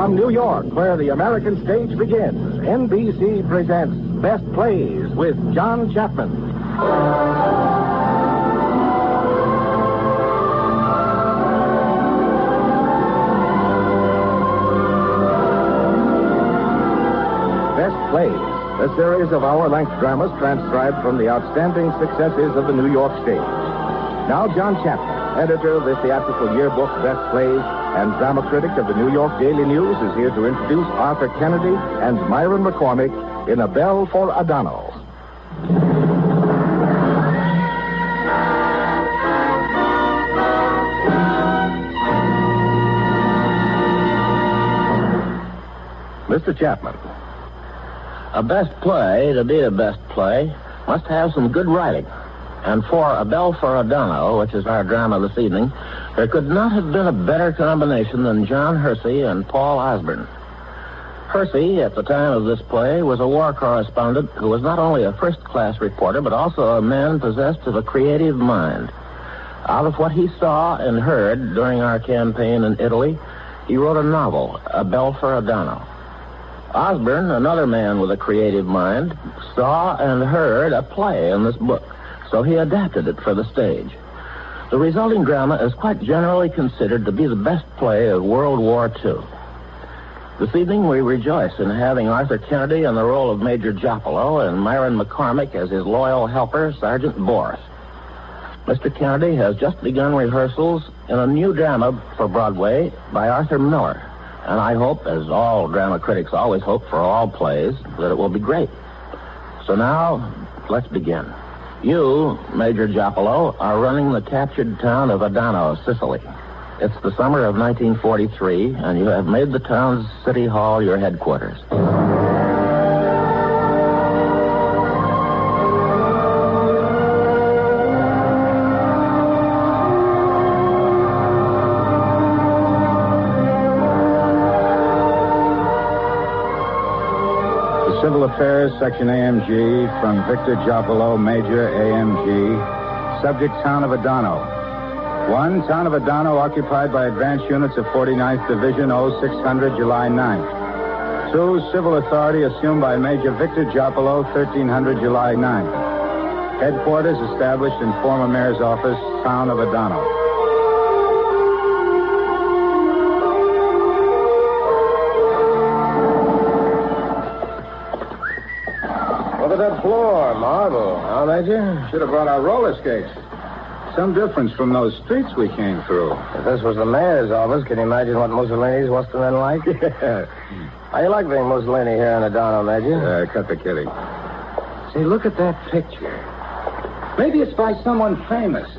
From New York, where the American stage begins, NBC presents Best Plays with John Chapman. Best Plays, a series of hour-length dramas transcribed from the outstanding successes of the New York stage. Now, John Chapman, editor of the theatrical yearbook Best Plays and drama critic of the New York Daily News, is here to introduce Arthur Kennedy and Myron McCormick in A Bell for O'Donnell. Mr. Chapman. A best play, to be a best play, must have some good writing. And for A Bell for O'Donnell, which is our drama this evening, there could not have been a better combination than John Hersey and Paul Osborne. Hersey, at the time of this play, was a war correspondent who was not only a first-class reporter, but also a man possessed of a creative mind. Out of what he saw and heard during our campaign in Italy, he wrote a novel, A Bell for O'Donnell. Osborne, another man with a creative mind, saw and heard a play in this book, so he adapted it for the stage. The resulting drama is quite generally considered to be the best play of World War II. This evening we rejoice in having Arthur Kennedy in the role of Major Joppolo and Myron McCormick as his loyal helper, Sergeant Boris. Mr. Kennedy has just begun rehearsals in a new drama for Broadway by Arthur Miller. And I hope, as all drama critics always hope for all plays, that it will be great. So now, let's begin. You, Major Joppolo, are running the captured town of Adano, Sicily. It's the summer of 1943, and you have made the town's city hall your headquarters. Civil Affairs, Section AMG, from Victor Joppolo, Major AMG. Subject, Town of Adano. 1, Town of Adano, occupied by advanced units of 49th Division, 0600, July 9th. 2, Civil Authority assumed by Major Victor Joppolo, 1300, July 9th. Headquarters established in former Mayor's office, Town of Adano. Look at that floor, marble. Huh, Major? Should have brought our roller skates. Some difference from those streets we came through. If this was the mayor's office, can you imagine what Mussolini's must have been like? Yeah. How you like being Mussolini here in Adano, Major? Cut the kidding. Say, look at that picture. Maybe it's by someone famous.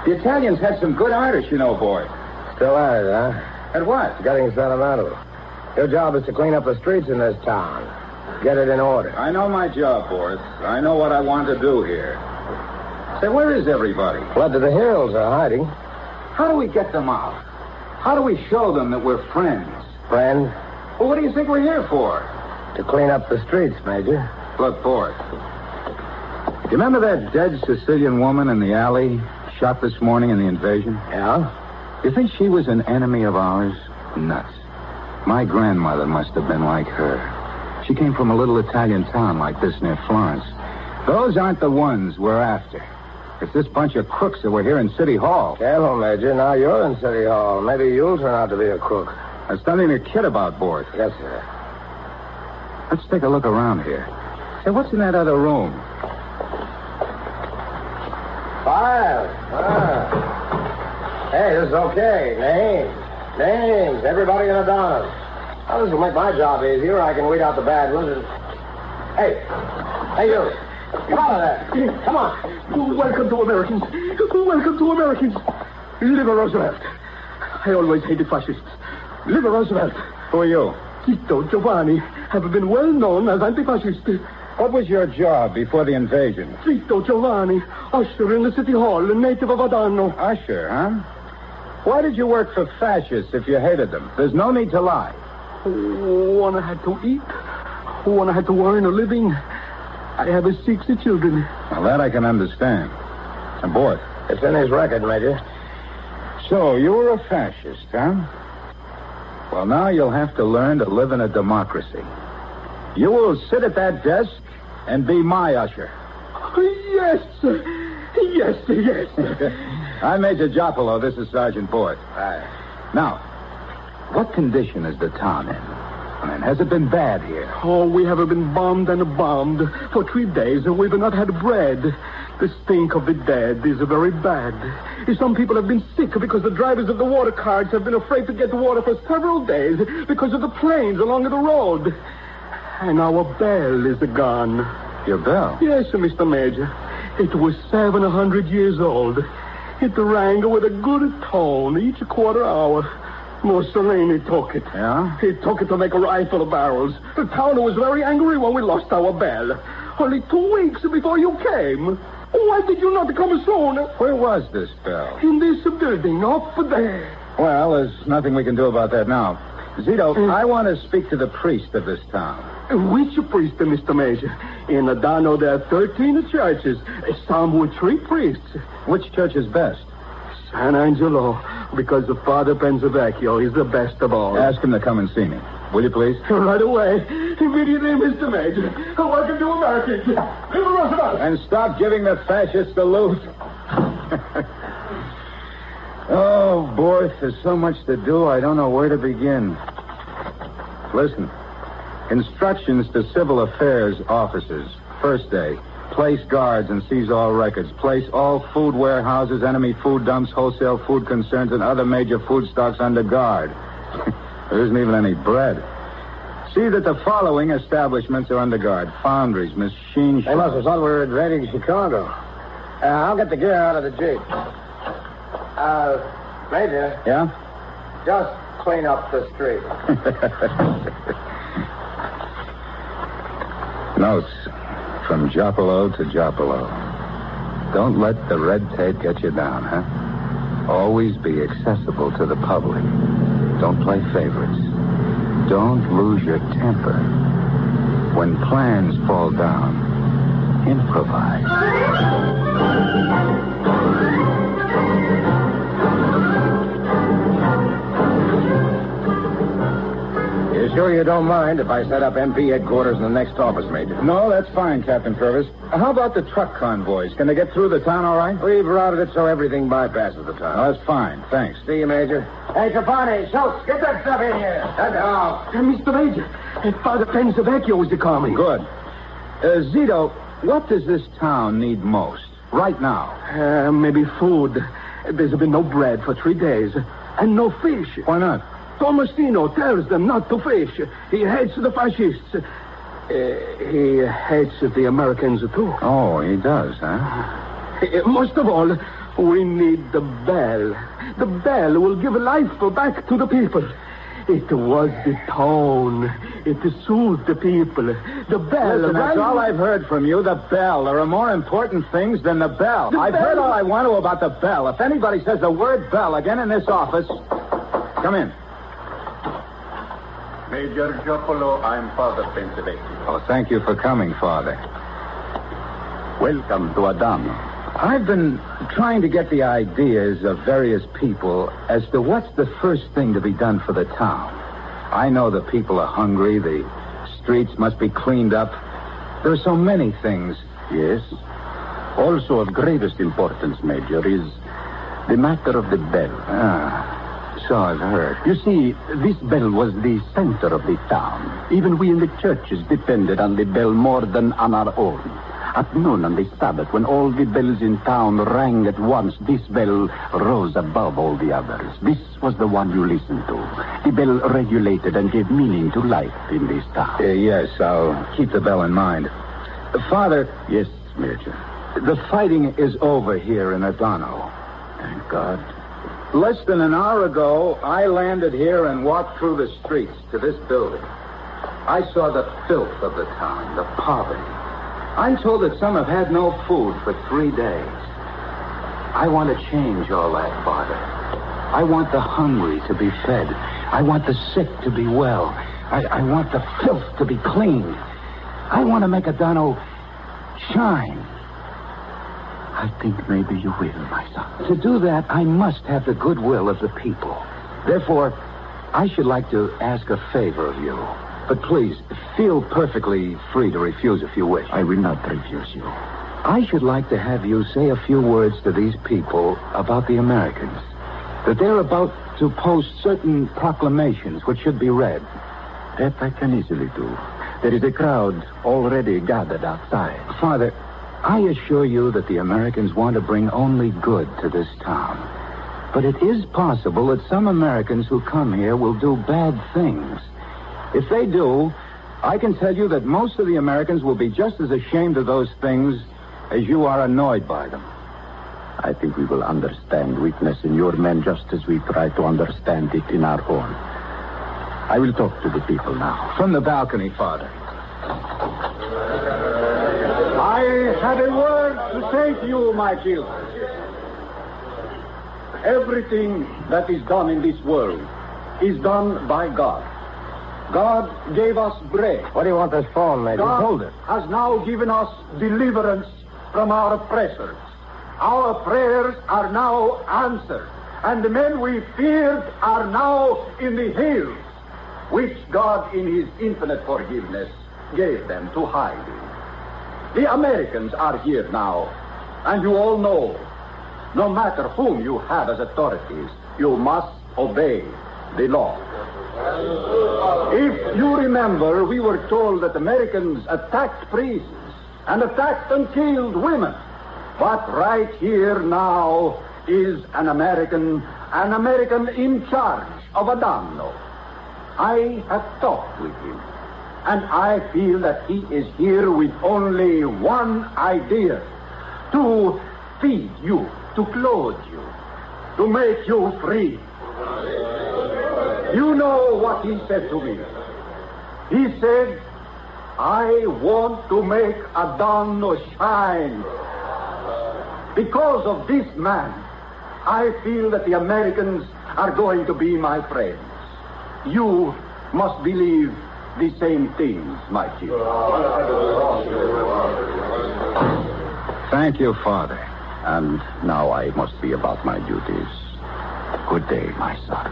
The Italians had some good artists, you know, boy. Still at it, huh? At what? Getting sentimental. Your job is to clean up the streets in this town. Get it in order. I know my job, Boris. I know what I want to do here. Say, where is everybody? Fled to the hills or hiding. How do we get them out? How do we show them that we're friends? Friend? Well, what do you think we're here for? To clean up the streets, Major. Look, Boris. You remember that dead Sicilian woman in the alley, shot this morning in the invasion? Yeah? You think she was an enemy of ours? Nuts. My grandmother must have been like her. She came from a little Italian town like this near Florence. Those aren't the ones we're after. It's this bunch of crooks that were here in City Hall. Careful, Major. Now you're in City Hall. Maybe you'll turn out to be a crook. There's nothing to kid about, Boris. Yes, sir. Let's take a look around here. Say, what's in that other room? Files. Hey, this is okay. Names. Everybody in Adonis. Now, this will make my job easier. I can weed out the bad ones and... Hey, you. Come out of there. Come on. Welcome to Americans. Welcome to Americans. Live Roosevelt. I always hated fascists. Live Roosevelt. Who are you? Tito, Giovanni, have been well known as anti-fascist. What was your job before the invasion? Tito, Giovanni, usher in the City Hall, a native of Adano. Usher, huh? Why did you work for fascists if you hated them? There's no need to lie. One had to eat. One had to earn a living. I have 60 children. Well, that I can understand. And boy, it's in his record, Major. So, you were a fascist, huh? Well, now you'll have to learn to live in a democracy. You will sit at that desk and be my usher. Yes, sir. Yes, sir, yes, sir. I'm Major Jopolo. This is Sergeant Bort. Now, what condition is the town in? I mean, has it been bad here? Oh, we have been bombed and bombed for 3 days, and we've not had bread. The stink of the dead is very bad. Some people have been sick because the drivers of the water carts have been afraid to get water for several days because of the planes along the road. And our bell is gone. Your bell? Yes, Mr. Major. It was 700 years old. It rang with a good tone each quarter hour. Mussolini took it. Yeah? He took it to make rifle barrels. The town was very angry when we lost our bell. Only 2 weeks before you came. Why did you not come soon? Where was this bell? In this building, up there. Well, there's nothing we can do about that now. Zito, I want to speak to the priest of this town. Which priest, Mr. Major? In Adano, there are 13 churches. Some with 3 priests. Which church is best? San Angelo, because the Father Pensavecchio is the best of all. Ask him to come and see me. Will you, please? Right away. Immediately, Mr. Major. Welcome to America. Live Roosevelt. And stop giving the fascist salute. Oh, Bort, there's so much to do, I don't know where to begin. Listen. Instructions to civil affairs officers. First day. Place guards and seize all records. Place all food warehouses, enemy food dumps, wholesale food concerns, and other major food stocks under guard. There isn't even any bread. See that the following establishments are under guard. Foundries, machine shops. They must have thought we were invading Chicago. I'll get the gear out of the Jeep. Major. Yeah? Just clean up the street. Notes from Jopolo to Jopolo. Don't let the red tape get you down, huh? Always be accessible to the public. Don't play favorites. Don't lose your temper. When plans fall down, improvise. You sure you don't mind if I set up MP headquarters in the next office, Major? No, that's fine, Captain Purvis. How about the truck convoys? Can they get through the town all right? We've routed it so everything bypasses the town. Oh, that's fine. Thanks. See you, Major. Hey, Trapani, Schultz, get that stuff in here. Mr. Major, Father Pensavecchio is coming. Good. Zito, what does this town need most right now? Maybe food. There's been no bread for 3 days. And no fish. Why not? Tomasino tells them not to fish. He hates the fascists. He hates the Americans, too. Oh, he does, huh? Most of all, we need the bell. The bell will give life back to the people. It was the tone. It soothed the people. The bell... Listen, that's all I've heard from you, the bell. There are more important things than the bell. I've heard all I want to about the bell. If anybody says the word bell again in this office... Come in. Major Jopolo, I'm Father Pensavecchio. Oh, thank you for coming, Father. Welcome to Adano. I've been trying to get the ideas of various people as to what's the first thing to be done for the town. I know the people are hungry. The streets must be cleaned up. There are so many things. Yes. Also of greatest importance, Major, is the matter of the bell. So I've heard. You see, this bell was the center of the town. Even we in the churches depended on the bell more than on our own. At noon on the Sabbath, when all the bells in town rang at once, this bell rose above all the others. This was the one you listened to. The bell regulated and gave meaning to life in this town. Yes, I'll keep the bell in mind. Father. Yes, Major. The fighting is over here in Adano. Thank God. Less than an hour ago, I landed here and walked through the streets to this building. I saw the filth of the town, the poverty. I'm told that some have had no food for 3 days. I want to change all that, Father. I want the hungry to be fed. I want the sick to be well. I want the filth to be cleaned. I want to make Adano shine. I think maybe you will, my son. To do that, I must have the goodwill of the people. Therefore, I should like to ask a favor of you. But please, feel perfectly free to refuse if you wish. I will not refuse you. I should like to have you say a few words to these people about the Americans. That they're about to post certain proclamations which should be read. That I can easily do. There is a crowd already gathered outside. Father, I assure you that the Americans want to bring only good to this town. But it is possible that some Americans who come here will do bad things. If they do, I can tell you that most of the Americans will be just as ashamed of those things as you are annoyed by them. I think we will understand weakness in your men just as we try to understand it in our own. I will talk to the people now. From the balcony, Father. I had a word to say to you, my children. Everything that is done in this world is done by God. God gave us bread. What do you want this for, Major? God has now given us deliverance from our oppressors. Our prayers are now answered, and the men we feared are now in the hills, which God, in his infinite forgiveness, gave them to hide in. The Americans are here now, and you all know, no matter whom you have as authorities, you must obey the law. If you remember, we were told that Americans attacked priests and attacked and killed women. But right here now is an American in charge of Adano. I have talked with him, and I feel that he is here with only one idea: to feed you, to clothe you, to make you free. You know what he said to me. He said, I want to make Adano shine. Because of this man, I feel that the Americans are going to be my friends. You must believe the same things, my children. Thank you, Father. And now I must be about my duties. Good day, my son.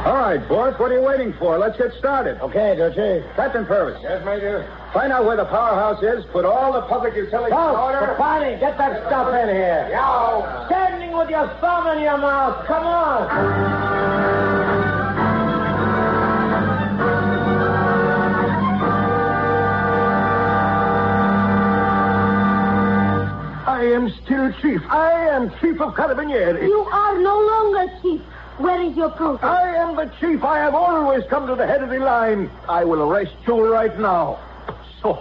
All right, boys, what are you waiting for? Let's get started. Okay, Dutchy. Captain Purvis. Yes, Major. Find out where the powerhouse is, put all the public utilities in order. Barney, get that stuff in here. Yo! Standing with your thumb in your mouth. Come on. I am still chief. I am chief of Carabinieri. You are no longer chief. Where is your protest? I am the chief. I have always come to the head of the line. I will arrest you right now. So,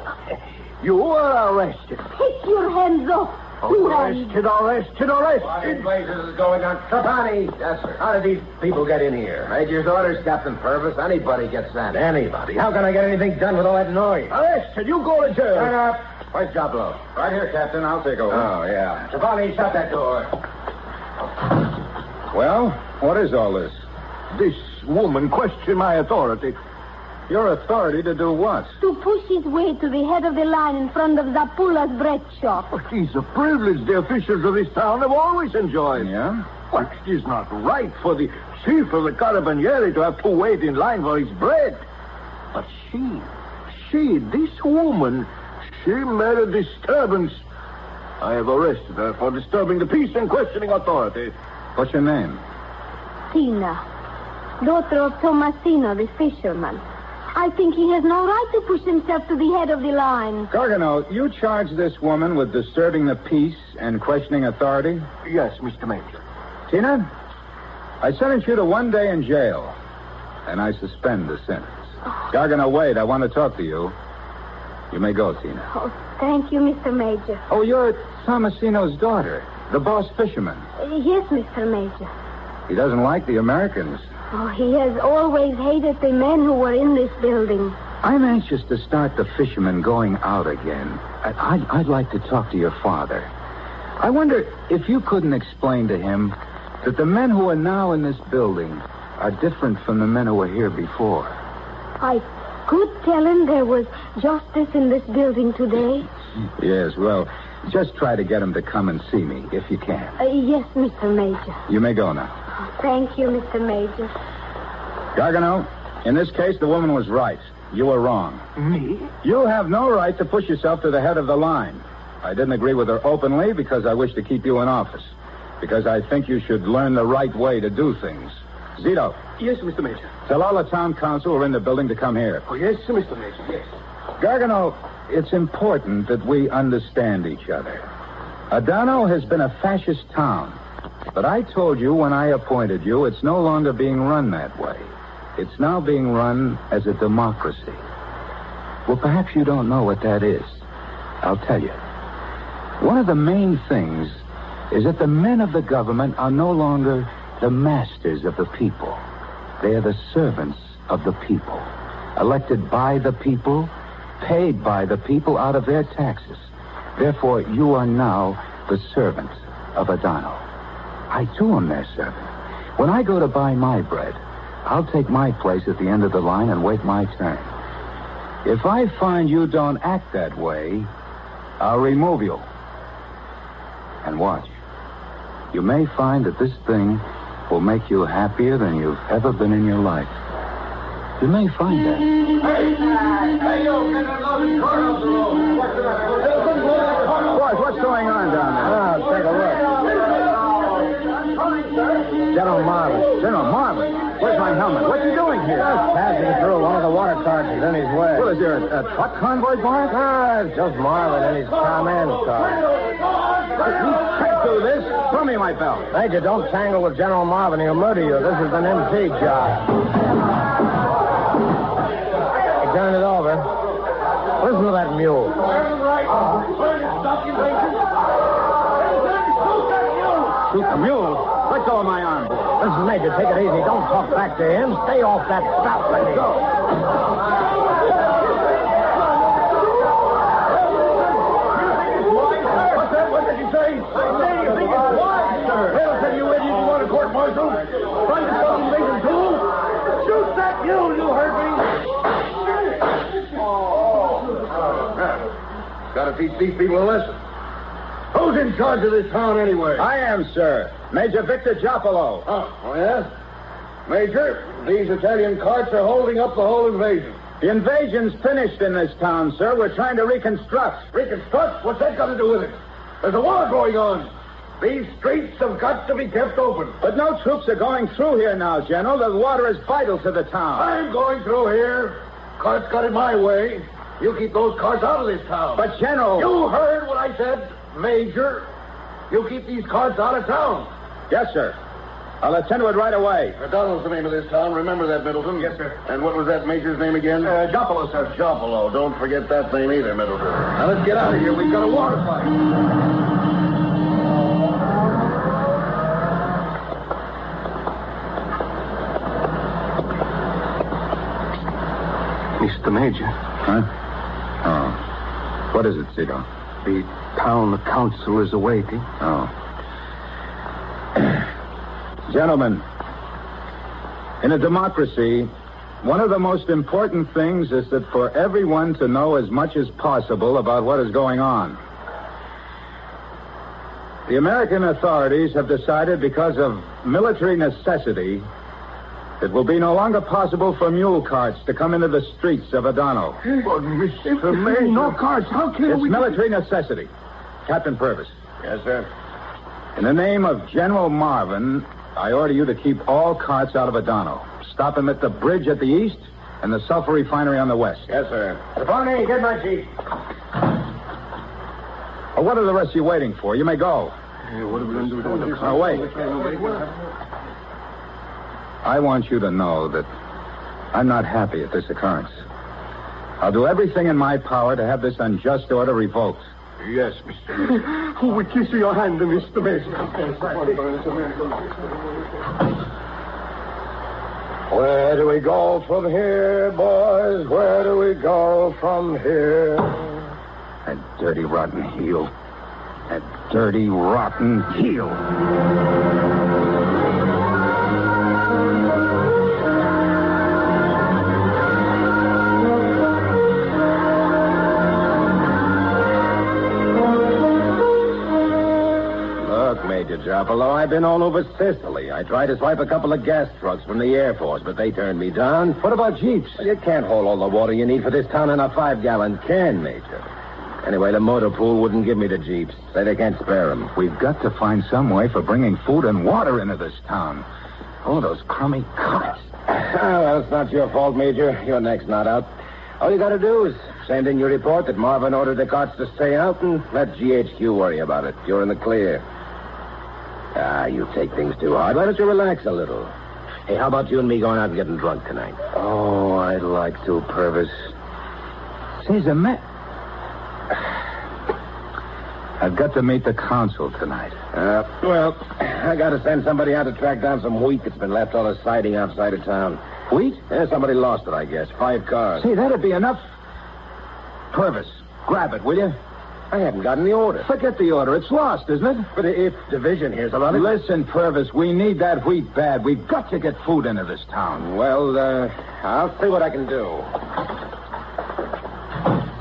you are arrested. Take your hands off. Arrested. What in blazes is going on? Trapani. Yes, sir. How did these people get in here? Major's orders, Captain Purvis. Anybody gets sent. Anybody. How can I get anything done with all that noise? Arrested. You go to jail. Turn up. Where's Joblo? Right here, Captain. I'll take over. Oh, yeah. Trapani, shut that door. Well, what is all this? This woman questioned my authority. Your authority to do what? To push his way to the head of the line in front of Zapula's bread shop. But it's a privilege the officials of this town have always enjoyed. Yeah? Well, it is not right for the chief of the Carabinieri to have to wait in line for his bread. But this woman, she made a disturbance. I have arrested her for disturbing the peace and questioning authority. What's your name? Tina, daughter of Tomasino, the fisherman. I think he has no right to push himself to the head of the line. Gargano, you charge this woman with disturbing the peace and questioning authority? Yes, Mr. Major. Tina, I sentence you to 1 day in jail, and I suspend the sentence. Gargano, wait, I want to talk to you. You may go, Tina. Oh, thank you, Mr. Major. Oh, you're Tomasino's daughter, the boss fisherman. Yes, Mr. Major. He doesn't like the Americans. Oh, he has always hated the men who were in this building. I'm anxious to start the fishermen going out again. I'd like to talk to your father. I wonder if you couldn't explain to him that the men who are now in this building are different from the men who were here before. I could tell him there was justice in this building today. Yes, well, Just try to get him to come and see me, if you can. Yes, Mr. Major. You may go now. Thank you, Mr. Major. Gargano, in this case, the woman was right. You were wrong. Me? You have no right to push yourself to the head of the line. I didn't agree with her openly because I wish to keep you in office. Because I think you should learn the right way to do things. Zito. Yes, Mr. Major. Tell all the town council who are in the building to come here. Oh, yes, Mr. Major, yes. Gargano, it's important that we understand each other. Adano has been a fascist town. But I told you when I appointed you, it's no longer being run that way. It's now being run as a democracy. Well, perhaps you don't know what that is. I'll tell you. One of the main things is that the men of the government are no longer the masters of the people. They are the servants of the people. Elected by the people, paid by the people out of their taxes. Therefore, you are now the servant of Adano. I, too, am their servant. When I go to buy my bread, I'll take my place at the end of the line and wait my turn. If I find you don't act that way, I'll remove you. And watch. You may find that this thing will make you happier than you've ever been in your life. You may find that. Hey, you! Get that loaded car off the road. Boys, what's going on down there? Oh, take a look. General Marvin. General Marvin? Where's my helmet? What's he doing here? Passing through. One of the water carts is in his way. Well, is there a truck convoy, Bart? It's just Marvin and his command car. You can't do this. Throw me my belt. Major, don't tangle with General Marvin. He'll murder you. This is an MC job. Hey, turn it over. Listen to that mule. Shoot the mule? Let go of my arm. Listen, Major, take it easy. Don't talk back to him. Stay off that spout. Let go. What's that? What did you say? I say you think it's wise, sir. Well, tell you idiot, you want a court-martial? Trying to stop invasion too? Shoot that mule, you heard me. Gotta teach these people a lesson. Who's in charge of this town anyway? I am, sir. Major Victor Giappolo. Oh, yes? Major, these Italian carts are holding up the whole invasion. The invasion's finished in this town, sir. We're trying to reconstruct. Reconstruct? What's that got to do with it? There's a war going on. These streets have got to be kept open. But no troops are going through here now, General. The water is vital to the town. I'm going through here. Carts got in my way. You keep those carts out of this town. But, General... You heard what I said, Major. You keep these carts out of town. Yes, sir. I'll attend to it right away. Donald's the name of this town. Remember that, Middleton? Yes, sir. And what was that Major's name again? Giappolo, sir. Giappolo. Don't forget that name either, Middleton. Now, let's get out of here. We've got a war to fight. Mr. Major. Huh? Oh. What is it, Zito? The town council is awaiting. Oh. Gentlemen, in a democracy, one of the most important things is that for everyone to know as much as possible about what is going on. The American authorities have decided, because of military necessity, it will be no longer possible for mule carts to come into the streets of Adano. But, Mr. Major... No carts. How can It's we... military necessity. Captain Purvis. Yes, sir. In the name of General Marvin, I order you to keep all carts out of Adano. Stop them at the bridge at the east and the sulfur refinery on the west. Yes, sir. Capone, get my chief. Oh, what are the rest of you waiting for? You may go. What are we going to do with this? Now, wait. I want you to know that I'm not happy at this occurrence. I'll do everything in my power to have this unjust order revoked. Yes, Mr. Major. Oh, we kiss your hand, Mr. Major. Where do we go from here, boys? Where do we go from here? That dirty, rotten heel. That dirty, rotten heel. Major Jopolo. I've been all over Sicily. I tried to swipe a couple of gas trucks from the Air Force, but they turned me down. What about jeeps? Well, you can't hold all the water you need for this town in a 5-gallon can, Major. Anyway, the motor pool wouldn't give me the jeeps. Say they can't spare them. We've got to find some way for bringing food and water into this town. Oh, those crummy carts. Well, it's not your fault, Major. Your neck's not out. All you got to do is send in your report that Marvin ordered the carts to stay out and let GHQ worry about it. You're in the clear. You take things too hard. Why don't you relax a little? Hey, how about you and me going out and getting drunk tonight? Oh, I'd like to, Purvis. Say, I've got to meet the consul tonight. Well, I got to send somebody out to track down some wheat that's been left on a siding outside of town. Wheat? Yeah, somebody lost it, I guess. 5 cars. Say, that'd be enough. Purvis, grab it, will you? I haven't gotten the order. Forget the order. It's lost, isn't it? But if division hears about it... Listen, Purvis, we need that wheat bad. We've got to get food into this town. Well, I'll see what I can do.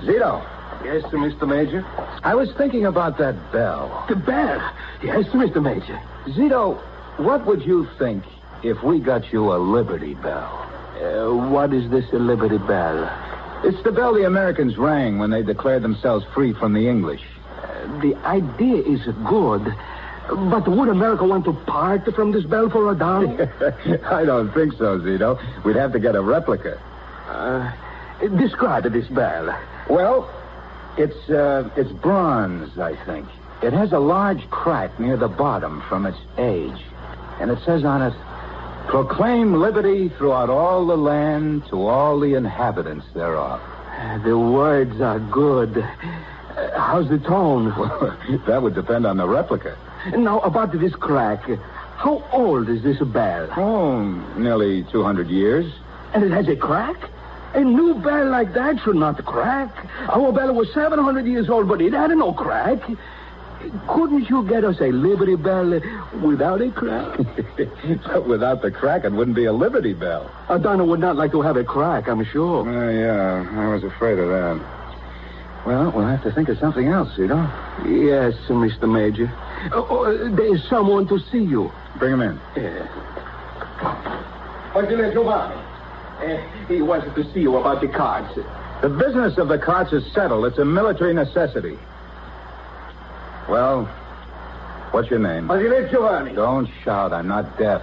Zito. Yes, sir, Mr. Major? I was thinking about that bell. The bell? Yes, sir, Mr. Major. Zito, what would you think if we got you a Liberty Bell? What is this, a Liberty Bell? It's the bell the Americans rang when they declared themselves free from the English. The idea is good, but would America want to part from this bell for $1? I don't think so, Zito. We'd have to get a replica. Describe this bell. Well, it's bronze, I think. It has a large crack near the bottom from its age. And it says on it, "Proclaim liberty throughout all the land to all the inhabitants thereof." The words are good. How's the tone? Well, that would depend on the replica. Now, about this crack. How old is this bell? Oh, nearly 200 years. And it has a crack? A new bell like that should not crack. Our bell was 700 years old, but it had no crack. Couldn't you get us a Liberty Bell without a crack? But without the crack, it wouldn't be a Liberty Bell. Donna would not like to have a crack, I'm sure. Yeah, I was afraid of that. Well, we'll have to think of something else, Zito. Yes, Mr. Major. There's someone to see you. Bring him in. Giovanni. He wanted to see you about the cards. The business of the carts is settled. It's a military necessity. Well, what's your name? Giovanni. Don't shout. I'm not deaf.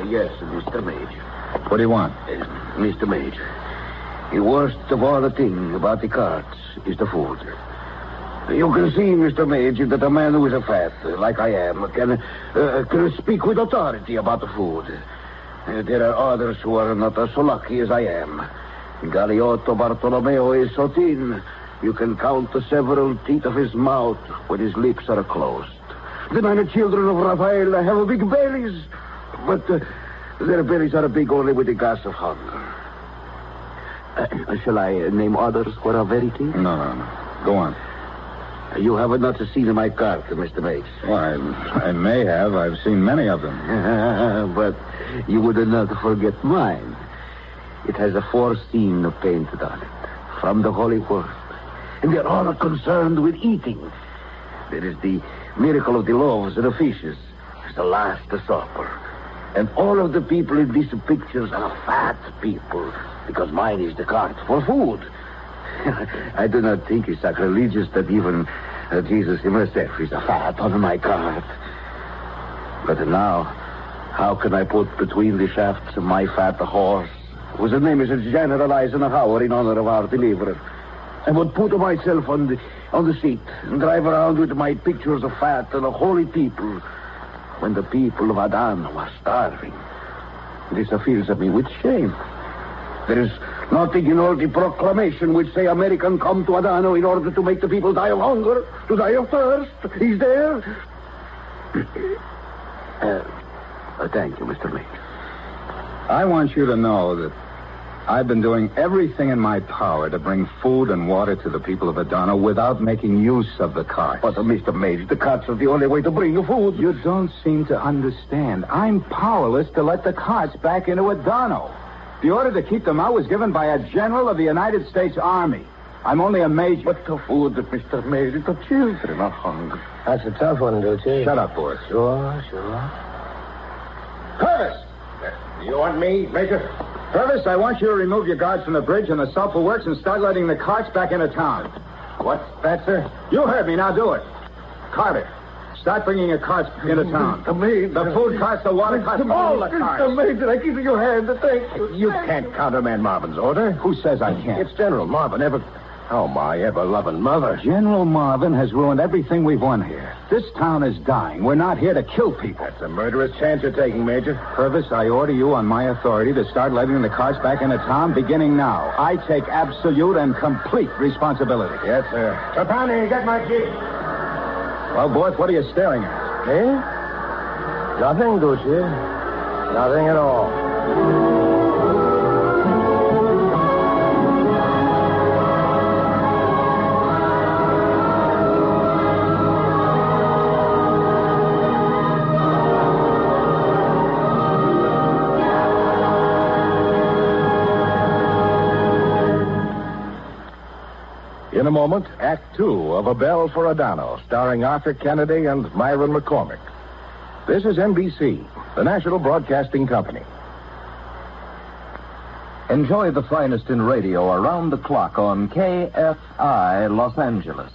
Yes, Mr. Major. What do you want? Mr. Major, the worst of all the thing about the carts is the food. You can see, Mr. Major, that a man who is a fat, like I am, can speak with authority about the food. There are others who are not so lucky as I am. Galeotto Bartolomeo is so thin, you can count the several teeth of his mouth when his lips are closed. The 9 children of Raphael have big bellies, but their bellies are big only with the gas of hunger. Shall I name others who are very thin? No. Go on. You have not seen my cart, Mr. Bates. Well, I may have. I've seen many of them. But you would not forget mine. It has 4 scenes painted on it from the Holy Word. And they're all concerned with eating. There is the miracle of the loaves and the fishes. It's the Last Supper. And all of the people in these pictures are fat people, because mine is the cart for food. I do not think it's sacrilegious that even Jesus himself is a fat on my cart. But now, how can I put between the shafts my fat horse, whose name is General Eisenhower in honor of our deliverer? I would put myself on the seat and drive around with my pictures of fat and holy people when the people of Adan were starving. This fills me with shame. There is nothing in all the proclamation which say American come to Adano in order to make the people die of hunger, to die of thirst. Is there? Thank you, Mr. Major. I want you to know that I've been doing everything in my power to bring food and water to the people of Adano without making use of the carts. But, Mr. Major, the carts are the only way to bring you food. You don't seem to understand. I'm powerless to let the carts back into Adano. The order to keep them out was given by a general of the United States Army. I'm only a major. But the food, Mr. Major, the children are hungry. That's a tough one, Dulce. Shut up, boys. Sure. Purvis! You want me, Major? Purvis, I want you to remove your guards from the bridge and the sulfur works and start letting the carts back into town. What's that, sir? You heard me. Now do it. Carter, start bringing your carts into town. The food carts, the water carts, all the carts. Major, I give you your hand. Thank you. You can't countermand Marvin's order. Who says I can't? It's General Marvin. Oh, my ever-loving mother. General Marvin has ruined everything we've won here. This town is dying. We're not here to kill people. That's a murderous chance you're taking, Major. Purvis, I order you on my authority to start letting the carts back into town beginning now. I take absolute and complete responsibility. Yes, sir. Trapani, get my jeep. Well, boys, what are you staring at? Eh? Nothing, Dulce. Nothing at all. In a moment, Act Two of A Bell for Adano, starring Arthur Kennedy and Myron McCormick. This is NBC, the National Broadcasting Company. Enjoy the finest in radio around the clock on KFI Los Angeles.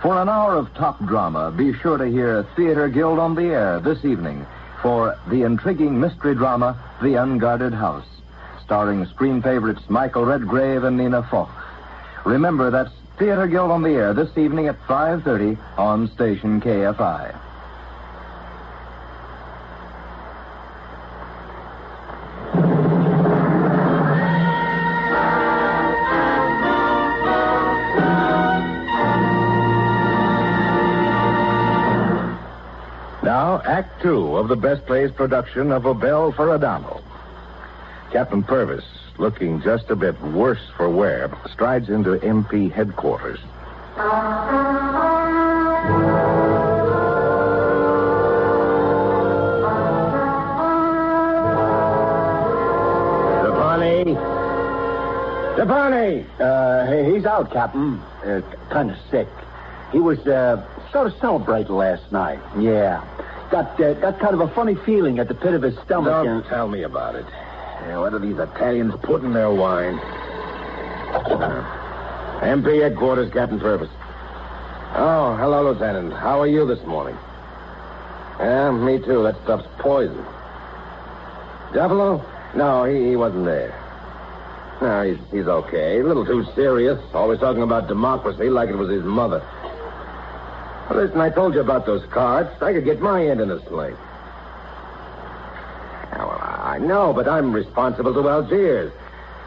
For an hour of top drama, be sure to hear Theater Guild on the Air this evening for the intriguing mystery drama, The Unguarded House, starring screen favorites Michael Redgrave and Nina Foch. Remember, that's Theater Guild on the Air this evening at 5:30 on station KFI. Now, Act Two of the Best Plays production of A Bell for Adano. Captain Purvis, looking just a bit worse for wear, strides into MP headquarters. Trapani! He's out, Captain. Kind of sick. He was sort of celebrating last night. Yeah. Got kind of a funny feeling at the pit of his stomach. Don't tell me about it. What do these Italians put in their wine? MP headquarters, Captain Purvis. Oh, hello, Lieutenant. How are you this morning? Yeah, me too. That stuff's poison. Duffalo? No, he wasn't there. No, he's okay. A little too serious. Always talking about democracy like it was his mother. Well, listen, I told you about those cards. I could get my end in the sling. Well, I know, but I'm responsible to Algiers.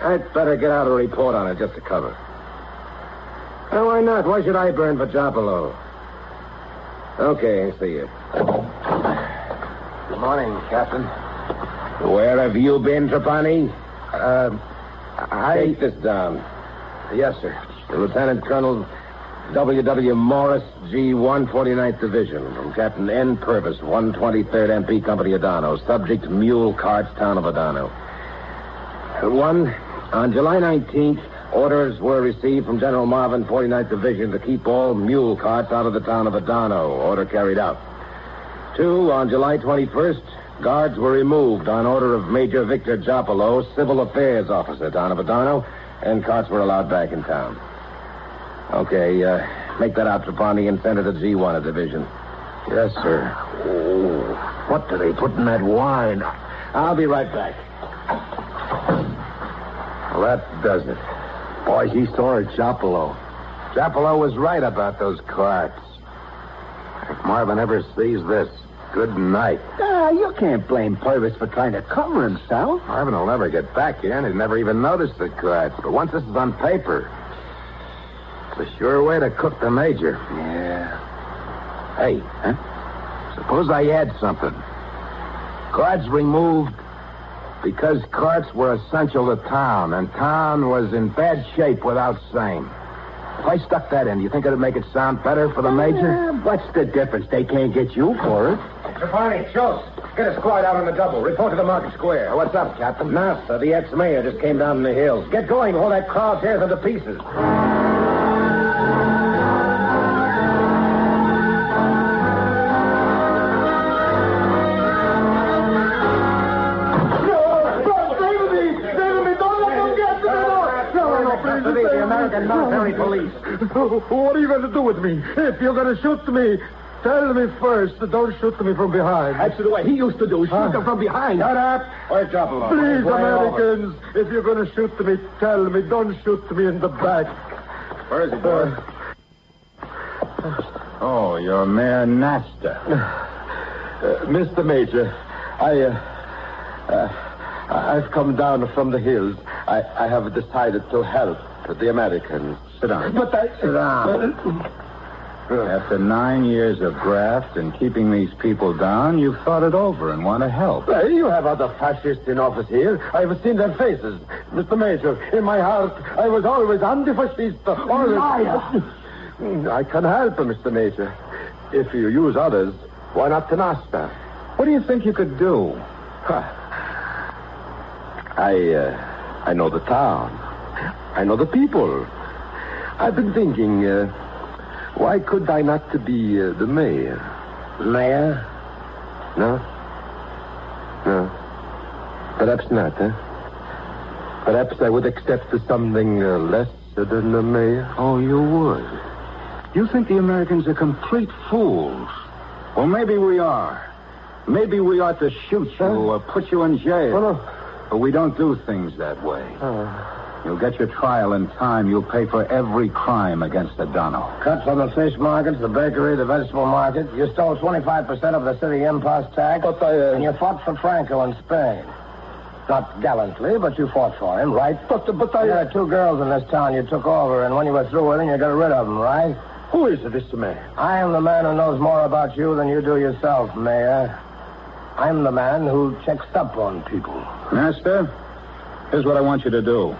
I'd better get out a report on it just to cover. Oh, why not? Why should I burn for Jopolo? Okay, see you. Good morning, Captain. Where have you been, Trapani? Take this down. Yes, sir. Lieutenant Colonel W.W. Morris, G. 149th Division, from Captain N. Purvis, 123rd MP Company, Adano. Subject, mule carts, town of Adano. 1, on July 19th, orders were received from General Marvin, 49th Division, to keep all mule carts out of the town of Adano. Order carried out. 2, on July 21st, guards were removed on order of Major Victor Jopolo, Civil Affairs Officer, town of Adano, and carts were allowed back in town. Okay, make that out, Trapani, and send it to G1 Division. Yes, sir. Oh, what do they put in that wine? I'll be right back. Well, that does it. Boys, he saw it, Jopolo. Jopolo was right about those carts. If Marvin ever sees this, good night. You can't blame Purvis for trying to cover himself. Marvin will never get back here, and he'd never even notice the carts. But once this is on paper, it's a sure way to cook the major. Yeah. Hey, suppose I add something. Carts removed because carts were essential to town, and town was in bad shape without same. If I stuck that in, do you think it'd make it sound better for the major? What's the difference? They can't get you for it. Trapani, Schultz. Get a squad out on the double. Report to the market square. What's up, Captain? NASA, the ex-mayor, just came down from the hills. Get going before that crowd tears into pieces. The American military police. What are you going to do with me? If you're going to shoot me, tell me first. Don't shoot me from behind. That's the way he used to do. Shoot them from behind. Shut up. Where's Joplin? Please, Americans, if you're going to shoot me, tell me. Don't shoot me in the back. Where is he, boy? Oh, you're Mayor Nasta. Mr. Major, I've come down from the hills. I have decided to help the Americans. Sit down. But Sit down. After 9 years of graft and keeping these people down, you've thought it over and want to help. You have other fascists in office here. I've seen their faces. Mr. Major, in my heart, I was always anti-fascist. Always. Liar. I can help, Mr. Major. If you use others, why not to Nasta? What do you think you could do? I know the town. I know the people. I've been thinking, why could I not be the mayor? Mayor? No? No. Perhaps not, huh? Perhaps I would accept something less than the mayor. Oh, you would? You think the Americans are complete fools? Well, maybe we are. Maybe we ought to shoot you or put you in jail. Oh, no. But we don't do things that way. You'll get your trial in time. You'll pay for every crime against Adano. Cut from the fish markets, the bakery, the vegetable market. You stole 25% of the city impost tax. But and you fought for Franco in Spain. Not gallantly, but you fought for him, right? But There are 2 girls in this town you took over, and when you were through with them, you got rid of them, right? Who is this man? I am the man who knows more about you than you do yourself, Mayor. I'm the man who checks up on people. Master, here's what I want you to do.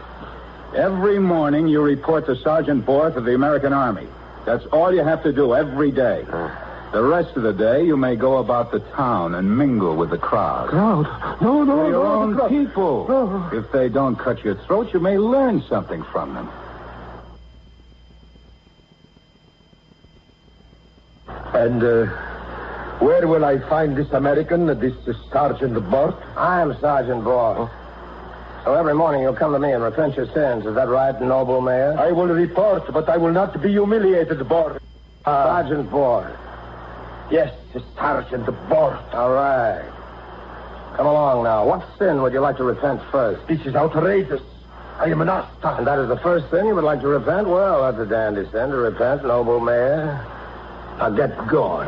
Every morning you report to Sergeant Borth of the American Army. That's all you have to do every day. The rest of the day you may go about the town and mingle with the crowd. Crowd? No. Your own crowd. people. No. If they don't cut your throat, you may learn something from them. And where will I find this American, this Sergeant Borth? I am Sergeant Borth. So every morning you'll come to me and repent your sins. Is that right, noble mayor? I will report, but I will not be humiliated, Borth. Sergeant Borth. Yes, Sergeant Borth. All right. Come along now. What sin would you like to repent first? This is outrageous. I am an Asta. And that is the first sin you would like to repent? Well, that's a dandy sin to repent, noble mayor. Now get going.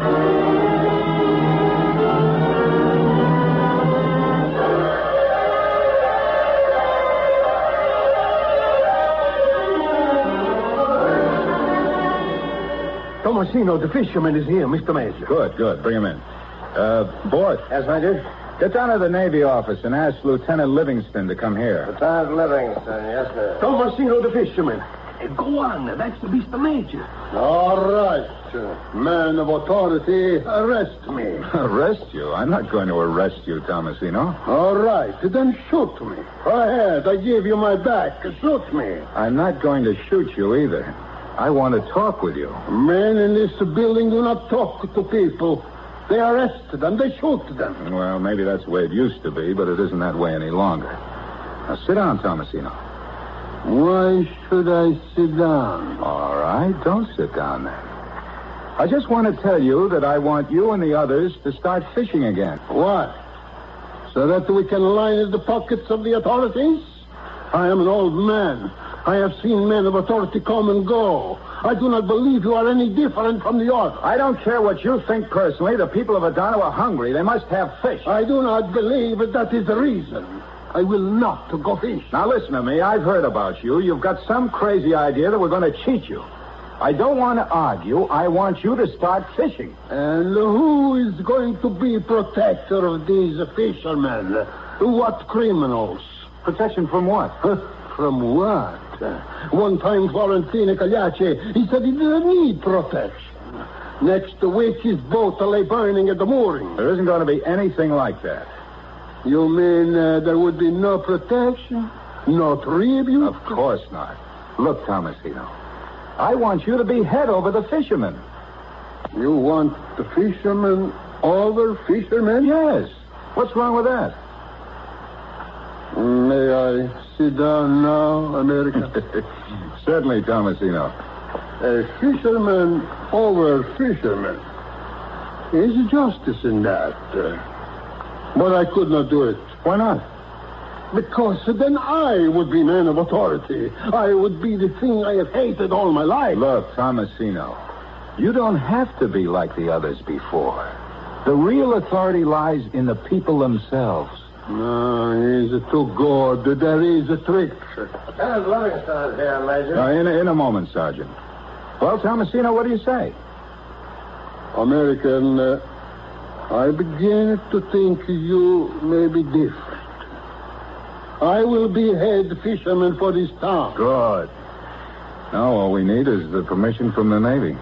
Tomasino, the fisherman, is here, Mr. Major. Good. Bring him in. Borth. Yes, Major? Get down to the Navy office and ask Lieutenant Livingston to come here. Lieutenant Livingston, yes, sir. Tomasino, the fisherman. Go on, that's Mr. Major. All right. Man of authority, arrest me. Arrest you? I'm not going to arrest you, Tomasino. All right, then shoot me. Go ahead, I give you my back. Shoot me. I'm not going to shoot you either. I want to talk with you. Men in this building do not talk to people. They arrest them, they shoot them. Well, maybe that's the way it used to be, but it isn't that way any longer. Now, sit down, Tomasino. Why should I sit down? All right, don't sit down then. I just want to tell you that I want you and the others to start fishing again. What? So that we can line the pockets of the authorities? I am an old man. I have seen men of authority come and go. I do not believe you are any different from the order. I don't care what you think personally. The people of Adano are hungry. They must have fish. I do not believe that is the reason. I will not go fish. Now listen to me. I've heard about you. You've got some crazy idea that we're going to cheat you. I don't want to argue. I want you to start fishing. And who is going to be protector of these fishermen? What criminals? Protection from what? From what? One time Florentino Cagliacci, he said he didn't need protection. Next week, his boat will lay burning at the mooring. There isn't going to be anything like that. You mean there would be no protection? No tribute? Of course not. Look, Thomasino, I want you to be head over the fishermen. You want the fishermen over fishermen? Yes. What's wrong with that? May I sit down now, America? Certainly, Thomasino. A fisherman over fisherman. Is justice in that. But I could not do it. Why not? Because then I would be man of authority. I would be the thing I have hated all my life. Look, Thomasino, you don't have to be like the others before. The real authority lies in the people themselves. No, he's too good. There is a trick. Lieutenant Livingston here, Major. In a moment, Sergeant. Well, Thomasino, what do you say? American, I begin to think you may be different. I will be head fisherman for this town. Good. Now all we need is the permission from the Navy.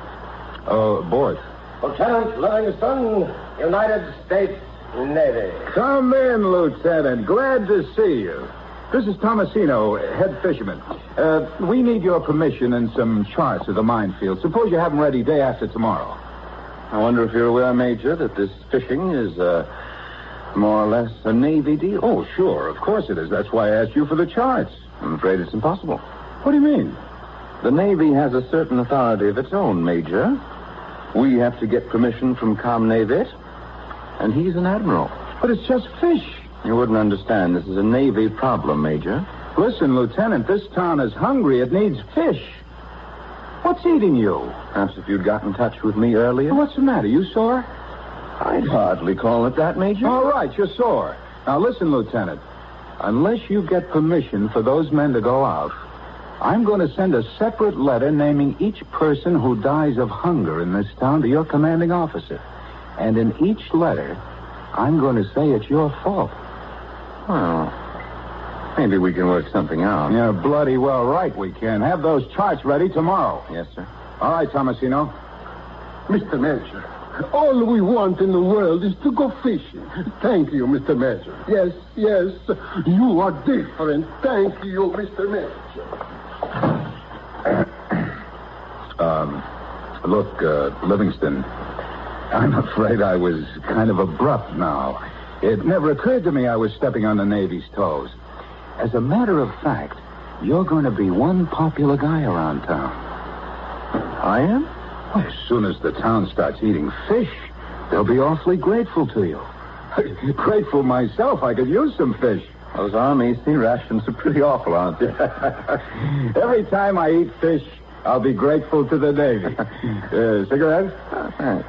Board. Lieutenant Livingston, United States Navy. Come in, Lieutenant. Glad to see you. This is Thomasino, head fisherman. We need your permission and some charts of the minefield. Suppose you have them ready day after tomorrow. I wonder if you're aware, Major, that this fishing is more or less a Navy deal. Oh, sure. Of course it is. That's why I asked you for the charts. I'm afraid it's impossible. What do you mean? The Navy has a certain authority of its own, Major. We have to get permission from Comnavit, and he's an admiral. But it's just fish. You wouldn't understand. This is a Navy problem, Major. Listen, Lieutenant, this town is hungry. It needs fish. What's eating you? Perhaps if you'd got in touch with me earlier. What's the matter? You sore? I'd hardly call it that, Major. All right, you're sore. Now, listen, Lieutenant. Unless you get permission for those men to go out, I'm going to send a separate letter naming each person who dies of hunger in this town to your commanding officer. And in each letter, I'm going to say it's your fault. Well, maybe we can work something out. You're bloody well right we can. Have those charts ready tomorrow. Yes, sir. All right, Thomasino. Mr. Major, all we want in the world is to go fishing. Thank you, Mr. Major. Yes, yes, you are different. Thank you, Mr. Major. Look, Livingston, I'm afraid I was kind of abrupt now. It never occurred to me I was stepping on the Navy's toes. As a matter of fact, you're going to be one popular guy around town. I am? Well, as soon as the town starts eating fish, they'll be awfully grateful to you. Grateful myself. I could use some fish. Those Army sea rations are pretty awful, aren't they? Every time I eat fish, I'll be grateful to the Navy. Cigarette? Thanks.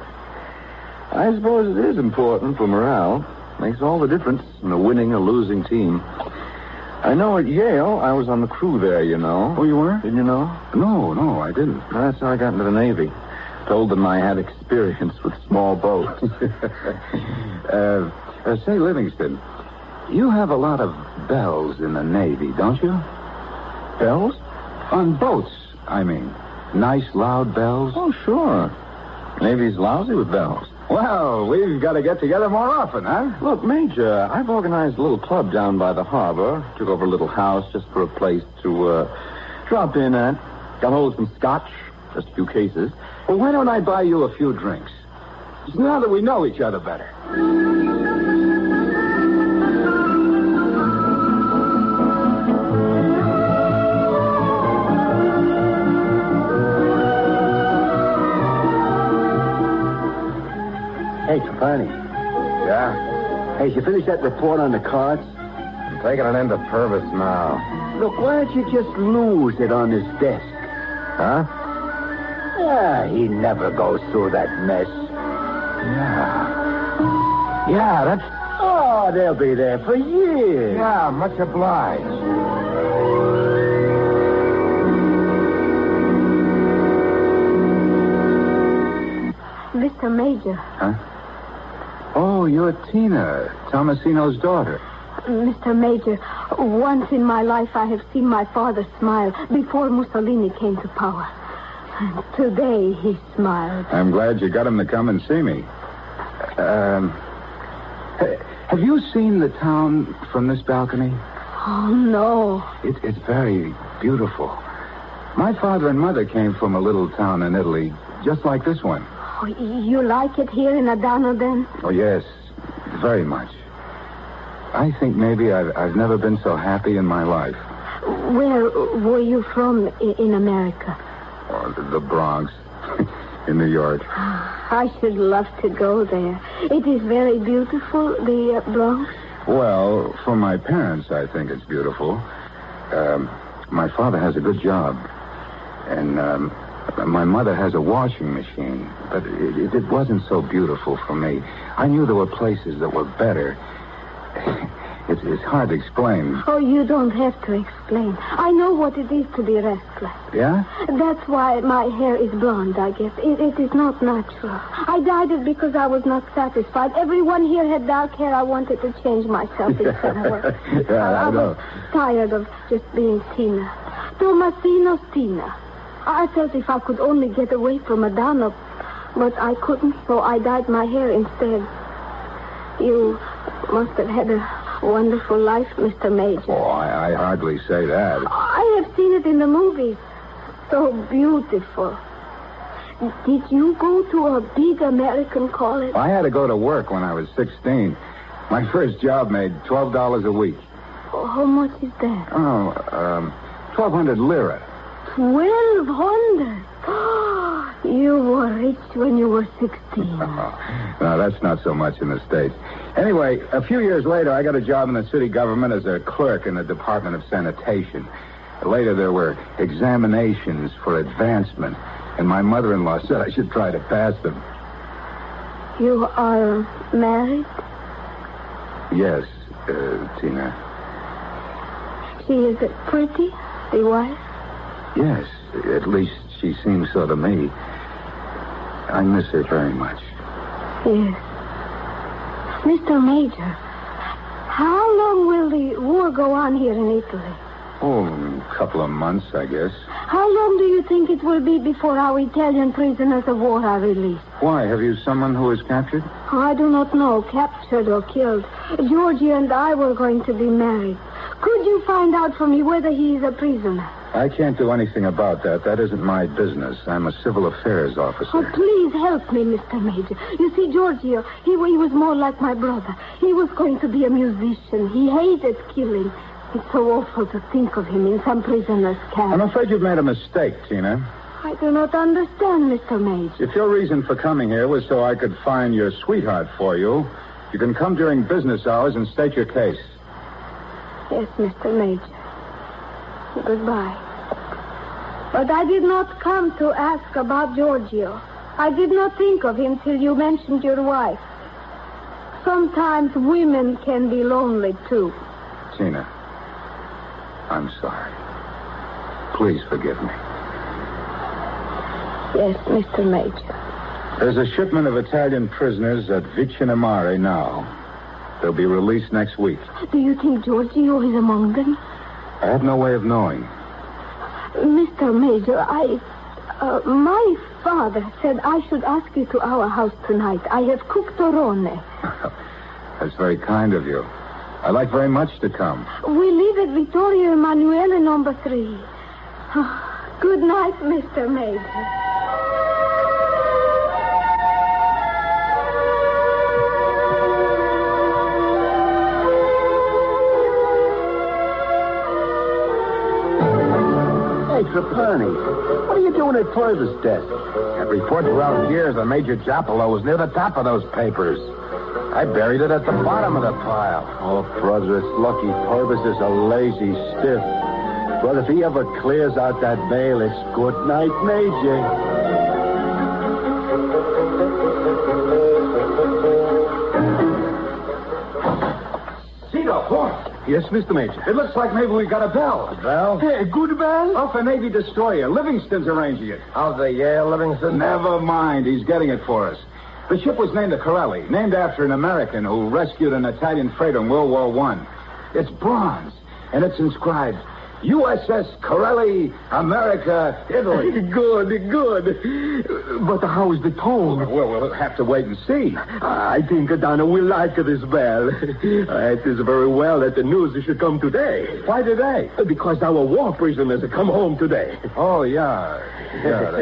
I suppose it is important for morale. Makes all the difference in a winning or losing team. I know at Yale, I was on the crew there, you know. Oh, you were? Didn't you know? No, I didn't. That's how I got into the Navy. Told them I had experience with small boats. Say, Livingston, you have a lot of bells in the Navy, don't you? Bells? On boats, I mean. Nice, loud bells. Oh, sure. Navy's lousy with bells. Well, we've got to get together more often, huh? Look, Major, I've organized a little club down by the harbor. Took over a little house just for a place to drop in at. Got hold of some scotch, just a few cases. Well, why don't I buy you a few drinks? Now that we know each other better. Hey, Trapani. Yeah? Hey, did you finish that report on the cards? I'm taking it into Purvis now. Look, why don't you just lose it on his desk? Huh? Yeah, he never goes through that mess. Yeah, that's... Oh, they'll be there for years. Yeah, much obliged. Mr. Major. Huh? Oh, you're Tina, Thomasino's daughter. Mr. Major, once in my life I have seen my father smile before Mussolini came to power. Today he smiled. I'm glad you got him to come and see me. Have you seen the town from this balcony? Oh, no. It's very beautiful. My father and mother came from a little town in Italy, just like this one. Oh, you like it here in Adano, then? Oh, yes, very much. I think maybe I've never been so happy in my life. Where were you from in America? Oh, the Bronx, in New York. I should love to go there. It is very beautiful, the Bronx. Well, for my parents, I think it's beautiful. My father has a good job. And my mother has a washing machine. But it wasn't so beautiful for me. I knew there were places that were better. It's hard to explain. Oh, you don't have to explain. I know what it is to be restless. Yeah? That's why my hair is blonde, I guess. It is not natural. I dyed it because I was not satisfied. Everyone here had dark hair. I wanted to change myself in some way. Yeah, I know. was tired of just being Tina. Tomasino's Tina. I felt if I could only get away from Adano, but I couldn't, so I dyed my hair instead. You must have had a wonderful life, Mr. Major. Oh, I hardly say that. I have seen it in the movies. So beautiful. Did you go to a big American college? I had to go to work when I was 16. My first job made $12 a week. Oh, how much is that? Oh, 1,200 lira. 1,200? You were rich when you were 16. No, that's not so much in the States. Anyway, a few years later, I got a job in the city government as a clerk in the Department of Sanitation. Later, there were examinations for advancement, and my mother-in-law said I should try to pass them. You are married? Yes, Tina. She is pretty, the wife? Yes, at least she seems so to me. I miss her very much. Yes. Mr. Major, how long will the war go on here in Italy? Oh, a couple of months, I guess. How long do you think it will be before our Italian prisoners of war are released? Why, have you someone who was captured? I do not know, captured or killed. Georgia and I were going to be married. Could you find out for me whether he is a prisoner? I can't do anything about that. That isn't my business. I'm a civil affairs officer. Oh, please help me, Mr. Major. You see, Giorgio, he was more like my brother. He was going to be a musician. He hated killing. It's so awful to think of him in some prisoner's camp. I'm afraid you've made a mistake, Tina. I do not understand, Mr. Major. If your reason for coming here was so I could find your sweetheart for you, you can come during business hours and state your case. Yes, Mr. Major. Goodbye. But I did not come to ask about Giorgio. I did not think of him till you mentioned your wife. Sometimes women can be lonely, too. Tina, I'm sorry. Please forgive me. Yes, Mr. Major. There's a shipment of Italian prisoners at Vicino Mare now. They'll be released next week. Do you think Giorgio is among them? I have no way of knowing. Mr. Major, my father said I should ask you to our house tonight. I have cooked torone. That's very kind of you. I'd like very much to come. We live at Vittorio Emanuele, number 3. Good night, Mr. Major. Trapani, what are you doing at Purvis' desk? That report throughout years on Major Giapolo was near the top of those papers. I buried it at the bottom of the pile. Oh, brother, it's lucky Purvis is a lazy stiff. But if he ever clears out that mail, it's good night, Major. Cito, what? Yes, Mr. Major. It looks like maybe we got a bell. A bell? Hey, a good bell? Off a Navy destroyer. Livingston's arranging it. How's the Yale Livingston? Never mind. He's getting it for us. The ship was named the Corelli, named after an American who rescued an Italian freighter in World War I. It's bronze, and it's inscribed, USS Corelli, America, Italy. Good. But how is the tone? We'll have to wait and see. I think Adano will like this bell. It is very well that the news should come today. Why today? Because our war prisoners have come home today. Oh, yeah.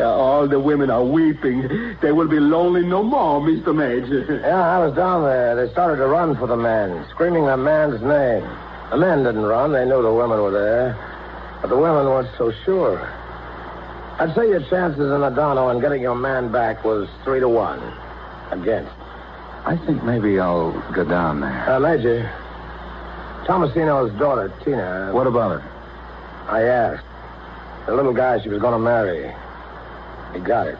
All the women are weeping. They will be lonely no more, Mr. Major. Yeah, I was down there. They started to run for the men, screaming the man's name. The men didn't run. They knew the women were there. But the women weren't so sure. I'd say your chances in Adano and getting your man back was 3-1 against. I think maybe I'll go down there. Major, Tomasino's daughter, Tina. What about her? I asked. The little guy she was going to marry. He got it.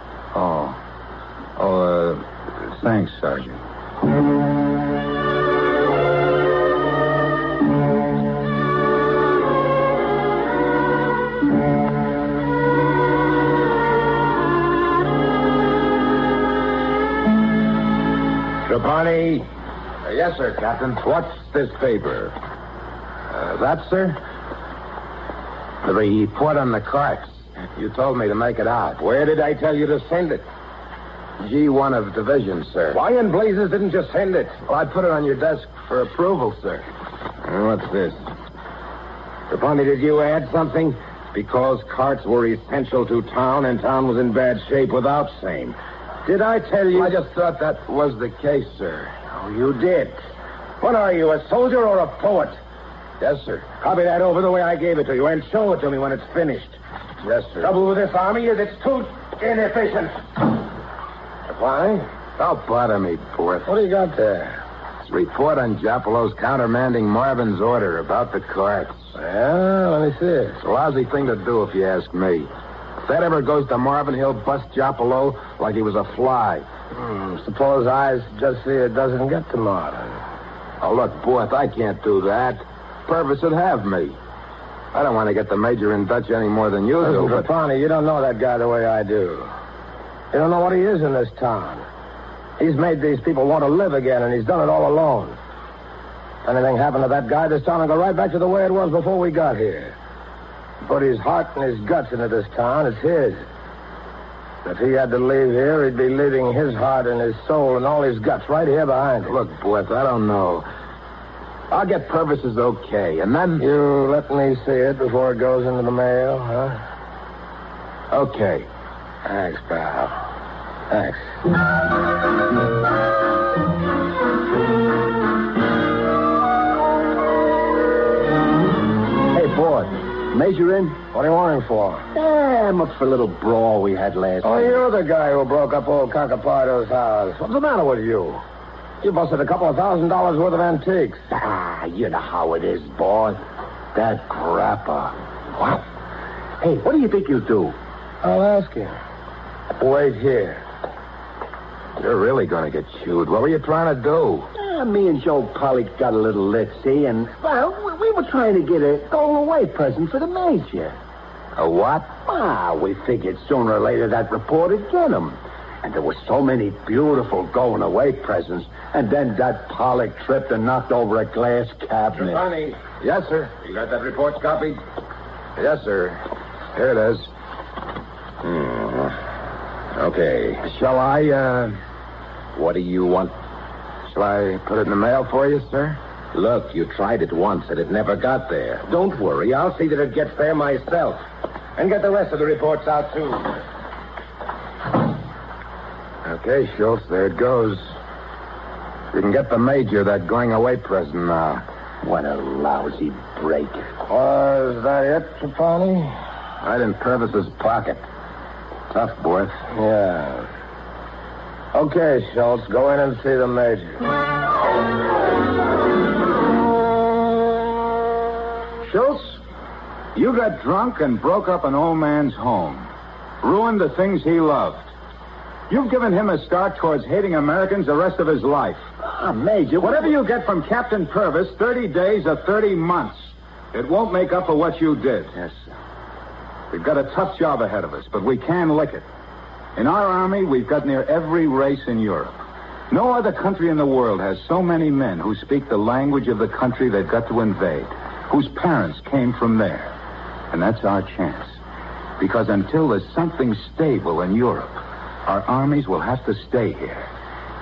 Thanks, Sergeant. Trapani? Yes, sir, Captain. What's this paper? That, sir? The report on the carts. You told me to make it out. Where did I tell you to send it? G1 of division, sir. Why in blazes didn't you send it? Well, I put it on your desk for approval, sir. What's this? Trapani, did you add something? Because carts were essential to town and town was in bad shape without same. Did I tell you? I just thought that was the case, sir. Oh, you did. What are you, a soldier or a poet? Yes, sir. Copy that over the way I gave it to you and show it to me when it's finished. Yes, sir. Trouble with this army is it's too inefficient. Why? Don't bother me, Porth. What do you got there? It's a report on Jopolo's countermanding Marvin's order about the carts. Yeah, let me see it. It's a lousy thing to do, if you ask me. If that ever goes to Marvin, he'll bust Jopolo like he was a fly. Suppose I just see it doesn't get to Marvin. Oh, look, Porth, I can't do that. Purvis would have me. I don't want to get the major in Dutch any more than you do, but... Trapani, you don't know that guy the way I do. You don't know what he is in this town. He's made these people want to live again, and he's done it all alone. If anything happened to that guy, this town will go right back to the way it was before we got here. He put his heart and his guts into this town. It's his. If he had to leave here, he'd be leaving his heart and his soul and all his guts right here behind him. Look, Porth, I don't know. I'll get Purvis's okay, and then... You let me see it before it goes into the mail, huh? Okay. Thanks, pal. Thanks. Hey, Ford. Major in? What do you want him for? I'm up for a little brawl we had last Oh, night. you're the guy who broke up old Cacapardo's house. What's the matter with you? You busted a couple of $1,000 worth of antiques. You know how it is, boss. That grapper. What? Hey, what do you think you'll do? I'll ask him. Wait here. You're really going to get chewed. What were you trying to do? Me and Joe Pollock got a little lit, see, and, well, we were trying to get a going-away present for the major. A what? We figured sooner or later that report would get him. And there were so many beautiful going-away presents. And then that Pollock tripped and knocked over a glass cabinet. Trapani. Yes, sir. You got that report copied? Yes, sir. Here it is. Okay. Shall I, What do you want? shall I put it in the mail for you, sir? Look, you tried it once and it never got there. Don't worry. I'll see that it gets there myself. And get the rest of the reports out, too. Okay, Schultz, there it goes. You can get the major that going-away present now. What a lousy break. Is that it, Trapani? Right in Purvis's pocket. Tough, boy. Yeah. Okay, Schultz, go in and see the major. Schultz, you got drunk and broke up an old man's home. Ruined the things he loved. You've given him a start towards hating Americans the rest of his life. Major... Whatever you get from Captain Purvis, 30 days or 30 months, it won't make up for what you did. Yes, sir. We've got a tough job ahead of us, but we can lick it. In our army, we've got near every race in Europe. No other country in the world has so many men who speak the language of the country they've got to invade, whose parents came from there. And that's our chance. Because until there's something stable in Europe, our armies will have to stay here.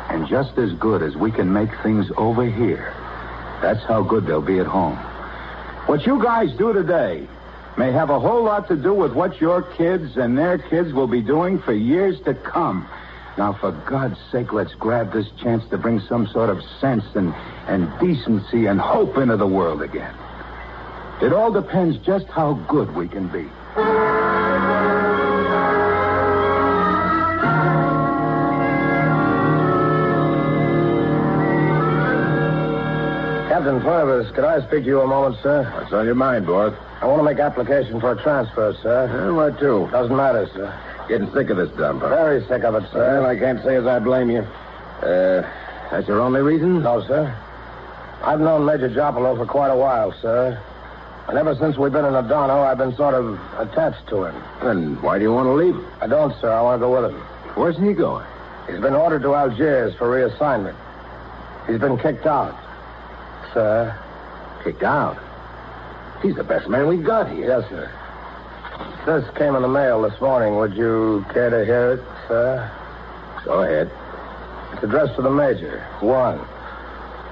And just as good as we can make things over here, that's how good they'll be at home. What you guys do today may have a whole lot to do with what your kids and their kids will be doing for years to come. Now, for God's sake, let's grab this chance to bring some sort of sense and decency and hope into the world again. It all depends just how good we can be. Captain Purvis, could I speak to you a moment, sir? What's on your mind, boss? I want to make application for a transfer, sir. Where to? Doesn't matter, sir. Getting sick of this dump, huh? Very sick of it, sir. Well, I can't say as I blame you. That's your only reason? No, sir. I've known Major Jopolo for quite a while, sir. And ever since we've been in Adano, I've been sort of attached to him. Then why do you want to leave him? I don't, sir. I want to go with him. Where's he going? He's been ordered to Algiers for reassignment. He's been kicked out, sir. Kicked out? He's the best man we've got here. Yes, sir. This came in the mail this morning. Would you care to hear it, sir? Go ahead. It's addressed to the Major. 1.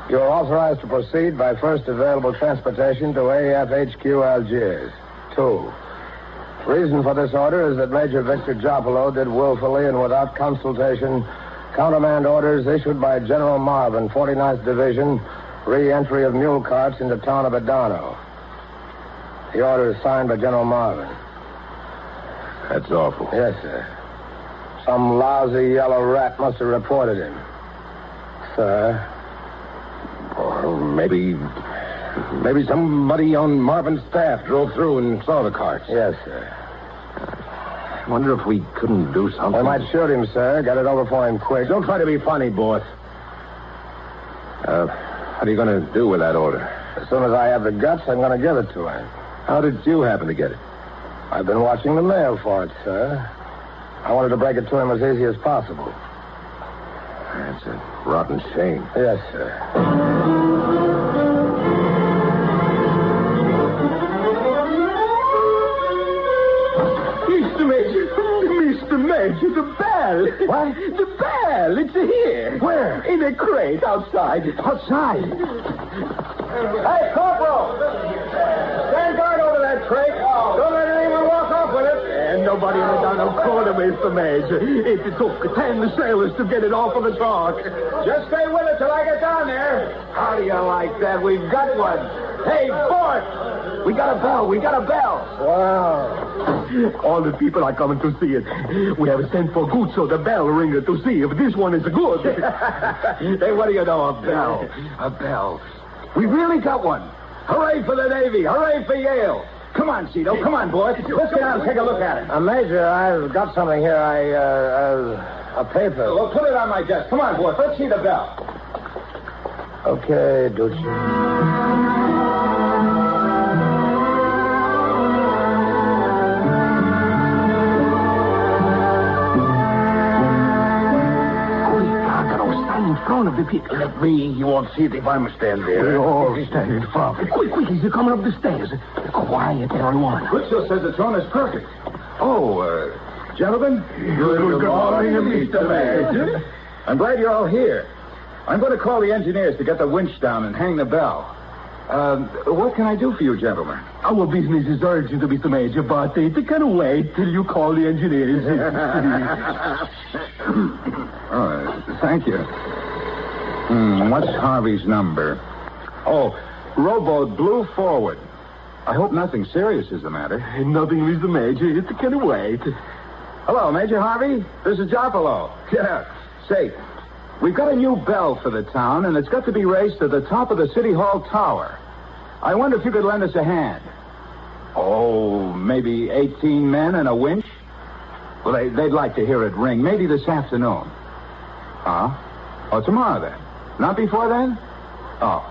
You are authorized to proceed by first available transportation to AFHQ Algiers. 2. Reason for this order is that Major Victor Jopolo did willfully and without consultation countermand orders issued by General Marvin, 49th Division, re-entry of mule carts into town of Adano. The order is signed by General Marvin. That's awful. Yes, sir. Some lousy yellow rat must have reported him. Sir? Or maybe somebody on Marvin's staff drove through and saw the carts. Yes, sir. I wonder if we couldn't do something. We might shoot him, sir. Get it over for him quick. Don't try to be funny, boss. What are you going to do with that order? As soon as I have the guts, I'm going to give it to him. How did you happen to get it? I've been watching the mail for it, sir. I wanted to break it to him as easy as possible. That's a rotten shame. Yes, sir. Mr. Major, the bell. What? The bell. It's here. Where? In a crate outside. Outside? Hey, Corporal! Stand guard over that crate. Don't let anyone walk off with it. And nobody in the Donald corner, Mr. Major. It took 10 sailors to get it off of the truck. Just stay with it till I get down there. How do you like that? We've got one. Hey, Fort! We got a bell. Wow. All the people are coming to see it. We have sent for Guzzo, the bell ringer, to see if this one is good. Hey, what do you know? A bell. A bell. We really got one. Hooray for the Navy. Hooray for Yale. Come on, Cito. Come on, boys. Let's get out and take a look at it. Major, I've got something here. A paper. Well, put it on my desk. Come on, boys. Let's see the bell. Okay, Ducci. In front of the people. Let me. You won't see it if I'm stand there. We all stand in front. Quick, he's coming up the stairs. Quiet, everyone. Guzzo says the tone is perfect. Oh, gentlemen. Good morning, Mr. Major. I'm glad you're all here. I'm going to call the engineers to get the winch down and hang the bell. What can I do for you, gentlemen? Our business is urgent, Mr. Major, but it can wait till you call the engineers. Thank you. What's Harvey's number? Oh, rowboat Blue forward. I hope nothing serious is the matter. Nothing, Mr. Major. It can wait. Hello, Major Harvey. This is Jopolo. Yeah. Say, we've got a new bell for the town, and it's got to be raised to the top of the City Hall tower. I wonder if you could lend us a hand. Oh, maybe 18 men and a winch? Well, they'd like to hear it ring. Maybe this afternoon. Huh? Oh, tomorrow then. Not before then? Oh,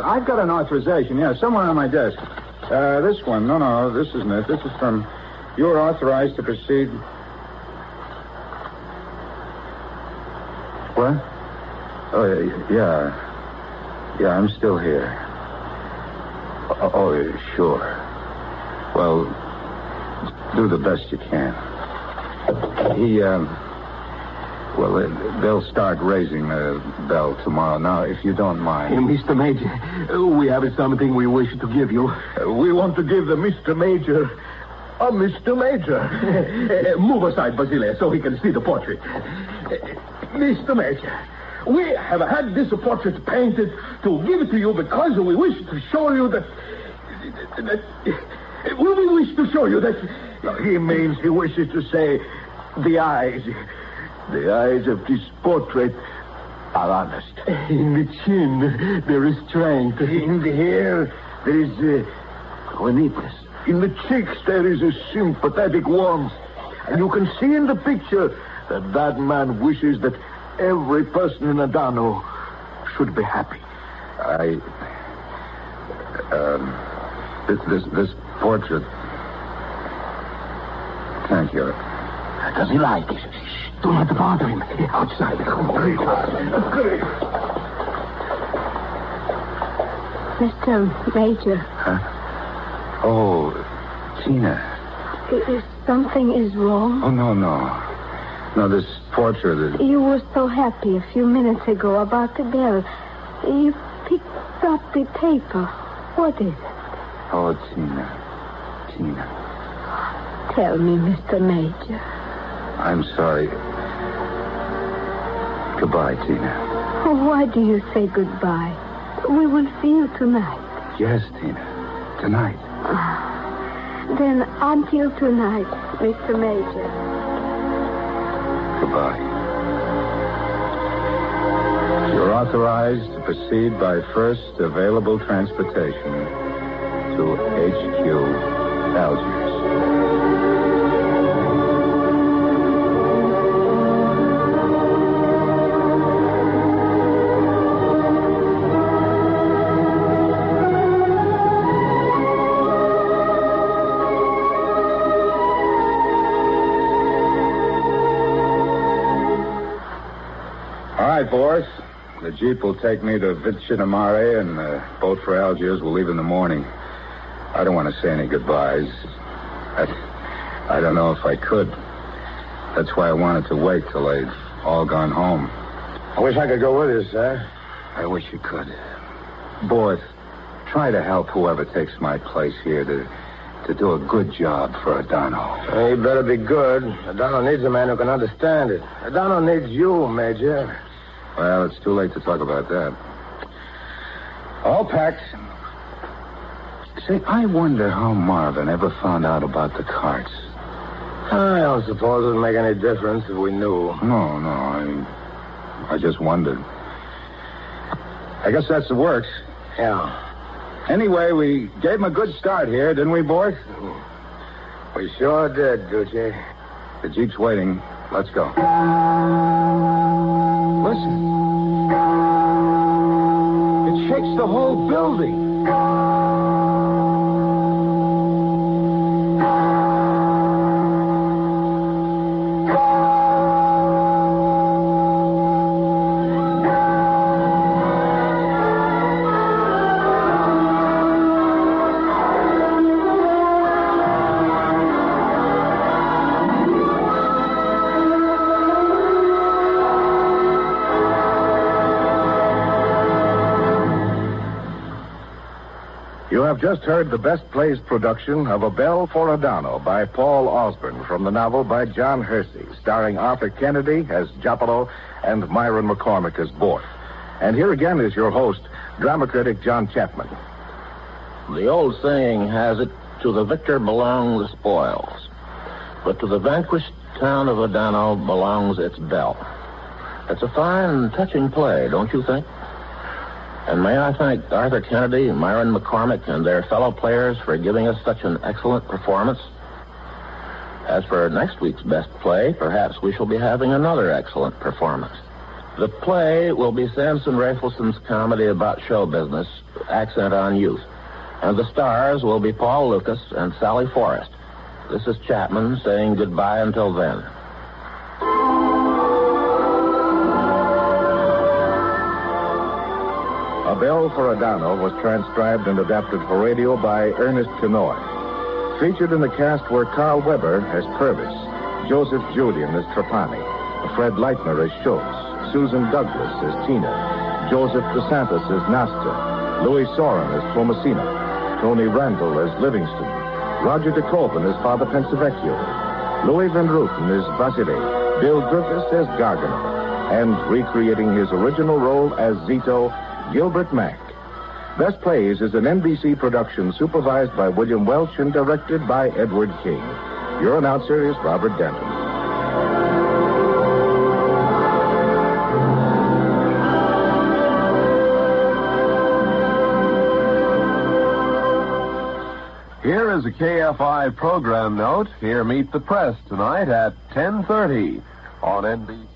I've got an authorization. Yeah, somewhere on my desk. This one. No, this isn't it. This is from... You're authorized to proceed... What? Oh, yeah. Yeah, I'm still here. Oh, sure. Well, do the best you can. They'll start raising the bell tomorrow. Now, if you don't mind. Mr. Major, we have something we wish to give you. We want to give the Mr. Major a Mr. Major. Move aside, Basile, so he can see the portrait. Mr. Major, we have had this portrait painted to give it to you because we wish to show you that... we wish to show you that... He means he wishes to say the eyes... The eyes of this portrait are honest. In the chin, there is strength. In the hair, there is neatness. In the cheeks, there is a sympathetic warmth. And you can see in the picture that man wishes that every person in Adano should be happy. This portrait... Thank you. Does he like it? Do not bother him. Outside. Mr. Major. Huh? Oh, Tina. Something is wrong? Oh, no. No, this portrait is... You were so happy a few minutes ago about the bell. You picked up the paper. What is it? Oh, Tina. Tell me, Mr. Major. I'm sorry. Goodbye, Tina. Oh, why do you say goodbye? We will see you tonight. Yes, Tina. Tonight. Then until tonight, Mr. Major. Goodbye. You're authorized to proceed by first available transportation to HQ, Algiers. All right, boys. The Jeep will take me to Vichinamare, and the boat for Algiers will leave in the morning. I don't want to say any goodbyes. I don't know if I could. That's why I wanted to wait till they'd all gone home. I wish I could go with you, sir. I wish you could. Boys, try to help whoever takes my place here to do a good job for Adano. You better be good. Adano needs a man who can understand it. Adano needs you, Major. Well, it's too late to talk about that. All packed. Say, I wonder how Marvin ever found out about the carts. I don't suppose it would make any difference if we knew. No, I just wondered. I guess that's the works. Yeah. Anyway, we gave him a good start here, didn't we, boys? We sure did, Gucci. The Jeep's waiting. Let's go. Listen. It shakes the whole building. You have just heard the Best Plays production of A Bell for Adano by Paul Osborne from the novel by John Hersey, starring Arthur Kennedy as Jopolo and Myron McCormick as Bort. And here again is your host, drama critic John Chapman. The old saying has it, to the victor belong the spoils, but to the vanquished town of Adano belongs its bell. It's a fine, touching play, don't you think? And may I thank Arthur Kennedy, Myron McCormick, and their fellow players for giving us such an excellent performance. As for next week's Best Play, perhaps we shall be having another excellent performance. The play will be Samson Rafelson's comedy about show business, accent on youth. And the stars will be Paul Lucas and Sally Forrest. This is Chapman saying goodbye until then. A Bell for Adano was transcribed and adapted for radio by Ernest Kenoy. Featured in the cast were Carl Weber as Purvis, Joseph Julian as Trapani, Fred Leitner as Schultz, Susan Douglas as Tina, Joseph DeSantis as Nasta, Louis Soren as Tomasina, Tony Randall as Livingston, Roger de Koven as Father Pensavecchio, Louis Van Ruten as Vasily, Bill Griffiths as Gargano, and recreating his original role as Zito, Gilbert Mack. Best Plays is an NBC production supervised by William Welch and directed by Edward King. Your announcer is Robert Denton. Here is a KFI program note. Here Meet the Press tonight at 10:30 on NBC.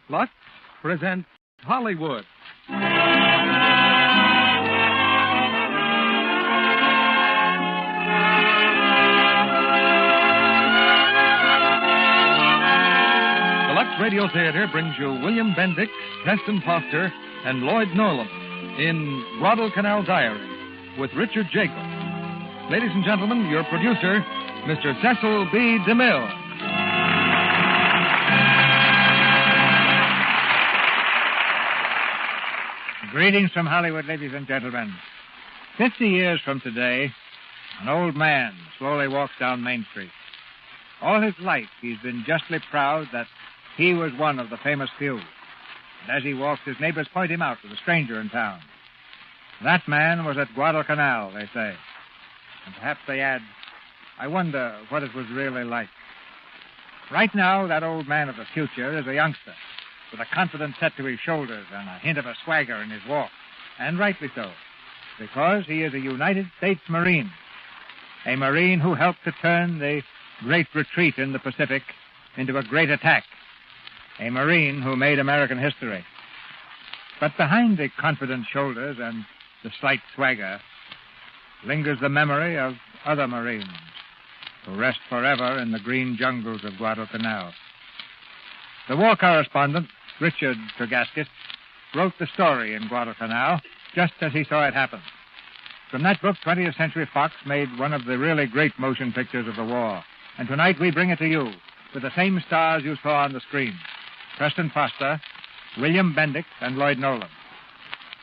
Lux presents Hollywood. The Lux Radio Theater brings you William Bendix, Preston Foster, and Lloyd Nolan in Guadalcanal Diary with Richard Jacob. Ladies and gentlemen, your producer, Mr. Cecil B. DeMille. Greetings from Hollywood, ladies and gentlemen. 50 years from today, an old man slowly walks down Main Street. All his life, he's been justly proud that he was one of the famous few. And as he walks, his neighbors point him out as a stranger in town. That man was at Guadalcanal, they say. And perhaps they add, I wonder what it was really like. Right now, that old man of the future is a youngster, with a confident set to his shoulders and a hint of a swagger in his walk. And rightly so, because he is a United States Marine. A Marine who helped to turn the great retreat in the Pacific into a great attack. A Marine who made American history. But behind the confident shoulders and the slight swagger lingers the memory of other Marines who rest forever in the green jungles of Guadalcanal. The war correspondent, Richard Turgaskis, wrote the story in Guadalcanal just as he saw it happen. From that book, 20th Century Fox made one of the really great motion pictures of the war. And tonight we bring it to you with the same stars you saw on the screen. Preston Foster, William Bendix, and Lloyd Nolan.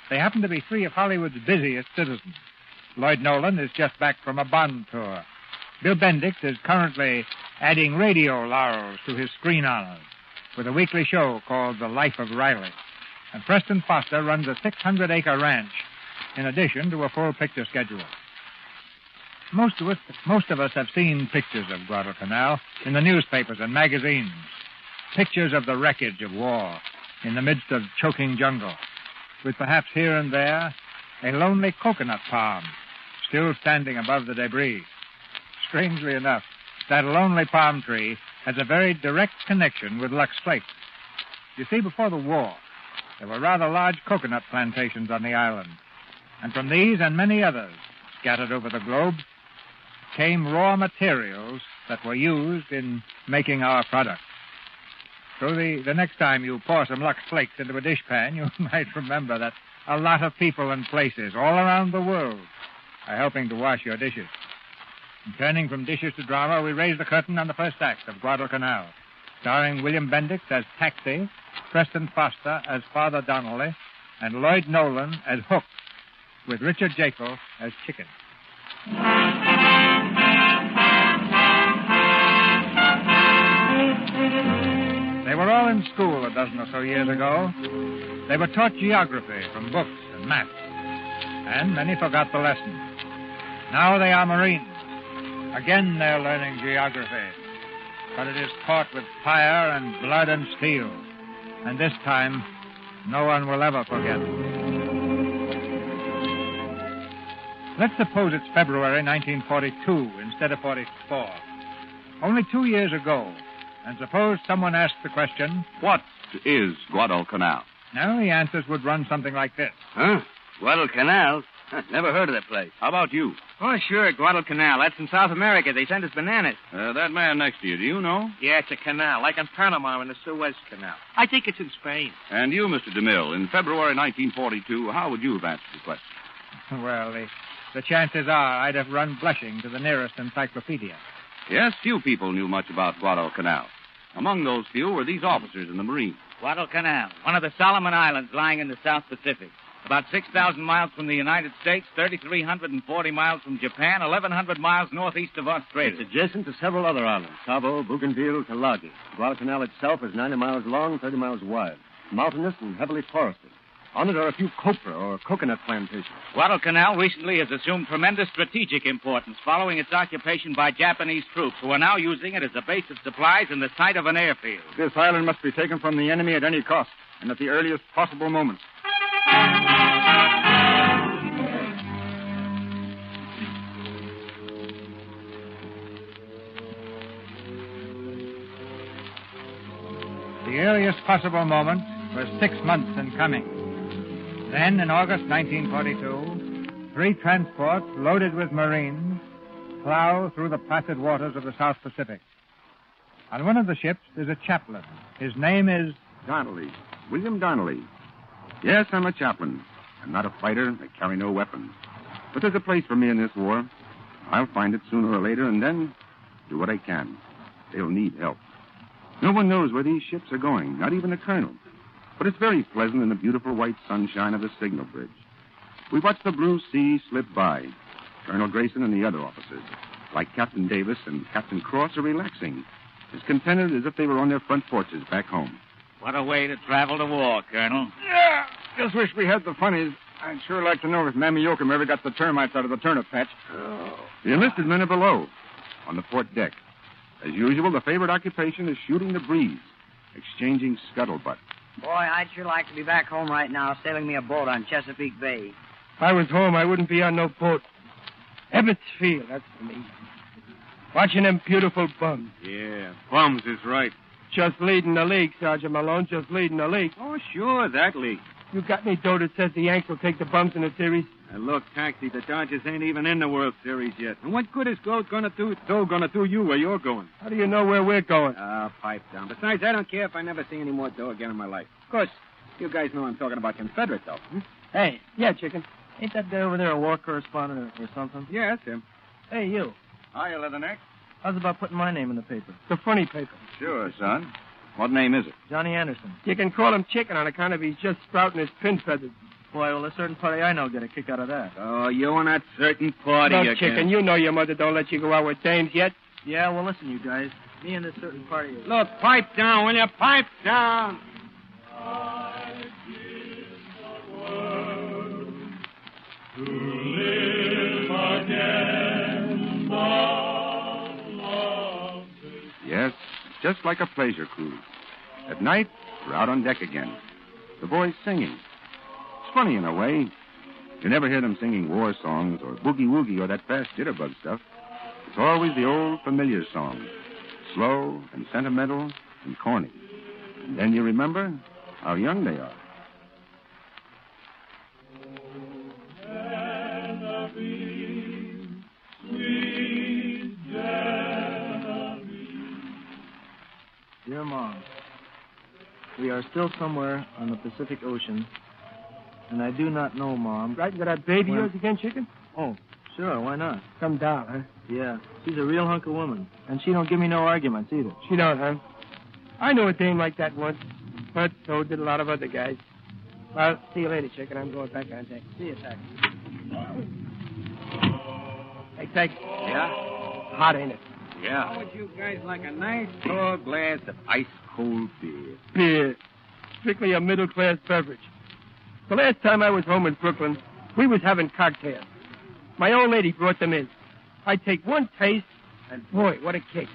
They happen to be three of Hollywood's busiest citizens. Lloyd Nolan is just back from a Bond tour. Bill Bendix is currently adding radio laurels to his screen honors with a weekly show called The Life of Riley. And Preston Foster runs a 600-acre ranch in addition to a full picture schedule. Most of us have seen pictures of Guadalcanal in the newspapers and magazines. Pictures of the wreckage of war in the midst of choking jungle, with perhaps here and there a lonely coconut palm still standing above the debris. Strangely enough, that lonely palm tree has a very direct connection with Lux Flakes. You see, before the war, there were rather large coconut plantations on the island. And from these and many others scattered over the globe came raw materials that were used in making our products. So the next time you pour some Lux Flakes into a dishpan, you might remember that a lot of people and places all around the world are helping to wash your dishes. And turning from dishes to drama, we raise the curtain on the first act of Guadalcanal, starring William Bendix as Taxi, Preston Foster as Father Donnelly, and Lloyd Nolan as Hook, with Richard Jekyll as Chicken. They were all in school a dozen or so years ago. They were taught geography from books and maps, and many forgot the lesson. Now they are Marines. Again they're learning geography, but it is taught with fire and blood and steel, and this time no one will ever forget. Let's suppose it's February 1942 instead of 44. Only 2 years ago. And suppose someone asked the question, what is Guadalcanal? Now, the answers would run something like this. Huh? Guadalcanal? Never heard of that place. How about you? Oh, sure, Guadalcanal. That's in South America. They send us bananas. That man next to you, do you know? Yeah, it's a canal, like in Panama in the Suez Canal. I think it's in Spain. And you, Mr. DeMille, in February 1942, how would you have answered the question? Well, the chances are I'd have run blushing to the nearest encyclopedia. Yes, few people knew much about Guadalcanal. Among those few were these officers in the Marines. Guadalcanal, one of the Solomon Islands lying in the South Pacific. About 6,000 miles from the United States, 3,340 miles from Japan, 1,100 miles northeast of Australia. It's adjacent to several other islands, Cabo, Bougainville, Talagi. Guadalcanal itself is 90 miles long, 30 miles wide, mountainous and heavily forested. On it are a few copra or coconut plantations. Guadalcanal recently has assumed tremendous strategic importance following its occupation by Japanese troops, who are now using it as a base of supplies and the site of an airfield. This island must be taken from the enemy at any cost, and at the earliest possible moment. The earliest possible moment was 6 months in coming. Then, in August 1942, 3 transports loaded with Marines plow through the placid waters of the South Pacific. On one of the ships is a chaplain. His name is... Donnelly. William Donnelly. Yes, I'm a chaplain. I'm not a fighter. I carry no weapons. But there's a place for me in this war. I'll find it sooner or later and then do what I can. They'll need help. No one knows where these ships are going, not even the colonel. But it's very pleasant in the beautiful white sunshine of the signal bridge. We watch the blue sea slip by. Colonel Grayson and the other officers, like Captain Davis and Captain Cross, are relaxing, as contented as if they were on their front porches back home. What a way to travel to war, Colonel. Yeah, just wish we had the funnies. I'd sure like to know if Mammy Yoakum ever got the termites out of the turnip patch. The enlisted men are below, on the port deck. As usual, the favorite occupation is shooting the breeze, exchanging scuttlebutt. Boy, I'd sure like to be back home right now, sailing me a boat on Chesapeake Bay. If I was home, I wouldn't be on no boat. Ebbets Field, that's for me. Watching them beautiful bums. Yeah, bums is right. Just leading the league, Sergeant Malone, just leading the league. Oh, sure, that league. You got any dough that says the Yanks will take the bums in the series? And look, Taxi, the Dodgers ain't even in the World Series yet. And what good is dough gonna do you where you're going? How do you know where we're going? Pipe down. Besides, I don't care if I never see any more dough again in my life. Of course, you guys know I'm talking about Confederate, though. Hey, yeah, Chicken. Ain't that guy over there a war correspondent or something? Yeah, that's him. Hey, you. Hiya, Leatherneck. How's about putting my name in the paper? The funny paper. Sure, son. What name is it? Johnny Anderson. You can call him Chicken on account of he's just sprouting his pin feathers. Boy, will a certain party I know get a kick out of that. Oh, you and that certain party. Look, Chicken, you know your mother don't let you go out with dames yet. Yeah, well, listen, you guys. Me and this certain party... Look, pipe down, will you? Pipe down! To live again Yes, just like a pleasure cruise. At night, we're out on deck again. The boys singing. It's funny in a way. You never hear them singing war songs or boogie-woogie or that fast jitterbug stuff. It's always the old familiar song. Slow and sentimental and corny. And then you remember how young they are. Dear Mom, we are still somewhere on the Pacific Ocean, and I do not know, Mom. Right, you got that baby yours again, Chicken? Oh, sure, why not? Come down, huh? Yeah, she's a real hunk of woman, and she don't give me no arguments either. She don't, huh? I knew a dame like that once, but so did a lot of other guys. Well, see you later, Chicken. I'm going back on deck. See you, Tax. Hey, Tax. Yeah? Hot, ain't it? Yeah. How would you guys like a nice tall glass of ice-cold beer? Beer. Strictly a middle-class beverage. The last time I was home in Brooklyn, we was having cocktails. My old lady brought them in. I'd take one taste, and boy, what a kick.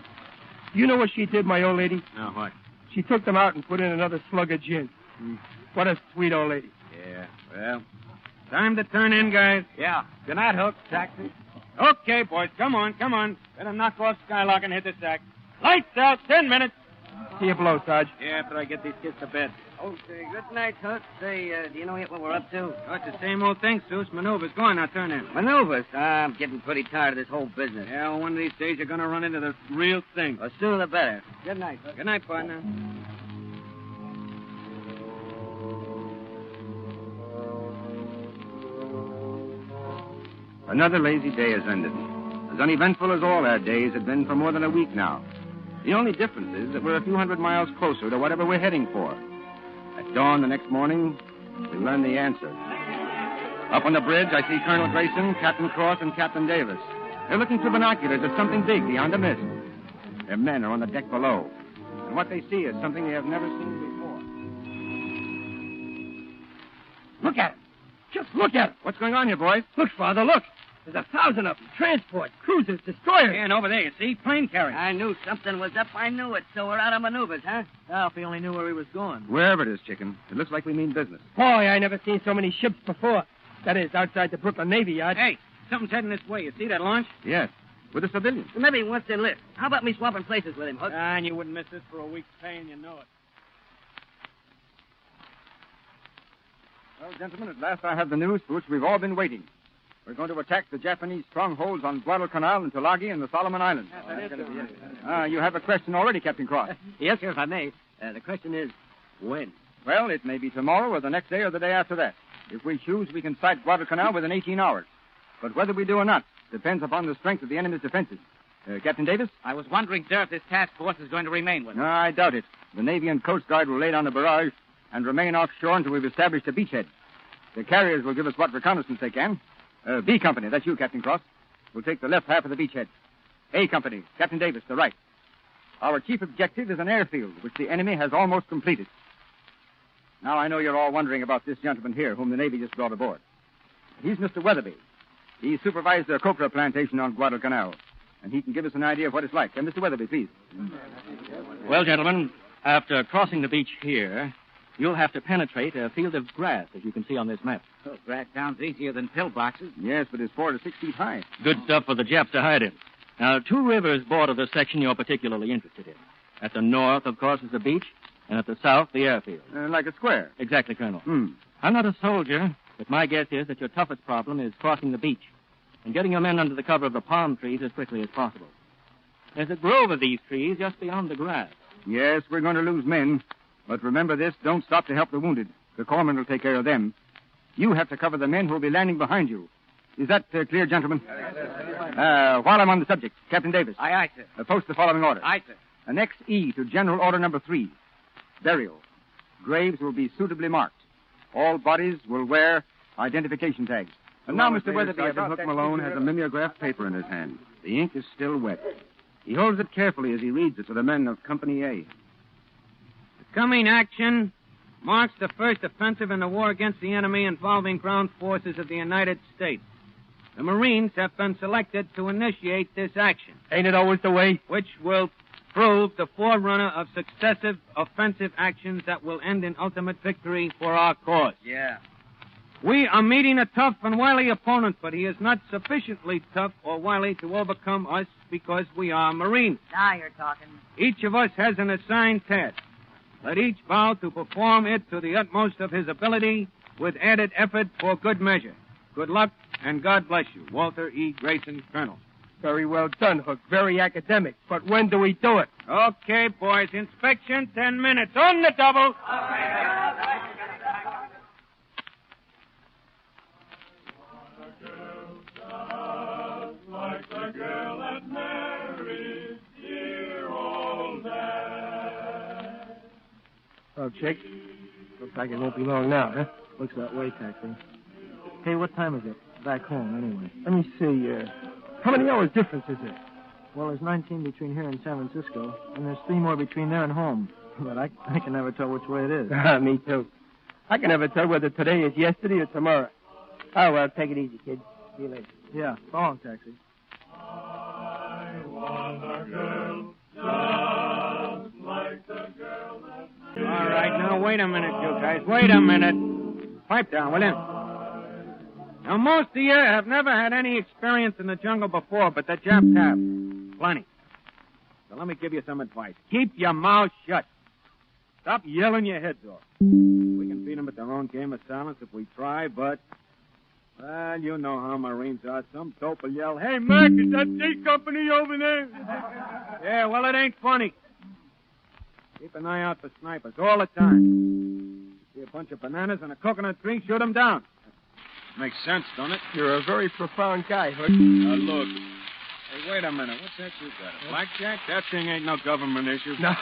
You know what she did, my old lady? No, what? She took them out and put in another slug of gin. What a sweet old lady. Yeah, well, Time to turn in, guys. Yeah. Good night, Hook. Taxi. Okay, boys. Come on. Better knock off Skylock and hit the sack. Lights out. 10 minutes. See you below, Sarge. Yeah, after I get these kids to bed. Okay, good night, Hook. Say, do you know yet what we're up to? Oh, it's the same old thing, Seuss. Maneuvers. Go on now, turn in. Maneuvers? I'm getting pretty tired of this whole business. Yeah, well, one of these days you're going to run into the real thing. The sooner the better. Good night, Hook. Good night, partner. Another lazy day has ended. As uneventful as all our days had been for more than a week now. The only difference is that we're a few hundred miles closer to whatever we're heading for. At dawn the next morning, we learn the answer. Up on the bridge, I see Colonel Grayson, Captain Cross, and Captain Davis. They're looking through binoculars at something big beyond the mist. Their men are on the deck below. And what they see is something they have never seen before. Look at it. Just look at it. What's going on here, boys? Look, Father, look. There's 1,000 of them. Transport, cruisers, destroyers. Yeah, and over there, you see? Plane carriers. I knew something was up. I knew it. So we're out of maneuvers, huh? Well, if we only knew where he was going. Wherever it is, Chicken. It looks like we mean business. Boy, I never seen so many ships before. That is, outside the Brooklyn Navy Yard. Hey, something's heading this way. You see that launch? Yes, with a civilian. Maybe he wants to enlist. How about me swapping places with him, Hook? And you wouldn't miss this for a week's pay, and you know it. Well, gentlemen, at last I have the news for which we've all been waiting. We're going to attack the Japanese strongholds on Guadalcanal and Tulagi and the Solomon Islands. You have a question already, Captain Cross. Yes, sir, if I may. The question is, when? Well, it may be tomorrow or the next day or the day after that. If we choose, we can sight Guadalcanal within 18 hours. But whether we do or not depends upon the strength of the enemy's defenses. Captain Davis? I was wondering, sir, if this task force is going to remain with us. No, I doubt it. The Navy and Coast Guard will lay down a barrage and remain offshore until we've established a beachhead. The carriers will give us what reconnaissance they can. B Company, that's you, Captain Cross, will take the left half of the beachhead. A Company, Captain Davis, the right. Our chief objective is an airfield, which the enemy has almost completed. Now, I know you're all wondering about this gentleman here, whom the Navy just brought aboard. He's Mr. Weatherby. He supervised the copra plantation on Guadalcanal, and he can give us an idea of what it's like. Mr. Weatherby, please. Well, gentlemen, after crossing the beach here, you'll have to penetrate a field of grass, as you can see on this map. Oh, grass sounds easier than pillboxes. Yes, but it's 4 to 6 feet high. Good stuff for the Japs to hide in. Now, 2 rivers border the section you're particularly interested in. At the north, of course, is the beach, and at the south, the airfield. Like a square? Exactly, Colonel. I'm not a soldier, but my guess is that your toughest problem is crossing the beach and getting your men under the cover of the palm trees as quickly as possible. There's a grove of these trees just beyond the grass. Yes, we're going to lose men. But remember this, don't stop to help the wounded. The corpsmen will take care of them. You have to cover the men who will be landing behind you. Is that clear, gentlemen? While I'm on the subject, Captain Davis. Aye, sir. Post the following order. Aye, sir. Annex E to General Order Number 3. Burial. Graves will be suitably marked. All bodies will wear identification tags. And now, Mr. Weatherby, Sergeant Hook Malone has a mimeographed paper in his hand. The ink is still wet. He holds it carefully as he reads it to the men of Company A. The coming action marks the first offensive in the war against the enemy involving ground forces of the United States. The Marines have been selected to initiate this action. Ain't it always the way? Which will prove the forerunner of successive offensive actions that will end in ultimate victory for our cause. Yeah. We are meeting a tough and wily opponent, but he is not sufficiently tough or wily to overcome us because we are Marines. Now you're talking. Each of us has an assigned task. Let each vow to perform it to the utmost of his ability with added effort for good measure. Good luck, and God bless you. Walter E. Grayson, Colonel. Very well done, Hook. Very academic. But when do we do it? Okay, boys. Inspection, 10 minutes. On the double. Like the girl that married dear old dad. Oh, Chick. Looks like it won't be long now, huh? Looks that way, Taxi. Hey, what time is it? Back home, anyway. Let me see. How many hours difference is it? Well, there's 19 between here and San Francisco, and there's 3 more between there and home. But I can never tell which way it is. Me too. I can never tell whether today is yesterday or tomorrow. Oh, well, take it easy, kid. See you later. Yeah, so long, Taxi. I want a girl just like the girl that... All right, now, wait a minute, you guys. Wait a minute. Pipe down, will you? Now, most of you have never had any experience in the jungle before, but the Japs have. Plenty. So let me give you some advice. Keep your mouth shut. Stop yelling your heads off. We can beat them at their own game of silence if we try, but... Well, you know how Marines are. Some dope will yell, "Hey, Mac, is that D Company over there?" Yeah, well, it ain't funny. Keep an eye out for snipers all the time. See a bunch of bananas and a coconut tree, shoot them down. Makes sense, don't it? You're a very profound guy, Hood. Now, look. Hey, wait a minute. What's that you got? A blackjack? That thing ain't no government issue. No.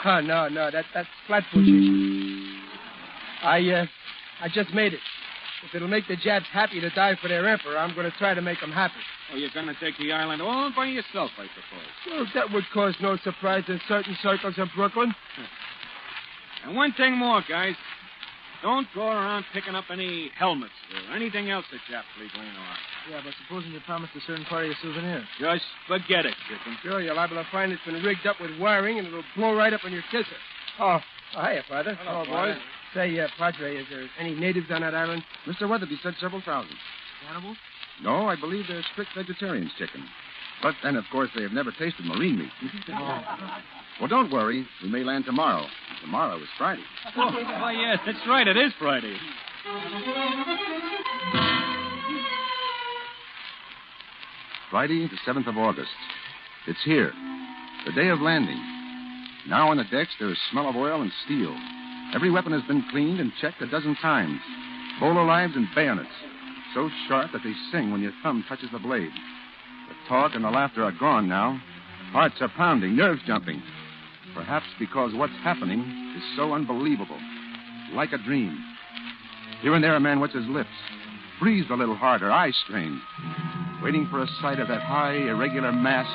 That's Flatbush issue. I just made it. If it'll make the Japs happy to die for their emperor, I'm going to try to make them happy. Oh, you're going to take the island all by yourself, I suppose. Well, that would cause no surprise in certain circles of Brooklyn. And one thing more, guys. Don't go around picking up any helmets or anything else that Japs leave laying around. Yeah, but supposing you promised a certain party a souvenir. Just forget it, chicken. Sure, you're liable to find it's been rigged up with wiring, and it'll blow right up on your kisser. Oh, hiya, Father. Hello, boys. Say, Padre, is there any natives on that island? Mr. Weatherby said several thousand. Cannibals? No, I believe they're strict vegetarians, chicken. But then, of course, they have never tasted marine meat. Well, don't worry. We may land tomorrow. Tomorrow is Friday. Oh, yes, that's right. It is Friday. Friday, the 7th of August. It's here. The day of landing. Now on the decks, there is smell of oil and steel. Every weapon has been cleaned and checked a dozen times. Bowler knives and bayonets. So sharp that they sing when your thumb touches the blade. The talk and the laughter are gone now. Hearts are pounding, nerves jumping. Perhaps because what's happening is so unbelievable. Like a dream. Here and there a man wets his lips. Breathes a little harder, eyes strained. Waiting for a sight of that high, irregular mass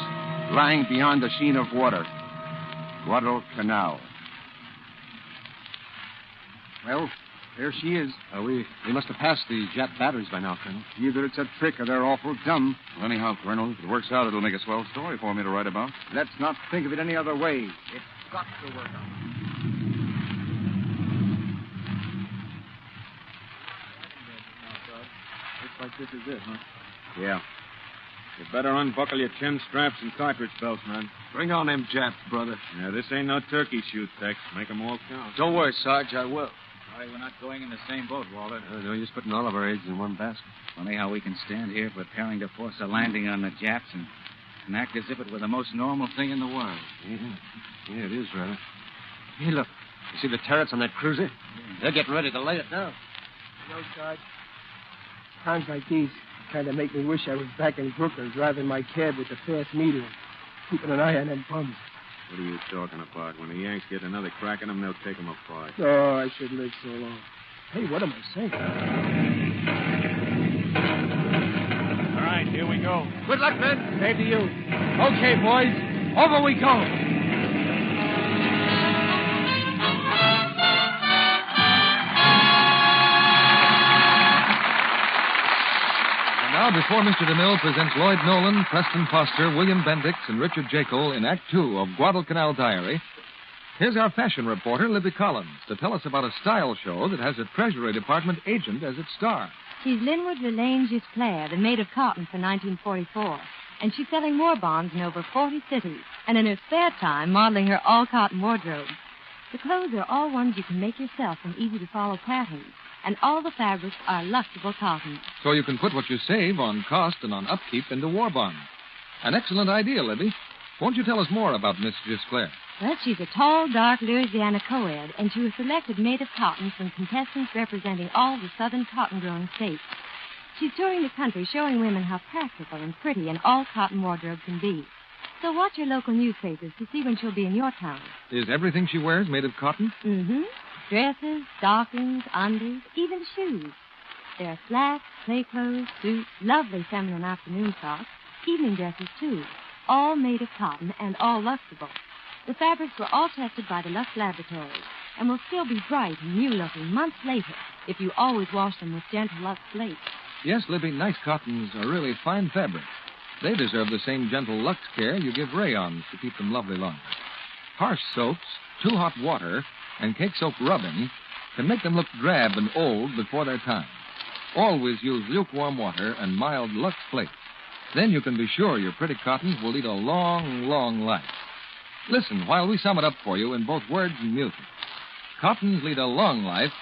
lying beyond the sheen of water. Guadalcanal. Well, there she is. We must have passed the Jap batteries by now, Colonel. Either it's a trick or they're awful dumb. Well, anyhow, Colonel, if it works out, it'll make a swell story for me to write about. Let's not think of it any other way. It's got to work out. Looks like this is it, huh? Yeah. You better unbuckle your chin straps and cartridge belts, man. Bring on them Japs, brother. Yeah, this ain't no turkey shoot, Tex. Make 'em all count. Don't worry, Sarge, I will. Sorry, we're not going in the same boat, Walter. No use putting all of our eggs in one basket. Funny how we can stand here preparing to force a landing on the Japs and act as if it were the most normal thing in the world. Yeah, it is, rather. Hey, look. You see the turrets on that cruiser? Yeah. They're getting ready to lay it down. You know, Sarge, times like these kind of make me wish I was back in Brooklyn driving my cab with the fast meter and keeping an eye on them bums. What are you talking about? When the Yanks get another crack at them, they'll take them apart. Oh, I should live so long. Hey, what am I saying? All right, here we go. Good luck, men. Same to you. Okay, boys. Over we go. Now, before Mr. DeMille presents Lloyd Nolan, Preston Foster, William Bendix, and Richard Jekyll in Act Two of Guadalcanal Diary, here's our fashion reporter, Libby Collins, to tell us about a style show that has a Treasury Department agent as its star. She's Linwood Relaine Gisclair, the maid of cotton for 1944. And she's selling more bonds in over 40 cities. And in her spare time, modeling her all-cotton wardrobe. The clothes are all ones you can make yourself in easy-to-follow patterns. And all the fabrics are luxable cotton. So you can put what you save on cost and on upkeep into war bonds. An excellent idea, Libby. Won't you tell us more about Miss Gisclair? Well, she's a tall, dark Louisiana co-ed, and she was selected maid of cotton from contestants representing all the southern cotton-growing states. She's touring the country showing women how practical and pretty an all-cotton wardrobe can be. So watch your local newspapers to see when she'll be in your town. Is everything she wears made of cotton? Mm-hmm. Dresses, stockings, undies, even shoes. There are slacks, play clothes, suits, lovely feminine afternoon socks, evening dresses, too, all made of cotton and all luxable. The fabrics were all tested by the Lux Laboratories and will still be bright and new-looking months later if you always wash them with gentle Lux Slate. Yes, Libby, nice cottons are really fine fabrics. They deserve the same gentle Lux care you give rayons to keep them lovely longer. Harsh soaps, too hot water, and cake soap rubbing can make them look drab and old before their time. Always use lukewarm water and mild Lux Flakes. Then you can be sure your pretty cottons will lead a long, long life. Listen while we sum it up for you in both words and music. Cottons lead a long life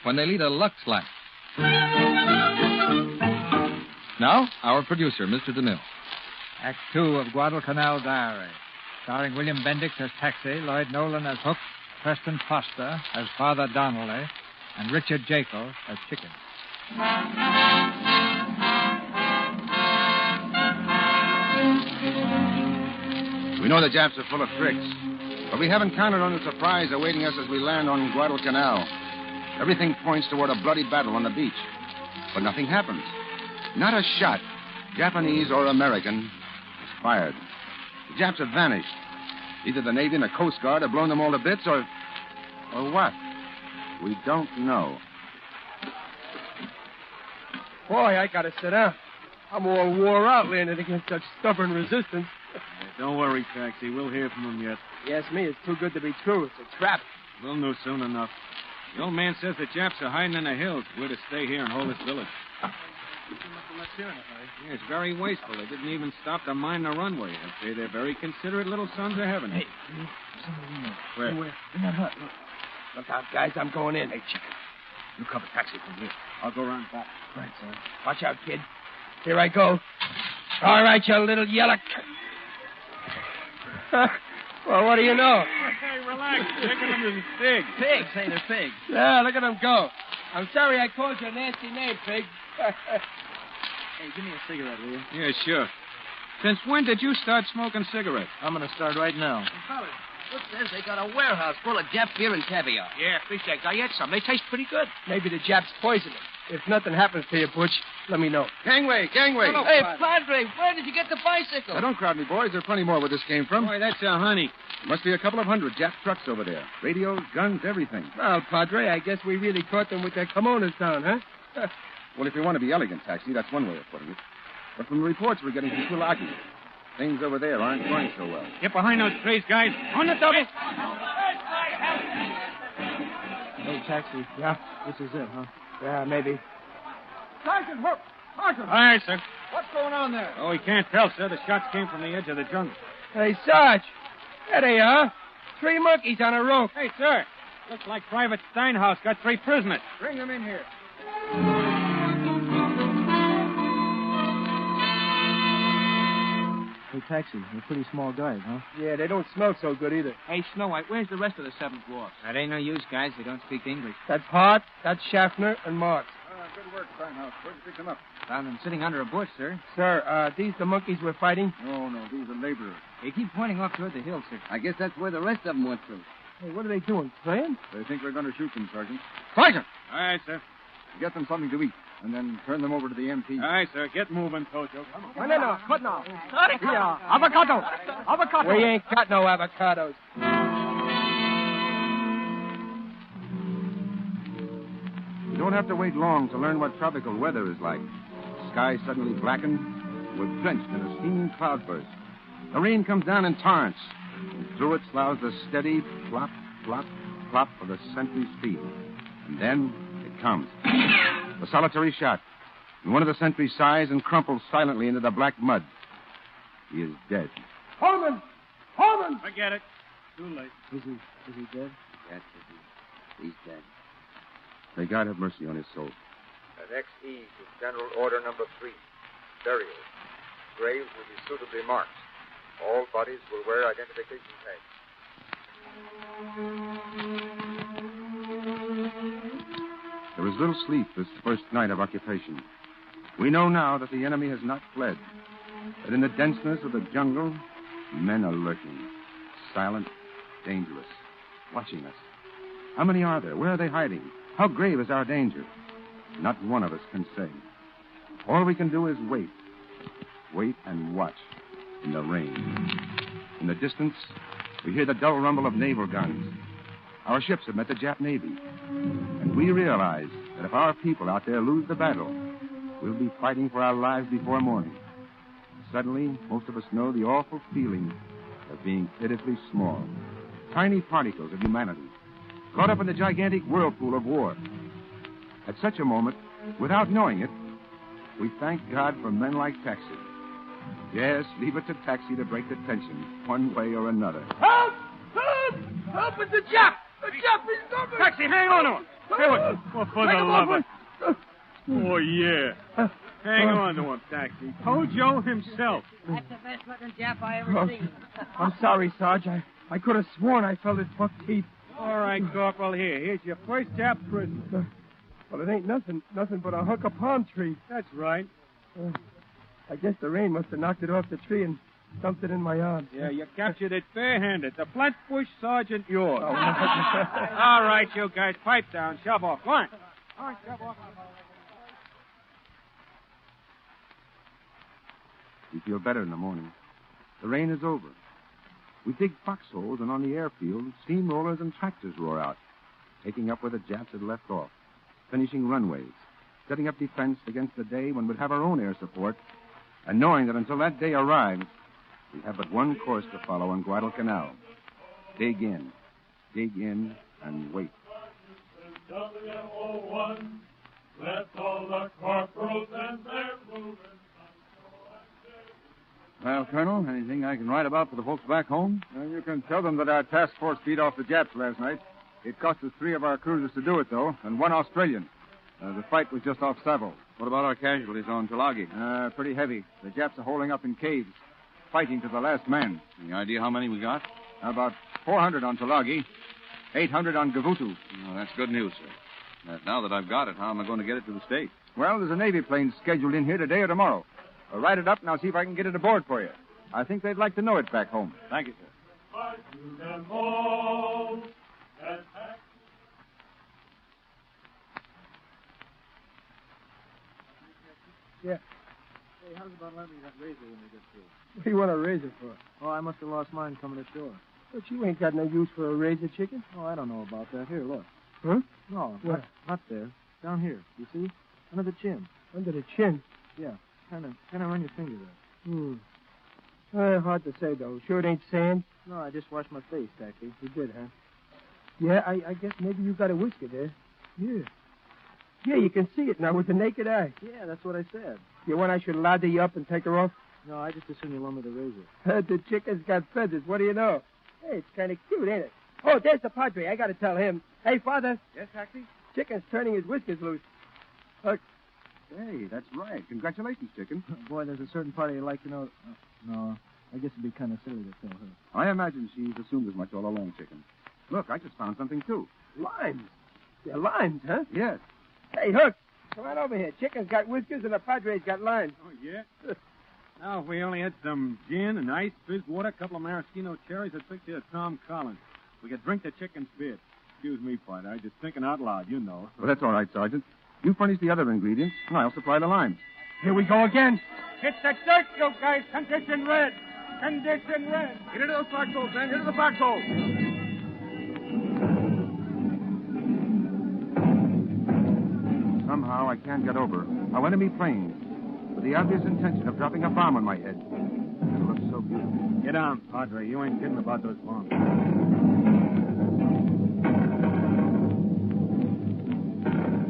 when they lead a Lux life. Now, our producer, Mr. DeMille. Act 2 of Guadalcanal Diary, starring William Bendix as Taxi, Lloyd Nolan as Hook, Preston Foster as Father Donnelly, and Richard Jekyll as Chicken. We know the Japs are full of tricks, but we haven't counted on the surprise awaiting us as we land on Guadalcanal. Everything points toward a bloody battle on the beach, but nothing happens. Not a shot, Japanese or American, is fired. The Japs have vanished. Either the Navy and the Coast Guard have blown them all to bits, or what? We don't know. Boy, I gotta sit down. I'm all wore out landing against such stubborn resistance. Don't worry, Taxi. We'll hear from them yet. Yes, me, it's too good to be true. It's a trap. We'll know soon enough. The old man says the Japs are hiding in the hills. We're to stay here and hold this village. Yeah, it's very wasteful. They didn't even stop to mine the runway. I'd say they're very considerate little sons of heaven. Hey, Where? In that hut. Look out, guys. I'm going in. Hey, Chicken. You cover Taxi from here. I'll go around back. Right, sir. Watch out, kid. Here I go. All right, you little yellow... Well, what do you know? Hey, relax. Look at them as pigs. Pigs? Say they're pigs. Yeah, look at them go. I'm sorry I called you a nasty name, pig. Hey, give me a cigarette, will you? Yeah, sure. Since when did you start smoking cigarettes? I'm going to start right now. Fellas, look, says they got a warehouse full of Jap beer and caviar. Yeah, fish eggs. I ate some. They taste pretty good. Maybe the Japs poison them. If nothing happens to you, Butch, let me know. Gangway, gangway. Hello, hey, Padre, where did you get the bicycle? Now, don't crowd me, boys. There's plenty more where this came from. Boy, that's honey. Must be a couple of hundred Jap trucks over there. Radios, guns, everything. Well, Padre, I guess we really caught them with their kimonos down, huh? Well, if you want to be elegant, Taxi, that's one way of putting it. But from the reports we're getting from Tulagi, things over there aren't going so well. Get behind those trees, guys. On the double. Hey, Taxi. Yeah? This is it, huh? Yeah, maybe. Sergeant Hook! Sergeant! Aye, sir. What's going on there? Oh, we can't tell, sir. The shots came from the edge of the jungle. Hey, Sarge. There they are. 3 monkeys on a rope. Hey, sir. Looks like Private Steinhaus got 3 prisoners. Bring them in here. Hey, Taxi, they're pretty small guys, huh? Yeah, they don't smell so good either. Hey, Snow White, where's the rest of the 7th Dwarfs? That ain't no use, guys. They don't speak English. That's Hart, that's Schaffner, and Marks. Good work, Steinhaus. Where'd you pick them up? Found them sitting under a bush, sir. Sir, these the monkeys we're fighting? No, these are laborers. They keep pointing off toward the hill, sir. I guess that's where the rest of them went to. Hey, what are they doing? Playing? They think we're going to shoot them, Sergeant. Sergeant! All right, sir. Get them something to eat, and then turn them over to the MP. All right, sir. Get moving, Tojo. Come on. No. Cut now. Yeah. Avocado. Avocado. We ain't got no avocados. You don't have to wait long to learn what tropical weather is like. The sky suddenly blackened. We're drenched in a steaming cloudburst. The rain comes down in torrents. And through it sloughs the steady plop, plop, plop of the sentry's feet. And then it comes. A solitary shot. And one of the sentries sighs and crumples silently into the black mud. He is dead. Holman! Holman! Forget it. Too late. Is he dead? Yes, he's dead. May God have mercy on his soul. Next eve is General Order Number 3. Burial. Graves will be suitably marked. All bodies will wear identification tags. There was little sleep this first night of occupation. We know now that the enemy has not fled. That in the denseness of the jungle, men are lurking. Silent, dangerous, watching us. How many are there? Where are they hiding? How grave is our danger? Not one of us can say. All we can do is wait. Wait and watch in the rain. In the distance, we hear the dull rumble of naval guns. Our ships have met the Jap Navy. And we realize that if our people out there lose the battle, we'll be fighting for our lives before morning. Suddenly, most of us know the awful feeling of being pitifully small. Tiny particles of humanity. caught up in the gigantic whirlpool of war. At such a moment, without knowing it, we thank God for men like Taxi. Yes, leave it to Taxi to break the tension, one way or another. Help! Help! Help! It's a Jap! A Jap is coming! Taxi, hang on to him. Hey, Well, for the love of... Oh, yeah. Hang on to him, Taxi. Hojo himself. That's the best looking Jap I ever seen. I'm sorry, Sarge. I could have sworn I felt his buck teeth. All right, Corporal, here's your first Jap prisoner. Well, it ain't nothing but a hunk of palm tree. That's right. I guess the rain must have knocked it off the tree and dumped it in my arm. Yeah, you captured it bare-handed. The Flatbush Sergeant yours. Oh, All right, you guys, pipe down. Shove off. Go on. All right, shove off. We feel better in the morning. The rain is over. We dig foxholes, and on the airfield, steamrollers and tractors roar out, taking up where the Japs had left off, finishing runways, setting up defense against the day when we'd have our own air support, and knowing that until that day arrives, we have but one course to follow on Guadalcanal. Dig in, and wait. WO1, let all the corporals and their movers. Well, Colonel, anything I can write about for the folks back home? You can tell them that our task force beat off the Japs last night. It cost us 3 of our cruisers to do it, though, and 1 Australian. The fight was just off Savo. What about our casualties on Tulagi? Pretty heavy. The Japs are holding up in caves, fighting to the last man. Any idea how many we got? About 400 on Tulagi, 800 on Gavutu. Oh, that's good news, sir. Now that I've got it, how am I going to get it to the States? Well, there's a Navy plane scheduled in here today or tomorrow. I'll write it up and I'll see if I can get it aboard for you. I think they'd like to know it back home. Thank you, sir. Yeah. Hey, how's about lending that razor when we get through? What do you want a razor for? Oh, I must have lost mine coming ashore. But you ain't got no use for a razor, chicken. Oh, I don't know about that. Here, look. Huh? No, Where? not there. Down here. You see? Under the chin. Under the chin? Yeah. Kind of run your finger there. Hard to say, though. Sure it ain't sand? No, I just washed my face, Taxi. You did, huh? Yeah, I guess maybe you got a whisker there. Yeah. Yeah, you can see it now with the naked eye. Yeah, that's what I said. You want I should lather you up and take her off? No, I just assume you loan me the razor. The chicken's got feathers. What do you know? Hey, it's kind of cute, ain't it? Oh, there's the Padre. I got to tell him. Hey, Father. Yes, Taxi? Chicken's turning his whiskers loose. Look. Hey, that's right. Congratulations, Chicken. Boy, there's a certain party I'd like to know. No, I guess it'd be kind of silly to tell her. I imagine she's assumed as much all along, Chicken. Look, I just found something, too. Limes. They're limes, huh? Yes. Hey, Hook, come on over here. Chicken's got whiskers and the Padre's got limes. Oh, yeah? Now, if we only had some gin and ice, fizz water, a couple of maraschino cherries, I'd pick to Tom Collins. We could drink the chicken's bit. Excuse me, partner. I'm just thinking out loud, you know. Well, that's all right, Sergeant. You furnish the other ingredients, and I'll supply the limes. Here we go again. Hit the dirt, you guys. Condition red. Condition red. Get into those foxholes, man. Get into the foxholes. Somehow I can't get over how enemy planes, with the obvious intention of dropping a bomb on my head. It looks so beautiful. Get down, Padre. You ain't kidding about those bombs.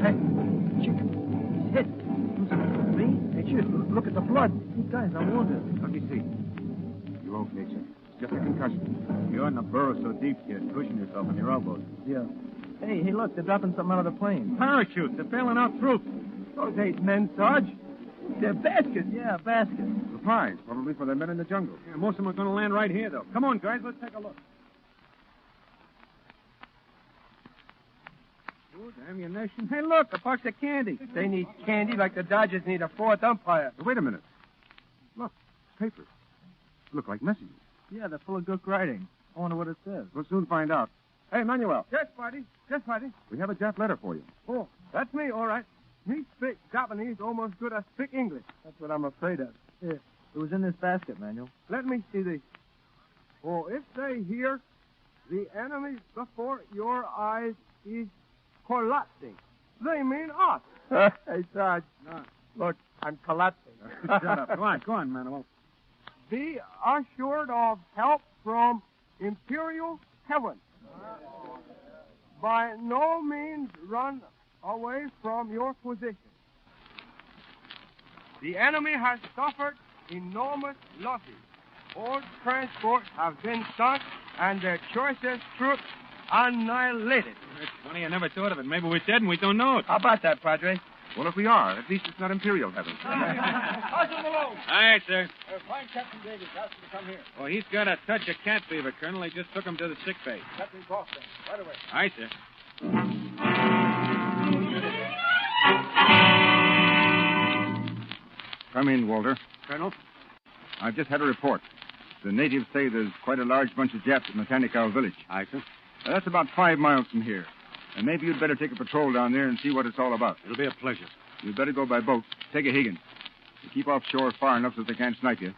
Hey, chicken. He's hit. Me? Hey, shit, look at the blood. Hey, guys, I wonder. Let me see. You okay, Chick? Just a concussion. You're in the burrow so deep, kid. Cushion yourself on your elbows. Yeah. Hey, look, they're dropping something out of the plane. Parachutes. They're bailing out troops. Those ain't men, Sarge. They're baskets. Yeah, baskets. Supplies, probably for the men in the jungle. Yeah, most of them are going to land right here, though. Come on, guys, let's take a look. Good ammunition. Hey, look, a box of candy. They need candy like the Dodgers need a fourth umpire. Wait a minute. Look, papers. Look like messages. Yeah, they're full of good writing. I wonder what it says. We'll soon find out. Hey, Manuel. Yes, buddy. Yes, buddy. We have a Jap letter for you. Oh, that's me, all right. Me speak Japanese almost good as speak English. That's what I'm afraid of. Here, it was in this basket, Manuel. Let me see this. Oh, if they hear the enemy before your eyes is collapsing, they mean us. Hey, Sarge. No. Look, I'm collapsing. Shut up. Go on, Manuel. Be assured of help from Imperial Heaven. by no means run away from your position. The enemy has suffered enormous losses. All transports have been sunk and their choicest troops annihilated. It's funny, I never thought of it. Maybe we're dead and we don't know it. How about that, Padre? Well, if we are, at least it's not Imperial heaven. Sergeant Malone. Aye, sir. Find Captain Davis. Ask him to come here. Well, he's got a touch of cat fever, Colonel. They just took him to the sick bay. Captain Boston. Right away. Aye, sir. Come in, Walter. Colonel? I've just had a report. The natives say there's quite a large bunch of Japs at Mechanical Village. Aye, sir. That's about 5 miles from here. And maybe you'd better take a patrol down there and see what it's all about. It'll be a pleasure. You'd better go by boat. Take a Higgins. You keep offshore far enough so they can't snipe you.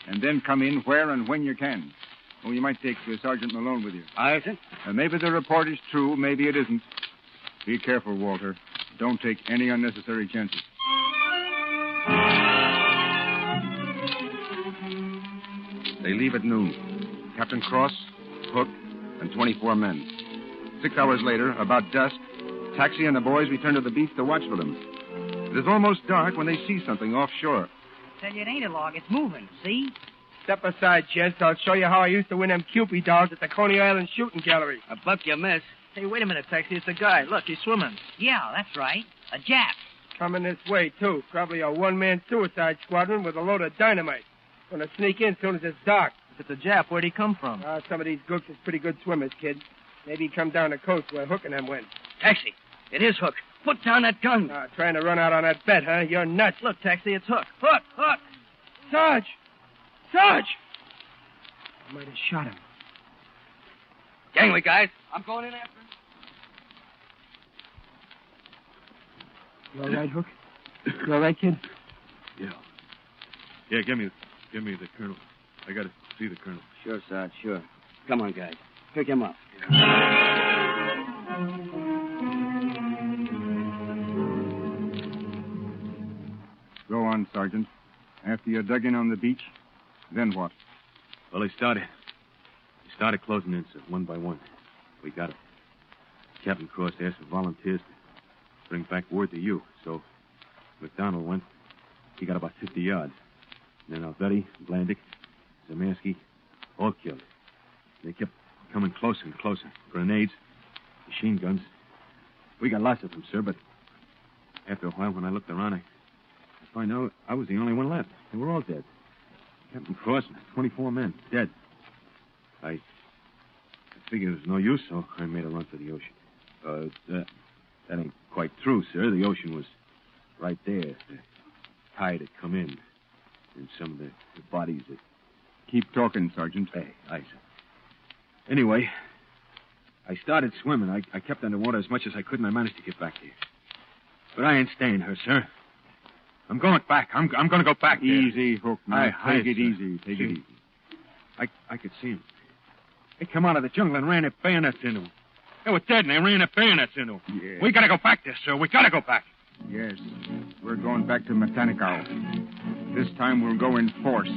And then come in where and when you can. Oh, you might take Sergeant Malone with you. Aye, sir. Maybe the report is true, maybe it isn't. Be careful, Walter. Don't take any unnecessary chances. They leave at noon. Captain Cross, Hook, and 24 men. 6 hours later, about dusk, Taxi and the boys return to the beach to watch for them. It is almost dark when they see something offshore. Tell you, it ain't a log. It's moving, see? Step aside, Chest. I'll show you how I used to win them Cupid dolls at the Coney Island Shooting Gallery. A buck you miss. Hey, wait a minute, Taxi. It's a guy. Look, he's swimming. Yeah, that's right. A Jap. Coming this way, too. Probably a one-man suicide squadron with a load of dynamite. Gonna sneak in soon as it's dark. If it's a Jap, where'd he come from? Some of these gooks is pretty good swimmers, kid. Maybe he come down the coast where Hook and them went. Taxi, it is Hook. Put down that gun. Trying to run out on that bet, huh? You're nuts. Look, Taxi, it's Hook. Hook, Hook. Sarge! Sarge! I might have shot him. Gangway, guys. I'm going in after him. You all right, Hook? You all right, kid? Yeah. Yeah, give me the colonel. I got to see the colonel. Sure, Sarge, sure. Come on, guys. Pick him up. Go on, Sergeant. After you dug in on the beach, then what? Well, they started closing in, sir, one by one. We got it. Captain Cross asked for volunteers to bring back word to you. So McDonald went. He got about 50 yards. And then Alvetti, Blandick, Zamansky, all killed. They kept coming closer and closer. Grenades, machine guns. We got lots of them, sir, but after a while, when I looked around, I find out I was the only one left. They were all dead. Captain Cross and 24 men, dead. I figured it was no use, so I made a run for the ocean. That ain't quite true, sir. The ocean was right there. The tide had come in. And some of the bodies that... Keep talking, Sergeant. Hey, aye, sir. Anyway, I started swimming. I kept underwater as much as I could, and I managed to get back here. But I ain't staying here, sir. I'm going back. I'm going to go back there. Easy, Hook. Take it easy. Take it easy. I could see them. They come out of the jungle and ran their bayonets into them. They were dead, and they ran their bayonets into them. Yeah. We got to go back there, sir. We got to go back. Yes. We're going back to Mechanical. This time we'll go in force.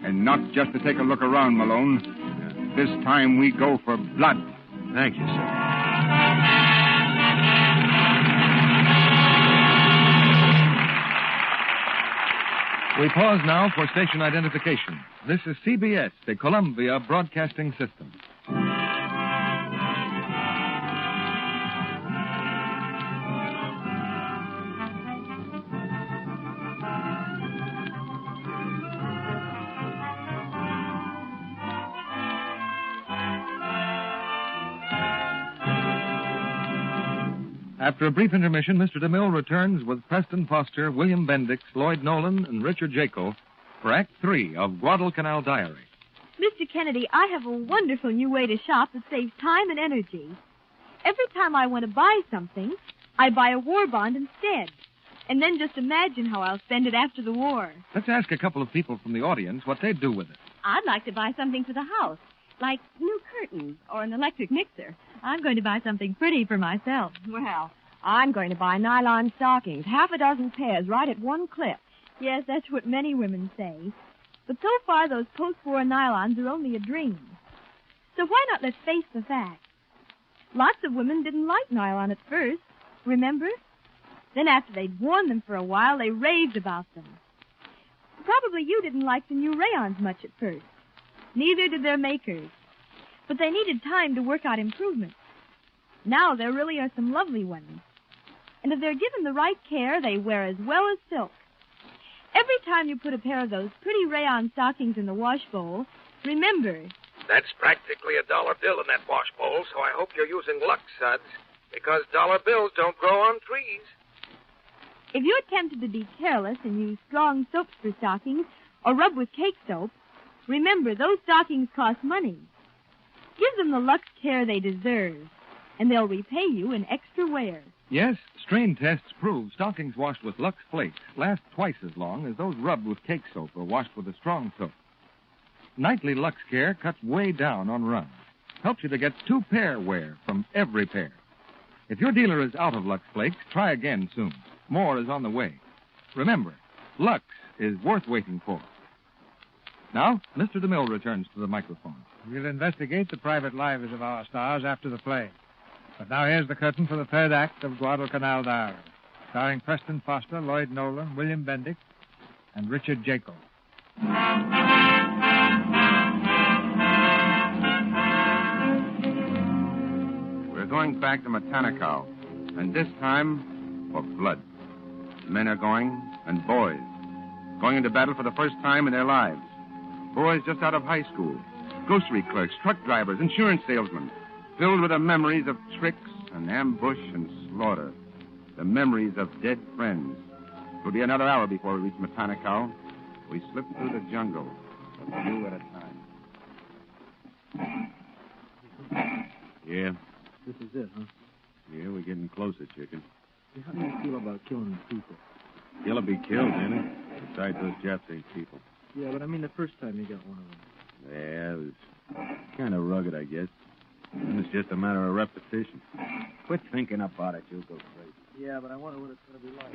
And not just to take a look around, Malone. Yeah. This time we go for blood. Thank you, sir. We pause now for station identification. This is CBS, the Columbia Broadcasting System. After a brief intermission, Mr. DeMille returns with Preston Foster, William Bendix, Lloyd Nolan, and Richard Jaco for Act 3 of Guadalcanal Diary. Mr. Kennedy, I have a wonderful new way to shop that saves time and energy. Every time I want to buy something, I buy a war bond instead. And then just imagine how I'll spend it after the war. Let's ask a couple of people from the audience what they'd do with it. I'd like to buy something for the house, like new curtains or an electric mixer. I'm going to buy something pretty for myself. Well, I'm going to buy nylon stockings, 6 pairs, right at one clip. Yes, that's what many women say. But so far, those post-war nylons are only a dream. So why not let's face the fact? Lots of women didn't like nylon at first, remember? Then after they'd worn them for a while, they raved about them. Probably you didn't like the new rayons much at first. Neither did their makers. But they needed time to work out improvements. Now there really are some lovely ones. And if they're given the right care, they wear as well as silk. Every time you put a pair of those pretty rayon stockings in the wash bowl, remember... That's practically a dollar bill in that wash bowl, so I hope you're using Lux suds, because dollar bills don't grow on trees. If you're tempted to be careless and use strong soaps for stockings or rub with cake soap, remember those stockings cost money. Give them the Lux care they deserve, and they'll repay you in extra wear. Yes, strain tests prove stockings washed with Lux Flakes last twice as long as those rubbed with cake soap or washed with a strong soap. Nightly Lux Care cuts way down on runs. Helps you to get 2 pair wear from every pair. If your dealer is out of Lux Flakes, try again soon. More is on the way. Remember, Lux is worth waiting for. Now, Mr. DeMille returns to the microphone. We'll investigate the private lives of our stars after the play. But now here's the curtain for the third act of Guadalcanal Diary, starring Preston Foster, Lloyd Nolan, William Bendick, and Richard Jacob. We're going back to Matanicow, and this time for blood. Men are going, and boys. Going into battle for the first time in their lives. Boys just out of high school. Grocery clerks, truck drivers, insurance salesmen. Filled with the memories of tricks and ambush and slaughter. The memories of dead friends. It'll be another hour before we reach Matanicow. We slip through the jungle, a few at a time. Yeah? This is it, huh? Yeah, we're getting closer, chicken. How do you feel about killing people? He'll be killed, ain't it? Besides, those Japs ain't people. Yeah, but I mean the first time you got one of them. Yeah, it was kind of rugged, I guess. It was just a matter of repetition. Quit thinking about it, you'll go crazy. Yeah, but I wonder what it's going to be like.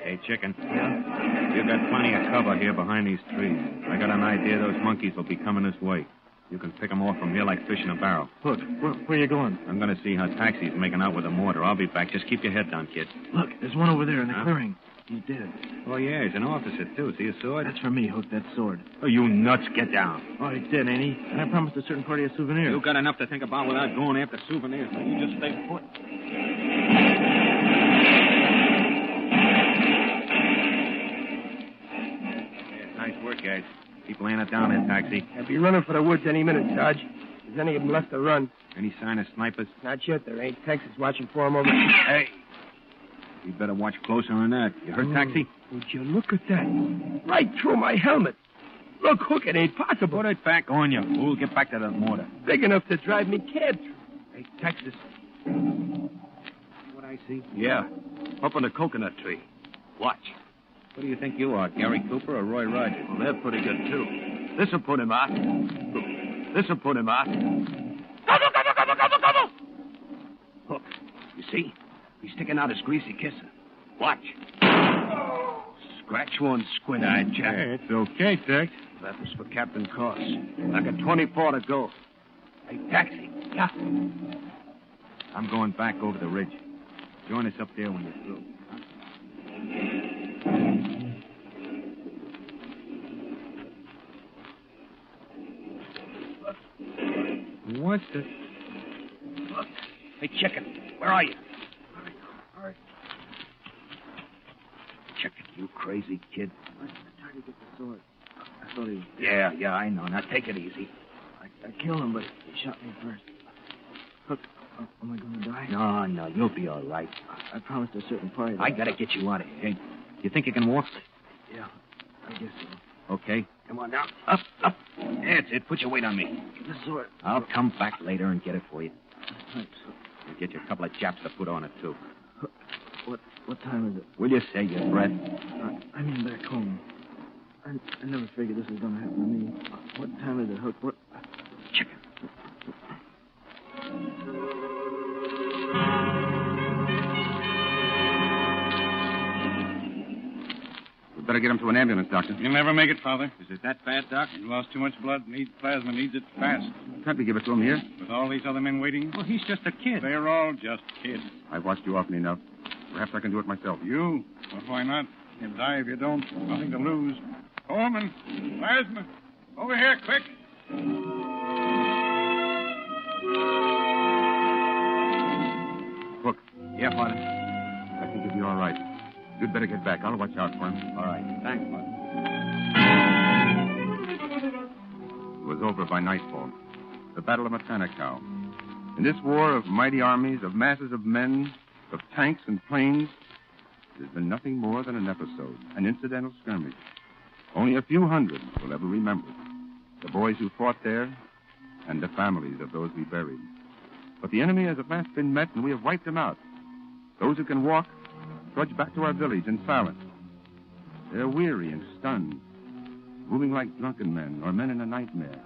Hey, chicken. Yeah? You've got plenty of cover here behind these trees. I got an idea those monkeys will be coming this way. You can pick them off from here like fish in a barrel. Look, where are you going? I'm going to see how Taxi's making out with the mortar. I'll be back. Just keep your head down, kid. Look, there's one over there in the clearing. He's dead. Oh, yeah, he's an officer, too. See his sword? That's for me, Hook, that sword. Oh, you nuts. Get down. Oh, he's dead, ain't he? And I promised a certain party a souvenir. You got enough to think about without going after souvenirs. Now, you just stay put. Yeah, nice work, guys. Keep laying it down there, Taxi. I'll be running for the woods any minute, Sarge. There's any of them left to run. Any sign of snipers? Not yet. There ain't. Texas watching for them over. Hey. You better watch closer than that. You heard, Taxi? Would you look at that? Right through my helmet. Look, Hook, it ain't possible. Put it back on you. We'll get back to the mortar. Big enough to drive me cab through. Hey, Texas. What I see? Yeah, up on the coconut tree. Watch. What do you think you are, Gary Cooper or Roy Rogers? Well, they're pretty good, too. This'll put him out. This'll put him out. Gobble, gobble, gobble, gobble, gobble! Hook, you see? He's sticking out his greasy kisser. Watch. Scratch one squint-eyed chap. Hey, it's okay, Tex. That was for Captain Cross. Like a 24 to go. Hey, Taxi. Yeah. I'm going back over the ridge. Join us up there when you're through. What's the... Look. Hey, Chicken, where are you? All right. Chicken, you crazy kid. I tried to get the sword. I thought he was... Yeah, I know. Now, take it easy. I killed him, but he shot me first. Look, am I going to die? No, you'll be all right. I promised a certain party. I got to get you out of here. Hey, you think you can walk? Yeah, I guess so. Okay. Come on now. Up. That's it. Put your weight on me. The sword. I'll come back later and get it for you. Thanks. We'll get you a couple of Japs to put on it, too. What time is it? Will you say your breath? I mean back home. I never figured this was going to happen to me. What time is it, Hook? What? Chicken. Better get him to an ambulance, Doctor. He'll never make it, Father. Is it that bad, Doc? He lost too much blood, needs plasma, needs it fast. Can't we give it to him here? With all these other men waiting? Well, he's just a kid. They're all just kids. I've watched you often enough. Perhaps I can do it myself. You? Well, why not? You'll die if you don't. Nothing to lose. Coleman, plasma. Over here, quick. Hook. Yeah, Father. I think he'll be all right. You'd better get back. I'll watch out for him. All right. Thanks, Father. It was over by nightfall. The Battle of Mechanicow. In this war of mighty armies, of masses of men, of tanks and planes, it has been nothing more than an episode, an incidental skirmish. Only a few hundred will ever remember it. The boys who fought there and the families of those we buried. But the enemy has at last been met, and we have wiped him out. Those who can walk trudge back to our village in silence. They're weary and stunned, moving like drunken men or men in a nightmare.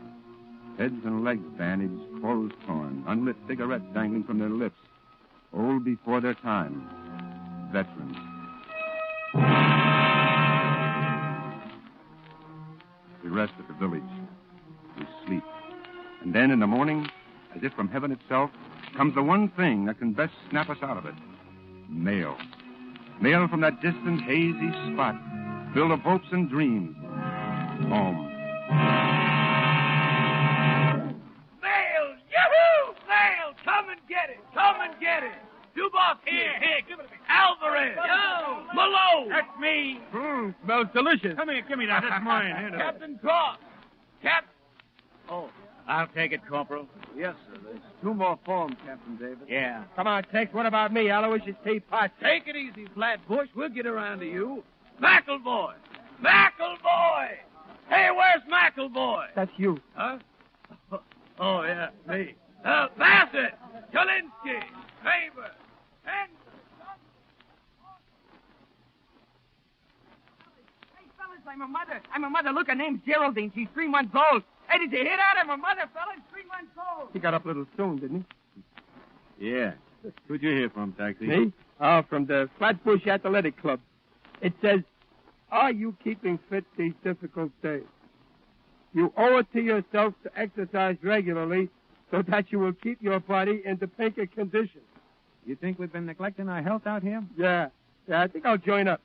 Heads and legs bandaged, clothes torn, unlit cigarettes dangling from their lips. Old before their time. Veterans. We rest at the village. We sleep. And then in the morning, as if from heaven itself, comes the one thing that can best snap us out of it. Mail. Mail from that distant, hazy spot, filled of hopes and dreams. Home. Mail! Yahoo! Mail! Come and get it! Come and get it! Dubois here! Here, give it to me. Alvarez! Yo! Malone! That's me! Smells delicious. Come here, give me that. That's mine. Hand it over. Captain Cross! Oh, I'll take it, Corporal. Yes, sir. There's 2 more forms, Captain David. Yeah. Come on, Tex. What about me? Aloysius T. Potts. Take it easy, Flatbush. We'll get around to you. McElvoy! McElvoy! Hey, where's McElvoy? That's you. Huh? Oh, yeah, me. Bassett! Kalinsky! Faber! And... Hey, fellas, I'm a mother. Look, her name's Geraldine. She's 3 months old. Hey, did you hear that? I'm a mother, fellas. 3 months old. He got up a little soon, didn't he? Yeah. Who'd you hear from, Taxi? Me? Oh, from the Flatbush Athletic Club. It says, are you keeping fit these difficult days? You owe it to yourself to exercise regularly so that you will keep your body in the pinker condition. You think we've been neglecting our health out here? Yeah, I think I'll join up.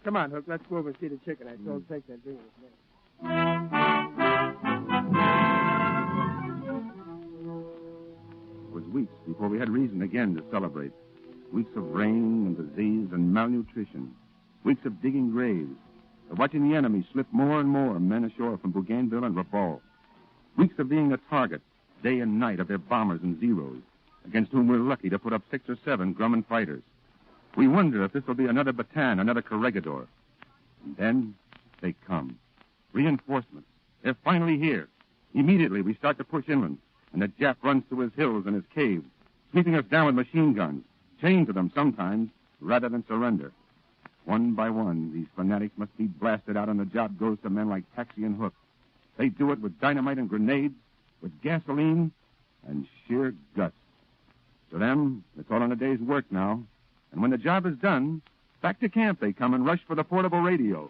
Come on, Hook, let's go over and see the chicken. I told Tex I'd bring it with me. It was weeks before we had reason again to celebrate. Weeks of rain and disease and malnutrition. Weeks of digging graves. Of watching the enemy slip more and more men ashore from Bougainville and Rapal. Weeks of being a target, day and night, of their bombers and Zeros, against whom we're lucky to put up 6 or 7 Grumman fighters. We wonder if this will be another Bataan, another Corregidor. And then they come. Reinforcements. They're finally here. Immediately we start to push inland, and the Jap runs to his hills and his caves, sweeping us down with machine guns, chained to them sometimes, rather than surrender. One by one, these fanatics must be blasted out, and the job goes to men like Taxi and Hook. They do it with dynamite and grenades, with gasoline, and sheer guts. To them, it's all in a day's work now. And when the job is done, back to camp they come and rush for the portable radio.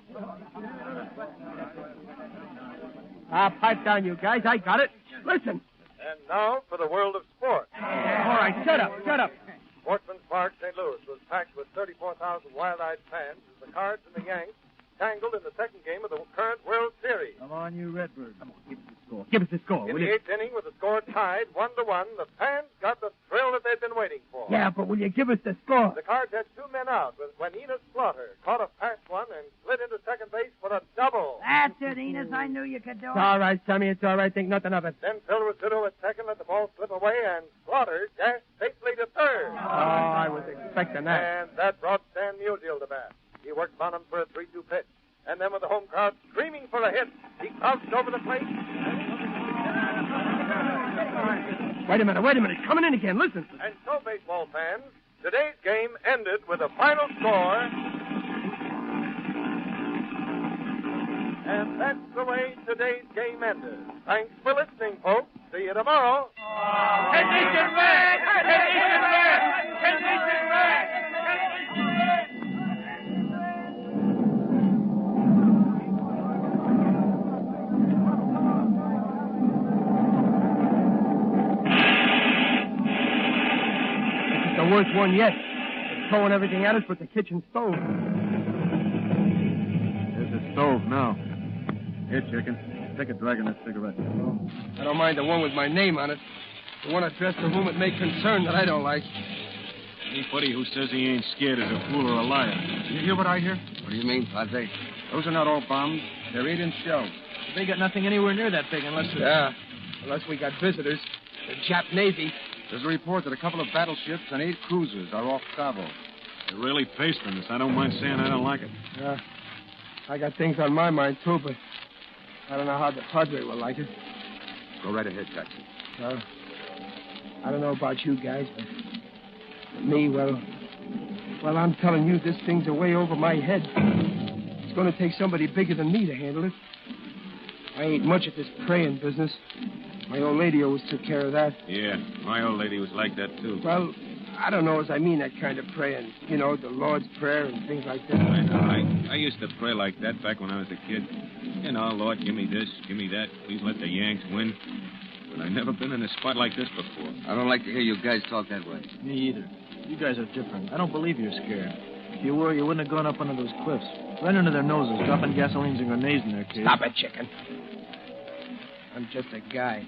Pipe down, you guys. I got it. Listen. And now for the world of sport. All right, shut up. Sportsman's Park, St. Louis, was packed with 34,000 wild-eyed fans as the Cards and the Yanks tangled in the second game of the current World Series. Come on, you Redbird. Come on, give us the score. Give us the score, In will the you? 8th inning, with the score tied 1-1, the fans got the thrill that they'd been waiting for. Yeah, but will you give us the score? The Cards had 2 men out when Enos Slaughter caught a fast one and slid into second base for a double. That's it, Enos. I knew you could do It's all right, Sammy. It's all right. Think nothing of it. Then Phil Rizzuto at second let the ball slip away, and Slaughter dashed safely to third. Oh, I was expecting that. And that brought Stan Musial to bat. He worked Bonham for a 3-2 pitch. And then with the home crowd screaming for a hit, he crouched over the plate. Wait a minute. Coming in again. Listen. And so, baseball fans, today's game ended with a final score. And that's the way today's game ended. Thanks for listening, folks. See you tomorrow. Condition red! Condition red! Condition red! Condition red! worst one yet. They're throwing everything at us but the kitchen stove. There's the stove now. Here, chicken. Take a drag on that cigarette. I don't mind the one with my name on it. The one addressed to whom it may concern that I don't like. Anybody who says he ain't scared is a fool or a liar. You hear what I hear? What do you mean, Padre? Those are not all bombs. They're 8-inch shells. They got nothing anywhere near that big unless... Yeah, unless we got visitors. The Jap Navy. There's a report that a couple of battleships and 8 cruisers are off Savo. They're really pasting us. I don't mind saying I don't like it. Yeah, I got things on my mind, too, but I don't know how the Padre will like it. Go right ahead, Jackson. Well, I don't know about you guys, but me, well, I'm telling you, this thing's way over my head. It's going to take somebody bigger than me to handle it. I ain't much at this praying business. My old lady always took care of that. Yeah, my old lady was like that, too. Well, I don't know as I mean that kind of praying. You know, the Lord's Prayer and things like that. I know. I used to pray like that back when I was a kid. You know, Lord, give me this, give me that. Please let the Yanks win. But I've never been in a spot like this before. I don't like to hear you guys talk that way. Me either. You guys are different. I don't believe you're scared. If you were, you wouldn't have gone up under those cliffs. Right under their noses, dropping gasolines and grenades in their case. Stop it, chicken. I'm just a guy.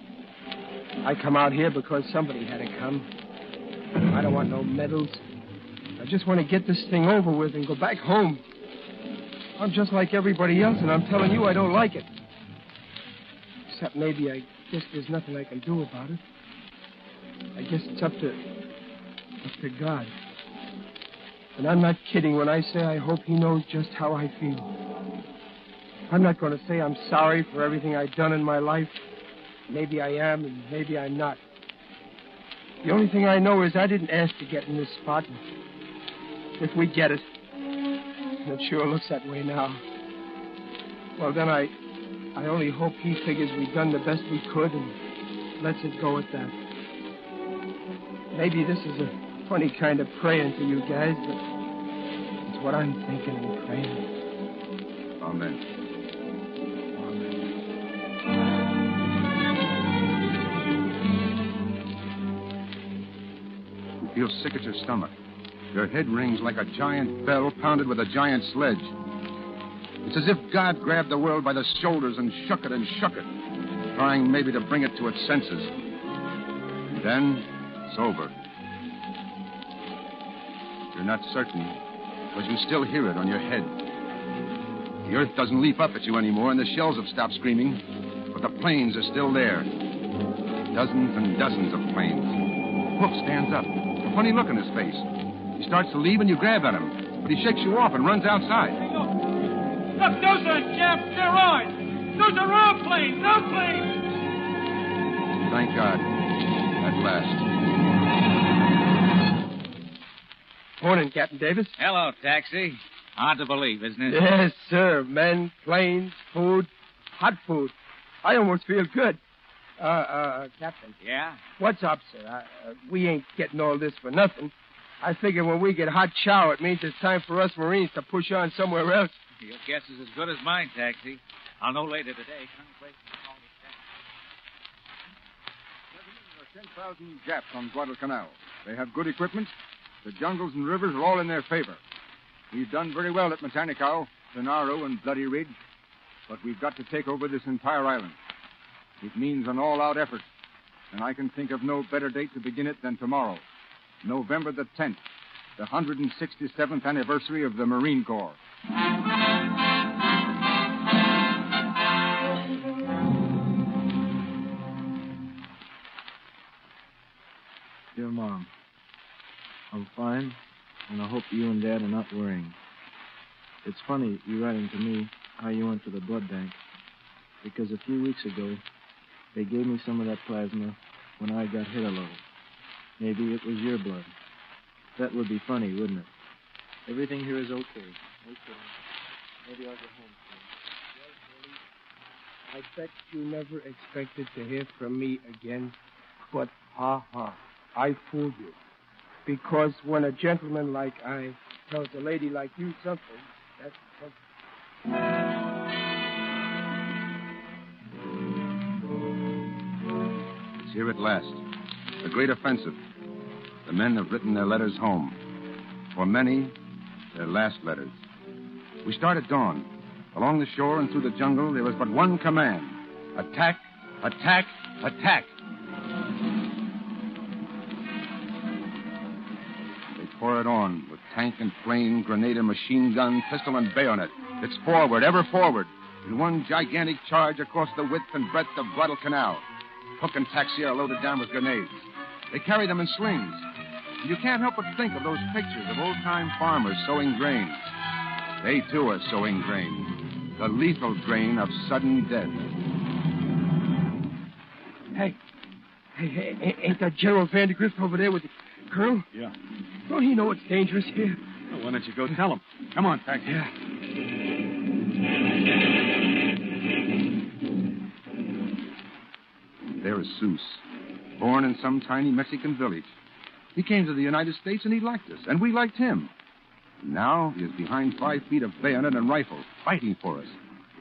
I come out here because somebody had to come. I don't want no medals. I just want to get this thing over with and go back home. I'm just like everybody else, and I'm telling you I don't like it. Except maybe I guess there's nothing I can do about it. I guess it's up to God. And I'm not kidding when I say I hope he knows just how I feel. I'm not going to say I'm sorry for everything I've done in my life. Maybe I am, and maybe I'm not. The only thing I know is I didn't ask to get in this spot. And if we get it, and it sure looks that way now, well, then I only hope he figures we've done the best we could and lets it go at that. Maybe this is a funny kind of praying to you guys, but it's what I'm thinking and praying. Amen. You feel sick at your stomach. Your head rings like a giant bell pounded with a giant sledge. It's as if God grabbed the world by the shoulders and shook it, trying maybe to bring it to its senses. And then it's over. You're not certain, because you still hear it on your head. The earth doesn't leap up at you anymore, and the shells have stopped screaming, but the planes are still there. Dozens and dozens of planes. Hook stands up, a funny look in his face. He starts to leave, and you grab at him, but he shakes you off and runs outside. Hey, look, those aren't jets, they're ours. Those are our planes, our planes. Thank God. At last. Morning, Captain Davis. Hello, Taxi. Hard to believe, isn't it? Yes, sir. Men, planes, food, hot food. I almost feel good. Captain. Yeah? What's up, sir? We ain't getting all this for nothing. I figure when we get hot chow, it means it's time for us Marines to push on somewhere else. Your guess is as good as mine, Taxi. I'll know later today. There are 10,000 Japs on Guadalcanal. They have good equipment. The jungles and rivers are all in their favor. We've done very well at Matanicao, Sonaro, and Bloody Ridge, but we've got to take over this entire island. It means an all-out effort, and I can think of no better date to begin it than tomorrow, November the 10th, the 167th anniversary of the Marine Corps. Dear Mom, I'm fine, and I hope you and Dad are not worrying. It's funny you writing to me how you went to the blood bank, because a few weeks ago, they gave me some of that plasma when I got hit a little. Maybe it was your blood. That would be funny, wouldn't it? Everything here is okay. Okay. Maybe I'll get home soon. I bet you never expected to hear from me again, but I fooled you. Because when a gentleman like I tells a lady like you something, that's something. It's here at last. The great offensive. the men have written their letters home. For many, their last letters. We start at dawn. Along the shore and through the jungle, there was but one command. Attack, attack, attack. They pour it on with tank and plane, grenade and machine gun, pistol and bayonet. It's forward, ever forward, in one gigantic charge across the width and breadth of Guadalcanal. Hook and taxi are loaded down with grenades. They carry them in slings. You can't help but think of those pictures of old-time farmers sowing grain. They, too, are sowing grain. The lethal grain of sudden death. Hey, ain't that General Vandergrift over there with the colonel? Yeah. Don't he know it's dangerous here? Well, why don't you go tell him? Come on, Taxi. Yeah. There is Seuss, born in some tiny Mexican village. He came to the United States and he liked us, and we liked him. And now he is behind 5 feet of bayonet and rifle, fighting for us,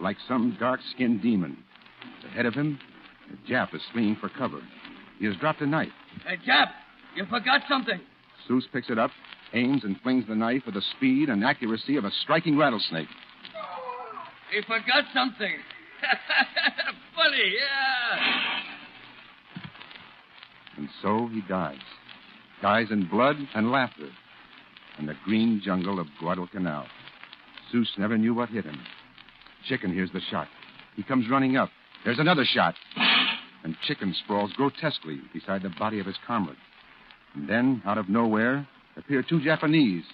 like some dark-skinned demon. Ahead of him, a Jap is fleeing for cover. He has dropped a knife. Hey, Jap, you forgot something. Seuss picks it up, aims and flings the knife with the speed and accuracy of a striking rattlesnake. He forgot something. Funny, yeah. And so he dies. Dies in blood and laughter in the green jungle of Guadalcanal. Seuss never knew what hit him. Chicken hears the shot. He comes running up. There's another shot. And Chicken sprawls grotesquely beside the body of his comrade. And then, out of nowhere, appear 2 Japanese.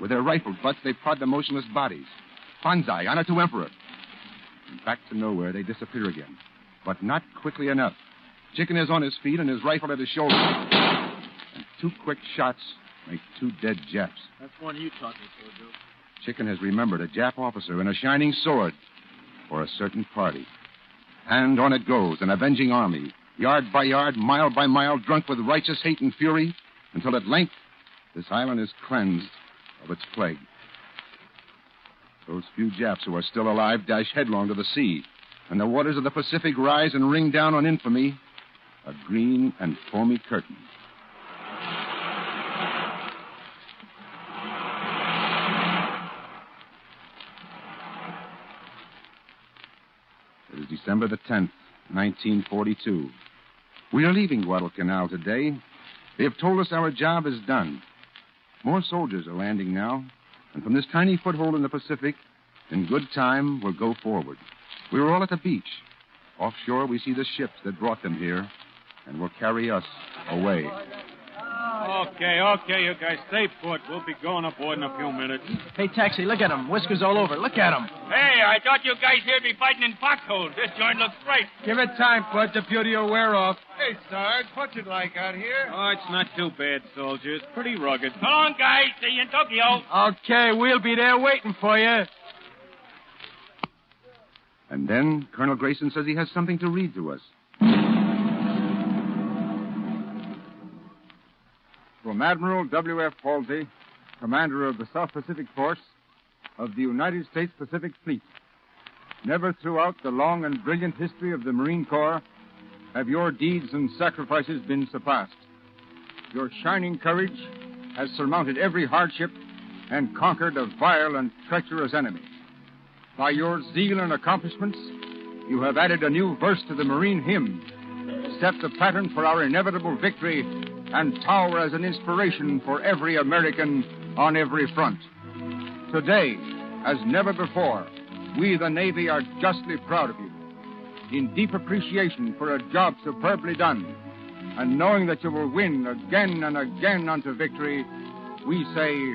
With their rifle butts, they prod the motionless bodies. Banzai, honor to Emperor. And back to nowhere, they disappear again. But not quickly enough. Chicken is on his feet and his rifle at his shoulder. And 2 quick shots make 2 dead Japs. That's one you taught me, Joe. Chicken has remembered a Jap officer and a shining sword for a certain party. And on it goes, an avenging army, yard by yard, mile by mile, drunk with righteous hate and fury, until at length this island is cleansed of its plague. Those few Japs who are still alive dash headlong to the sea, and the waters of the Pacific rise and ring down on infamy a green and foamy curtain. It is December the 10th, 1942. We are leaving Guadalcanal today. They have told us our job is done. More soldiers are landing now, and from this tiny foothold in the Pacific, in good time, we'll go forward. We were all at the beach. Offshore, we see the ships that brought them here and will carry us away. Okay, you guys, stay put. We'll be going aboard in a few minutes. Hey, Taxi, look at him. Whiskers all over. Look at him. Hey, I thought you guys here'd be fighting in foxholes. This joint looks great. Give it time, Bud. The beauty will wear off. Hey, Sarge, what's it like out here? Oh, it's not too bad, soldiers. Pretty rugged. Come on, guys. See you in Tokyo. Okay, we'll be there waiting for you. And then Colonel Grayson says he has something to read to us. From Admiral W.F. Halsey, commander of the South Pacific Force of the United States Pacific Fleet. Never throughout the long and brilliant history of the Marine Corps have your deeds and sacrifices been surpassed. Your shining courage has surmounted every hardship and conquered a vile and treacherous enemy. By your zeal and accomplishments, you have added a new verse to the Marine hymn, set the pattern for our inevitable victory, and tower as an inspiration for every American on every front. Today, as never before, we, the Navy, are justly proud of you. In deep appreciation for a job superbly done, and knowing that you will win again and again unto victory, we say,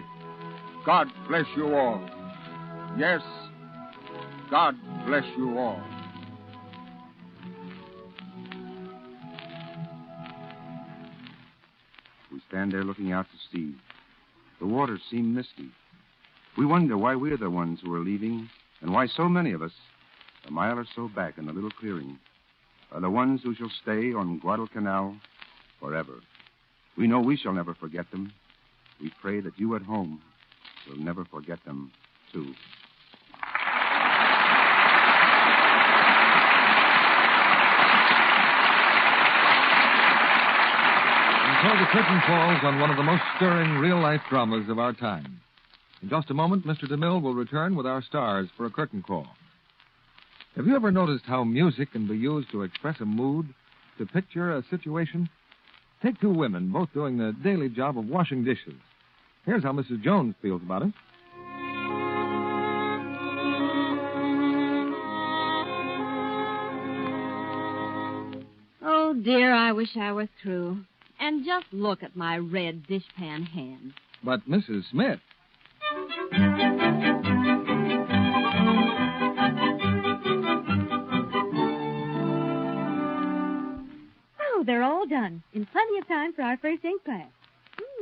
God bless you all. Yes, God bless you all. We stand there looking out to sea. The waters seem misty. We wonder why we're the ones who are leaving, and why so many of us, a mile or so back in the little clearing, are the ones who shall stay on Guadalcanal forever. We know we shall never forget them. We pray that you at home will never forget them, too. Until the curtain falls on one of the most stirring real-life dramas of our time. In just a moment, Mr. DeMille will return with our stars for a curtain call. Have you ever noticed how music can be used to express a mood, to picture a situation? Take two women, both doing the daily job of washing dishes. Here's how Mrs. Jones feels about it. Oh, dear, I wish I were through. And just look at my red dishpan hands. But, Mrs. Smith. Oh, they're all done. In plenty of time for our first ink class.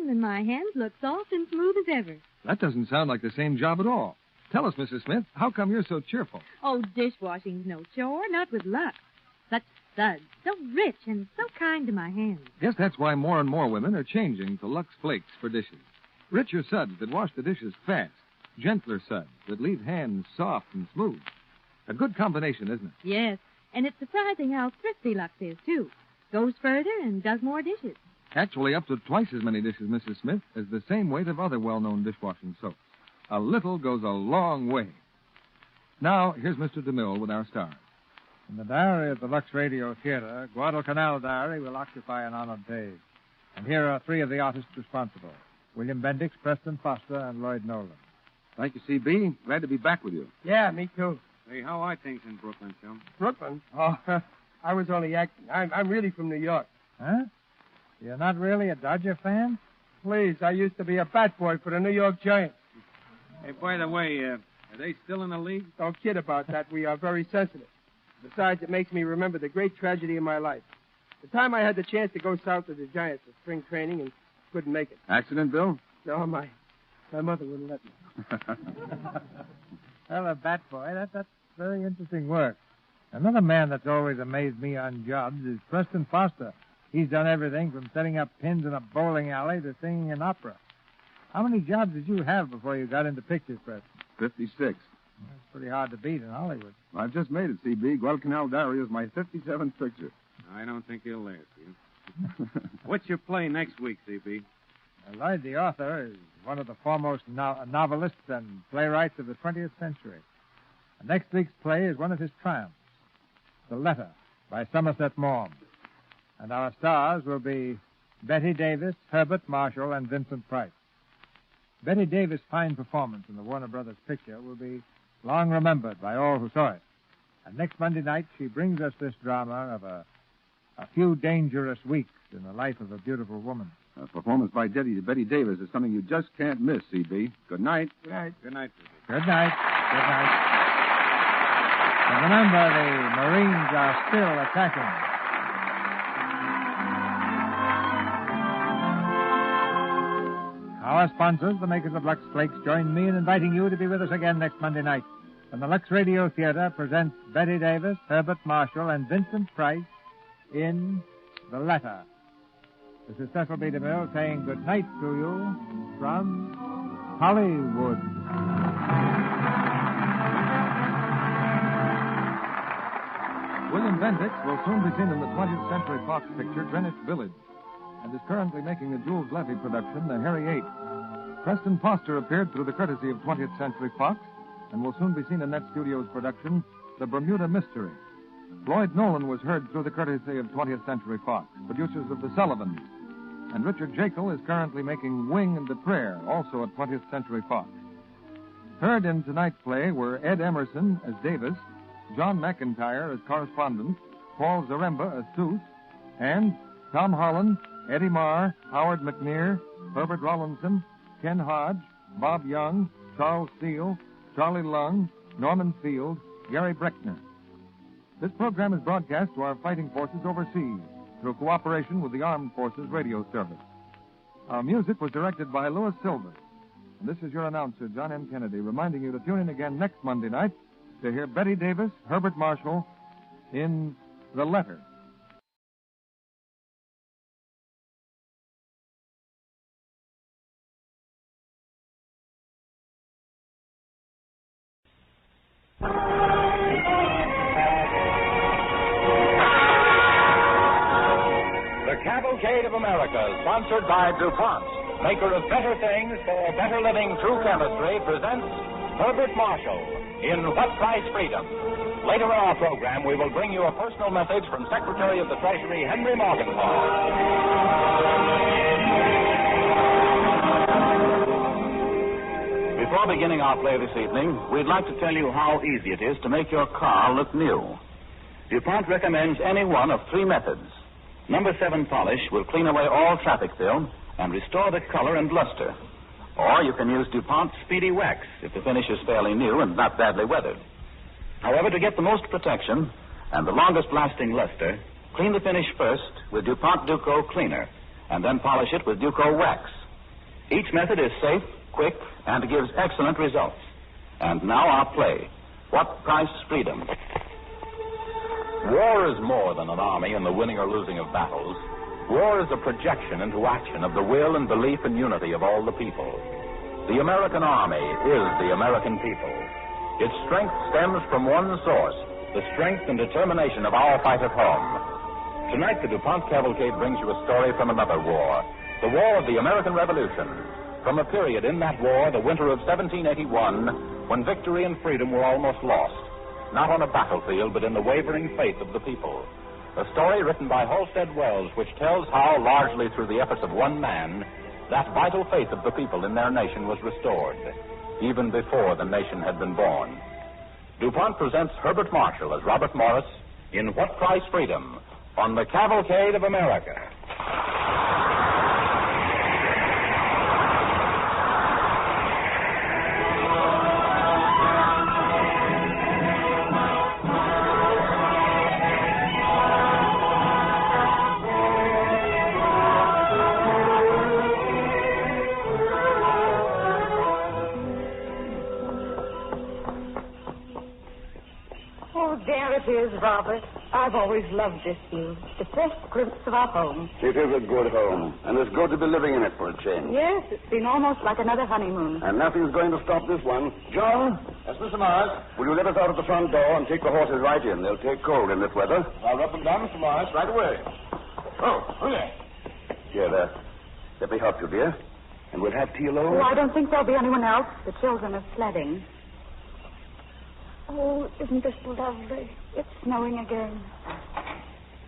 And my hands look soft and smooth as ever. That doesn't sound like the same job at all. Tell us, Mrs. Smith, how come you're so cheerful? Oh, dishwashing's no chore, not with Lux. Such suds, so rich and so kind to my hands. Guess that's why more and more women are changing to Lux Flakes for dishes. Richer suds that wash the dishes fast. Gentler suds that leave hands soft and smooth. A good combination, isn't it? Yes, and it's surprising how thrifty Lux is, too. Goes further and does more dishes. Actually, up to twice as many dishes, Mrs. Smith, as the same weight of other well-known dishwashing soaps. A little goes a long way. Now, here's Mr. DeMille with our stars. In the diary of the Lux Radio Theater, Guadalcanal Diary will occupy an honored page. And here are three of the artists responsible: William Bendix, Preston Foster, and Lloyd Nolan. Thank you, C.B. Glad to be back with you. Yeah, me too. Hey, how are things in Brooklyn, Phil? Brooklyn? Oh, I was only acting. I'm really from New York. Huh? You're not really a Dodger fan? Please, I used to be a bat boy for the New York Giants. Hey, by the way, are they still in the league? Don't kid about that. We are very sensitive. Besides, it makes me remember the great tragedy of my life. The time I had the chance to go south with the Giants for spring training and couldn't make it. Accident, Bill? No, my mother wouldn't let me. Well, a bat boy, that's very interesting work. Another man that's always amazed me on jobs is Preston Foster. He's done everything from setting up pins in a bowling alley to singing an opera. How many jobs did you have before you got into pictures, Preston? 56. That's pretty hard to beat in Hollywood. I've just made it, C.B. Guadalcanal Diary is my 57th picture. I don't think he'll last, you. What's your play next week, C.B.? Lloyd, the author, is one of the foremost novelists and playwrights of the 20th century. And next week's play is one of his triumphs, The Letter, by Somerset Maugham. And our stars will be Betty Davis, Herbert Marshall, and Vincent Price. Betty Davis' fine performance in the Warner Brothers picture will be long remembered by all who saw it. And next Monday night, she brings us this drama of a few dangerous weeks in the life of a beautiful woman. A performance by Betty Davis is something you just can't miss, C.B. Good night. Good night. Good night, C.B. Good night. Good night. And remember, the Marines are still attacking. Our sponsors, the makers of Lux Flakes, join me in inviting you to be with us again next Monday night when the Lux Radio Theater presents Betty Davis, Herbert Marshall, and Vincent Price in The Letter. This is Cecil B. DeMille saying good night to you from Hollywood. William Bendix will soon be seen in the 20th Century Fox picture Greenwich Village, and is currently making the Jules Levy production, The Harry Eight. Preston Foster appeared through the courtesy of 20th Century Fox and will soon be seen in that studio's production, The Bermuda Mystery. Lloyd Nolan was heard through the courtesy of 20th Century Fox, producers of The Sullivans. And Richard Jekyll is currently making Wing and the Prayer, also at 20th Century Fox. Heard in tonight's play were Ed Emerson as Davis, John McIntyre as correspondent, Paul Zaremba as Seuss, and Tom Holland, Eddie Marr, Howard McNear, Herbert Rawlinson, Ken Hodge, Bob Young, Charles Steele, Charlie Lung, Norman Field, Gary Breckner. This program is broadcast to our fighting forces overseas through cooperation with the Armed Forces Radio Service. Our music was directed by Louis Silver. And this is your announcer, John M. Kennedy, reminding you to tune in again next Monday night to hear Betty Davis, Herbert Marshall in The Letter. The Cavalcade of America, sponsored by DuPont, maker of better things for better living through chemistry, presents Herbert Marshall in What Price Freedom? Later in our program, we will bring you a personal message from Secretary of the Treasury Henry Morgenthau. Before beginning our play this evening, we'd like to tell you how easy it is to make your car look new. DuPont recommends any one of three methods. Number 7 polish will clean away all traffic film and restore the color and luster. Or you can use DuPont Speedy Wax if the finish is fairly new and not badly weathered. However, to get the most protection and the longest lasting luster, clean the finish first with DuPont Duco Cleaner and then polish it with Duco Wax. Each method is safe, quick, and gives excellent results. And now our play, What Price Freedom? War is more than an army in the winning or losing of battles. War is a projection into action of the will and belief and unity of all the people. The American army is the American people. Its strength stems from one source, the strength and determination of our fight at home. Tonight, the DuPont Cavalcade brings you a story from another war, the War of the American Revolution, from a period in that war, the winter of 1781, when victory and freedom were almost lost. Not on a battlefield, but in the wavering faith of the people. A story written by Halstead Wells, which tells how, largely through the efforts of one man, that vital faith of the people in their nation was restored, even before the nation had been born. DuPont presents Herbert Marshall as Robert Morris in What Price Freedom on the Cavalcade of America. Robert, I've always loved this view. The first glimpse of our home. It is a good home, and it's good to be living in it for a change. Yes, it's been almost like another honeymoon. And nothing's going to stop this one. John? Yes, Mr. Morris? Will you let us out at the front door and take the horses right in? They'll take cold in this weather. I'll rub them down, Mr. Morris, right away. Oh, there. Here, let me help you, dear. And we'll have tea alone? Oh, I don't think there'll be anyone else. The children are sledding. Oh, isn't this lovely? It's snowing again.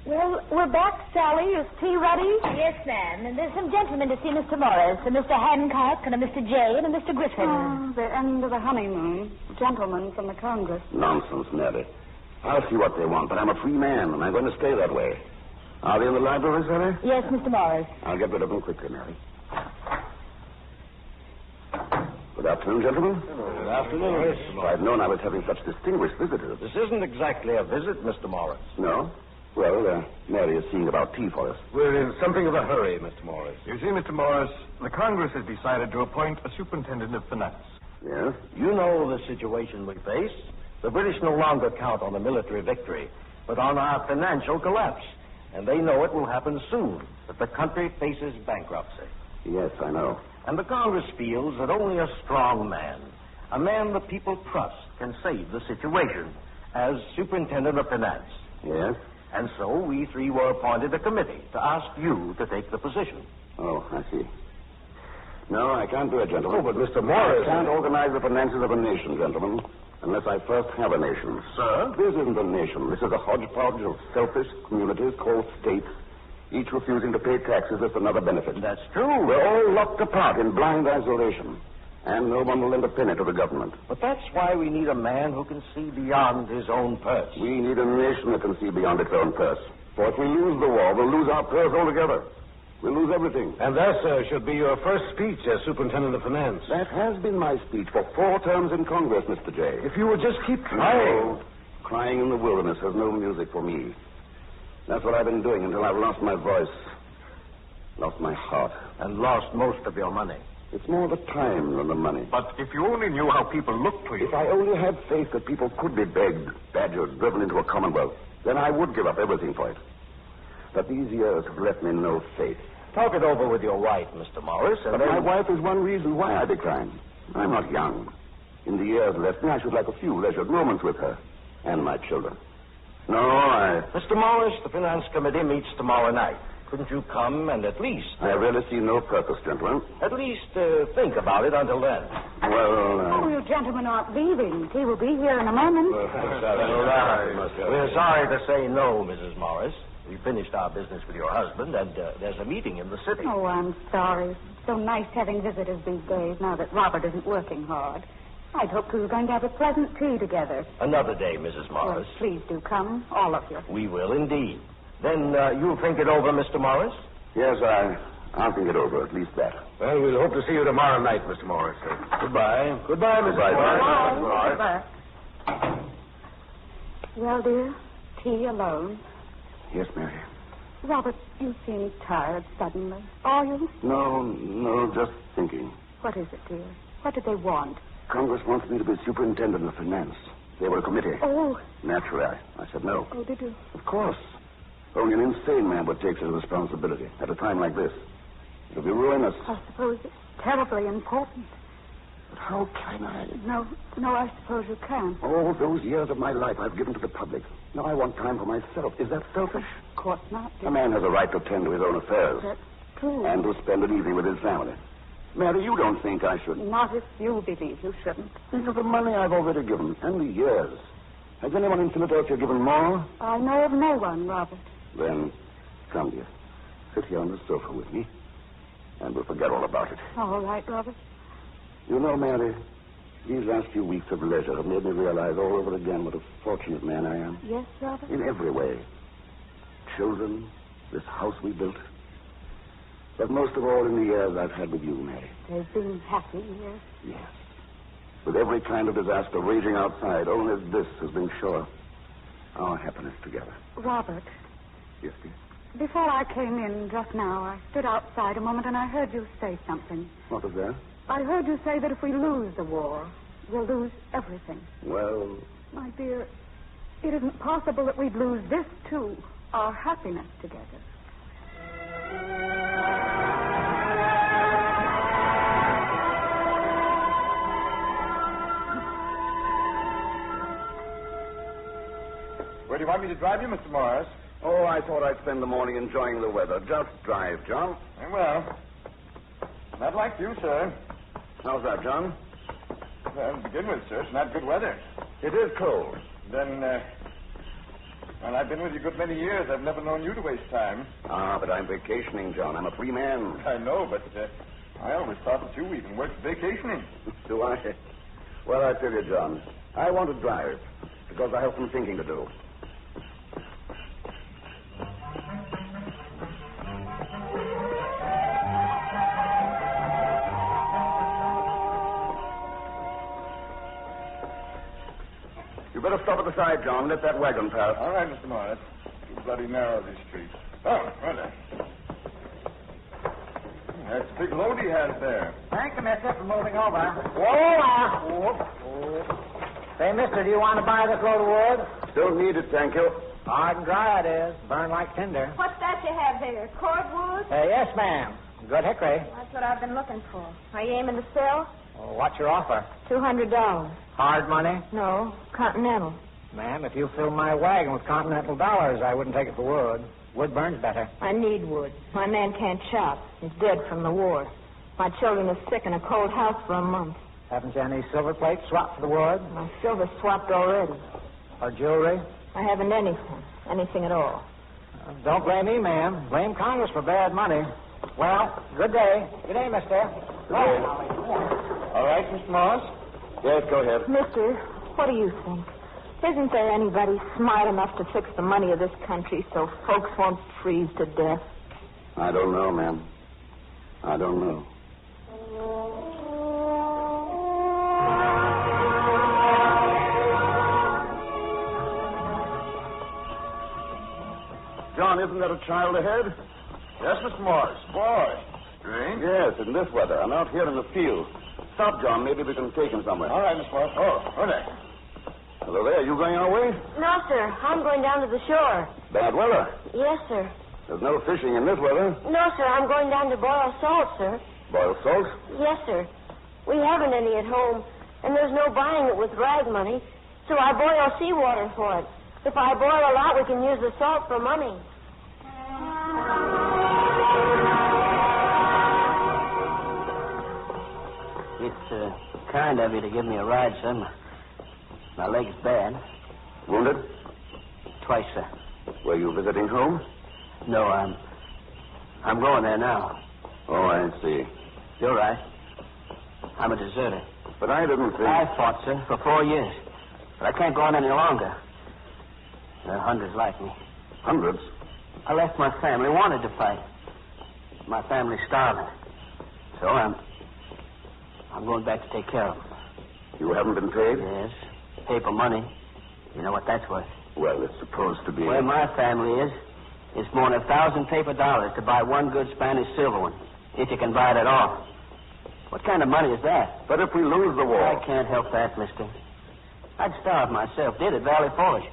Well, we're back, Sally. Is tea ready? Yes, ma'am. And there's some gentlemen to see Mr. Morris, and Mr. Hancock, and a Mr. Jane, and Mr. Griffin. Oh, the end of the honeymoon. Gentlemen from the Congress. Nonsense, Mary. I'll see what they want, but I'm a free man, and I'm going to stay that way. Are they in the library, Sally? Yes, Mr. Morris. I'll get rid of them quickly, Mary. Good afternoon, gentlemen. Good afternoon. If I'd known I was having such distinguished visitors. This isn't exactly a visit, Mr. Morris. No? Well, Mary is seeing about tea for us. We're in something of a hurry, Mr. Morris. You see, Mr. Morris, the Congress has decided to appoint a superintendent of finance. Yes? You know the situation we face. The British no longer count on a military victory, but on our financial collapse. And they know it will happen soon, that the country faces bankruptcy. Yes, I know. And the Congress feels that only a strong man, a man the people trust, can save the situation as superintendent of finance. Yes? And so we three were appointed a committee to ask you to take the position. Oh, I see. No, I can't do it, gentlemen. Oh, but Mr. Morris... I can't organize the finances of a nation, gentlemen, unless I first have a nation. Sir? This isn't a nation. This is a hodgepodge of selfish communities called states, each refusing to pay taxes as another benefit. That's true. We're all locked apart in blind isolation, and no one will lend a penny to the government. But that's why we need a man who can see beyond his own purse. We need a nation that can see beyond its own purse. For if we lose the war, we'll lose our purse altogether. We'll lose everything. And that, sir, should be your first speech as superintendent of finance. That has been my speech for 4 terms in Congress, Mr. J. If you would just keep trying. No. Crying in the wilderness has no music for me. That's what I've been doing until I've lost my voice, lost my heart. And lost most of your money. It's more the time than the money. But if you only knew how people look to you... If I only had faith that people could be begged, badgered, driven into a commonwealth, then I would give up everything for it. But these years have left me no faith. Talk it over with your wife, Mr. Morris, and But then... my wife is one reason why I decline. I'm not young. In the years left me, I should like a few leisured moments with her and my children. No, Mr. Morris, the Finance Committee meets tomorrow night. Couldn't you come and at least... I really see no purpose, gentlemen. At least think about it until then. Well, Oh, you gentlemen aren't leaving. Tea will be here in a moment. We're sorry to say no, Mrs. Morris. We finished our business with your husband, and there's a meeting in the city. Oh, I'm sorry. It's so nice having visitors these days now that Robert isn't working hard. I'd hoped we were going to have a pleasant tea together. Another day, Mrs. Morris. Well, please do come, all of you. We will indeed. Then you'll think it over, Mr. Morris? yes, I'll think it over, at least that. Well, we'll hope to see you tomorrow night, Mr. Morris. Goodbye. Goodbye, Mrs. Morris. Goodbye. Well, dear, tea alone. Yes, Mary. Robert, you seem tired suddenly. Are you? No, just thinking. What is it, dear? What did they want? Congress wants me to be superintendent of finance. They were a committee. Oh. Naturally, I said no. Oh, did you? Of course. Only an insane man would take such a responsibility at a time like this. It'll be ruinous. I suppose it's terribly important. But how can I? No, I suppose you can. All those years of my life I've given to the public. Now I want time for myself. Is that selfish? Of course not, dear. A man has a right to tend to his own affairs. That's true. And to spend an evening with his family. Mary, you don't think I should... Not if you believe you shouldn't. Think of the money I've already given, and the years. Has anyone in Philadelphia given more? I know of no one, Robert. Then, come, dear. Sit here on the sofa with me, and we'll forget all about it. All right, Robert. You know, Mary, these last few weeks of leisure have made me realize all over again what a fortunate man I am. Yes, Robert? In every way. Children, this house we built. But most of all in the years I've had with you, Mary. They've been happy years. Yes. With every kind of disaster raging outside, only this has been sure. Our happiness together. Robert. Yes, dear? Before I came in just now, I stood outside a moment and I heard you say something. What was that? I heard you say that if we lose the war, we'll lose everything. Well... My dear, it isn't possible that we'd lose this, too. Our happiness together. Where do you want me to drive you, Mr. Morris? Oh, I thought I'd spend the morning enjoying the weather. Just drive, John. Very well. Not like you, sir. How's that, John? Well, to begin with, sir, it's not good weather. It is cold. Then, well, I've been with you a good many years. I've never known you to waste time. Ah, but I'm vacationing, John. I'm a free man. I know, but I always thought that you even worked vacationing. Do I? Well, I tell you, John, I want to drive because I have some thinking to do. You better stop at the side, John. Let that wagon pass. All right, Mr. Morris. Too bloody narrow, these streets. Oh, well, that's a big load he has there. Thank you, mister, for moving over. Whoa! Say, mister, do you want to buy this load of wood? Don't need it, thank you. Hard and dry it is. Burn like tinder. What's that you have there? Cordwood? Yes, ma'am. Good hickory. That's what I've been looking for. Are you aiming to sell? Well, what's your offer? $200. Hard money? No, Continental. Ma'am, if you filled my wagon with Continental dollars, I wouldn't take it for wood. Wood burns better. I need wood. My man can't chop. He's dead from the war. My children are sick in a cold house for a month. Haven't you any silver plates swapped for the wood? My silver's swapped already. Or jewelry? I haven't anything at all. Don't blame me, ma'am. Blame Congress for bad money. Well, good day. Good day, mister. Good day. All right, Mr. Morris? Yes, go ahead. Mister, what do you think? Isn't there anybody smart enough to fix the money of this country so folks won't freeze to death? I don't know, ma'am. I don't know. John, isn't that a child ahead? Yes, Mr. Morris. Boy. Strange. Yes, in this weather. I'm out here in the field. Stop, John. Maybe we can take him somewhere. All right, Mr. Morris. Oh, okay. Hello there. You going our way? No, sir. I'm going down to the shore. Bad weather. Yes, sir. There's no fishing in this weather. No, sir. I'm going down to boil salt, sir. Boil salt? Yes, sir. We haven't any at home, and there's no buying it with rag money, so I boil seawater for it. If I boil a lot, we can use the salt for money. It's kind of you to give me a ride, sir. My leg's bad. Wounded? Twice, sir. Were you visiting home? No, I'm going there now. Oh, I see. You're right. I'm a deserter. But I didn't think... I fought, sir, for 4 years. But I can't go on any longer. There are hundreds like me. Hundreds? I left my family, wanted to fight. My family's starving. So I'm going back to take care of them. You haven't been paid? Yes. Paper money. You know what that's worth. Well, it's supposed to be... Where my family is, it's more than 1,000 paper dollars to buy one good Spanish silver one, if you can buy it at all. What kind of money is that? But if we lose the war... I can't help that, mister. I'd starve myself, did it, Valley Forge.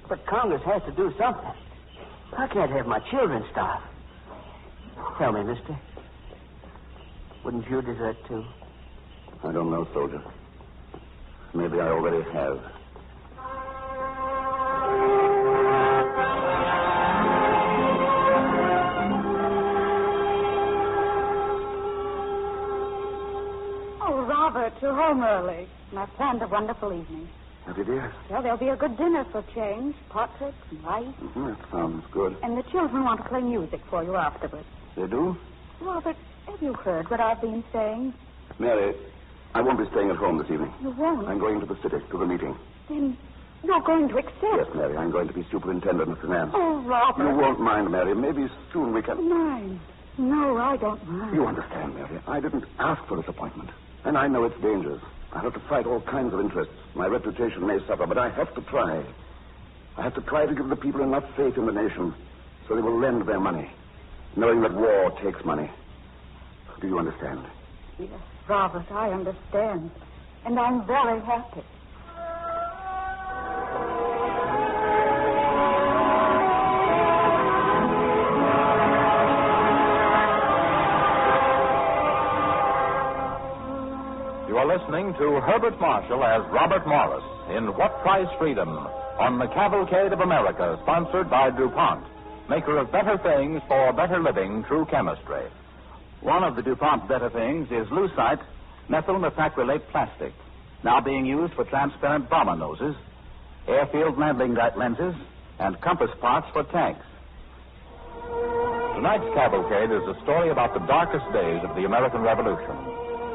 But Congress has to do something. I can't have my children starve. Tell me, mister, wouldn't you desert too? I don't know, soldier. Maybe I already have. Oh, Robert, you're home early. And I've planned a wonderful evening. Have you, dear? Well, there'll be a good dinner for change. Portraits and rice. Mm-hmm, that sounds good. And the children want to play music for you afterwards. They do? Robert, have you heard what I've been saying? Mary, I won't be staying at home this evening. You won't? I'm going to the city, to the meeting. Then you're going to accept? Yes, Mary, I'm going to be superintendent of finance. Oh, Robert. You won't mind, Mary. Maybe soon we can... Mind? No, I don't mind. You understand, Mary. I didn't ask for this appointment. And I know it's dangerous. I have to fight all kinds of interests. My reputation may suffer, but I have to try. I have to try to give the people enough faith in the nation so they will lend their money, knowing that war takes money. Do you understand? Yes, Robert, I understand. And I'm very happy. You are listening to Herbert Marshall as Robert Morris in What Price Freedom on the Cavalcade of America, sponsored by DuPont, maker of better things for better living through chemistry. One of the DuPont better things is lucite methyl methacrylate plastic, now being used for transparent bomber noses, airfield landing lenses, and compass parts for tanks. Tonight's Cavalcade is a story about the darkest days of the American Revolution.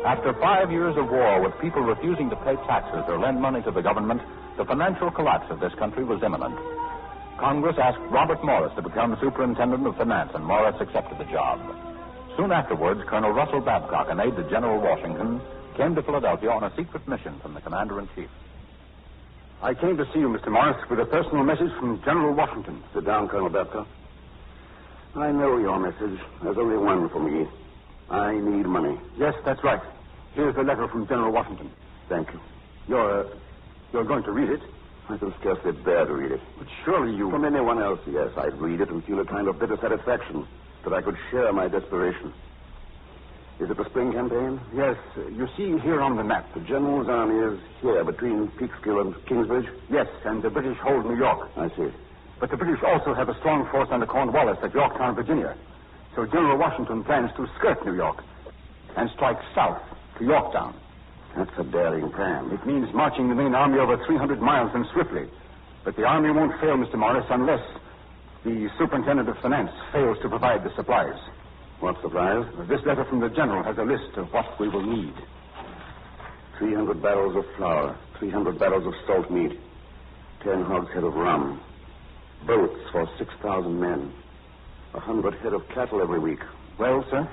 After 5 years of war with people refusing to pay taxes or lend money to the government, the financial collapse of this country was imminent. Congress asked Robert Morris to become superintendent of finance, and Morris accepted the job. Soon afterwards, Colonel Russell Babcock, an aide to General Washington, came to Philadelphia on a secret mission from the commander-in-chief. I came to see you, Mr. Morris, with a personal message from General Washington. Sit down, Colonel Babcock. I know your message. There's only one for me. I need money. Yes, that's right. Here's the letter from General Washington. Thank you. You're going to read it? I can scarcely bear to read it. But surely you... From anyone else, yes, I'd read it and feel a kind of bitter satisfaction that I could share my desperation. Is it the spring campaign? Yes. You see here on the map, the General's army is here between Peekskill and Kingsbridge? Yes, and the British hold New York. I see. But the British also have a strong force under Cornwallis at Yorktown, Virginia. So General Washington plans to skirt New York and strike south to Yorktown. That's a daring plan. It means marching the main army over 300 miles and swiftly. But the army won't fail, Mr. Morris, unless the superintendent of finance fails to provide the supplies. What supplies? This letter from the general has a list of what we will need. 300 barrels of flour, 300 barrels of salt meat, 10 hogshead of rum, boats for 6,000 men, 100 head of cattle every week. Well, sir?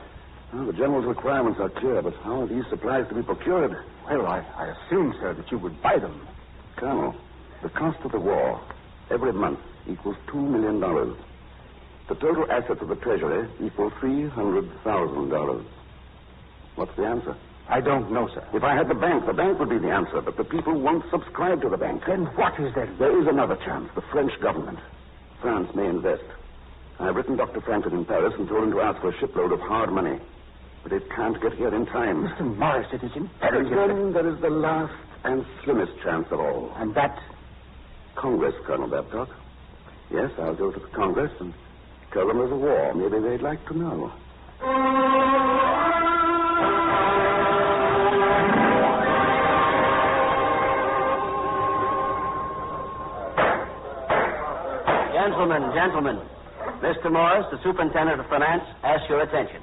Well, the general's requirements are clear, but how are these supplies to be procured? Well, I assume, sir, that you would buy them. Colonel, the cost of the war every month equals $2 million. The total assets of the Treasury equal $300,000. What's the answer? I don't know, sir. If I had the bank would be the answer, but the people won't subscribe to the bank. Then what is there? There is another chance, the French government. France may invest. I've written Dr. Franklin in Paris and told him to ask for a shipload of hard money. But it can't get here in time. Mr. Morris, it is imperative. Then there is the last and slimmest chance of all. And that? Congress, Colonel Babcock. Yes, I'll go to the Congress and tell them there's a war. Maybe they'd like to know. Gentlemen. Mr. Morris, the superintendent of finance, asks your attention.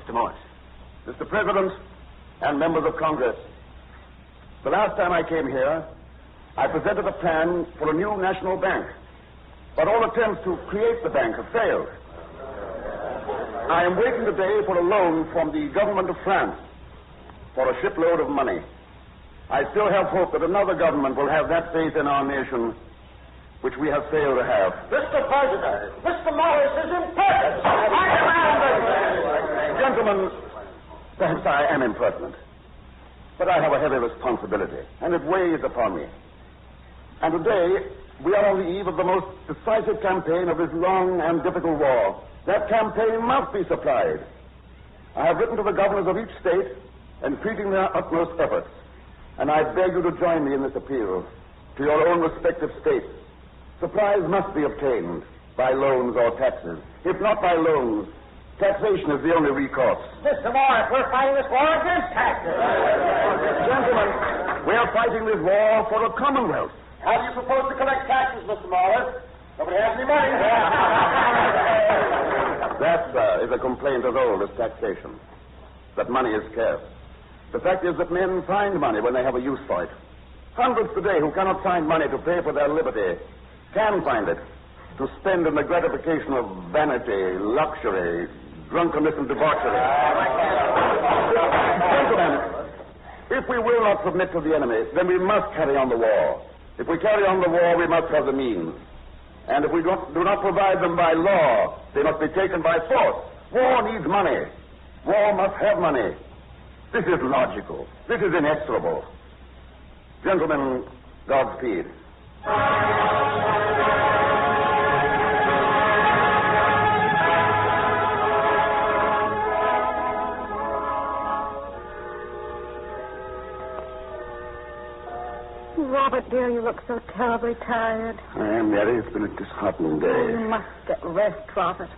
Mr. Morris. Mr. President and members of Congress, the last time I came here, I presented a plan for a new national bank. But all attempts to create the bank have failed. I am waiting today for a loan from the government of France for a shipload of money. I still have hope that another government will have that faith in our nation which we have failed to have. Mr. President, Mr. Morris is impertinent. I demand Gentlemen, perhaps I am impertinent, but I have a heavy responsibility, and it weighs upon me. And today, we are on the eve of the most decisive campaign of this long and difficult war. That campaign must be supplied. I have written to the governors of each state, entreating their utmost efforts, and I beg you to join me in this appeal to your own respective states. Supplies must be obtained by loans or taxes. If not by loans, taxation is the only recourse. Mr. Morris, we're fighting this war against taxes. Gentlemen, we are fighting this war for a commonwealth. How do you propose to collect taxes, Mr. Morris? Nobody has any money. That, sir, is a complaint as old as taxation. That money is scarce. The fact is that men find money when they have a use for it. Hundreds today who cannot find money to pay for their liberty can find it to spend in the gratification of vanity, luxury, drunkenness, and debauchery. Gentlemen, if we will not submit to the enemy, then we must carry on the war. If we carry on the war, we must have the means. And if we do not provide them by law, they must be taken by force. War needs money. War must have money. This is logical. This is inexorable. Gentlemen, Godspeed. Robert, dear, you look so terribly tired. I am, Mary. It's been a disheartening day. Oh, you must get rest, Robert.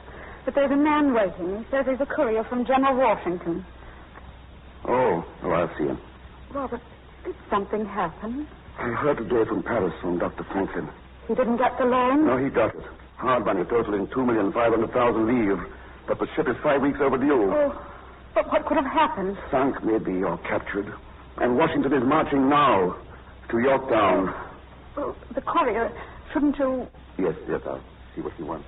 But there's a man waiting. He says he's a courier from General Washington. Oh, I'll see him. Robert, did something happen? I heard today from Paris from Dr. Franklin. He didn't get the loan? No, he got it. Hard money totaling 2,500,000 livres. But the ship is 5 weeks overdue. Oh, but what could have happened? Sunk, maybe, or captured. And Washington is marching now to Yorktown. Well, the courier, shouldn't you... Yes, I'll see what he wants.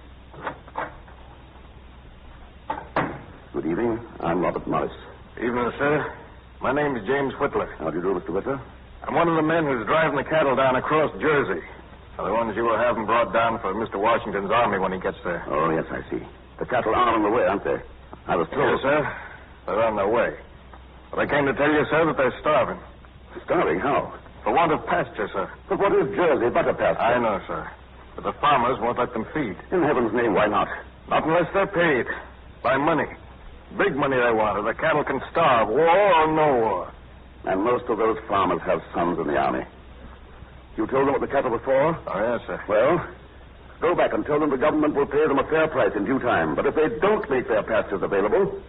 Good evening. I'm Robert Morris. Evening, sir. My name is James Whittler. How do you do, Mr. Whittler? I'm one of the men who's driving the cattle down across Jersey. The ones you will have them brought down for Mr. Washington's army when he gets there. Oh, yes, I see. The cattle are on the way, aren't they? I was told. Yes, sir. They're on their way. But I came to tell you, sir, that they're starving. Starving? How? For want of pasture, sir. But what is Jersey but a pasture? I know, sir. But the farmers won't let them feed. In heaven's name, why not? Not unless they're paid. By money. Big money they want, or the cattle can starve, war or no war. And most of those farmers have sons in the army. You told them what the cattle were for? Oh, yes, sir. Well, go back and tell them the government will pay them a fair price in due time. But if they don't make their pastures available,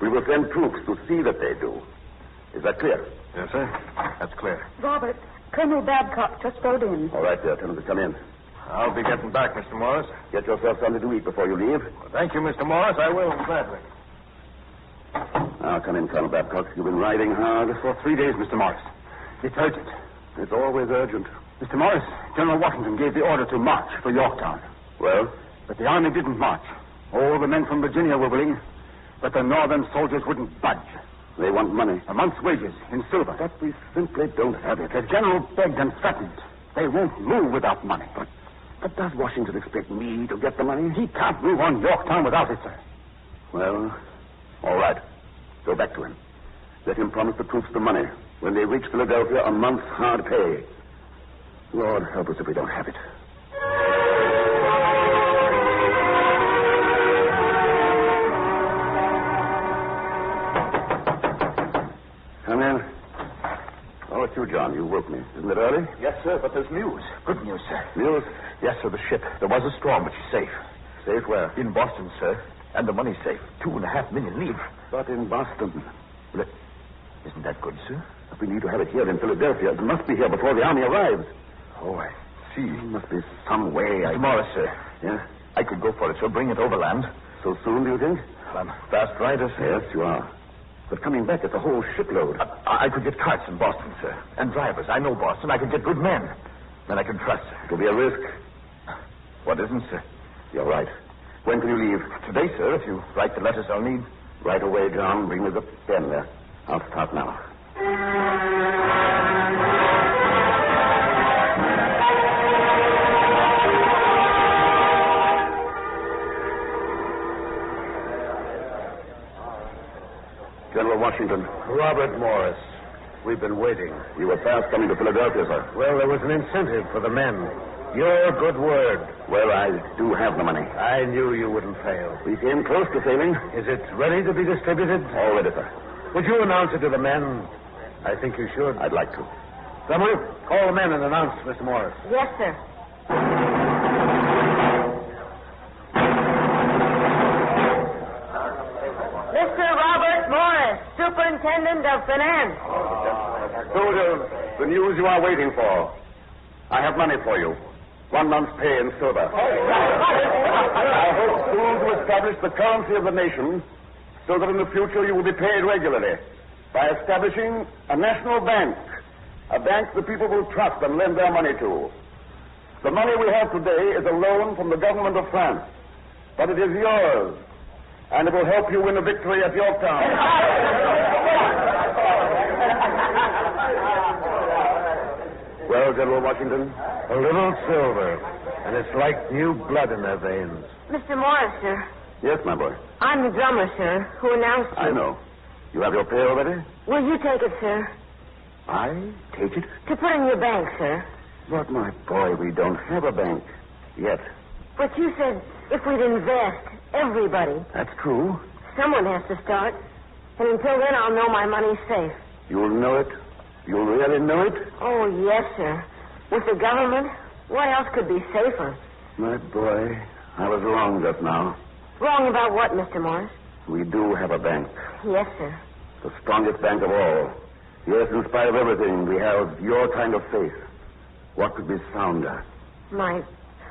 we will send troops to see that they do. Is that clear? Yes, sir. That's clear. Robert, Colonel Babcock just rode in. All right, dear. Tell him to come in. I'll be getting back, Mr. Morris. Get yourself something to eat before you leave. Well, thank you, Mr. Morris. I will, gladly. Now, come in, Colonel Babcock. You've been riding hard. For 3 days, Mr. Morris. It's urgent. It's always urgent. Mr. Morris, General Washington gave the order to march for Yorktown. Well? But the army didn't march. All the men from Virginia were willing, but the northern soldiers wouldn't budge. They want money. A month's wages in silver. But we simply don't have it. The general begged and threatened. They won't move without money. But does Washington expect me to get the money? He can't move on Yorktown without it, sir. Well, all right. Go back to him. Let him promise the troops the money. When they reach Philadelphia, a month's hard pay. Lord help us if we don't have it. Come in. Oh, it's you, John. You woke me. Isn't it early? Yes, sir, but there's news. Good news, sir. News? Yes, sir, the ship. There was a storm, but she's safe. Safe where? In Boston, sir. And the money's safe. 2.5 million livres. But in Boston. Isn't that good, sir? But we need to have it here in Philadelphia. It must be here before the army arrives. Oh, I see. There must be some way. Morris, sir. Yeah? I could go for it, so bring it overland. So soon, do you think? I'm a fast rider, sir. Yes, you are. But coming back, it's a whole shipload. I could get carts in Boston, sir. And drivers. I know Boston. I could get good men. Men I can trust, sir. It'll be a risk. What isn't, sir? You're right. When can you leave? Today, sir, if you write the letters I'll need. Right away, John. Bring me the pen there. I'll start now. General Washington. Robert Morris. We've been waiting. You were fast coming to Philadelphia, sir. Well, there was an incentive for the men. Your good word. Well, I do have the money. I knew you wouldn't fail. We came close to failing. Is it ready to be distributed? All ready, sir. Would you announce it to the men? I think you should. I'd like to. Someone, call the men and announce, Mr. Morris. Yes, sir. Mr. Robert Morris, Superintendent of Finance. Soldiers, the news you are waiting for. I have money for you. 1 month's pay in silver. I hope soon to establish the currency of the nation so that in the future you will be paid regularly by establishing a national bank, a bank the people will trust and lend their money to. The money we have today is a loan from the government of France, but it is yours, and it will help you win a victory at Yorktown. Well, General Washington? A little silver, and it's like new blood in their veins. Mr. Morris, sir. Yes, my boy. I'm the drummer, sir, who announced you. I know. You have your pay already? Will you take it, sir? I take it? To put in your bank, sir. But, my boy, we don't have a bank yet. But you said if we'd invest, everybody. That's true. Someone has to start. And until then, I'll know my money's safe. You'll know it? You'll really know it? Oh, yes, sir. With the government, what else could be safer? My boy, I was wrong just now. Wrong about what, Mr. Morris? We do have a bank. Yes, sir. The strongest bank of all. Yes, in spite of everything, we have your kind of faith. What could be sounder? My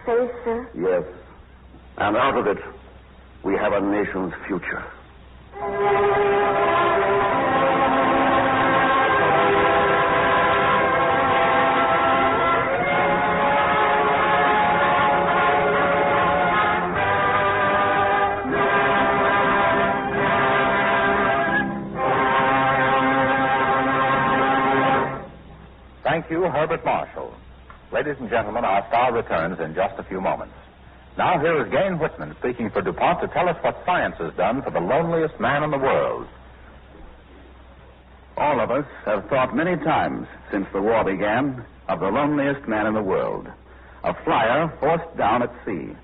faith, sir? Yes. And out of it, we have a nation's future. Thank you, Herbert Marshall. Ladies and gentlemen, our star returns in just a few moments. Now here is Gain Whitman speaking for DuPont to tell us what science has done for the loneliest man in the world. All of us have thought many times since the war began of the loneliest man in the world, a flyer forced down at sea.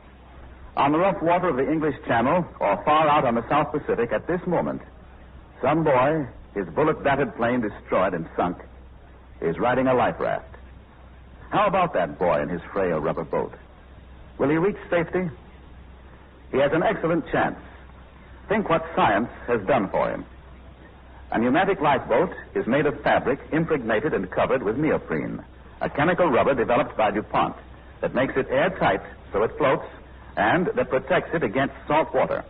On the rough water of the English Channel or far out on the South Pacific at this moment, some boy, his bullet-battered plane destroyed and sunk, is riding a life raft. How about that boy in his frail rubber boat? Will he reach safety? He has an excellent chance. Think what science has done for him. A pneumatic lifeboat is made of fabric impregnated and covered with neoprene, a chemical rubber developed by DuPont that makes it airtight so it floats and that protects it against salt water.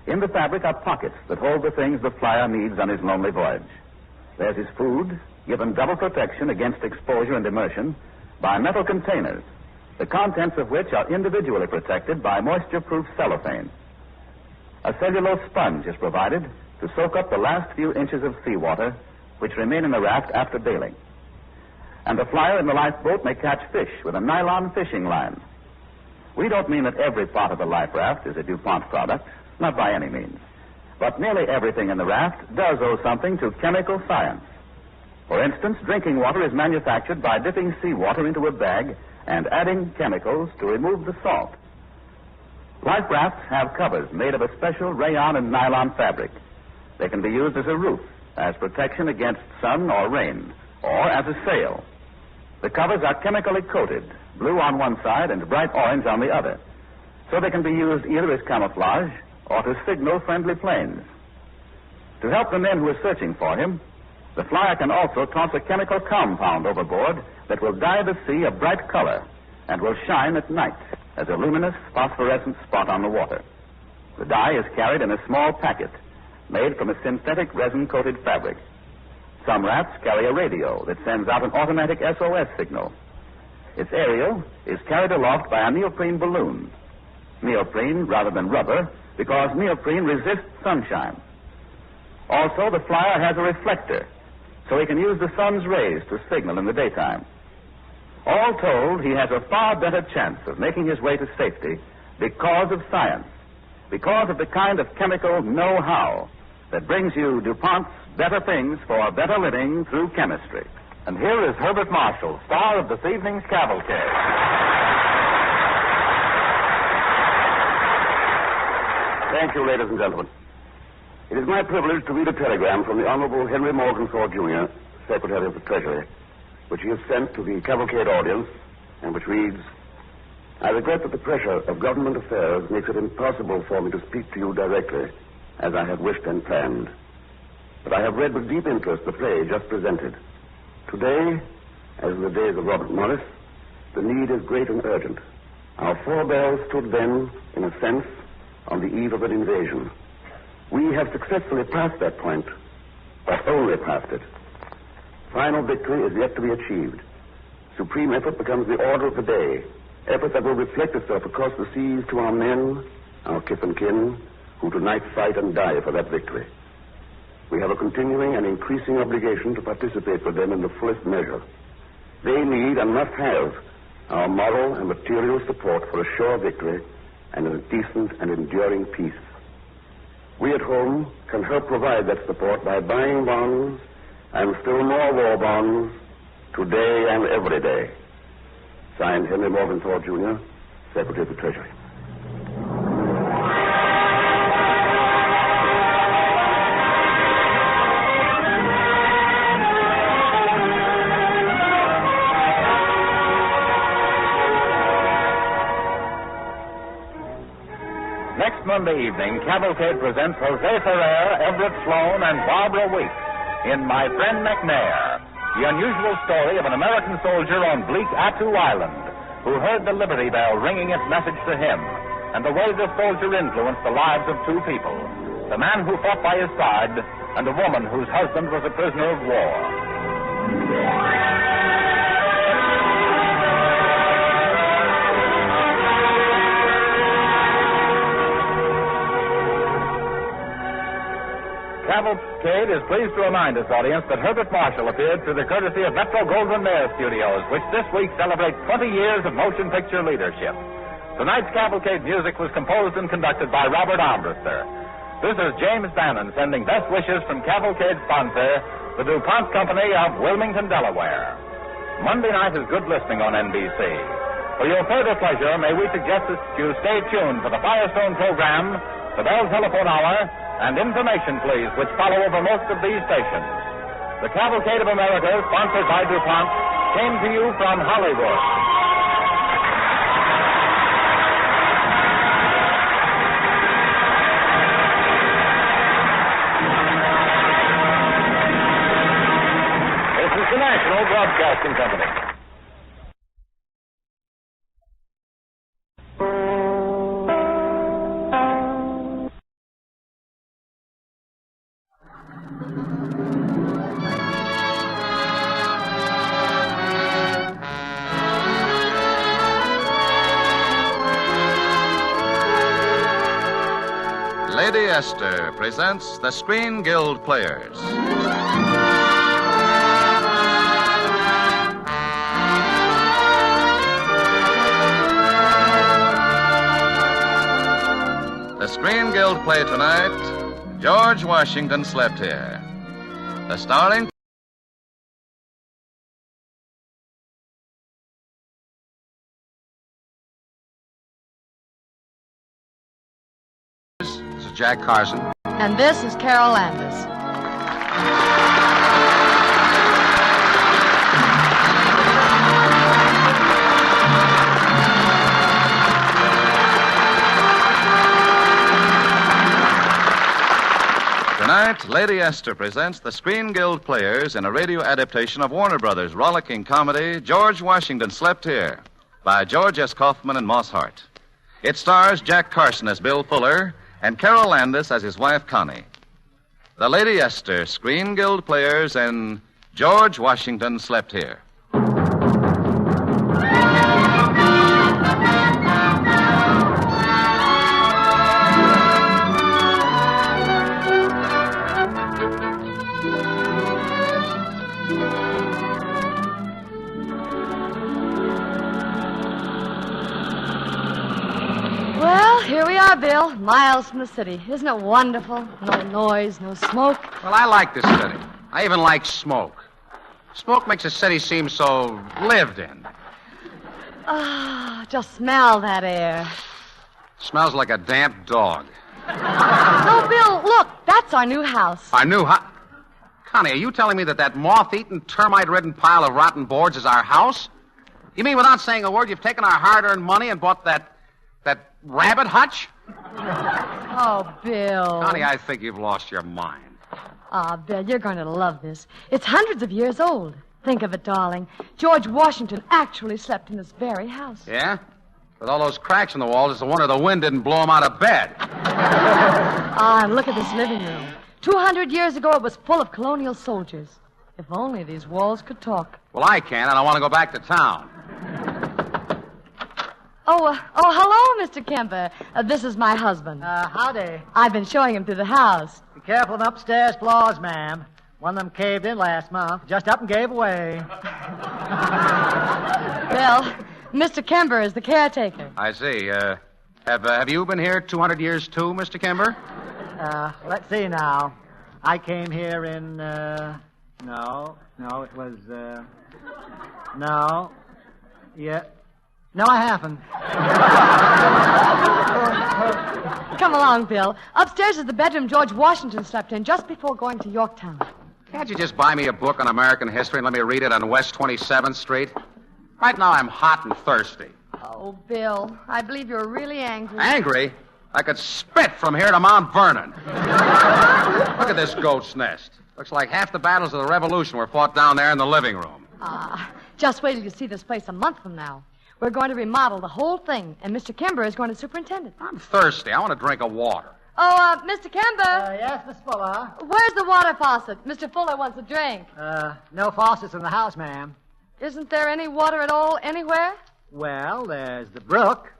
In the fabric are pockets that hold the things the flyer needs on his lonely voyage. There's his food, given double protection against exposure and immersion by metal containers, the contents of which are individually protected by moisture-proof cellophane. A cellulose sponge is provided to soak up the last few inches of seawater which remain in the raft after bailing. And the flyer in the lifeboat may catch fish with a nylon fishing line. We don't mean that every part of the life raft is a DuPont product, not by any means. But nearly everything in the raft does owe something to chemical science. For instance, drinking water is manufactured by dipping seawater into a bag and adding chemicals to remove the salt. Life rafts have covers made of a special rayon and nylon fabric. They can be used as a roof, as protection against sun or rain, or as a sail. The covers are chemically coated, blue on one side and bright orange on the other, so they can be used either as camouflage or to signal friendly planes. To help the men who are searching for him, the flyer can also toss a chemical compound overboard that will dye the sea a bright color and will shine at night as a luminous phosphorescent spot on the water. The dye is carried in a small packet made from a synthetic resin-coated fabric. Some rafts carry a radio that sends out an automatic SOS signal. Its aerial is carried aloft by a neoprene balloon. Neoprene rather than rubber, because neoprene resists sunshine. Also, the flyer has a reflector, so he can use the sun's rays to signal in the daytime. All told, he has a far better chance of making his way to safety because of science, because of the kind of chemical know-how that brings you DuPont's better things for better living through chemistry. And here is Herbert Marshall, star of this evening's cavalcade. Thank you, ladies and gentlemen. It is my privilege to read a telegram from the Honorable Henry Morgenthau, Jr., Secretary of the Treasury, which he has sent to the cavalcade audience, and which reads, I regret that the pressure of government affairs makes it impossible for me to speak to you directly, as I had wished and planned. But I have read with deep interest the play just presented. Today, as in the days of Robert Morris, the need is great and urgent. Our forebears stood then, in a sense, on the eve of an invasion. We have successfully passed that point, but only passed it. Final victory is yet to be achieved. Supreme effort becomes the order of the day, effort that will reflect itself across the seas to our men, our kith and kin, who tonight fight and die for that victory. We have a continuing and increasing obligation to participate with them in the fullest measure. They need and must have our moral and material support for a sure victory and a decent and enduring peace. We at home can help provide that support by buying bonds and still more war bonds today and every day. Signed, Henry Morgenthau, Jr., Secretary of the Treasury. Next Monday evening, Cavalcade presents Jose Ferrer, Everett Sloan, and Barbara Weeks in My Friend McNair, the unusual story of an American soldier on bleak Attu Island who heard the Liberty Bell ringing its message to him, and the way this soldier influenced the lives of two people, the man who fought by his side and a woman whose husband was a prisoner of war. Cavalcade is pleased to remind its audience that Herbert Marshall appeared through the courtesy of Metro Goldwyn Mayer Studios, which this week celebrate 20 years of motion picture leadership. Tonight's Cavalcade music was composed and conducted by Robert Armbruster. This is James Bannon sending best wishes from Cavalcade sponsor, the DuPont Company of Wilmington, Delaware. Monday night is good listening on NBC. For your further pleasure, may we suggest that you stay tuned for the Firestone program, the Bell Telephone Hour, and Information Please, which follow over most of these stations. The Cavalcade of America, sponsored by DuPont, came to you from Hollywood. This is the National Broadcasting Company. Lady Esther presents the Screen Guild Players. The Screen Guild play tonight, George Washington Slept Here. The starring Jack Carson. And this is Carol Landis. Tonight, Lady Esther presents the Screen Guild Players in a radio adaptation of Warner Brothers' rollicking comedy, George Washington Slept Here. by George S. Kaufman and Moss Hart. It stars Jack Carson as Bill Fuller and Carol Landis as his wife Connie. The Lady Esther, Screen Guild Players, and George Washington Slept Here. Here we are, Bill, miles from the city. Isn't it wonderful? No noise, no smoke. Well, I like this city. I even like smoke. Smoke makes a city seem so lived in. Ah, just smell that air. Smells like a damp dog. No, Bill, look, that's our new house. Our new house? Connie, are you telling me that moth-eaten, termite-ridden pile of rotten boards is our house? You mean without saying a word, you've taken our hard-earned money and bought that rabbit hutch? Oh, Bill. Connie, I think you've lost your mind. Ah, Bill, you're going to love this. It's hundreds of years old. Think of it, darling. George Washington actually slept in this very house. Yeah? With all those cracks in the walls, it's a wonder the wind didn't blow him out of bed. Ah, and look at this living room. 200 years ago, it was full of colonial soldiers. If only these walls could talk. Well, I can, and I want to go back to town. Oh, hello, Mr. Kemper. This is my husband. Howdy. I've been showing him through the house. Be careful of the upstairs floors, ma'am. One of them caved in last month. Just up and gave away. Well, Mr. Kemper is the caretaker. I see. Have you been here 200 years too, Mr. Kemper? Let's see now. I came here in, no, it was, no. Yeah. No, I haven't. Come along, Bill. Upstairs is the bedroom George Washington slept in just before going to Yorktown. Can't you just buy me a book on American history and let me read it on West 27th Street? Right now I'm hot and thirsty. Oh, Bill, I believe you're really angry. Angry? I could spit from here to Mount Vernon. Look at this goat's nest. Looks like half the battles of the Revolution were fought down there in the living room. Just wait till you see this place a month from now. We're going to remodel the whole thing, and Mr. Kemper is going to superintend it. I'm thirsty. I want a drink of water. Oh, Mr. Kemper. Yes, Miss Fuller. Where's the water faucet? Mr. Fuller wants a drink. No faucets in the house, ma'am. Isn't there any water at all anywhere? Well, there's the brook.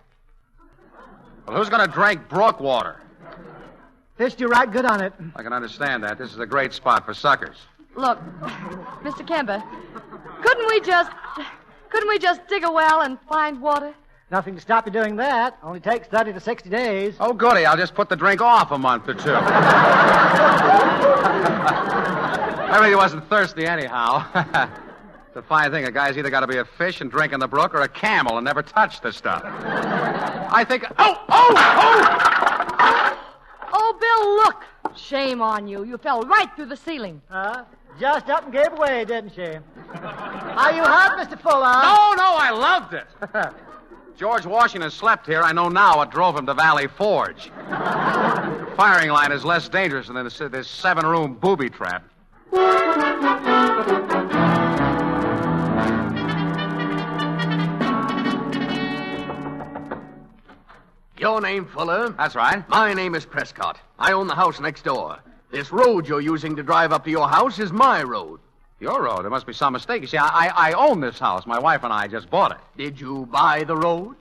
Well, who's going to drink brook water? Fished you right good on it. I can understand that. This is a great spot for suckers. Look, Mr. Kemper, couldn't we just dig a well and find water? Nothing to stop you doing that. Only takes 30 to 60 days. Oh, goody. I'll just put the drink off a month or two. I really wasn't thirsty anyhow. It's a fine thing. A guy's either got to be a fish and drink in the brook or a camel and never touch the stuff. I think... Oh, Bill, look. Shame on you. You fell right through the ceiling. Just up and gave away, didn't she? Are you hot, Mr. Fuller? No, I loved it. George Washington slept here. I know now what drove him to Valley Forge. Firing line is less dangerous than this 7-room booby trap. Your name, Fuller? That's right. My name is Prescott. I own the house next door. This road you're using to drive up to your house is my road. Your road? There must be some mistake. You see, I own this house. My wife and I just bought it. Did you buy the road?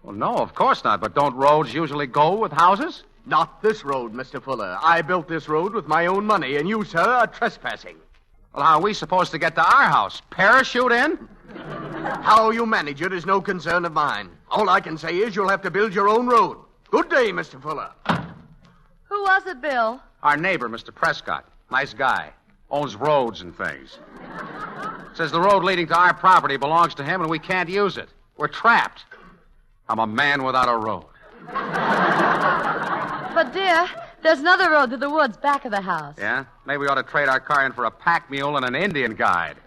Well, no, of course not. But don't roads usually go with houses? Not this road, Mr. Fuller. I built this road with my own money, and you, sir, are trespassing. Well, how are we supposed to get to our house? Parachute in? How you manage it is no concern of mine. All I can say is you'll have to build your own road. Good day, Mr. Fuller. Who was it, Bill? Our neighbor, Mr. Prescott. Nice guy. Owns roads and things. Says the road leading to our property belongs to him and we can't use it. We're trapped. I'm a man without a road. But, dear, there's another road to the woods back of the house. Yeah? Maybe we ought to trade our car in for a pack mule and an Indian guide.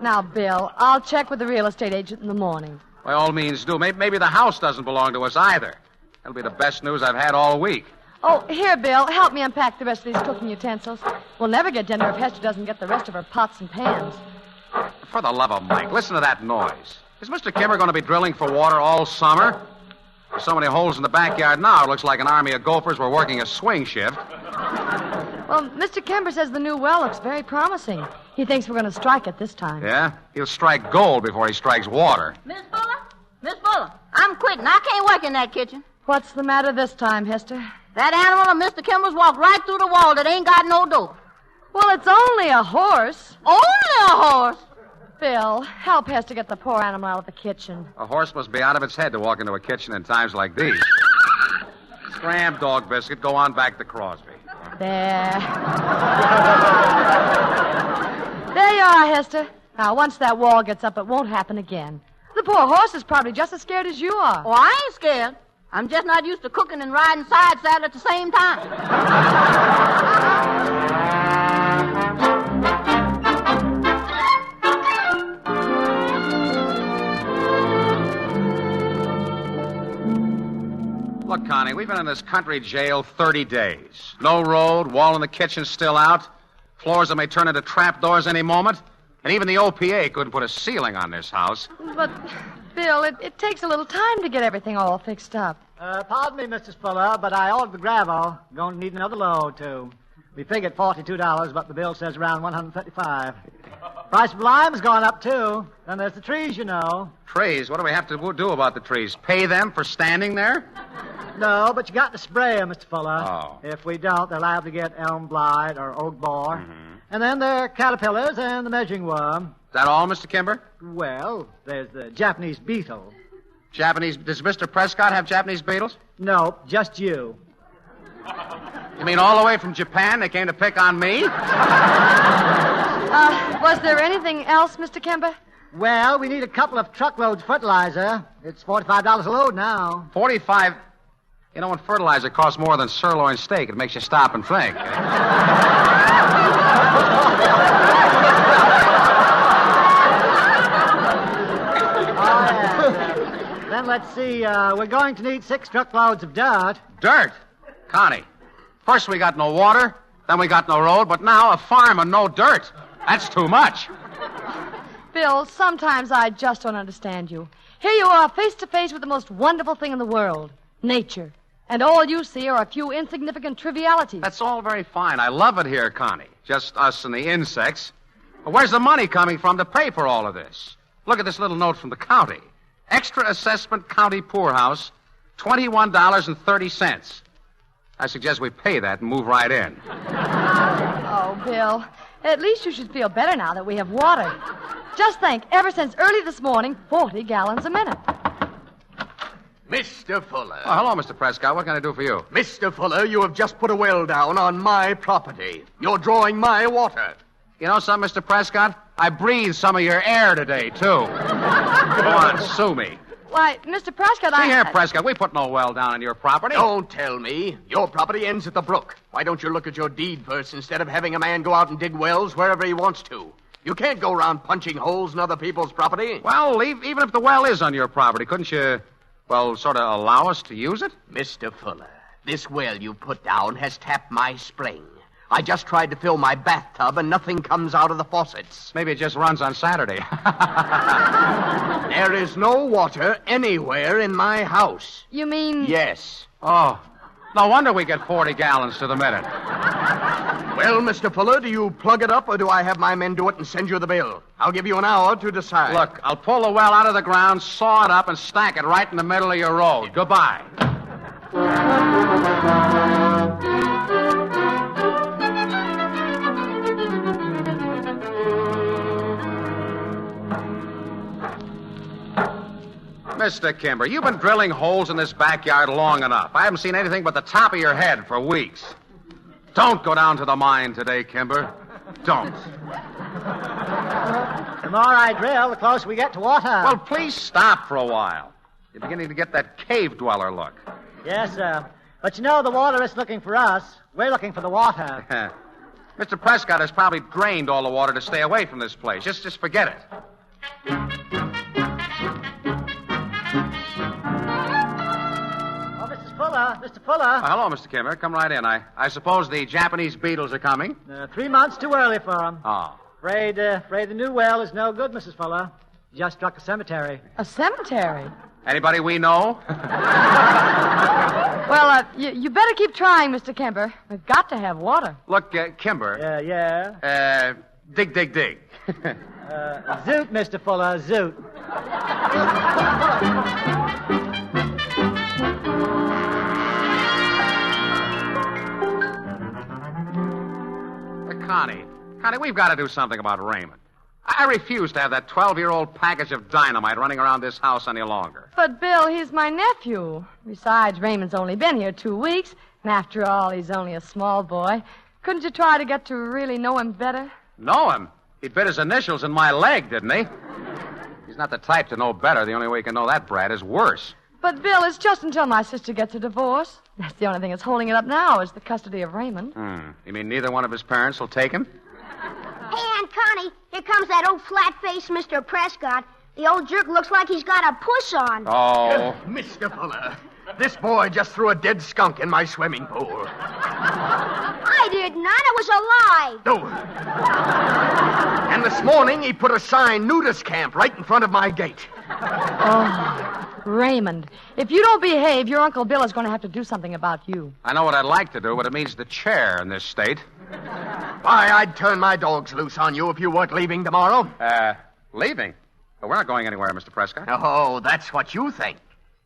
Now, Bill, I'll check with the real estate agent in the morning. By all means, do. Maybe the house doesn't belong to us either. That'll be the best news I've had all week. Oh, here, Bill, help me unpack the rest of these cooking utensils. We'll never get dinner if Hester doesn't get the rest of her pots and pans. For the love of Mike, listen to that noise. Is Mr. Kimber going to be drilling for water all summer? There's so many holes in the backyard now, it looks like an army of gophers were working a swing shift. Well, Mr. Kimber says the new well looks very promising. He thinks we're going to strike it this time. Yeah? He'll strike gold before he strikes water. Miss Fuller, I'm quitting. I can't work in that kitchen. What's the matter this time, Hester? That animal of Mr. Kimber's walked right through the wall that ain't got no door. Well, it's only a horse. Only a horse? Bill, help Hester get the poor animal out of the kitchen. A horse must be out of its head to walk into a kitchen in times like these. Scram, dog biscuit. Go on back to Crosby. There. There you are, Hester. Now, once that wall gets up, it won't happen again. The poor horse is probably just as scared as you are. Oh, I ain't scared. I'm just not used to cooking and riding side saddle at the same time. Look, Connie, we've been in this country jail 30 days. No road, wall in the kitchen still out, floors that may turn into trapdoors any moment, and even the OPA couldn't put a ceiling on this house. But, Bill, it takes a little time to get everything all fixed up. Pardon me, Mrs. Fuller, but I ordered the gravel. Going to need another load, too. We figured $42, but the bill says around $135. Price of lime's gone up, too. Then there's the trees, you know. Trees? What do we have to do about the trees? Pay them for standing there? No, but you got to spray them, Mr. Fuller. Oh. If we don't, they're liable to get elm blight or oak borer. Mm-hmm. And then there are caterpillars and the measuring worm. Is that all, Mr. Kimber? Well, there's the Japanese beetle. Japanese? Does Mr. Prescott have Japanese beetles? No, just you. You mean all the way from Japan they came to pick on me? Was there anything else, Mr. Kimber? Well, we need a couple of truckloads of fertilizer. It's $45 a load now. 45? You know, when fertilizer costs more than sirloin steak, it makes you stop and think. Then let's see. We're going to need 6 truckloads of dirt. Dirt? Connie, first we got no water, then we got no road, but now a farm and no dirt. That's too much. Bill, sometimes I just don't understand you. Here you are, face to face with the most wonderful thing in the world, nature. And all you see are a few insignificant trivialities. That's all very fine. I love it here, Connie. Just us and the insects. But where's the money coming from to pay for all of this? Look at this little note from the county. Extra assessment county poorhouse, $21.30. I suggest we pay that and move right in. Oh, Bill, at least you should feel better now that we have water. Just think, ever since early this morning, 40 gallons a minute. Mr. Fuller. Oh, hello, Mr. Prescott. What can I do for you? Mr. Fuller, you have just put a well down on my property. You're drawing my water. You know something, Mr. Prescott? I breathed some of your air today, too. Go on, sue me. Why, Mr. Prescott, See here, Prescott, we put no well down on your property. Don't tell me. Your property ends at the brook. Why don't you look at your deed first instead of having a man go out and dig wells wherever he wants to? You can't go around punching holes in other people's property. Well, even if the well is on your property, couldn't you, well, sort of allow us to use it? Mr. Fuller, this well you put down has tapped my spring. I just tried to fill my bathtub and nothing comes out of the faucets. Maybe it just runs on Saturday. There is no water anywhere in my house. You mean... Yes. Oh, no wonder we get 40 gallons to the minute. Well, Mr. Fuller, do you plug it up or do I have my men do it and send you the bill? I'll give you an hour to decide. Look, I'll pull the well out of the ground, saw it up, and stack it right in the middle of your road. Goodbye. Mr. Kimber, you've been drilling holes in this backyard long enough. I haven't seen anything but the top of your head for weeks. Don't go down to the mine today, Kimber. Don't. The more I drill, the closer we get to water. Well, please stop for a while. You're beginning to get that cave dweller look. Yes, sir. But you know, the water is looking for us. We're looking for the water. Mr. Prescott has probably drained all the water to stay away from this place. Just forget it. Mr. Fuller. Hello, Mr. Kimber. Come right in. I suppose the Japanese beetles are coming. 3 months too early for them. Oh. Afraid the new well is no good, Mrs. Fuller. Just struck a cemetery. A cemetery? Anybody we know? Well, you better keep trying, Mr. Kemper. We've got to have water. Look, Kimber. Yeah. Dig. Zoot, Mr. Fuller, zoot. Connie, we've got to do something about Raymond. I refuse to have that 12-year-old package of dynamite running around this house any longer. But, Bill, he's my nephew. Besides, Raymond's only been here 2 weeks, and after all, he's only a small boy. Couldn't you try to get to really know him better? Know him? He bit his initials in my leg, didn't he? He's not the type to know better. The only way he can know that brat is worse. But, Bill, it's just until my sister gets a divorce. That's the only thing that's holding it up now is the custody of Raymond. You mean neither one of his parents will take him? Hey, Aunt Connie, here comes that old flat-faced Mr. Prescott. The old jerk looks like he's got a push on. Oh. Mr. Fuller, this boy just threw a dead skunk in my swimming pool. I did not. It was a lie. No. And this morning he put a sign, nudist camp, right in front of my gate. Oh, Raymond, if you don't behave, your Uncle Bill is going to have to do something about you. I know what I'd like to do, but it means the chair in this state. Why, I'd turn my dogs loose on you if you weren't leaving tomorrow. Leaving? Well, we're not going anywhere, Mr. Prescott. Oh, that's what you think.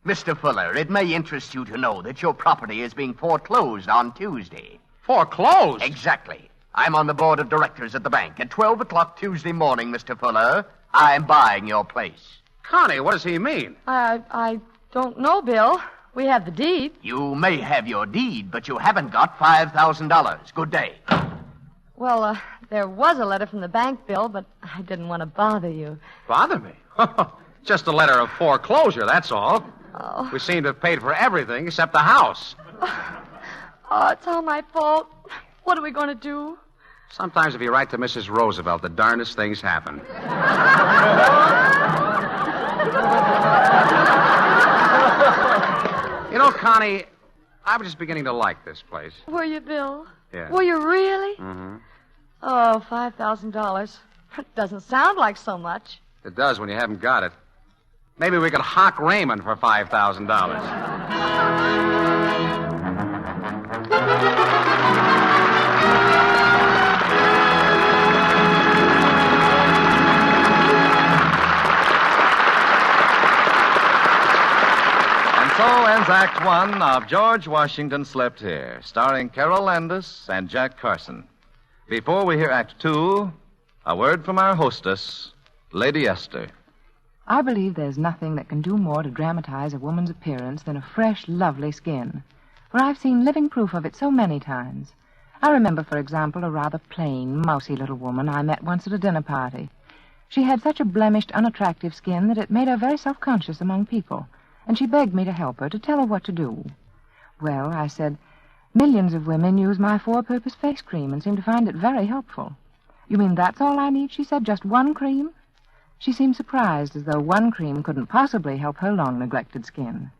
Mr. Fuller, it may interest you to know that your property is being foreclosed on Tuesday. Foreclosed? Exactly. I'm on the board of directors at the bank. At 12 o'clock Tuesday morning, Mr. Fuller, I'm buying your place. Connie, what does he mean? I don't know, Bill. We have the deed. You may have your deed, but you haven't got $5,000. Good day. Well, there was a letter from the bank, Bill, but I didn't want to bother you. Bother me? Just a letter of foreclosure, that's all. Oh. We seem to have paid for everything except the house. Oh, it's all my fault. What are we going to do? Sometimes if you write to Mrs. Roosevelt, the darndest things happen. You know, Connie, I was just beginning to like this place. Were you, Bill? Yeah. Were you really? Mm-hmm. Oh, $5,000. It doesn't sound like so much. It does when you haven't got it. Maybe we could hock Raymond for $5,000. So ends Act One of George Washington Slept Here, starring Carol Landis and Jack Carson. Before we hear Act Two, a word from our hostess, Lady Esther. I believe there's nothing that can do more to dramatize a woman's appearance than a fresh, lovely skin. For I've seen living proof of it so many times. I remember, for example, a rather plain, mousy little woman I met once at a dinner party. She had such a blemished, unattractive skin that it made her very self-conscious among people. And she begged me to help her, to tell her what to do. Well, I said, millions of women use my four-purpose face cream and seem to find it very helpful. You mean that's all I need, she said, just one cream? She seemed surprised, as though one cream couldn't possibly help her long-neglected skin.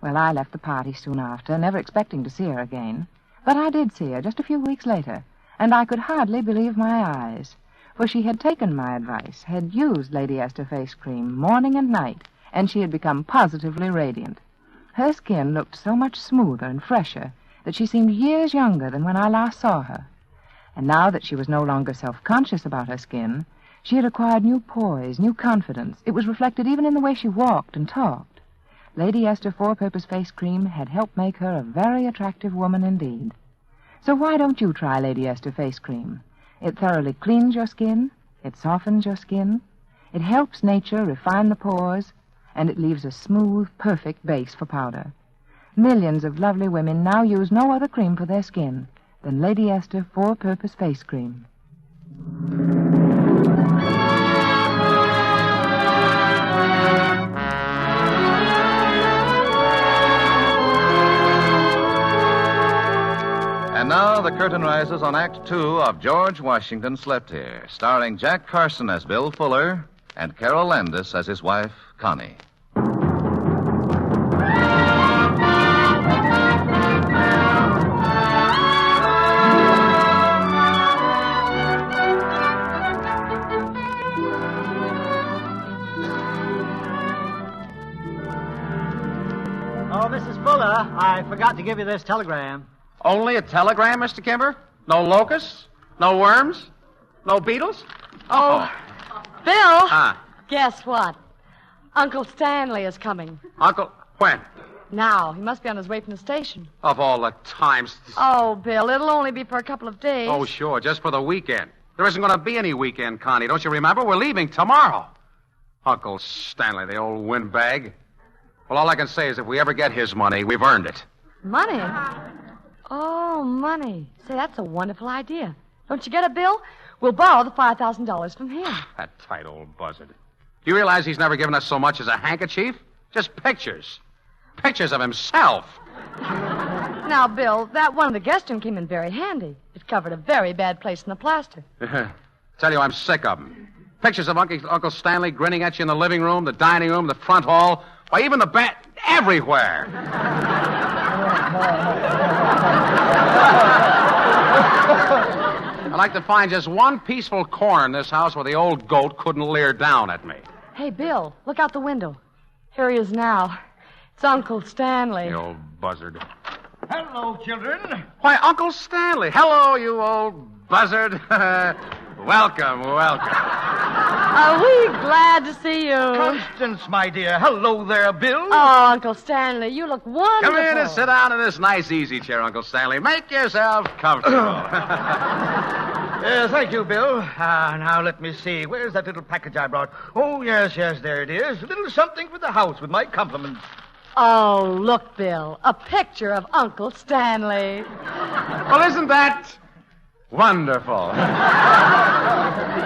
Well, I left the party soon after, never expecting to see her again. But I did see her just a few weeks later, and I could hardly believe my eyes. For she had taken my advice, had used Lady Esther face cream morning and night, and she had become positively radiant. Her skin looked so much smoother and fresher that she seemed years younger than when I last saw her. And now that she was no longer self-conscious about her skin, she had acquired new poise, new confidence. It was reflected even in the way she walked and talked. Lady Esther Four-Purpose Face Cream had helped make her a very attractive woman indeed. So why don't you try Lady Esther Face Cream? It thoroughly cleans your skin, it softens your skin, it helps nature refine the pores, and it leaves a smooth, perfect base for powder. Millions of lovely women now use no other cream for their skin than Lady Esther Four-Purpose Face Cream. And now the curtain rises on Act Two of George Washington Slept Here, starring Jack Carson as Bill Fuller and Carol Landis as his wife, Connie. Oh, Mrs. Fuller, I forgot to give you this telegram. Only a telegram, Mr. Kimber? No locusts? No worms? No beetles? Oh. Bill! Ah. Guess what? Uncle Stanley is coming. Uncle, when? Now. He must be on his way from the station. Of all the times. Oh, Bill, it'll only be for a couple of days. Oh, sure, just for the weekend. There isn't going to be any weekend, Connie. Don't you remember? We're leaving tomorrow. Uncle Stanley, the old windbag. Well, all I can say is if we ever get his money, we've earned it. Money? Oh, money. Say, that's a wonderful idea. Don't you get it, Bill? We'll borrow the $5,000 from him. That tight old buzzard. Do you realize he's never given us so much as a handkerchief? Just pictures. Pictures of himself. Now, Bill, that one in the guest room came in very handy. It covered a very bad place in the plaster. Tell you, I'm sick of them. Pictures of Uncle Stanley grinning at you in the living room, the dining room, the front hall, why, even the bed, everywhere. I'd like to find just one peaceful corner in this house where the old goat couldn't leer down at me. Hey, Bill, look out the window. Here he is now. It's Uncle Stanley. The old buzzard. Hello, children. Why, Uncle Stanley. Hello, you old buzzard. Welcome. Are we glad to see you? Constance, my dear. Hello there, Bill. Oh, Uncle Stanley, you look wonderful. Come in and sit down in this nice easy chair, Uncle Stanley. Make yourself comfortable. Thank you, Bill. Now, let me see. Where's that little package I brought? Oh, yes, there it is. A little something for the house with my compliments. Oh, look, Bill. A picture of Uncle Stanley. Well, isn't that wonderful?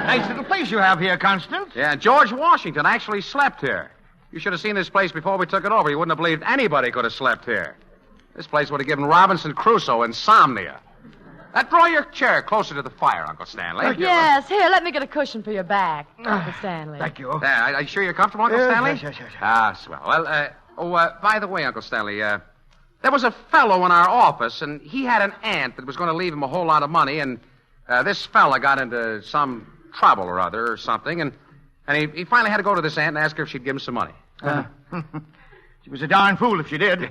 Nice little place you have here, Constance. Yeah, George Washington actually slept here. You should have seen this place before we took it over. You wouldn't have believed anybody could have slept here. This place would have given Robinson Crusoe insomnia. Draw your chair closer to the fire, Uncle Stanley. Yes, here, let me get a cushion for your back, Uncle Stanley. Thank you. Are you sure you're comfortable, Uncle Stanley? Yes. Ah, swell. Well, by the way, Uncle Stanley, there was a fellow in our office, and he had an aunt that was going to leave him a whole lot of money, and this fella got into some trouble or other or something, and he finally had to go to this aunt and ask her if she'd give him some money. She was a darn fool if she did.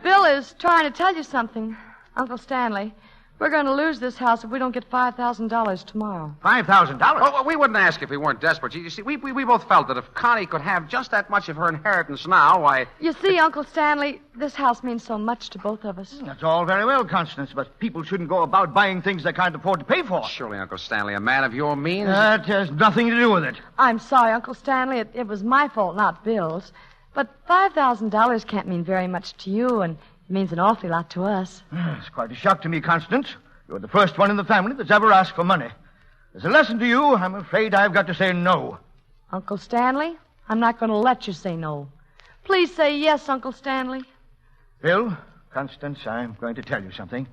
Bill is trying to tell you something, Uncle Stanley. We're going to lose this house if we don't get $5,000 tomorrow. $5,000? Oh, we wouldn't ask if we weren't desperate. You see, we both felt that if Connie could have just that much of her inheritance now, why... You see, Uncle Stanley, this house means so much to both of us. That's all very well, Constance, but people shouldn't go about buying things they can't afford to pay for. Surely, Uncle Stanley, a man of your means... That has nothing to do with it. I'm sorry, Uncle Stanley. It was my fault, not Bill's. But $5,000 can't mean very much to you, and it means an awfully lot to us. It's quite a shock to me, Constance. You're the first one in the family that's ever asked for money. As a lesson to you, I'm afraid I've got to say no. Uncle Stanley, I'm not going to let you say no. Please say yes, Uncle Stanley. Bill, Constance, I'm going to tell you something.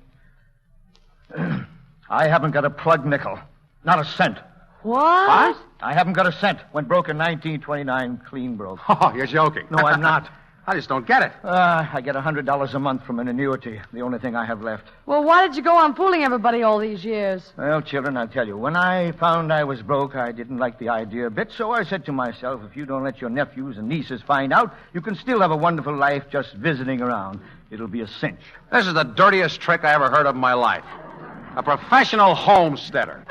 I haven't got a plug nickel. Not a cent. What? I haven't got a cent. Went broke in 1929, clean broke. Oh, you're joking. No, I'm not. I just don't get it. I get $100 a month from an annuity, the only thing I have left. Well, why did you go on fooling everybody all these years? Well, children, I'll tell you. When I found I was broke, I didn't like the idea a bit, so I said to myself, if you don't let your nephews and nieces find out, you can still have a wonderful life just visiting around. It'll be a cinch. This is the dirtiest trick I ever heard of in my life. A professional homesteader.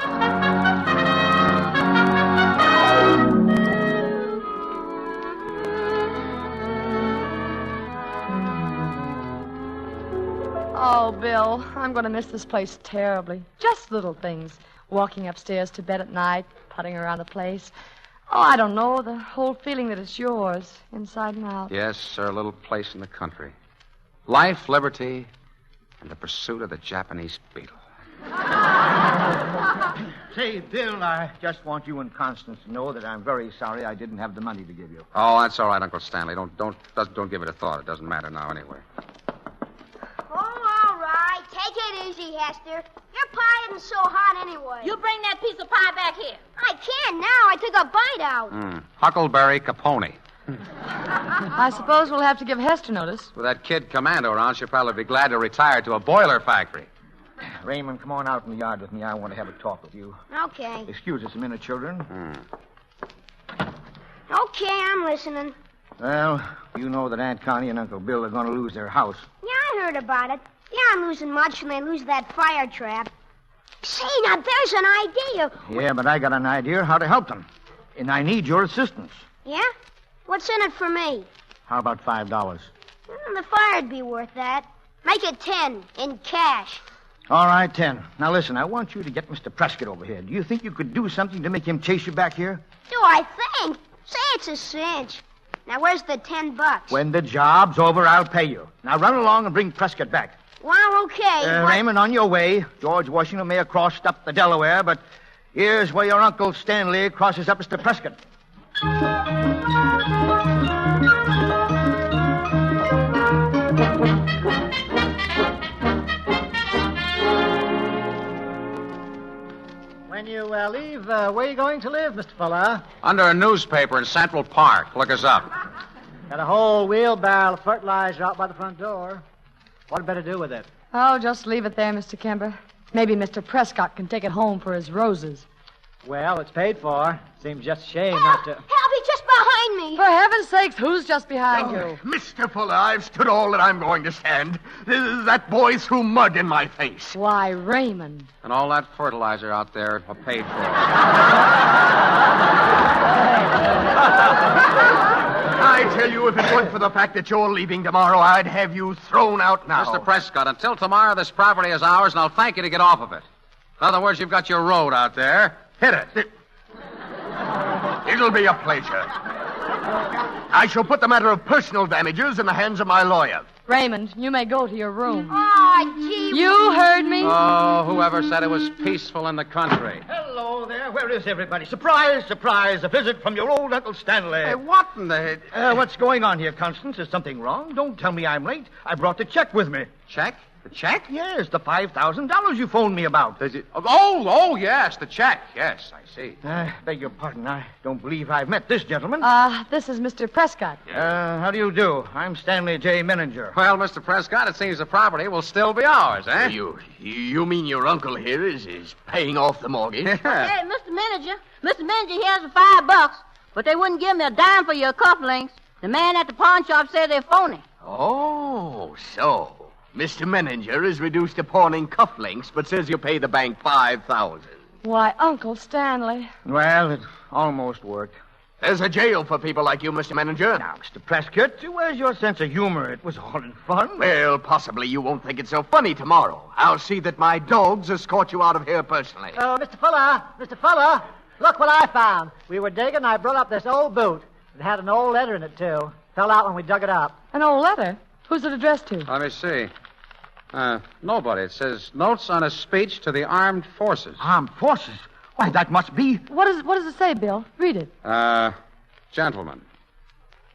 Oh, Bill, I'm going to miss this place terribly. Just little things. Walking upstairs to bed at night, putting around the place. Oh, I don't know, the whole feeling that it's yours, inside and out. Yes, sir, a little place in the country. Life, liberty, and the pursuit of the Japanese beetle. Say, Bill, I just want you and Constance to know that I'm very sorry I didn't have the money to give you. Oh, that's all right, Uncle Stanley. Don't give it a thought. It doesn't matter now anyway. Oh, all right. Take it easy, Hester. Your pie isn't so hot anyway. You bring that piece of pie back here. I can't now. I took a bite out. Huckleberry Capone. I suppose we'll have to give Hester notice. With that kid Commando around, she'll probably be glad to retire to a boiler factory. Raymond, come on out in the yard with me. I want to have a talk with you. Okay. Excuse us a minute, children. Okay, I'm listening. Well, you know that Aunt Connie and Uncle Bill are going to lose their house. Yeah, I heard about it. They aren't losing much when they lose that fire trap. Say, now there's an idea. Yeah, but I got an idea how to help them. And I need your assistance. Yeah? What's in it for me? How about $5? The fire'd be worth that. Make it 10 in cash. All right, 10. Now listen, I want you to get Mr. Prescott over here. Do you think you could do something to make him chase you back here? Do I think? Say it's a cinch. Now where's the $10? When the job's over, I'll pay you. Now run along and bring Prescott back. Well, okay. Raymond, on your way. George Washington may have crossed up the Delaware, but here's where your Uncle Stanley crosses up Mr. Prescott. When you leave, where are you going to live, Mr. Fuller? Under a newspaper in Central Park. Look us up. Got a whole wheelbarrow of fertilizer out by the front door. What had better do with it? Oh, just leave it there, Mr. Kemper. Maybe Mr. Prescott can take it home for his roses. Well, it's paid for. Seems just a shame not to... Help, he's just behind me. For heaven's sakes, who's just behind you? Mr. Fuller, I've stood all that I'm going to stand. That boy threw mud in my face. Why, Raymond. And all that fertilizer out there paid for. I tell you, if it weren't for the fact that you're leaving tomorrow, I'd have you thrown out now. Mr. Prescott, until tomorrow, this property is ours, and I'll thank you to get off of it. In other words, you've got your road out there. Hit it. It'll be a pleasure. I shall put the matter of personal damages in the hands of my lawyer. Raymond, you may go to your room. Oh, gee. You heard me. Oh, whoever said it was peaceful in the country? Hello there. Where is everybody? Surprise, surprise. A visit from your old Uncle Stanley. Hey, what in the... What's going on here, Constance? Is something wrong? Don't tell me I'm late. I brought the check with me. Check? The check? Yes, the $5,000 you phoned me about. Oh, yes, the check. Yes, I see. Beg your pardon. I don't believe I've met this gentleman. This is Mr. Prescott. How do you do? I'm Stanley J. Menninger. Well, Mr. Prescott, it seems the property will still be ours, eh? You mean your uncle here is paying off the mortgage? Hey, Mr. Manager, he has the $5, but they wouldn't give me a dime for your cufflinks. The man at the pawn shop said they're phony. Oh, so... Mr. Menninger is reduced to pawning cufflinks, but says you'll pay the bank $5,000. Why, Uncle Stanley. Well, it almost worked. There's a jail for people like you, Mr. Menninger. Now, Mr. Prescott, where's your sense of humor? It was all in fun. Well, possibly you won't think it's so funny tomorrow. I'll see that my dogs escort you out of here personally. Oh, Mr. Fuller, look what I found. We were digging, and I brought up this old boot. It had an old letter in it, too. Fell out when we dug it up. An old letter? Who's it addressed to? Let me see. Nobody. It says, notes on a speech to the armed forces. Armed forces? Why, that must be... What does it say, Bill? Read it. Gentlemen,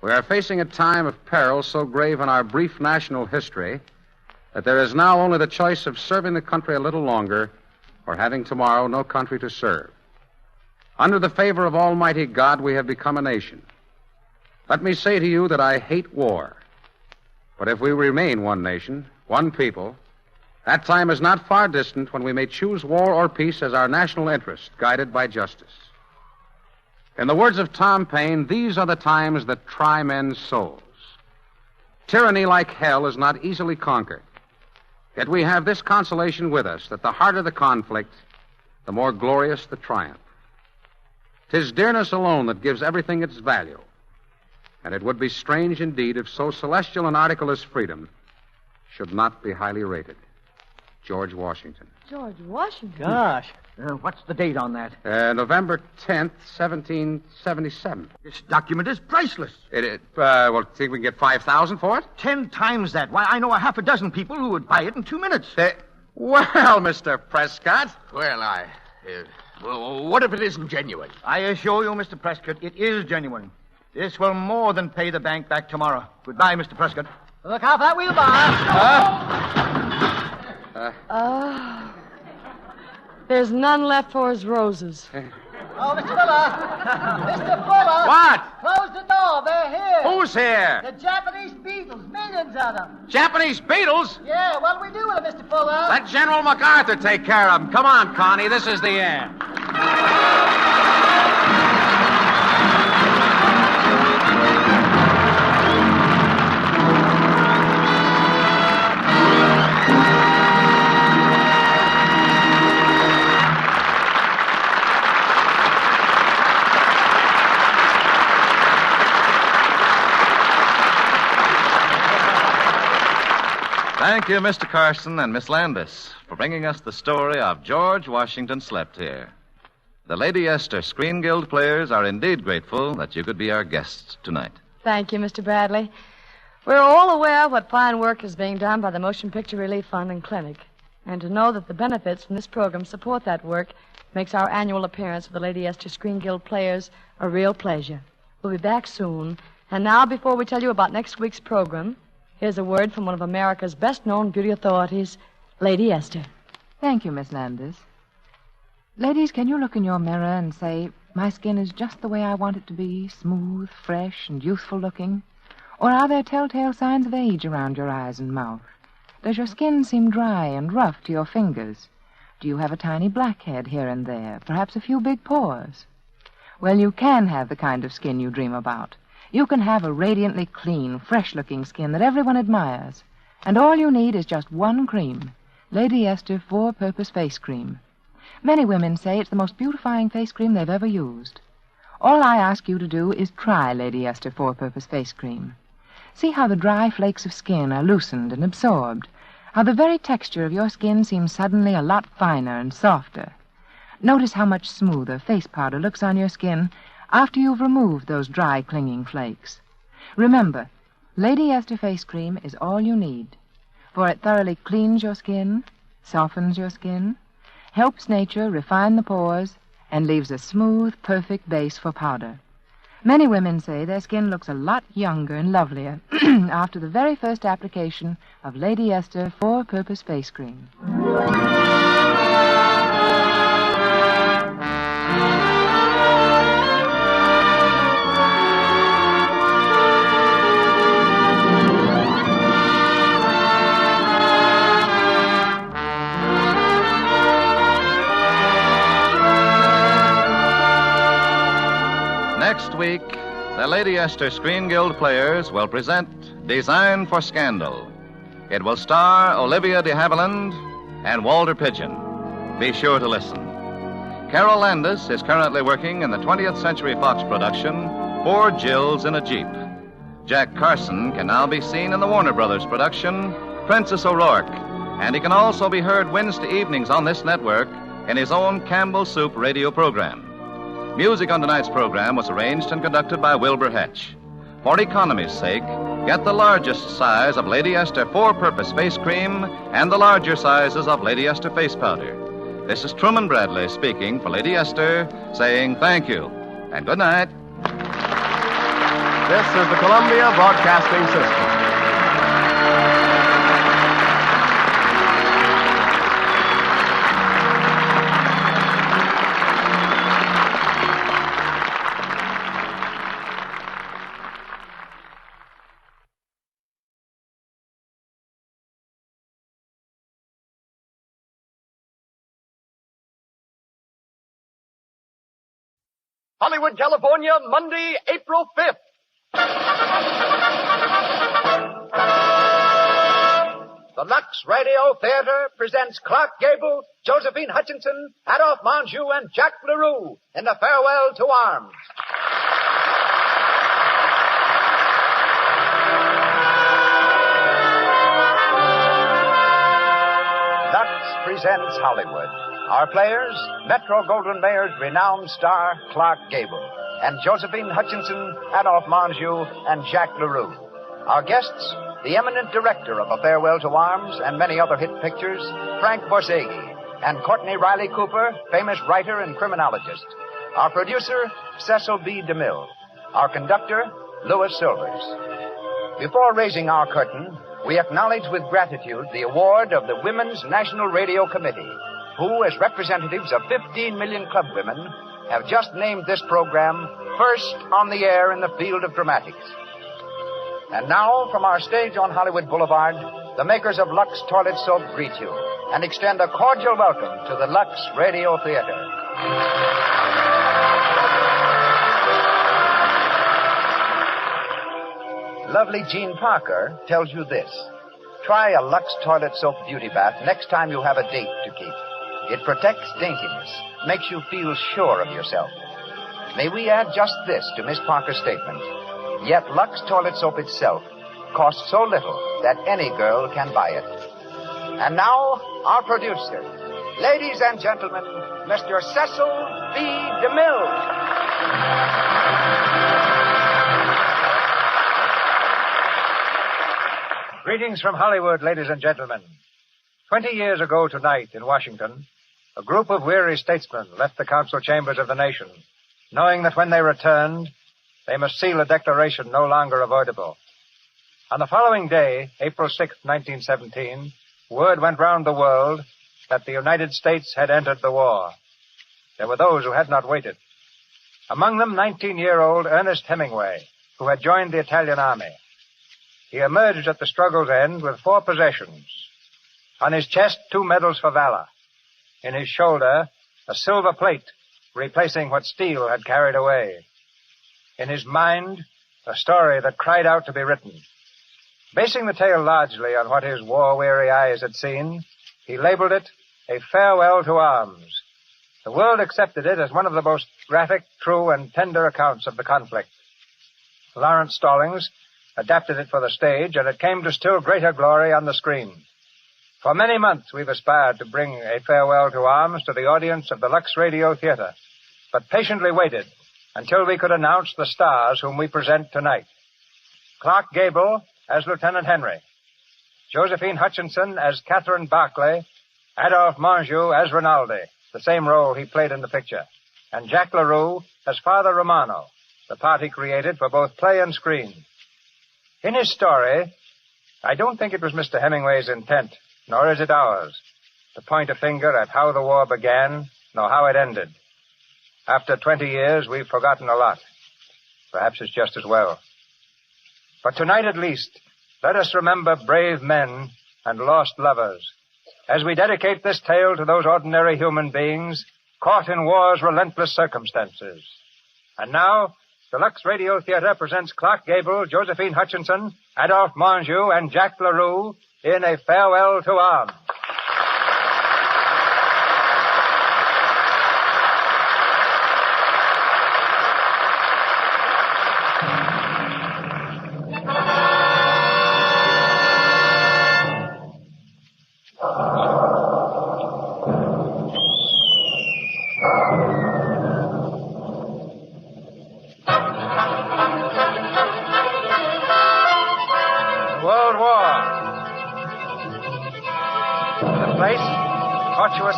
we are facing a time of peril so grave in our brief national history that there is now only the choice of serving the country a little longer or having tomorrow no country to serve. Under the favor of Almighty God, we have become a nation. Let me say to you that I hate war. But if we remain one nation, one people, that time is not far distant when we may choose war or peace as our national interest, guided by justice. In the words of Tom Paine, these are the times that try men's souls. Tyranny like hell is not easily conquered. Yet we have this consolation with us, that the harder the conflict, the more glorious the triumph. 'Tis dearness alone that gives everything its value. And it would be strange indeed if so celestial an article as freedom should not be highly rated. George Washington. George Washington? Gosh. What's the date on that? November 10th, 1777. This document is priceless. Well, think we can get $5,000 for it? 10 times that. Why, I know a half a dozen people who would buy it in 2 minutes. Well, Mr. Prescott. Well, what if it isn't genuine? I assure you, Mr. Prescott, it is genuine. This will more than pay the bank back tomorrow. Goodbye, Mr. Prescott. Look out for that wheelbarrow. There's none left for his roses. Oh, Mr. Fuller! Mr. Fuller! What? Close the door. They're here. Who's here? The Japanese beetles. Millions of them. Japanese beetles? Yeah, what'll we do with them, Mr. Fuller? Let General MacArthur take care of them. Come on, Connie. This is the end. Thank you, Mr. Carson and Miss Landis, for bringing us the story of George Washington Slept Here. The Lady Esther Screen Guild players are indeed grateful that you could be our guests tonight. Thank you, Mr. Bradley. We're all aware of what fine work is being done by the Motion Picture Relief Fund and Clinic. And to know that the benefits from this program support that work makes our annual appearance of the Lady Esther Screen Guild players a real pleasure. We'll be back soon. And now, before we tell you about next week's program, here's a word from one of America's best-known beauty authorities, Lady Esther. Thank you, Miss Landis. Ladies, can you look in your mirror and say, my skin is just the way I want it to be, smooth, fresh, and youthful looking? Or are there telltale signs of age around your eyes and mouth? Does your skin seem dry and rough to your fingers? Do you have a tiny blackhead here and there, perhaps a few big pores? Well, you can have the kind of skin you dream about. You can have a radiantly clean, fresh-looking skin that everyone admires. And all you need is just one cream, Lady Esther 4-Purpose Face Cream. Many women say it's the most beautifying face cream they've ever used. All I ask you to do is try Lady Esther 4-Purpose Face Cream. See how the dry flakes of skin are loosened and absorbed, how the very texture of your skin seems suddenly a lot finer and softer. Notice how much smoother face powder looks on your skin after you've removed those dry, clinging flakes. Remember, Lady Esther Face Cream is all you need, for it thoroughly cleans your skin, softens your skin, helps nature refine the pores, and leaves a smooth, perfect base for powder. Many women say their skin looks a lot younger and lovelier after the very first application of Lady Esther 4-Purpose Face Cream. Next week, the Lady Esther Screen Guild players will present Design for Scandal. It will star Olivia de Havilland and Walter Pidgeon. Be sure to listen. Carol Landis is currently working in the 20th Century Fox production, 4 Jills in a Jeep. Jack Carson can now be seen in the Warner Brothers production, Princess O'Rourke, and he can also be heard Wednesday evenings on this network in his own Campbell Soup radio program. Music on tonight's program was arranged and conducted by Wilbur Hetch. For economy's sake, get the largest size of Lady Esther 4-Purpose Face Cream and the larger sizes of Lady Esther Face Powder. This is Truman Bradley speaking for Lady Esther, saying thank you and good night. This is the Columbia Broadcasting System. Hollywood, California, Monday, April 5th. The Lux Radio Theater presents Clark Gable, Josephine Hutchinson, Adolphe Menjou, and Jack LaRue in The Farewell to Arms. Lux presents Hollywood. Our players, Metro-Goldwyn-Mayer's renowned star, Clark Gable, and Josephine Hutchinson, Adolphe Menjou, and Jack LaRue. Our guests, the eminent director of A Farewell to Arms and many other hit pictures, Frank Borsegi, and Courtney Riley Cooper, famous writer and criminologist. Our producer, Cecil B. DeMille. Our conductor, Louis Silvers. Before raising our curtain, we acknowledge with gratitude the award of the Women's National Radio Committee, who, as representatives of 15 million club women, have just named this program first on the air in the field of dramatics. And now, from our stage on Hollywood Boulevard, the makers of Lux Toilet Soap greet you and extend a cordial welcome to the Lux Radio Theater. Lovely Jean Parker tells you this. Try a Lux Toilet Soap beauty bath next time you have a date to keep. It protects daintiness, makes you feel sure of yourself. May we add just this to Miss Parker's statement. Yet Lux Toilet Soap itself costs so little that any girl can buy it. And now, our producer. Ladies and gentlemen, Mr. Cecil B. DeMille. Greetings from Hollywood, ladies and gentlemen. 20 years ago tonight in Washington, a group of weary statesmen left the council chambers of the nation, knowing that when they returned, they must seal a declaration no longer avoidable. On the following day, April 6, 1917, word went round the world that the United States had entered the war. There were those who had not waited. Among them, 19-year-old Ernest Hemingway, who had joined the Italian army. He emerged at the struggle's end with 4 possessions. On his chest, 2 medals for valor. In his shoulder, a silver plate replacing what steel had carried away. In his mind, a story that cried out to be written. Basing the tale largely on what his war-weary eyes had seen, he labeled it A Farewell to Arms. The world accepted it as one of the most graphic, true, and tender accounts of the conflict. Lawrence Stallings adapted it for the stage, and it came to still greater glory on the screen. For many months we've aspired to bring A Farewell to Arms to the audience of the Lux Radio Theater, but patiently waited until we could announce the stars whom we present tonight. Clark Gable as Lieutenant Henry, Josephine Hutchinson as Catherine Barclay, Adolphe Menjou as Rinaldi, the same role he played in the picture, and Jack LaRue as Father Romano, the part he created for both play and screen. In his story, I don't think it was Mr. Hemingway's intent, nor is it ours, to point a finger at how the war began, nor how it ended. After 20 years, we've forgotten a lot. Perhaps it's just as well. But tonight at least, let us remember brave men and lost lovers, as we dedicate this tale to those ordinary human beings caught in war's relentless circumstances. And now, the Lux Radio Theater presents Clark Gable, Josephine Hutchinson, Adolphe Menjou, and Jack LaRue in A Farewell to Arms.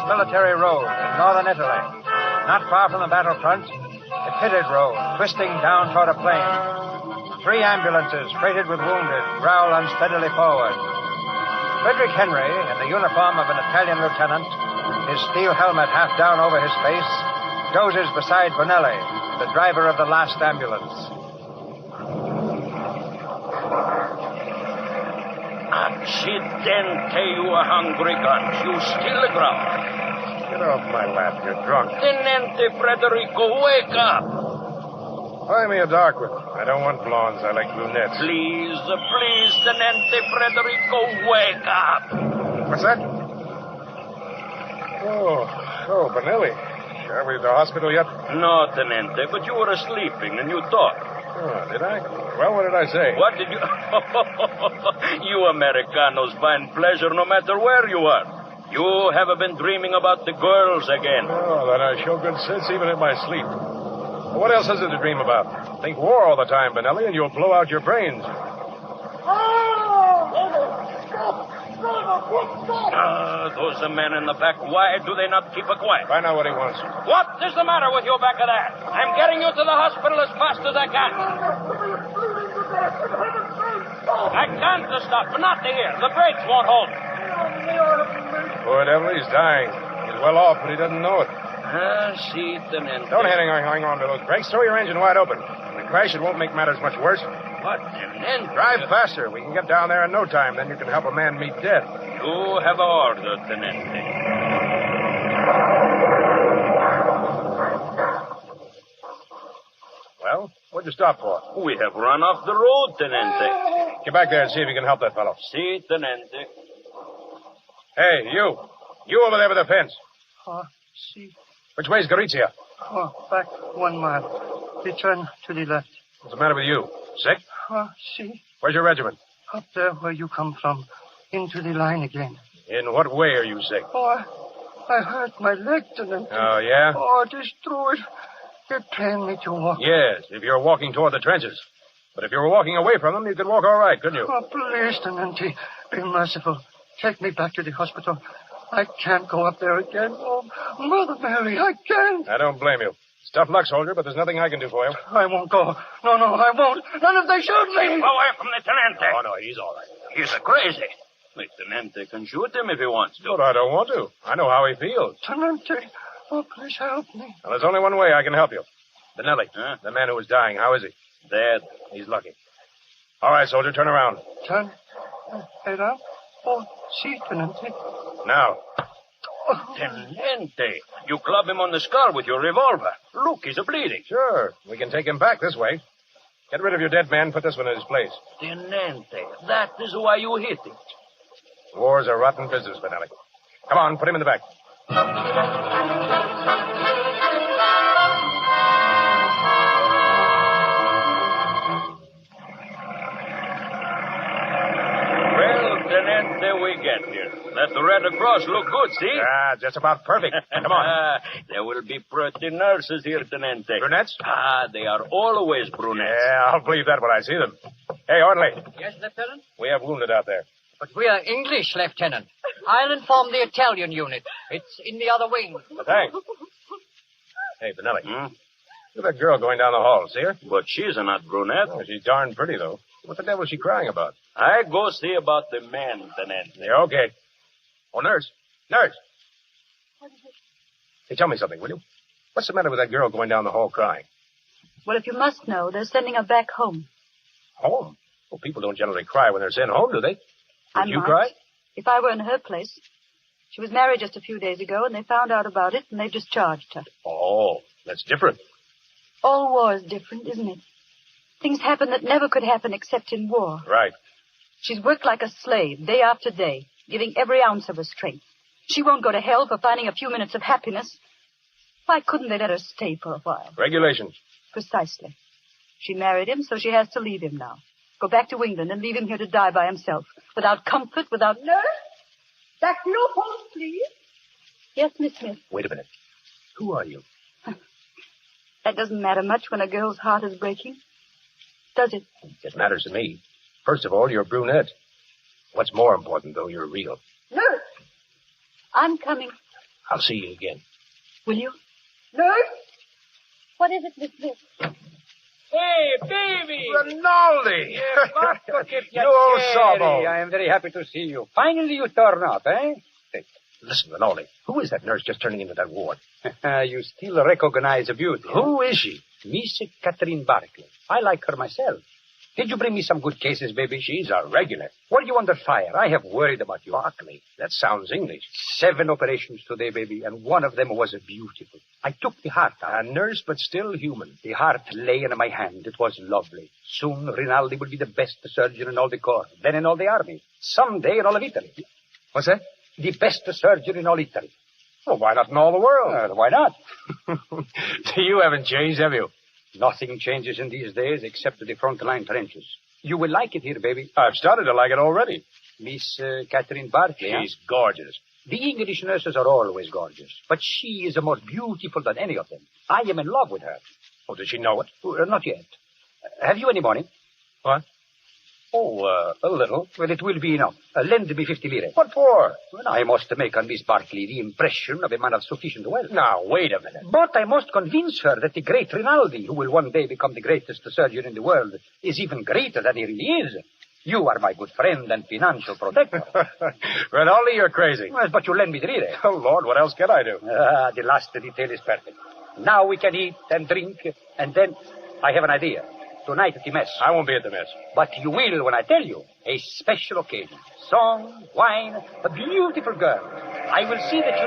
Military road in northern Italy. Not far from the battlefront, a pitted road twisting down toward a plain. 3 ambulances freighted with wounded growl unsteadily forward. Frederick Henry, in the uniform of an Italian lieutenant, his steel helmet half down over his face, dozes beside Bonelli, the driver of the last ambulance. Accidente, you hungry guns. You still aground. Get off my lap. You're drunk. Tenente Federico, wake up. Buy me a dark one. I don't want blondes. I like brunettes. Please, Tenente Federico, wake up. What's that? Oh, Bonelli. Are we at the hospital yet? No, Tenente, but you were sleeping and you talked. Oh, did I? Well, what did I say? What did you... You Americanos find pleasure no matter where you are. You have been dreaming about the girls again. Oh, then I show good sense even in my sleep. What else is it to dream about? Think war all the time, Bonelli, and you'll blow out your brains. Those men in the back, why do they not keep quiet? Find out what he wants. What is the matter with you back of that? I'm getting you to the hospital as fast as I can. I can't stop, not here. The brakes won't hold. Poor devil, he's dying. He's well off, but he doesn't know it. See, Tenente. Don't hang on to those brakes. Throw your engine wide open. When we crash, it won't make matters much worse. What, Tenente? Drive faster. We can get down there in no time. Then you can help a man meet death. You have order, Tenente. Well, what'd you stop for? We have run off the road, Tenente. Get back there and see if you can help that fellow. Si, Tenente. Hey, you. You over there with the fence. Si. Which way's Gorizia? Back 1 mile. Return to the left. What's the matter with you? Sick? Si. Where's your regiment? Up there where you come from. Into the line again. In what way are you sick? Oh, I hurt my leg, Tenente. Oh, yeah? Oh, destroyed. They're paying me to walk. Yes, if you're walking toward the trenches. But if you were walking away from them, you could walk all right, couldn't you? Oh, please, Tenente. Be merciful. Take me back to the hospital. I can't go up there again. Oh, Mother Mary, I can't. I don't blame you. It's tough luck, soldier, but there's nothing I can do for you. I won't go. No, I won't. Not if they shoot me. Away from the Tenente. Oh, no, he's all right. He's crazy. The Tenente can shoot him if he wants to. But I don't want to. I know how he feels. Tenente, oh, please help me. Well, there's only one way I can help you. Benelli, the man who was dying, how is he? Dead. He's lucky. All right, soldier, turn around. Turn? Head up? Oh, see, Tenente. Now. Tenente, you club him on the skull with your revolver. Look, he's bleeding. Sure, we can take him back this way. Get rid of your dead man, put this one in his place. Tenente, that is why you hit it. War's a rotten business, Benelli. Come on, put him in the back. Tenente, we get here. That Red Cross look good, see? Ah, just about perfect. Come on. There will be pretty nurses here, Tenente. Brunettes? Ah, they are always brunettes. Yeah, I'll believe that when I see them. Hey, orderly. Yes, Lieutenant? We have wounded out there. But we are English, Lieutenant. I'll inform the Italian unit. It's in the other wing. Thanks. Hey, Benelli. Look at that girl going down the hall. See her? But she's not brunette. Oh, she's darn pretty, though. What the devil is she crying about? I go see about the man, Tenente. Yeah, okay. Oh, nurse. Nurse. Hey, tell me something, will you? What's the matter with that girl going down the hall crying? Well, if you must know, they're sending her back home. Home? Well, people don't generally cry when they're sent home, do they? I Would you might, cry? if I were in her place. She was married just a few days ago, and they found out about it, and they've discharged her. Oh, that's different. All war is different, isn't it? Things happen that never could happen except in war. Right. She's worked like a slave, day after day, giving every ounce of her strength. She won't go to hell for finding a few minutes of happiness. Why couldn't they let her stay for a while? Regulations. Precisely. She married him, so she has to leave him now. Go back to England and leave him here to die by himself. Without comfort, without... Nurse? Back to your post, please. Yes, Miss Smith. Wait a minute. Who are you? That doesn't matter much when a girl's heart is breaking. Does it? It matters to me. First of all, you're brunette. What's more important, though, you're real. Nurse! I'm coming. I'll see you again. Will you? Nurse? What is it, Miss Smith? Hey, baby! Rinaldi! You old sawbone. I am very happy to see you. Finally you turn up, eh? Hey, listen, Rinaldi. Who is that nurse just turning into that ward? You still recognize a beauty. Who is she? Miss Catherine Barclay. I like her myself. Did you bring me some good cases, baby? She's a regular. Were you under fire? I have worried about you. Barclay. That sounds English. 7 operations today, baby, and one of them was beautiful. I took the heart out. A nurse, but still human. The heart lay in my hand. It was lovely. Soon, Rinaldi will be the best surgeon in all the corps, then in all the army. Someday in all of Italy. What's that? The best surgeon in all Italy. Well, why not in all the world? Why not? You haven't changed, have you? Nothing changes in these days except the front-line trenches. You will like it here, baby. I've started to like it already. Miss Catherine Barclay. She's gorgeous. The English nurses are always gorgeous, but she is more beautiful than any of them. I am in love with her. Oh, does she know it? Not yet. Have you any money? What? Oh, a little. Well, it will be enough. Lend me 50 lire. What for? Well, I must make on Miss Barclay the impression of a man of sufficient wealth. Now, wait a minute. But I must convince her that the great Rinaldi, who will one day become the greatest surgeon in the world, is even greater than he really is. You are my good friend and financial protector. Rinaldi, you're crazy. Well, but you lend me the lire. Oh, Lord, what else can I do? The last detail is perfect. Now we can eat and drink, and then I have an idea. Tonight at the mess. I won't be at the mess. But you will when I tell you. A special occasion. Song, wine, a beautiful girl. I will see that you...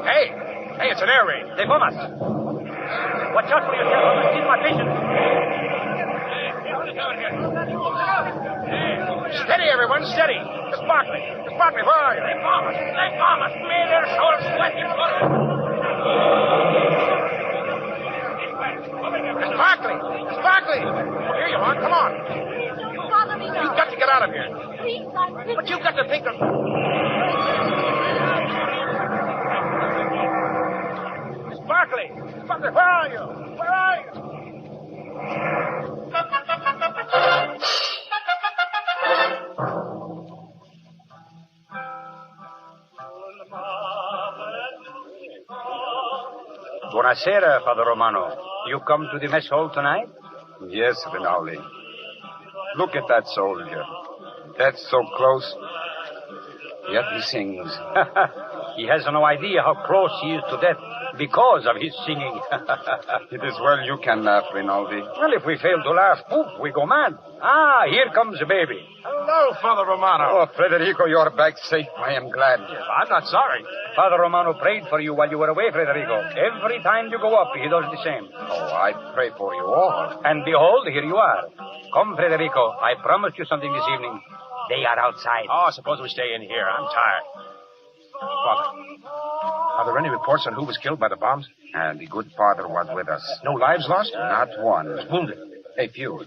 Hey, it's an air raid. They bomb us. Watch out for yourself. I'm going to my patients. Steady, everyone, steady. Miss Barclay, where are you? They bomb us. May their souls sweaty blood. Miss Barclay! Oh, here you are. Come on. Father You've got to get out of here. But you've got to think of... Miss Barkley! Where are you? Where are you? Buonasera, Father Romano. You come to the mess hall tonight? Yes, Rinaldi. Look at that soldier. That's so close. Yet he sings. He has no idea how close he is to death because of his singing. It is well you can laugh, Rinaldi. Well, if we fail to laugh, poof, we go mad. Ah, here comes the baby. Hello, Father Romano. Oh, Federico, you're back safe. I am glad. I'm not sorry. Father Romano prayed for you while you were away, Federico. Every time you go up, he does the same. Oh, I pray for you all. And behold, here you are. Come, Federico. I promised you something this evening. They are outside. Oh, suppose we stay in here. I'm tired. Father, are there any reports on who was killed by the bombs? And the good father was with us. No lives lost? Not one. Wounded? A few.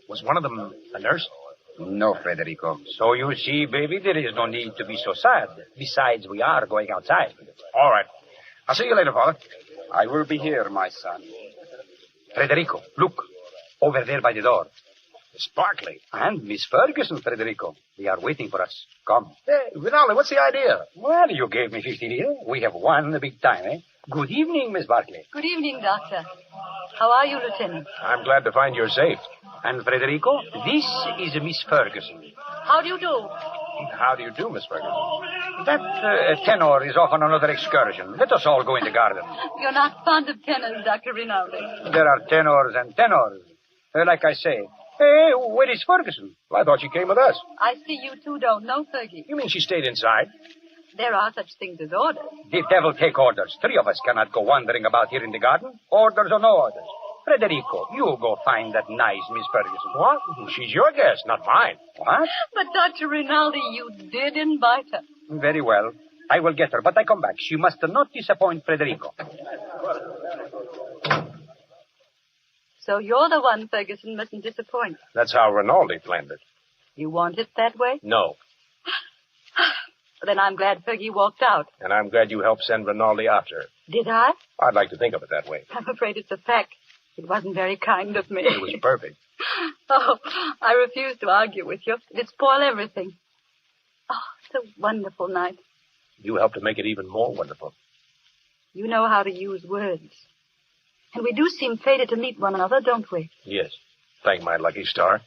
Was one of them a nurse? No, Federico. So you see, baby, there is no need to be so sad. Besides, we are going outside. All right. I'll see you later, Father. I will be here, my son. Federico, look. Over there by the door. Miss Barkley. And Miss Ferguson, Federico. They are waiting for us. Come. Hey, Rinaldi, what's the idea? Well, you gave me 50 lire. We have won the big time, eh? Good evening, Miss Barkley. Good evening, Doctor. How are you, Lieutenant? I'm glad to find you're safe. And Federico, this is Miss Ferguson. How do you do? How do you do, Miss Ferguson? That tenor is off on another excursion. Let us all go in the garden. You're not fond of tenors, Dr. Rinaldi. There are tenors and tenors. Like I say. Hey, where is Ferguson? Well, I thought she came with us. I see you two don't know Fergie. You mean she stayed inside? There are such things as orders. The devil take orders. 3 of us cannot go wandering about here in the garden. Orders or no orders. Federico, you go find that nice Miss Ferguson. What? She's your guest, not mine. What? But, Dr. Rinaldi, you did invite her. Very well. I will get her, but I come back. She must not disappoint Federico. So you're the one Ferguson mustn't disappoint. That's how Rinaldi planned it. You want it that way? No. Then I'm glad Fergie walked out. And I'm glad you helped send Rinaldi after her. Did I? I'd like to think of it that way. I'm afraid it's a fact. It wasn't very kind of me. It was perfect. Oh, I refuse to argue with you. It'd spoil everything. Oh, it's a wonderful night. You helped to make it even more wonderful. You know how to use words. And we do seem fated to meet one another, don't we? Yes. Thank my lucky star.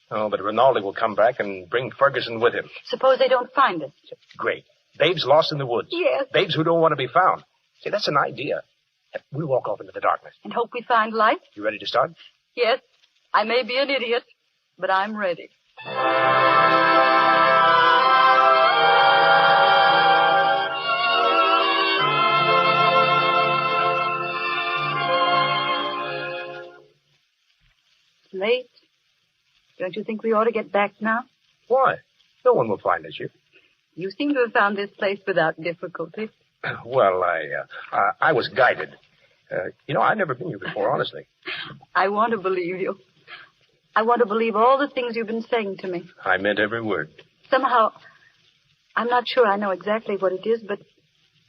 Oh, but Rinaldi will come back and bring Ferguson with him. Suppose they don't find us. Great. Babes lost in the woods. Yes. Babes who don't want to be found. See, that's an idea. We'll walk off into the darkness. And hope we find light? You ready to start? Yes. I may be an idiot, but I'm ready. Late. Don't you think we ought to get back now? Why? No one will find us here. You seem to have found this place without difficulty. Well, I was guided. I've never been here before, honestly. I want to believe you. I want to believe all the things you've been saying to me. I meant every word. Somehow, I'm not sure I know exactly what it is, but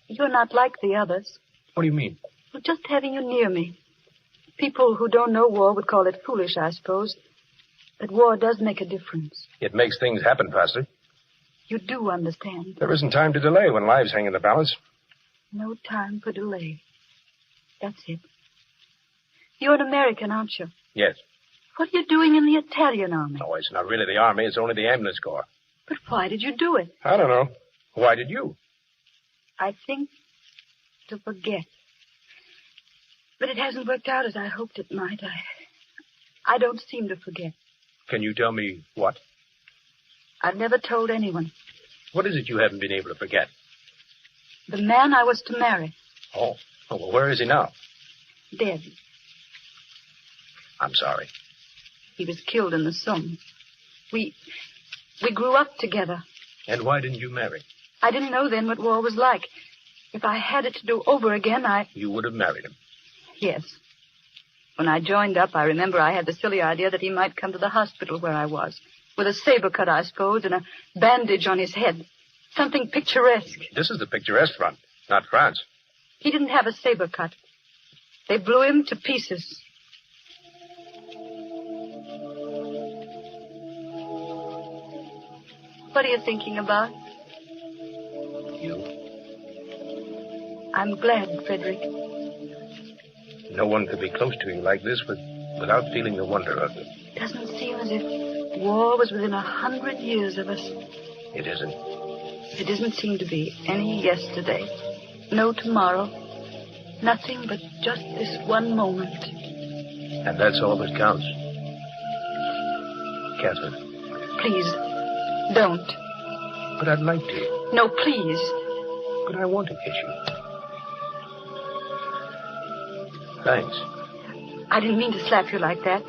you're not like the others. What do you mean? Well, just having you near me. People who don't know war would call it foolish, I suppose. But war does make a difference. It makes things happen faster. You do understand. There isn't time to delay when lives hang in the balance. No time for delay. That's it. You're an American, aren't you? Yes. What are you doing in the Italian army? Oh, it's not really the army. It's only the ambulance corps. But why did you do it? I don't know. Why did you? I think to forget. But it hasn't worked out as I hoped it might. I don't seem to forget. Can you tell me what? I've never told anyone. What is it you haven't been able to forget? The man I was to marry. Oh, well, where is he now? Dead. I'm sorry. He was killed in the Somme. We grew up together. And why didn't you marry? I didn't know then what war was like. If I had it to do over again, You would have married him. Yes. When I joined up, I remember I had the silly idea that he might come to the hospital where I was, with a saber cut, I suppose, and a bandage on his head. Something picturesque. This is the picturesque front, not France. He didn't have a saber cut. They blew him to pieces. What are you thinking about? You. I'm glad, Frederick. No one could be close to you like this without feeling the wonder of it. Doesn't seem as if war was within 100 years of us. It isn't. It doesn't seem to be any yesterday. No tomorrow. Nothing but just this one moment. And that's all that counts. Catherine. Please, don't. But I'd like to. No, please. But I want to kiss you. Thanks. I didn't mean to slap you like that.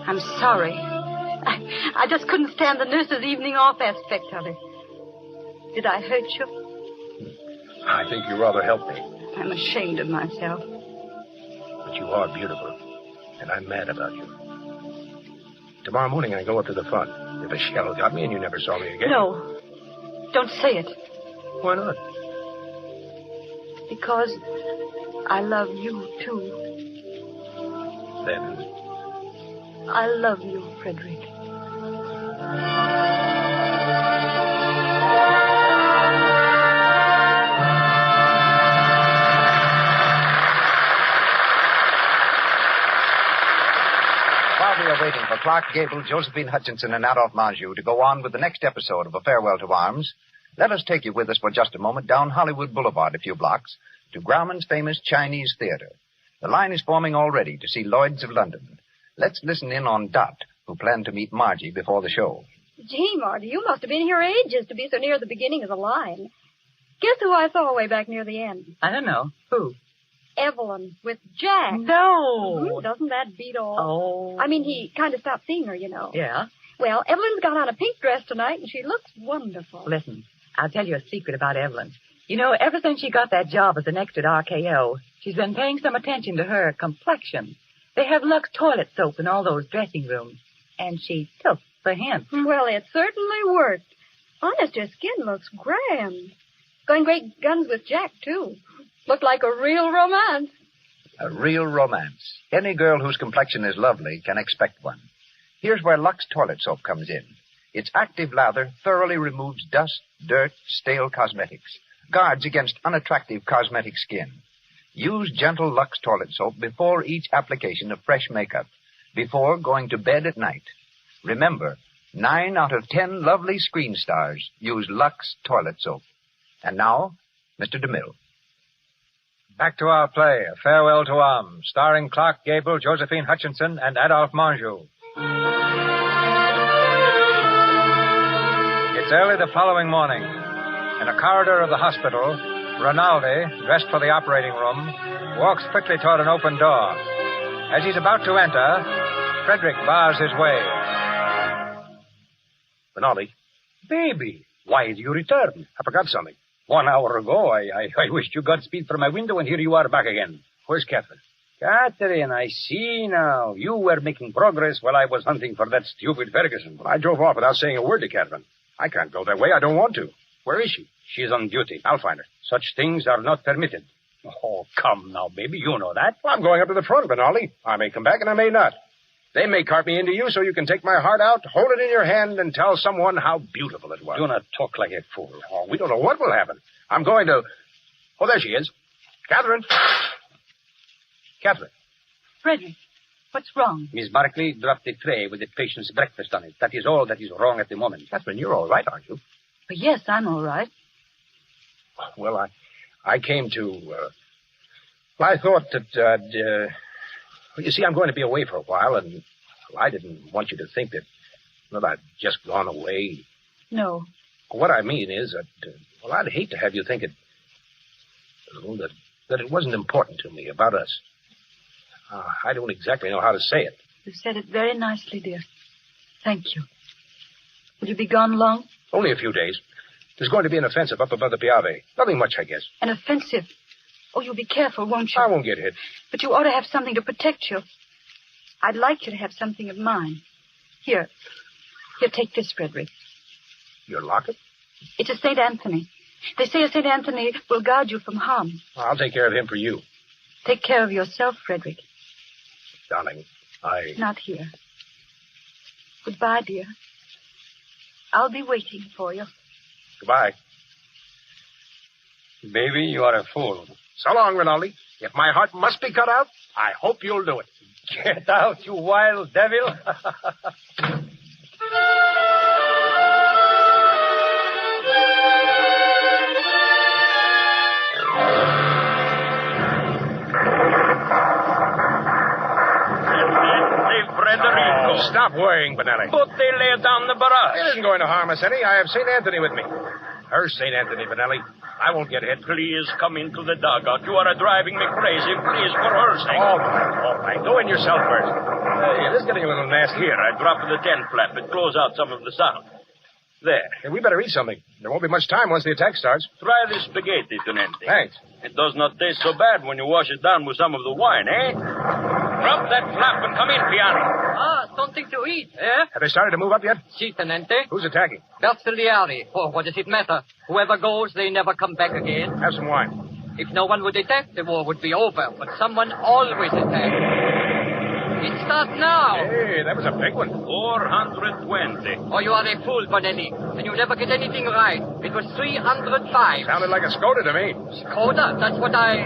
I'm sorry. I just couldn't stand the nurse's evening off aspect of it. Did I hurt you? I think you rather helped me. I'm ashamed of myself. But you are beautiful. And I'm mad about you. Tomorrow morning I go up to the front. If a shell got me and you never saw me again. No. Don't say it. Why not? Because I love you, too. Then? I love you, Frederick. While we are waiting for Clark Gable, Josephine Hutchinson, and Adolphe Manjou to go on with the next episode of A Farewell to Arms, let us take you with us for just a moment down Hollywood Boulevard a few blocks to Grauman's famous Chinese Theater. The line is forming already to see Lloyd's of London. Let's listen in on Dot, who planned to meet Margie before the show. Gee, Marty, you must have been here ages to be so near the beginning of the line. Guess who I saw way back near the end? I don't know. Who? Evelyn with Jack. No. Mm-hmm. Doesn't that beat all? Oh. I mean, he kind of stopped seeing her, you know. Yeah? Well, Evelyn's got on a pink dress tonight, and she looks wonderful. Listen, I'll tell you a secret about Evelyn. You know, ever since she got that job as an extra at RKO, she's been paying some attention to her complexion. They have Lux toilet soap in all those dressing rooms, and she took the hint. Well, it certainly worked. Honest, your skin looks grand. Going great guns with Jack, too. Looked like a real romance. A real romance. Any girl whose complexion is lovely can expect one. Here's where Lux toilet soap comes in. Its active lather thoroughly removes dust, dirt, stale cosmetics, guards against unattractive cosmetic skin. Use gentle Lux toilet soap before each application of fresh makeup, before going to bed at night. Remember, 9 out of 10 lovely screen stars use Lux toilet soap. And now, Mr. DeMille. Back to our play, A Farewell to Arms, starring Clark Gable, Josephine Hutchinson, and Adolphe Manjou. It's early the following morning. In a corridor of the hospital, Rinaldi, dressed for the operating room, walks quickly toward an open door. As he's about to enter, Frederick bars his way. Rinaldi. Baby, why did you return? I forgot something. 1 hour ago, I wished you Godspeed from my window, and here you are back again. Where's Catherine? Catherine, I see now. You were making progress while I was hunting for that stupid Ferguson. Well, I drove off without saying a word to Catherine. I can't go that way. I don't want to. Where is she? She's on duty. I'll find her. Such things are not permitted. Oh, come now, baby. You know that. Well, I'm going up to the front, Rinaldi. I may come back and I may not. They may cart me into you so you can take my heart out, hold it in your hand, and tell someone how beautiful it was. Do not talk like a fool. Oh, we don't know what will happen. I'm going to... Oh, there she is. Catherine. Catherine. Frederick, what's wrong? Miss Barkley dropped the tray with the patient's breakfast on it. That is all that is wrong at the moment. Catherine, you're all right, aren't you? Well, yes, I'm all right. Well, I came to... I thought that... Well, you see, I'm going to be away for a while, and I didn't want you to think that, well, I'd just gone away. No. What I mean is that, well, I'd hate to have you think that it wasn't important to me, about us. I don't exactly know how to say it. You said it very nicely, dear. Thank you. Will you be gone long? Only a few days. There's going to be an offensive up above the Piave. Nothing much, I guess. An offensive? Oh, you'll be careful, won't you? I won't get hit. But you ought to have something to protect you. I'd like you to have something of mine. Here, take this, Frederick. Your locket? It's a St. Anthony. They say a St. Anthony will guard you from harm. I'll take care of him for you. Take care of yourself, Frederick. Darling, Not here. Goodbye, dear. I'll be waiting for you. Goodbye. Baby, you are a fool. So long, Rinaldi. If my heart must be cut out, I hope you'll do it. Get out, you wild devil. Frederico. Stop worrying, Benelli. But they lay down the barrage. It isn't going to harm us any. I have St. Anthony with me. Her St. Anthony, Benelli. I won't get hit. Please come into the dugout. You are driving me crazy. Please, for her sake. All right. Go in yourself first. Hey, this is getting a little nasty. Here, I dropped the tent flap. It blows out some of the sound. There. Hey, we better eat something. There won't be much time once the attack starts. Try this spaghetti, Tenente. Thanks. It does not taste so bad when you wash it down with some of the wine, eh? Drop that flap and come in, Piano. Ah, something to eat, eh? Have they started to move up yet? Si, Tenente. Who's attacking? Bersaglieri. Oh, what does it matter? Whoever goes, they never come back again. Have some wine. If no one would attack, the war would be over. But someone always attacks. It starts now. Hey, that was a big one. 420. Oh, you are a fool, Bonelli. And you never get anything right. It was 305. Sounded like a Skoda to me. Skoda? That's what I...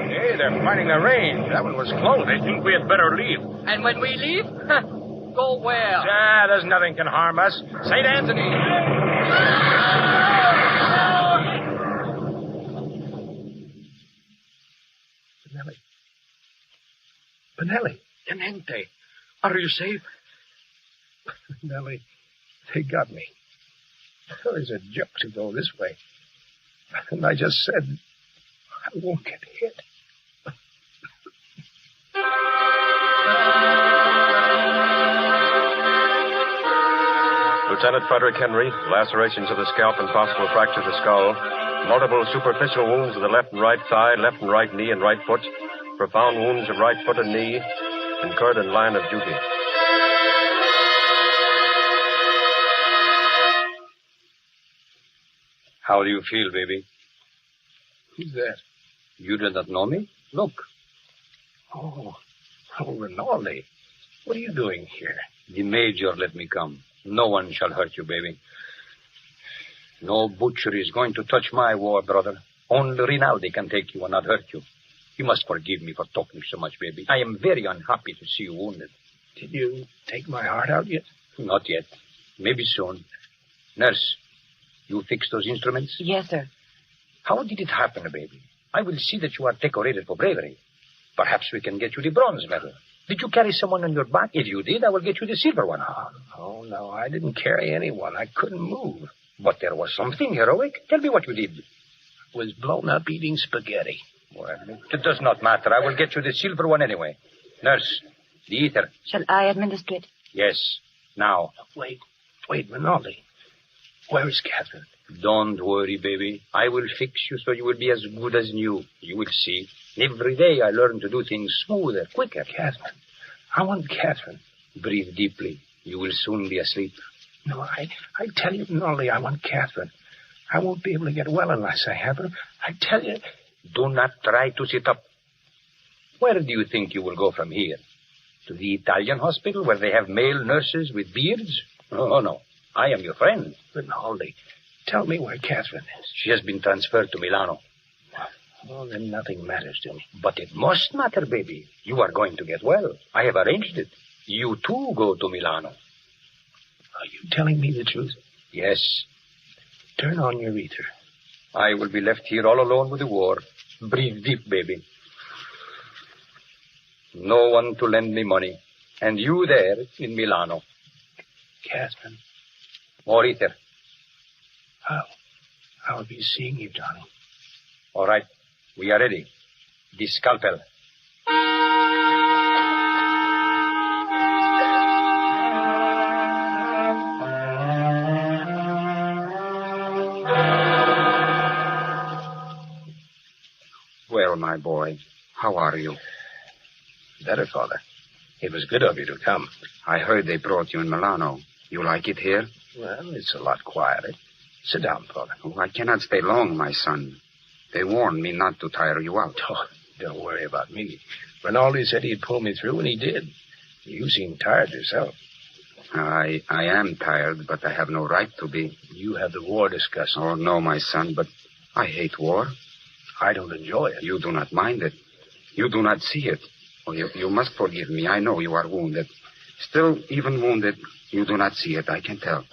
Hey, they're finding their range. That one was close. I think we had better leave. And when we leave? Go where? Ah, there's nothing can harm us. St. Anthony. Benelli. Tenente, are you safe? Benelli, they got me. There's a joke to go this way. And I just said, I won't get hit. Lieutenant Frederick Henry, lacerations of the scalp and possible fracture of the skull, multiple superficial wounds of the left and right thigh, left and right knee and right foot, profound wounds of right foot and knee, incurred in line of duty. How do you feel, baby? Who's that? You do not know me? Look. Oh, Rinaldi. What are you doing here? The major let me come. No one shall hurt you, baby. No butcher is going to touch my war, brother. Only Rinaldi can take you and not hurt you. You must forgive me for talking so much, baby. I am very unhappy to see you wounded. Did you take my heart out yet? Not yet. Maybe soon. Nurse, you fix those instruments? Yes, sir. How did it happen, baby? I will see that you are decorated for bravery. Perhaps we can get you the bronze medal. Did you carry someone on your back? If you did, I will get you the silver one. Oh, no, I didn't carry anyone. I couldn't move. But there was something heroic. Tell me what you did. Was blown up eating spaghetti. Well, it does not matter. I will get you the silver one anyway. Nurse, the ether. Shall I administer it? Yes. Now. Wait, Rinaldi. Where is Catherine? Don't worry, baby. I will fix you so you will be as good as new. You will see. Every day I learn to do things smoother, quicker. Catherine. I want Catherine. Breathe deeply. You will soon be asleep. No, I tell you, Rinaldi, I want Catherine. I won't be able to get well unless I have her. I tell you. Do not try to sit up. Where do you think you will go from here? To the Italian hospital where they have male nurses with beards? Oh, no. I am your friend. Rinaldi, tell me where Catherine is. She has been transferred to Milano. Well, then nothing matters to me. But it must matter, baby. You are going to get well. I have arranged it. You, too, go to Milano. Are you telling me the truth? Yes. Turn on your ether. I will be left here all alone with the war. Breathe deep, baby. No one to lend me money. And you there in Milano. Catherine. More ether. I'll be seeing you, Johnny. All right. We are ready. The scalpel. Well, my boy, how are you? Better, Father. It was good of you to come. I heard they brought you in Milano. You like it here? Well, it's a lot quieter. Sit down, Father. Oh, I cannot stay long, my son. They warned me not to tire you out. Oh, don't worry about me. Rinaldi said he'd pull me through, and he did. You seem tired yourself. I am tired, but I have no right to be. You have the war discussing. Oh, no, my son, but I hate war. I don't enjoy it. You do not mind it. You do not see it. Oh, you must forgive me. I know you are wounded. Still, even wounded, you do not see it. I can tell.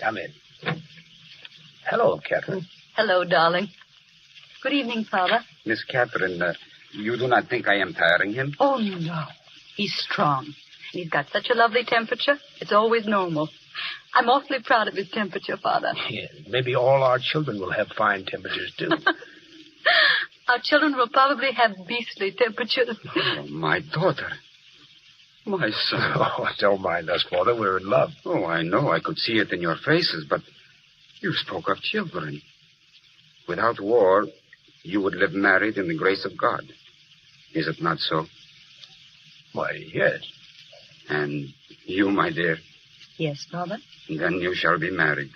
Come in. Hello, Catherine. Hello, darling. Good evening, Father. Miss Catherine, you do not think I am tiring him? Oh, no. He's strong. And he's got such a lovely temperature. It's always normal. I'm awfully proud of his temperature, Father. Yeah, maybe all our children will have fine temperatures, too. Our children will probably have beastly temperatures. Oh, my daughter. My son. Oh, don't mind us, Father. We're in love. Oh, I know. I could see it in your faces, but you spoke of children. Without war, you would live married in the grace of God. Is it not so? Why, yes. And you, my dear? Yes, Father. Then you shall be married.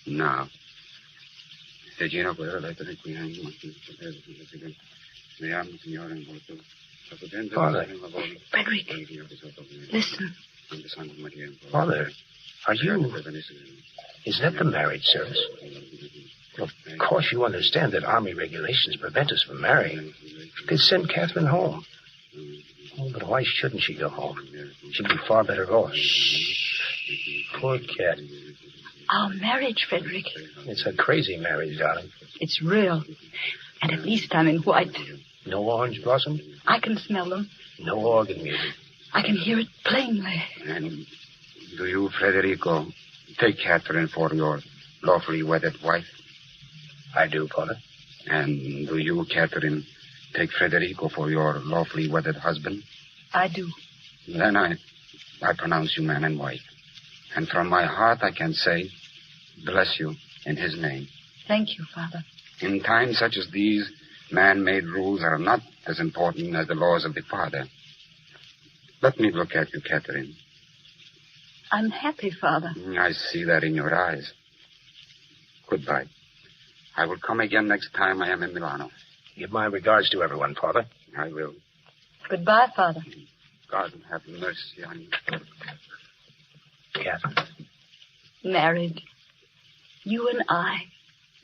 Now. Father. Frederick, listen. Father, are you... Is that the marriage service? Of course you understand that Army regulations prevent us from marrying. They'd send Catherine home. Oh, but why shouldn't she go home? She'd be far better off. Shh. Poor cat. Our marriage, Frederick. It's a crazy marriage, darling. It's real. And at least I'm in white. No orange blossoms? I can smell them. No organ music? I can hear it plainly. And do you, Federico, take Catherine for your lawfully wedded wife? I do, Father. And do you, Catherine, take Federico for your lawfully wedded husband? I do. Then I pronounce you man and wife. And from my heart I can say, bless you in his name. Thank you, Father. In times such as these, man-made rules are not as important as the laws of the Father. Let me look at you, Catherine. I'm happy, Father. I see that in your eyes. Goodbye. I will come again next time I am in Milano. Give my regards to everyone, Father. I will. Goodbye, Father. God have mercy on you. Catherine. Married. You and I.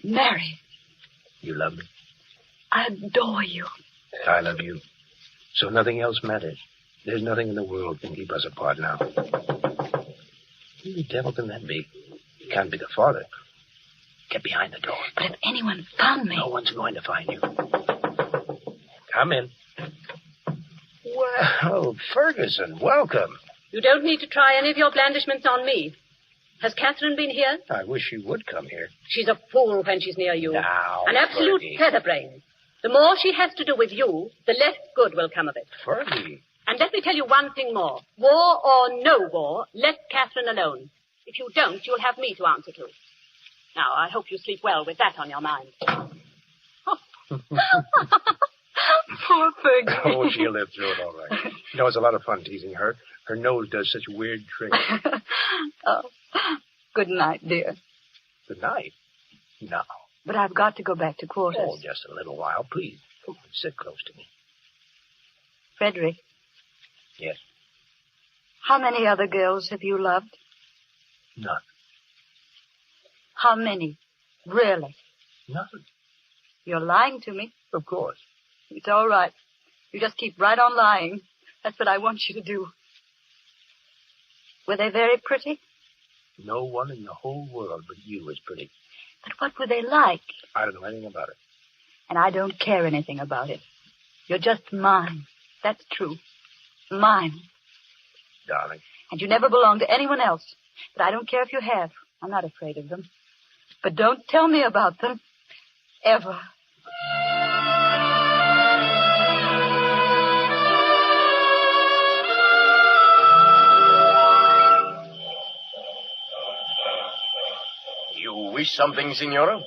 Married. You love me? I adore you. I love you. So nothing else matters. There's nothing in the world can keep us apart now. Who the devil can that be? It can't be the Father. Get behind the door. But if anyone found me... No one's going to find you. Come in. Well, Ferguson, welcome. You don't need to try any of your blandishments on me. Has Catherine been here? I wish she would come here. She's a fool when she's near you. Now, an absolute Fergie. featherbrain. The more she has to do with you, the less good will come of it. Fergie. And let me tell you one thing more. War or no war, let Catherine alone. If you don't, you'll have me to answer to. Now, I hope you sleep well with that on your mind. Poor Fergie. Oh, she'll live through it all right. You know, it's a lot of fun teasing her. Her nose does such weird tricks. Oh, good night, dear. Good night. No. But I've got to go back to quarters. Oh, just a little while, please. Come on, sit close to me. Frederick. Yes. How many other girls have you loved? None. How many? Really? None. You're lying to me. Of course. It's all right. You just keep right on lying. That's what I want you to do. Were they very pretty? No one in the whole world but you is pretty. But what were they like? I don't know anything about it. And I don't care anything about it. You're just mine. That's true. Mine. Darling. And you never belonged to anyone else. But I don't care if you have. I'm not afraid of them. But don't tell me about them. Ever. You wish something, Signora?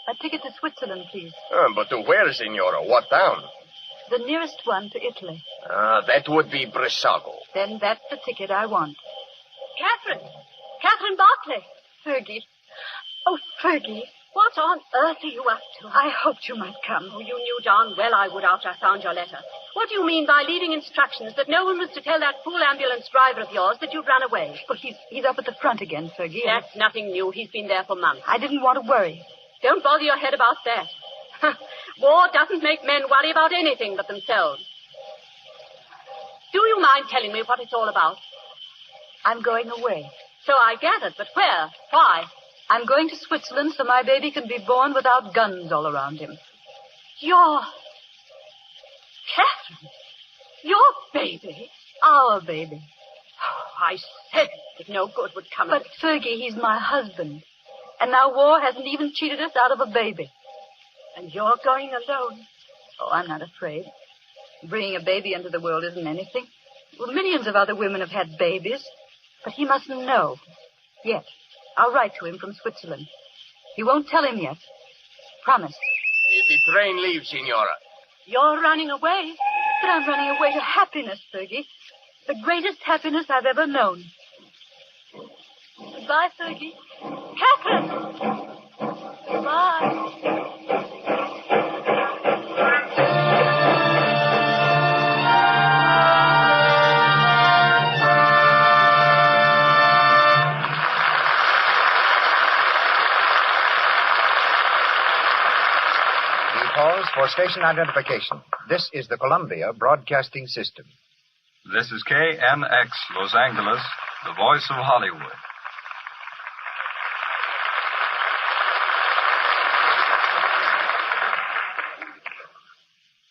A ticket to Switzerland, please. But to where, Signora? What town? The nearest one to Italy. That would be Brissago. Then that's the ticket I want. Catherine Barclay. Fergie. Oh, Fergie. What on earth are you up to? I hoped you might come. Oh, you knew darn well I would after I found your letter. What do you mean by leaving instructions that no one was to tell that fool ambulance driver of yours that you'd run away? Well, he's up at the front again, Fergie. That's nothing new. He's been there for months. I didn't want to worry. Don't bother your head about that. War doesn't make men worry about anything but themselves. Do you mind telling me what it's all about? I'm going away. So I gathered, but where? Why? I'm going to Switzerland so my baby can be born without guns all around him. Catherine, your baby? Our baby. Oh, I said that no good would come of it. But, Fergie, he's my husband. And now war hasn't even cheated us out of a baby. And you're going alone? Oh, I'm not afraid. Bringing a baby into the world isn't anything. Well, millions of other women have had babies. But he mustn't know. Yet. I'll write to him from Switzerland. He won't tell him yet. Promise. The train leaves, Signora. You're running away? But I'm running away to happiness, Fergie. The greatest happiness I've ever known. Goodbye, Fergie. Catherine! Goodbye. For station identification. This is the Columbia Broadcasting System. This is KNX, Los Angeles, the voice of Hollywood.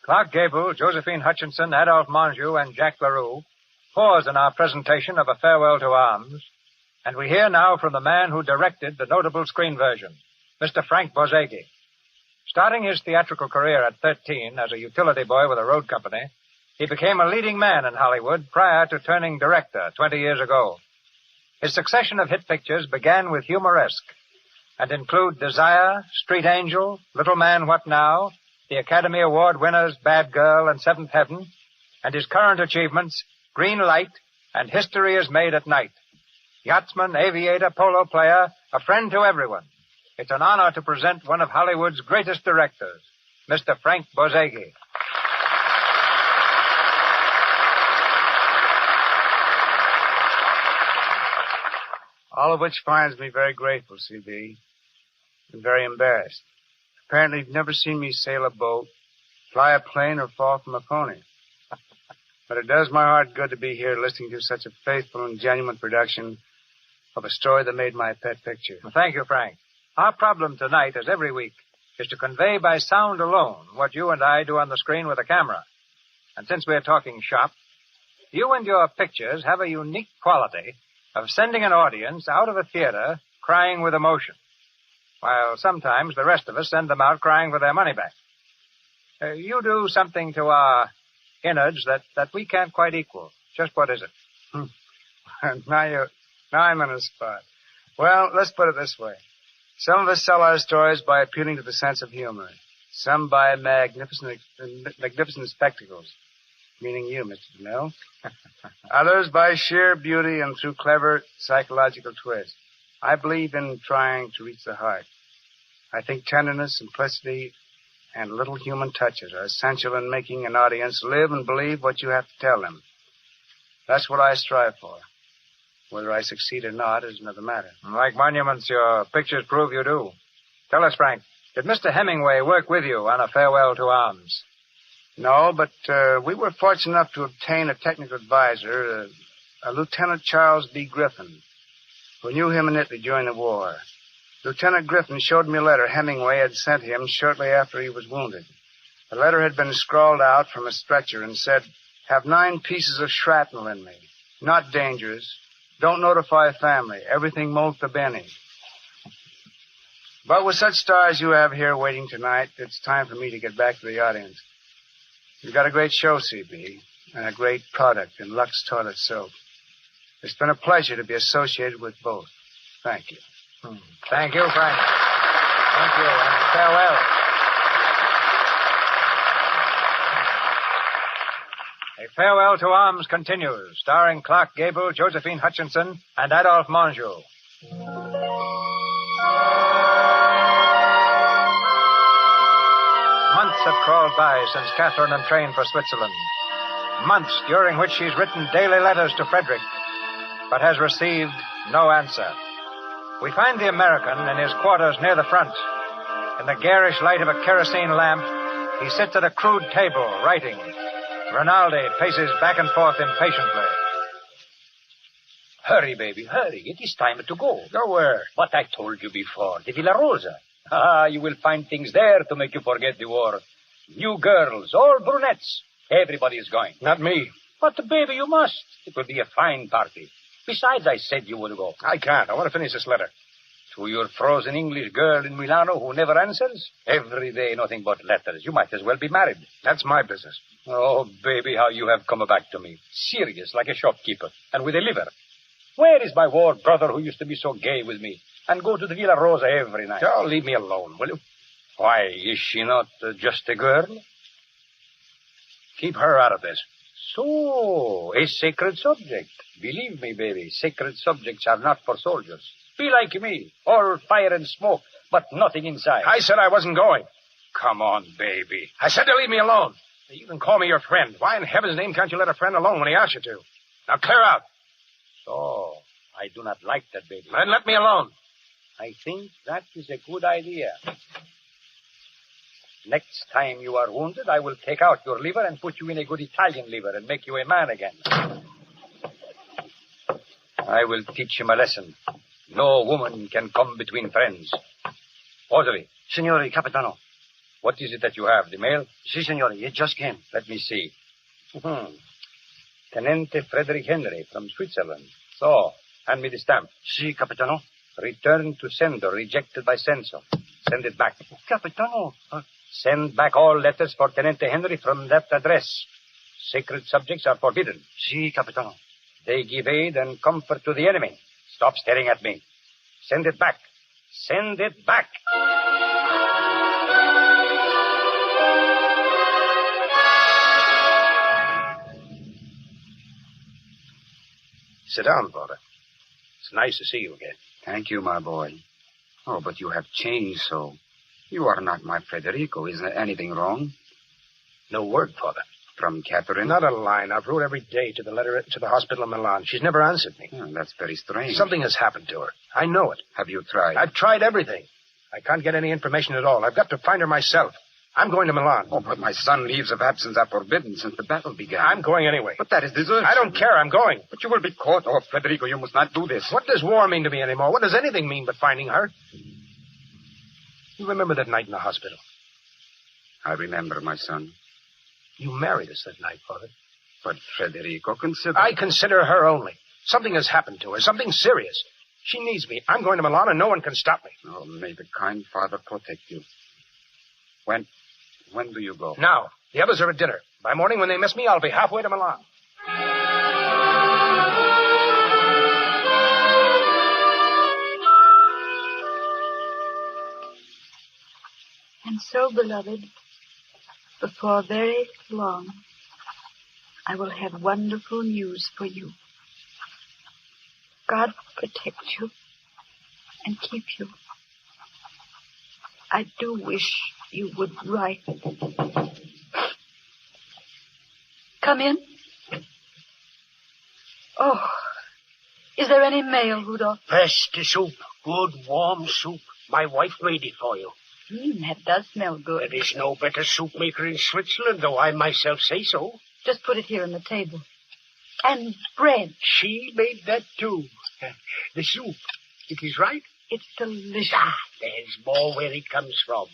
Clark Gable, Josephine Hutchinson, Adolphe Menjou, and Jack LaRue pause in our presentation of A Farewell to Arms, and we hear now from the man who directed the notable screen version, Mr. Frank Borzage. Starting his theatrical career at 13 as a utility boy with a road company, he became a leading man in Hollywood prior to turning director 20 years ago. His succession of hit pictures began with humoresque and include Desire, Street Angel, Little Man, What Now, the Academy Award winners Bad Girl and Seventh Heaven, and his current achievements, Green Light and History is Made at Night. Yachtsman, aviator, polo player, a friend to everyone. It's an honor to present one of Hollywood's greatest directors, Mr. Frank Borzage. All of which finds me very grateful, C.B., and very embarrassed. Apparently you've never seen me sail a boat, fly a plane, or fall from a pony. But it does my heart good to be here listening to such a faithful and genuine production of a story that made my pet picture. Well, thank you, Frank. Our problem tonight, as every week, is to convey by sound alone what you and I do on the screen with a camera. And since we're talking shop, you and your pictures have a unique quality of sending an audience out of a theater crying with emotion, while sometimes the rest of us send them out crying for their money back. You do something to our innards that we can't quite equal. Just what is it? Now I'm on the spot. Well, let's put it this way. Some of us sell our stories by appealing to the sense of humor. Some by magnificent spectacles, meaning you, Mr. DeMille. Others by sheer beauty and through clever psychological twists. I believe in trying to reach the heart. I think tenderness, simplicity, and little human touches are essential in making an audience live and believe what you have to tell them. That's what I strive for. Whether I succeed or not is another matter. Like monuments, your pictures prove you do. Tell us, Frank, did Mr. Hemingway work with you on A Farewell to Arms? No, but we were fortunate enough to obtain a technical advisor, a Lieutenant Charles B. Griffin, who knew him in Italy during the war. Lieutenant Griffin showed me a letter Hemingway had sent him shortly after he was wounded. The letter had been scrawled out from a stretcher and said, "Have 9 pieces of shrapnel in me. Not dangerous. Don't notify family. Everything molto bene." But with such stars you have here waiting tonight, it's time for me to get back to the audience. You've got a great show, C.B., and a great product in Lux Toilet Soap. It's been a pleasure to be associated with both. Thank you. Thank you, Frank. Thank you, and farewell. A Farewell to Arms continues, starring Clark Gable, Josephine Hutchinson, and Adolphe Menjou. Months have crawled by since Catherine entrained for Switzerland. Months during which she's written daily letters to Frederick, but has received no answer. We find the American in his quarters near the front. In the garish light of a kerosene lamp, he sits at a crude table, writing. Rinaldi paces back and forth impatiently. Hurry, baby, hurry. It is time to go. Go where? What I told you before, the Villa Rosa. Ah, you will find things there to make you forget the war. New girls, all brunettes. Everybody is going. Not me. But, baby, you must. It will be a fine party. Besides, I said you would go. I can't. I want to finish this letter. To your frozen English girl in Milano who never answers? Every day nothing but letters. You might as well be married. That's my business. Oh, baby, how you have come back to me. Serious, like a shopkeeper, and with a liver. Where is my war brother who used to be so gay with me and go to the Villa Rosa every night? Oh, leave me alone, will you? Why, is she not just a girl? Keep her out of this. So, a sacred subject. Believe me, baby, sacred subjects are not for soldiers. Be like me, all fire and smoke, but nothing inside. I said I wasn't going. Come on, baby. I said to leave me alone. You can call me your friend. Why in heaven's name can't you let a friend alone when he asks you to? Now clear out. So, I do not like that, baby. Then let me alone. I think that is a good idea. Next time you are wounded, I will take out your liver and put you in a good Italian liver and make you a man again. I will teach him a lesson. No woman can come between friends. Orderly. Signore Capitano. What is it that you have? The mail? Si, signore. It just came. Let me see. Tenente Frederick Henry from Switzerland. So, hand me the stamp. Si, Capitano. Return to sender, rejected by censor. Send it back. Capitano. Send back all letters for Tenente Henry from that address. Sacred subjects are forbidden. Si, Capitano. They give aid and comfort to the enemy. Stop staring at me. Send it back. Send it back. Sit down, Father. It's nice to see you again. Thank you, my boy. Oh, but you have changed so. You are not my Federico. Is there anything wrong? No word, Father. From Catherine? Not a line. I've wrote every day to the hospital in Milan. She's never answered me. Oh, that's very strange. Something has happened to her. I know it. Have you tried? I've tried everything. I can't get any information at all. I've got to find her myself. I'm going to Milan. Oh, but my son, leaves of absence are forbidden since the battle began. I'm going anyway. But that is desertion. I don't care. I'm going. But you will be caught. Oh, Federico, you must not do this. What does war mean to me anymore? What does anything mean but finding her? You remember that night in the hospital? I remember, my son. You married us that night, Father. But, Federico, consider... I consider her only. Something has happened to her. Something serious. She needs me. I'm going to Milan, and no one can stop me. Oh, may the kind Father protect you. When do you go? Now. The others are at dinner. By morning, when they miss me, I'll be halfway to Milan. And so, beloved, before very long, I will have wonderful news for you. God protect you and keep you. I do wish you would write. Come in. Oh, is there any mail, Rudolph? Fresh the soup. Good, warm soup. My wife made it for you. That does smell good. There is no better soup maker in Switzerland, though I myself say so. Just put it here on the table. And bread. She made that, too. The soup. It is right? It's delicious. There's more where it comes from.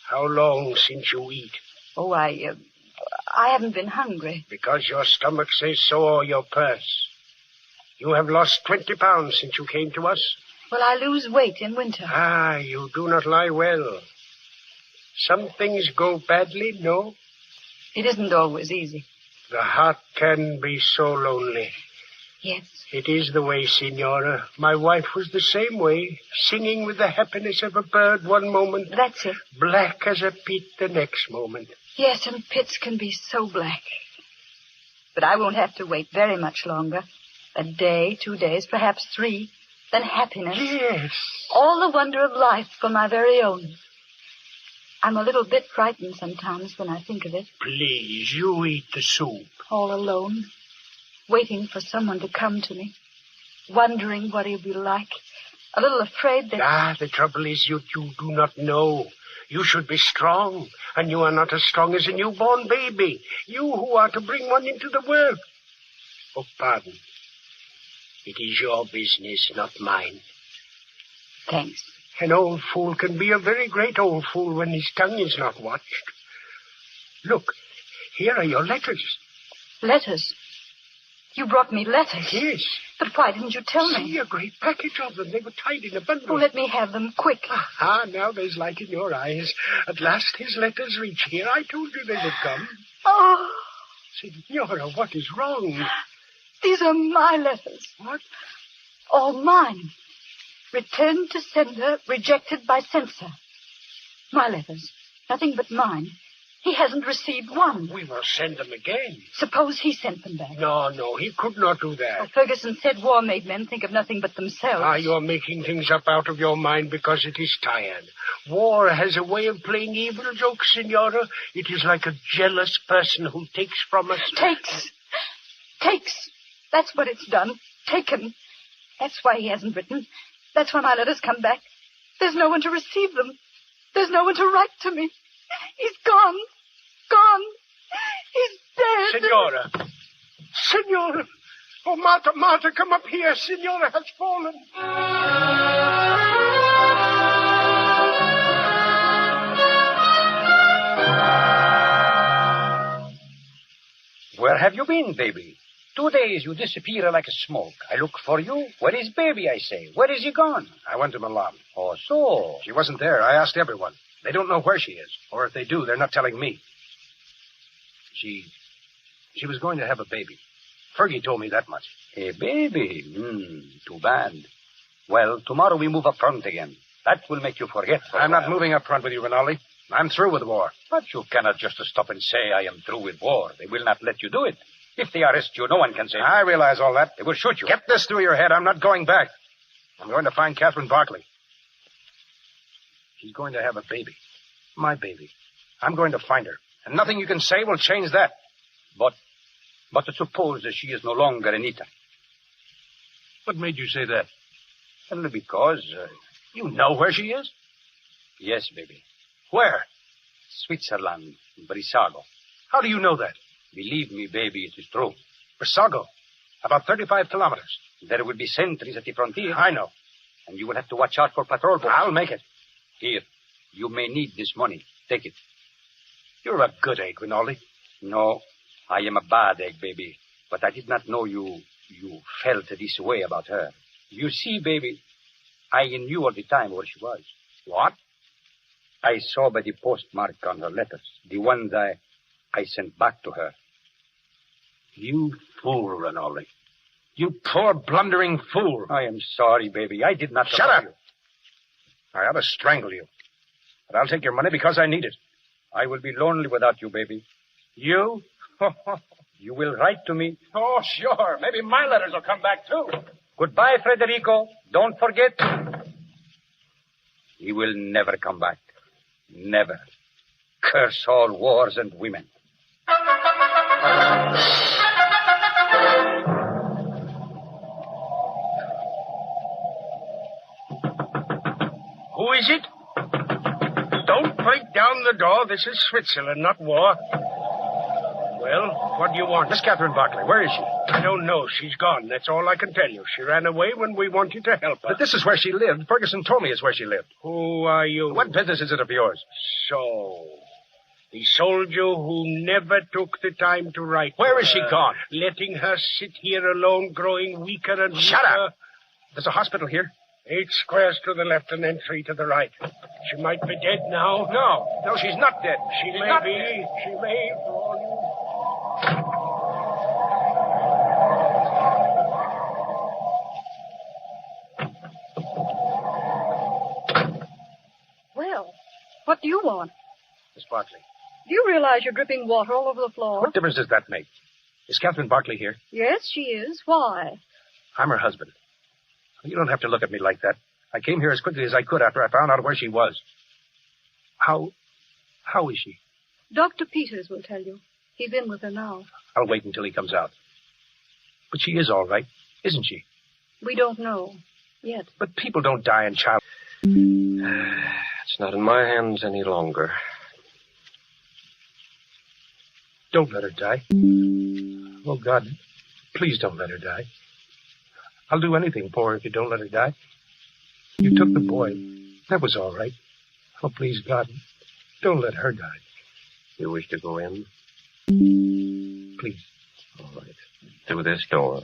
How long since you eat? Oh, I haven't been hungry. Because your stomach says so, or your purse. You have lost 20 pounds since you came to us. Well, I lose weight in winter. You do not lie well. Some things go badly, no? It isn't always easy. The heart can be so lonely. Yes. It is the way, Signora. My wife was the same way, singing with the happiness of a bird one moment. That's it. Black as a pit the next moment. Yes, and pits can be so black. But I won't have to wait very much longer. A day, 2 days, perhaps 3. Then happiness. Yes. All the wonder of life for my very own. I'm a little bit frightened sometimes when I think of it. Please, you eat the soup. All alone. Waiting for someone to come to me. Wondering what he'll be like. A little afraid that... The trouble is you do not know. You should be strong, and you are not as strong as a newborn baby. You who are to bring one into the world. Oh, pardon. It is your business, not mine. Thanks. An old fool can be a very great old fool when his tongue is not watched. Look, here are your letters. Letters? You brought me letters? Yes. But why didn't you tell me? See, a great package of them. They were tied in a bundle. Oh, let me have them, quick. Now there's light in your eyes. At last his letters reach here. I told you they would come. Oh. Signora, what is wrong? These are my letters. What? All mine. Returned to sender, rejected by censor. My letters. Nothing but mine. He hasn't received one. We will send them again. Suppose he sent them back. No, he could not do that. Well, Ferguson said war made men think of nothing but themselves. You're making things up out of your mind because it is tired. War has a way of playing evil jokes, Senora. It is like a jealous person who takes from us... Takes. That's what it's done. Taken. That's why he hasn't written. That's why my letters come back. There's no one to receive them. There's no one to write to me. He's gone. Gone. He's dead. Senora. Oh, Marta, come up here. Senora has fallen. Where have you been, baby? 2 days you disappear like a smoke. I look for you. Where is baby, I say? Where is he gone? I went to Milan. Oh, so? She wasn't there. I asked everyone. They don't know where she is. Or if they do, they're not telling me. She was going to have a baby. Fergie told me that much. A baby? Too bad. Well, tomorrow we move up front again. That will make you forget. I'm not moving up front with you, Rinaldi. I'm through with war. But you cannot just stop and say, I am through with war. They will not let you do it. If they arrest you, no one can say... I realize all that. They will shoot you. Get this through your head. I'm not going back. I'm going to find Catherine Barkley. She's going to have a baby. My baby. I'm going to find her. And nothing you can say will change that. But suppose that she is no longer Anita. What made you say that? Well, because... you know where she is? Yes, baby. Where? Switzerland, Brissago. How do you know that? Believe me, baby, it is true. Brissago? About 35 kilometers. There will be sentries at the frontier. I know. And you will have to watch out for patrol boats. I'll make it. Here, you may need this money. Take it. You're a good egg, Rinaldi. No, I am a bad egg, baby. But I did not know you felt this way about her. You see, baby, I knew all the time where she was. What? I saw by the postmark on her letters, the ones I sent back to her. You fool, Rinaldi. You poor, blundering fool. I am sorry, baby. I did not... Shut up! I ought to strangle you. But I'll take your money because I need it. I will be lonely without you, baby. You? You will write to me. Oh, sure. Maybe my letters will come back, too. Goodbye, Federico. Don't forget. He will never come back. Never. Curse all wars and women. Who is it? Don't break down the door. This is Switzerland, not war. Well, what do you want? Miss Catherine Barkley, where is she? I don't know. She's gone. That's all I can tell you. She ran away when we wanted to help her. But this is where she lived. Ferguson told me it's where she lived. Who are you? What business is it of yours? So, the soldier who never took the time to write. Where is she gone? Letting her sit here alone, growing weaker and weaker. Shut up! There's a hospital here. 8 squares to the left and then 3 to the right. She might be dead now. No, she's not dead. She may be. She may, for all you... Well, what do you want? Miss Barkley. Do you realize you're dripping water all over the floor? What difference does that make? Is Catherine Barkley here? Yes, she is. Why? I'm her husband. You don't have to look at me like that. I came here as quickly as I could after I found out where she was. How is she? Dr. Peters will tell you. He's in with her now. I'll wait until he comes out. But she is all right, isn't she? We don't know yet. But people don't die in child. It's not in my hands any longer. Don't let her die. Oh, God, please don't let her die. I'll do anything for her if you don't let her die. You took the boy. That was all right. Oh, please, God, don't let her die. You wish to go in? Please. All right. Through this door.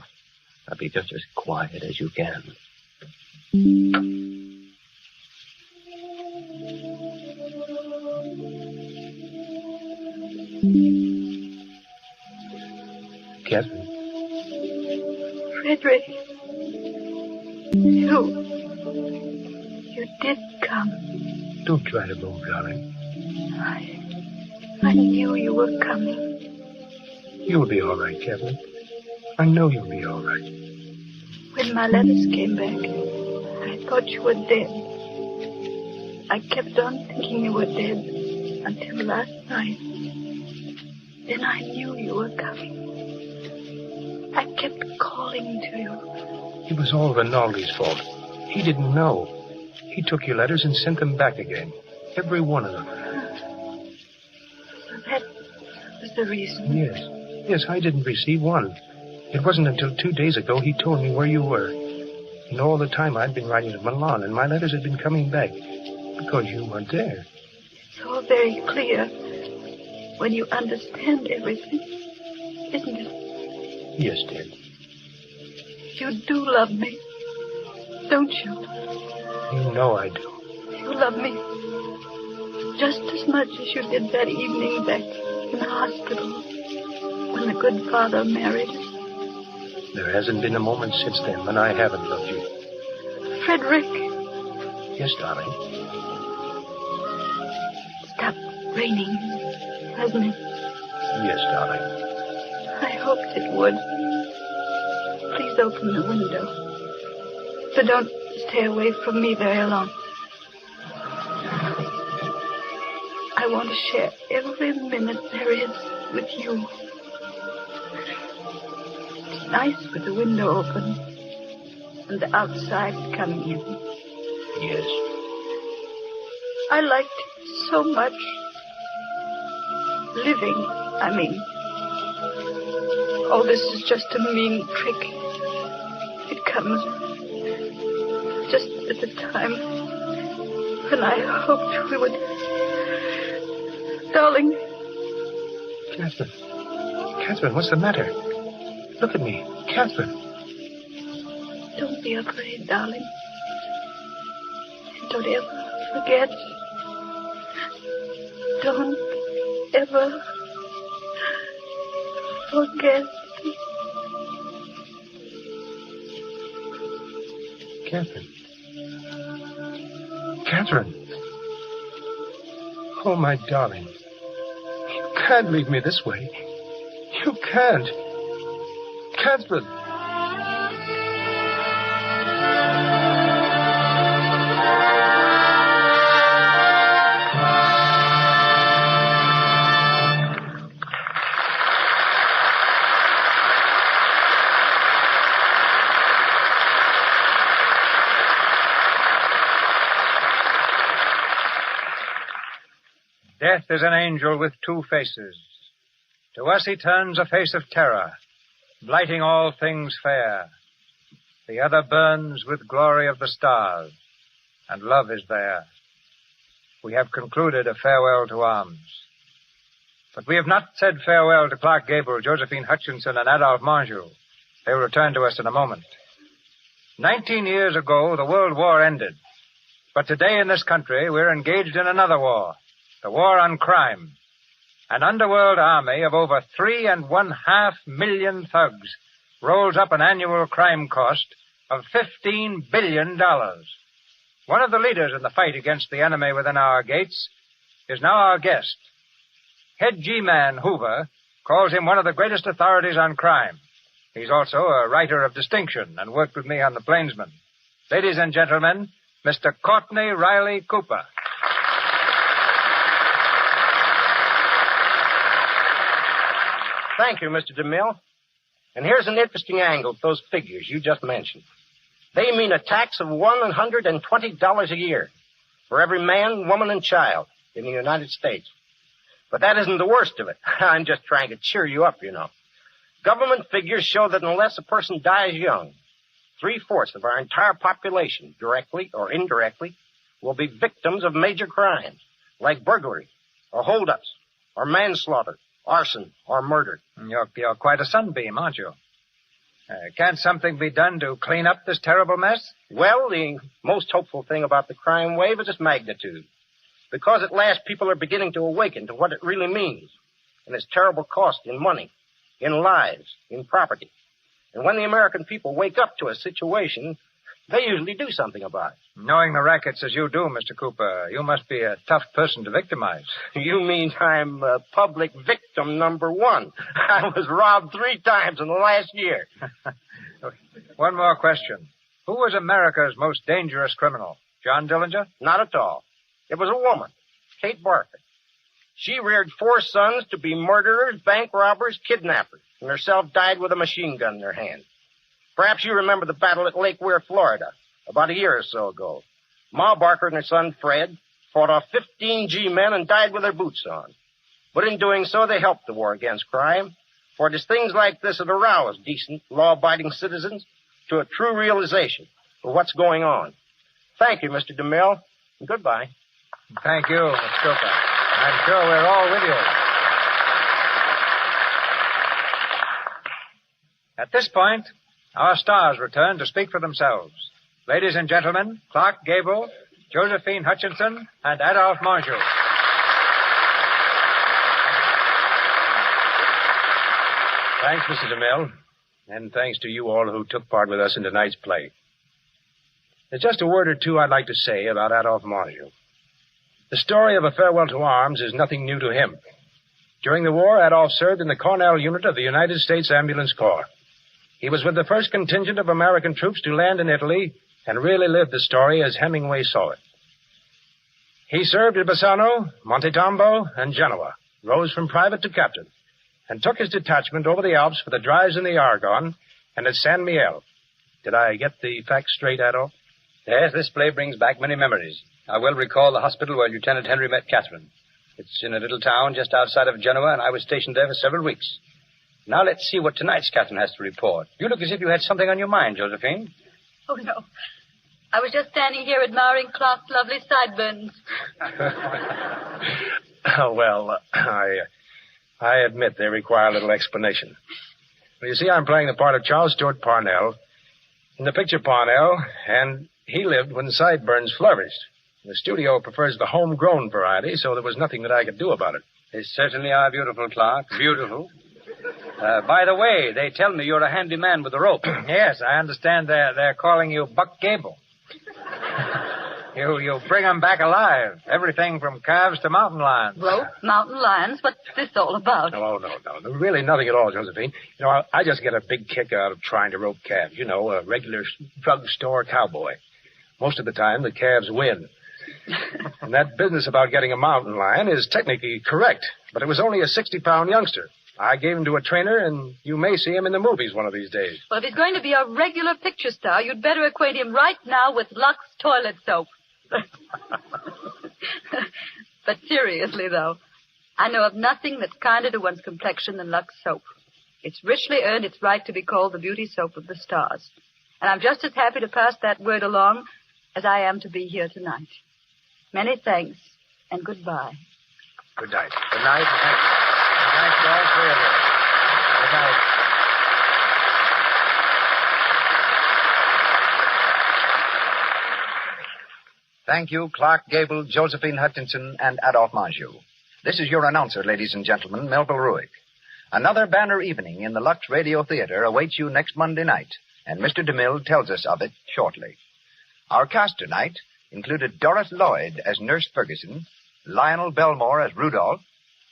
Now be just as quiet as you can. Catherine. Frederick. You did come. Don't try to move, darling. I knew you were coming. You'll be all right, Catherine. I know you'll be all right. When my letters came back, I thought you were dead. I kept on thinking you were dead until last night. Then I knew you were coming. I kept calling to you. It was all Rinaldi's fault. He didn't know. He took your letters and sent them back again. Every one of them. So that was the reason. Yes, I didn't receive one. It wasn't until 2 days ago he told me where you were. And all the time I'd been writing to Milan, and my letters had been coming back. Because you weren't there. It's all very clear when you understand everything, isn't it? Yes, dear. You do love me, don't you? You know I do. You love me just as much as you did that evening back in the hospital when the good father married us. There hasn't been a moment since then when I haven't loved you. Frederick. Yes, darling. Stopped raining, hasn't it? Yes, darling. I hoped it would. Please open the window. But don't stay away from me very long. I want to share every minute there is with you. It's nice with the window open and the outside coming in. Yes. I liked it so much. Living, I mean. Oh, this is just a mean trick. It comes just at the time when I hoped we would... Darling. Catherine, what's the matter? Look at me. Catherine. Don't be afraid, darling. And don't ever forget. Don't ever forget. Catherine. Oh, my darling. You can't leave me this way. You can't. Catherine. Death is an angel with two faces. To us he turns a face of terror, blighting all things fair. The other burns with glory of the stars, and love is there. We have concluded a farewell to arms. But we have not said farewell to Clark Gable, Josephine Hutchinson, and Adolphe Manjou. They will return to us in a moment. 19 years ago, the World War ended. But today in this country, we're engaged in another war. The war on crime. An underworld army of over 3.5 million thugs rolls up an annual crime cost of $15 billion. One of the leaders in the fight against the enemy within our gates is now our guest. Head G-Man Hoover calls him one of the greatest authorities on crime. He's also a writer of distinction and worked with me on The Plainsman. Ladies and gentlemen, Mr. Courtney Riley Cooper. Thank you, Mr. DeMille. And here's an interesting angle to those figures you just mentioned. They mean a tax of $120 a year for every man, woman, and child in the United States. But that isn't the worst of it. I'm just trying to cheer you up, you know. Government figures show that unless a person dies young, 3/4 of our entire population, directly or indirectly, will be victims of major crimes, like burglary, or holdups, or manslaughter, arson, or murder. You're quite a sunbeam, aren't you? Can't something be done to clean up this terrible mess? Well, the most hopeful thing about the crime wave is its magnitude. Because at last people are beginning to awaken to what it really means, and its terrible cost in money, in lives, in property. And when the American people wake up to a situation, they usually do something about it. Knowing the rackets as you do, Mr. Cooper, you must be a tough person to victimize. You mean I'm public victim number 1. I was robbed 3 times in the last year. One more question. Who was America's most dangerous criminal? John Dillinger? Not at all. It was a woman, Kate Barker. She reared 4 sons to be murderers, bank robbers, kidnappers, and herself died with a machine gun in her hand. Perhaps you remember the battle at Lake Weir, Florida, about a year or so ago. Ma Barker and her son, Fred, fought off 15 G-men and died with their boots on. But in doing so, they helped the war against crime, for it is things like this that arouse decent, law-abiding citizens to a true realization of what's going on. Thank you, Mr. DeMille, and goodbye. Thank you, Mr. Cooper. I'm sure we're all with you. At this point, our stars return to speak for themselves. Ladies and gentlemen, Clark Gable, Josephine Hutchinson, and Adolphe Menjou. Thanks, Mr. DeMille, and thanks to you all who took part with us in tonight's play. There's just a word or two I'd like to say about Adolphe Menjou. The story of A Farewell to Arms is nothing new to him. During the war, Adolphe served in the Cornell unit of the United States Ambulance Corps. He was with the first contingent of American troops to land in Italy and really lived the story as Hemingway saw it. He served at Bassano, Montetombo, and Genoa, rose from private to captain, and took his detachment over the Alps for the drives in the Argonne and at San Miel. Did I get the facts straight, Adolphe? Yes, this play brings back many memories. I well recall the hospital where Lieutenant Henry met Catherine. It's in a little town just outside of Genoa, and I was stationed there for several weeks. Now let's see what tonight's Catherine has to report. You look as if you had something on your mind, Josephine. Oh, no. I was just standing here admiring Clark's lovely sideburns. Well, I admit they require a little explanation. Well, you see, I'm playing the part of Charles Stewart Parnell in the picture Parnell, and he lived when sideburns flourished. The studio prefers the homegrown variety, so there was nothing that I could do about it. They certainly are beautiful, Clark. Beautiful. By the way, they tell me you're a handy man with the rope. Yes, I understand they're calling you Buck Gable. You bring 'em back alive. Everything from calves to mountain lions. Rope, mountain lions, what's this all about? No. Really nothing at all, Josephine. You know, I just get a big kick out of trying to rope calves. You know, a regular drugstore cowboy. Most of the time, the calves win. And that business about getting a mountain lion is technically correct, but it was only a 60-pound youngster. I gave him to a trainer, and you may see him in the movies one of these days. Well, if he's going to be a regular picture star, you'd better acquaint him right now with Lux toilet soap. But seriously, though, I know of nothing that's kinder to one's complexion than Lux soap. It's richly earned its right to be called the beauty soap of the stars. And I'm just as happy to pass that word along as I am to be here tonight. Many thanks, and goodbye. Good night. Good night. Good night to all 3 of you. Good night. Thank you, Clark Gable, Josephine Hutchinson, and Adolphe Menjou. This is your announcer, ladies and gentlemen, Melville Ruick. Another banner evening in the Lux Radio Theater awaits you next Monday night, and Mr. DeMille tells us of it shortly. Our cast tonight included Doris Lloyd as Nurse Ferguson, Lionel Belmore as Rudolph,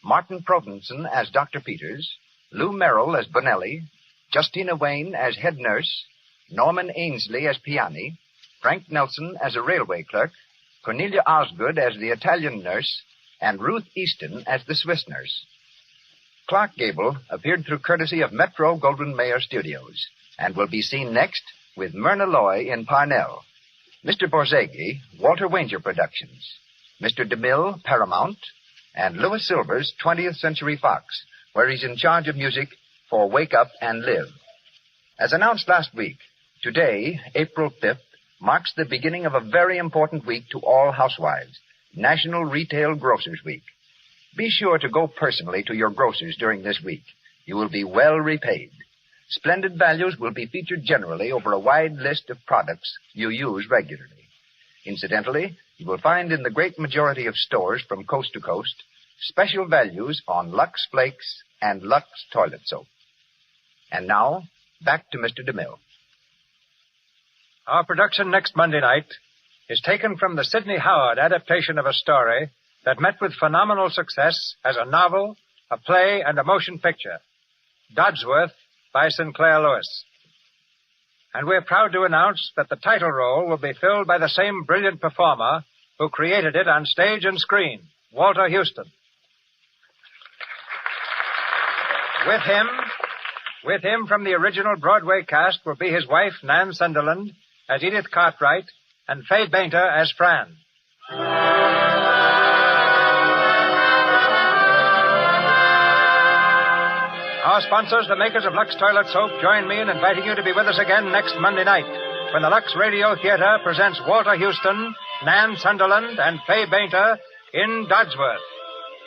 Martin Provenson as Dr. Peters, Lou Merrill as Bonelli, Justina Wayne as head nurse, Norman Ainsley as Piani, Frank Nelson as a railway clerk, Cornelia Osgood as the Italian nurse, and Ruth Easton as the Swiss nurse. Clark Gable appeared through courtesy of Metro Goldwyn Mayer Studios and will be seen next with Myrna Loy in Parnell. Mr. Borzage, Walter Wanger Productions. Mr. DeMille, Paramount, and Louis Silvers, 20th Century Fox, where he's in charge of music for Wake Up and Live. As announced last week, today, April 5th, marks the beginning of a very important week to all housewives, National Retail Grocers Week. Be sure to go personally to your grocers during this week. You will be well repaid. Splendid values will be featured generally over a wide list of products you use regularly. Incidentally, you will find in the great majority of stores from coast to coast special values on Lux Flakes and Lux Toilet Soap. And now, back to Mr. DeMille. Our production next Monday night is taken from the Sidney Howard adaptation of a story that met with phenomenal success as a novel, a play, and a motion picture, Dodsworth by Sinclair Lewis. And we're proud to announce that the title role will be filled by the same brilliant performer who created it on stage and screen, Walter Huston. With him from the original Broadway cast will be his wife, Nan Sunderland, as Edith Cartwright, and Fay Bainter as Fran. Our sponsors, the makers of Lux Toilet Soap, join me in inviting you to be with us again next Monday night when the Lux Radio Theater presents Walter Huston, Nan Sunderland, and Fay Bainter in Dodsworth.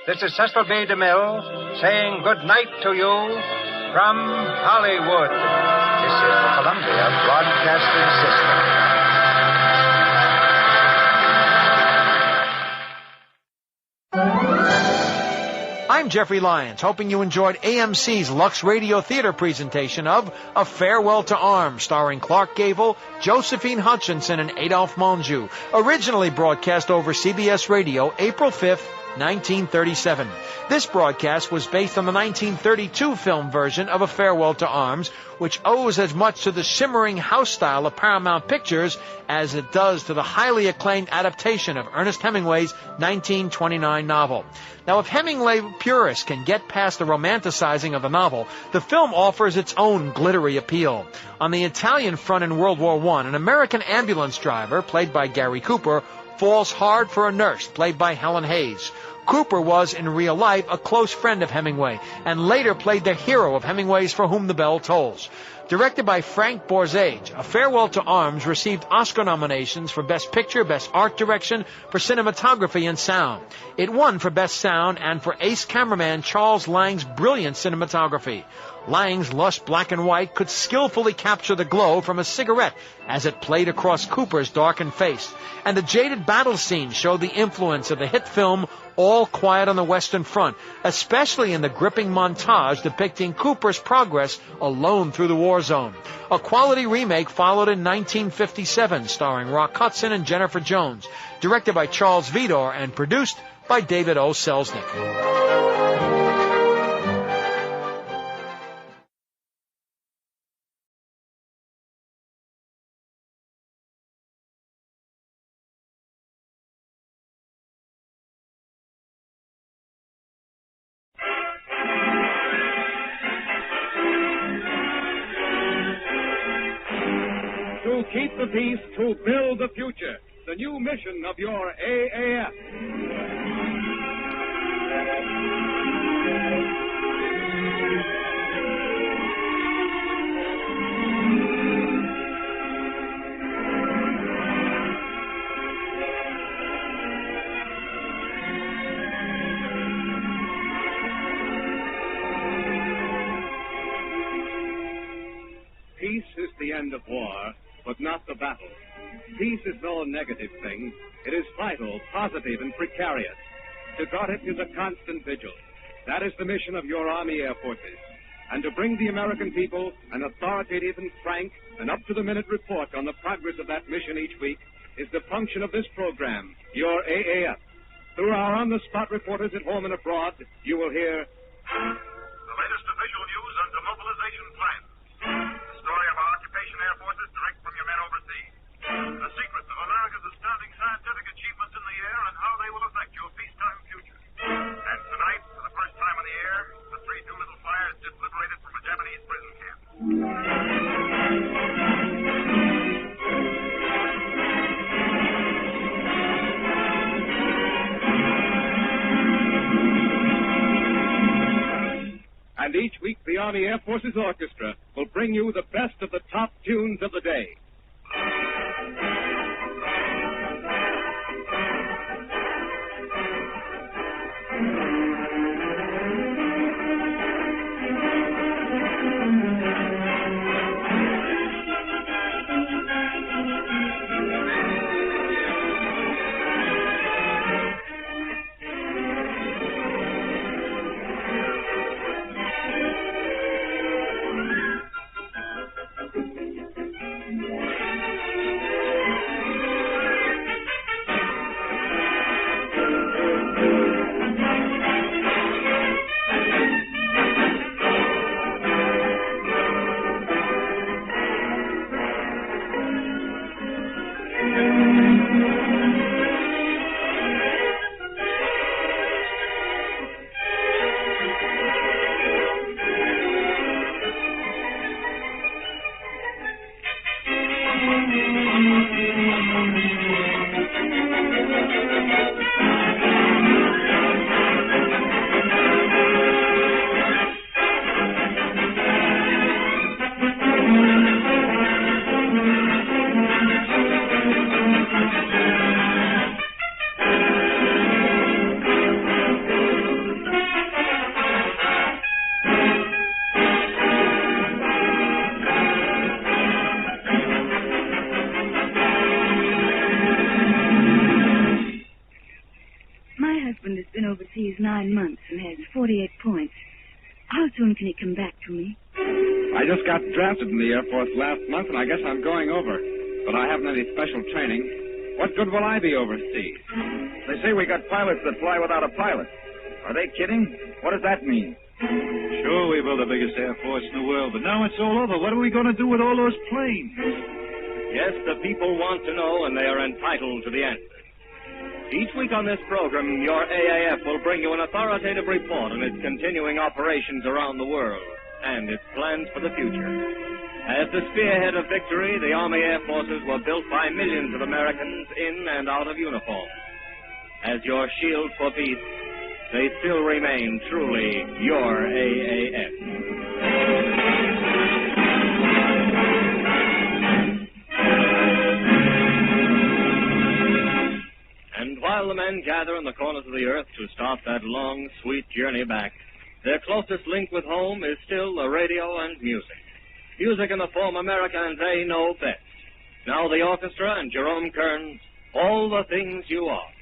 This is Cecil B. DeMille saying good night to you from Hollywood. This is the Columbia Broadcasting System. I'm Jeffrey Lyons, hoping you enjoyed AMC's Lux Radio Theater presentation of A Farewell to Arms, starring Clark Gable, Josephine Hutchinson, and Adolphe Menjou, originally broadcast over CBS Radio April 5th, 1937. This broadcast was based on the 1932 film version of A Farewell to Arms, which owes as much to the shimmering house style of Paramount Pictures as it does to the highly acclaimed adaptation of Ernest Hemingway's 1929 novel. Now, if Hemingway purists can get past the romanticizing of the novel, the film offers its own glittery appeal. On the Italian front in World War I, an American ambulance driver, played by Gary Cooper, falls hard for a nurse, played by Helen Hayes. Cooper was, in real life, a close friend of Hemingway, and later played the hero of Hemingway's For Whom the Bell Tolls. Directed by Frank Borzage, A Farewell to Arms received Oscar nominations for Best Picture, Best Art Direction, for Cinematography and Sound. It won for Best Sound and for ace cameraman Charles Lang's brilliant cinematography. Lang's lush black and white could skillfully capture the glow from a cigarette as it played across Cooper's darkened face. And the jaded battle scenes showed the influence of the hit film All Quiet on the Western Front, especially in the gripping montage depicting Cooper's progress alone through the war zone. A quality remake followed in 1957, starring Rock Hudson and Jennifer Jones, directed by Charles Vidor and produced by David O. Selznick. To keep the peace, to build the future. The new mission of your AAF. Peace is the end of war, but not the battle. Peace is no negative thing. It is vital, positive, and precarious. To guard it is a constant vigil. That is the mission of your Army Air Forces. And to bring the American people an authoritative and frank and up-to-the-minute report on the progress of that mission each week is the function of this program, your AAF. Through our on-the-spot reporters at home and abroad, you will hear... The latest official news Army Air Forces Orchestra will bring you the best of the top tunes of the day. husband has been overseas 9 months and has 48 points. How soon can he come back to me? I just got drafted in the Air Force last month, and I guess I'm going over. But I haven't any special training. What good will I be overseas? They say we got pilots that fly without a pilot. Are they kidding? What does that mean? Sure, we built the biggest Air Force in the world, but now it's all over. What are we going to do with all those planes? Yes, the people want to know, and they are entitled to the answer. Each week on this program, your AAF will bring you an authoritative report on its continuing operations around the world and its plans for the future. As the spearhead of victory, the Army Air Forces were built by millions of Americans in and out of uniform. As your shield for peace, they still remain truly your AAF. And while the men gather in the corners of the earth to start that long, sweet journey back, their closest link with home is still the radio and music. Music in the form Americans they know best. Now the orchestra and Jerome Kern's All the Things You Are.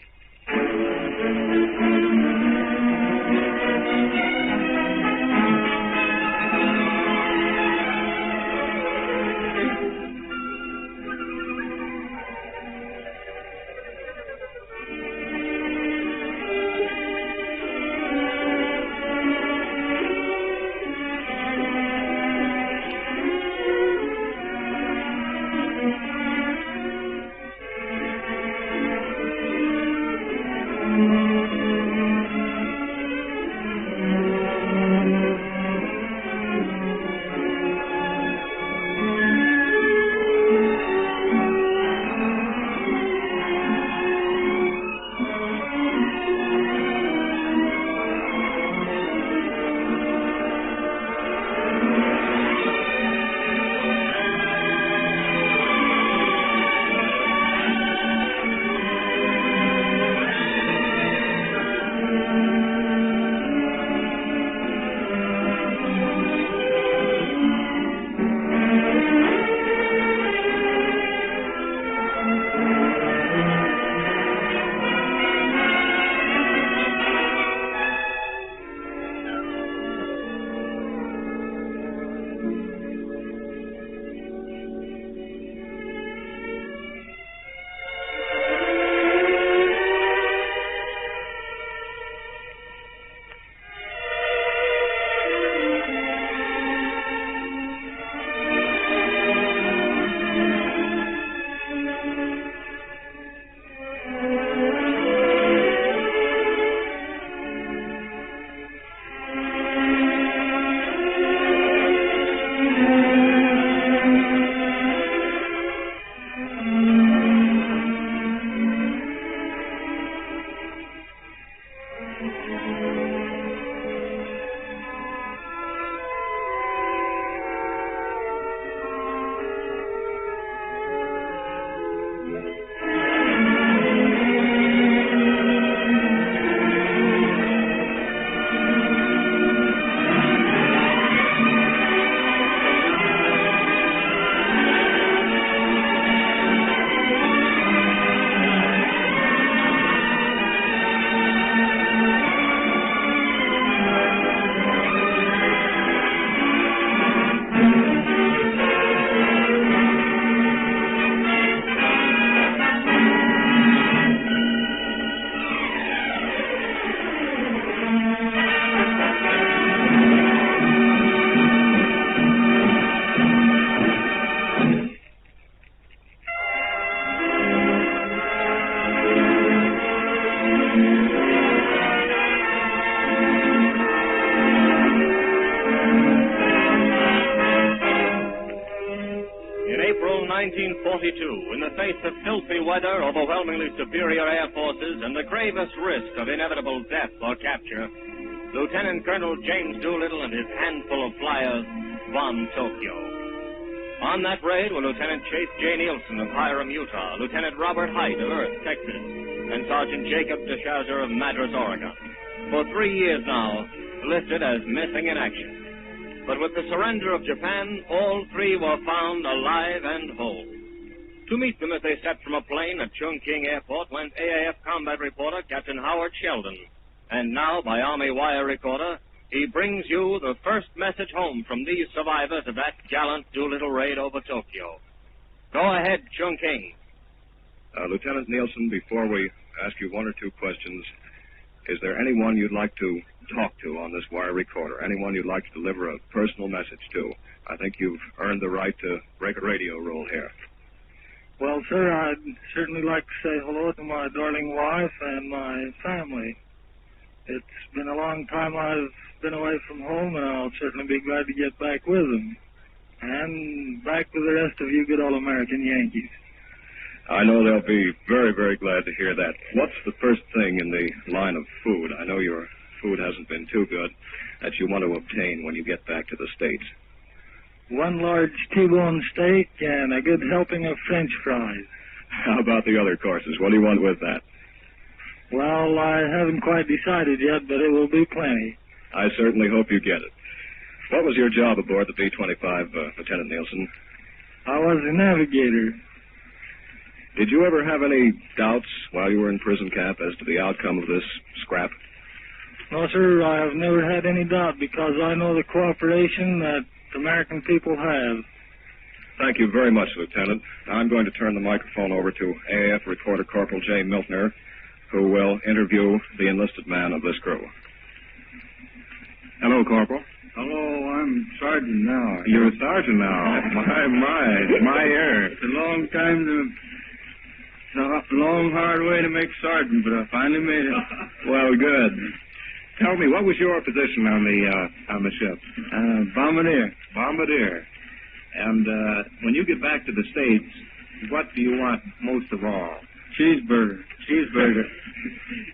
1942, in the face of filthy weather, overwhelmingly superior air forces, and the gravest risk of inevitable death or capture, Lieutenant Colonel James Doolittle and his handful of flyers bombed Tokyo. On that raid were Lieutenant Chase J. Nielsen of Hiram, Utah, Lieutenant Robert Height of Earth, Texas, and Sergeant Jacob DeShazer of Madras, Oregon. For 3 years now, listed as missing in action. But with the surrender of Japan, all three were found alive and whole. To meet them as they stepped from a plane at Chungking Airport went AAF combat reporter Captain Howard Sheldon. And now, by Army wire recorder, he brings you the first message home from these survivors of that gallant Doolittle raid over Tokyo. Go ahead, Chungking. Lieutenant Nielsen, before we ask you one or two questions, is there anyone you'd like to talk to on this wire recorder? Anyone you'd like to deliver a personal message to? I think you've earned the right to break a radio rule here. Well, sir, I'd certainly like to say hello to my darling wife and my family. It's been a long time I've been away from home, and I'll certainly be glad to get back with them. And back with the rest of you good old American Yankees. I know they'll be very, very glad to hear that. What's the first thing in the line of food? I know your food hasn't been too good that you want to obtain when you get back to the States. One large T-bone steak and a good helping of French fries. How about the other courses? What do you want with that? Well, I haven't quite decided yet, but it will be plenty. I certainly hope you get it. What was your job aboard the B-25, Lieutenant Nielsen? I was a navigator. Did you ever have any doubts while you were in prison camp as to the outcome of this scrap? No, sir, I have never had any doubt because I know the cooperation that the American people have. Thank you very much, Lieutenant. Now I'm going to turn the microphone over to AAF Recorder Corporal J. Miltner, who will interview the enlisted man of this crew. Hello, Corporal. Hello, I'm sergeant now. You're a sergeant now. My ear. It's a long time to... It's a long, hard way to make sergeant, but I finally made it. Well, good. Tell me, what was your position on the ship? Bombardier. Bombardier. And when you get back to the States, what do you want most of all? Cheeseburger.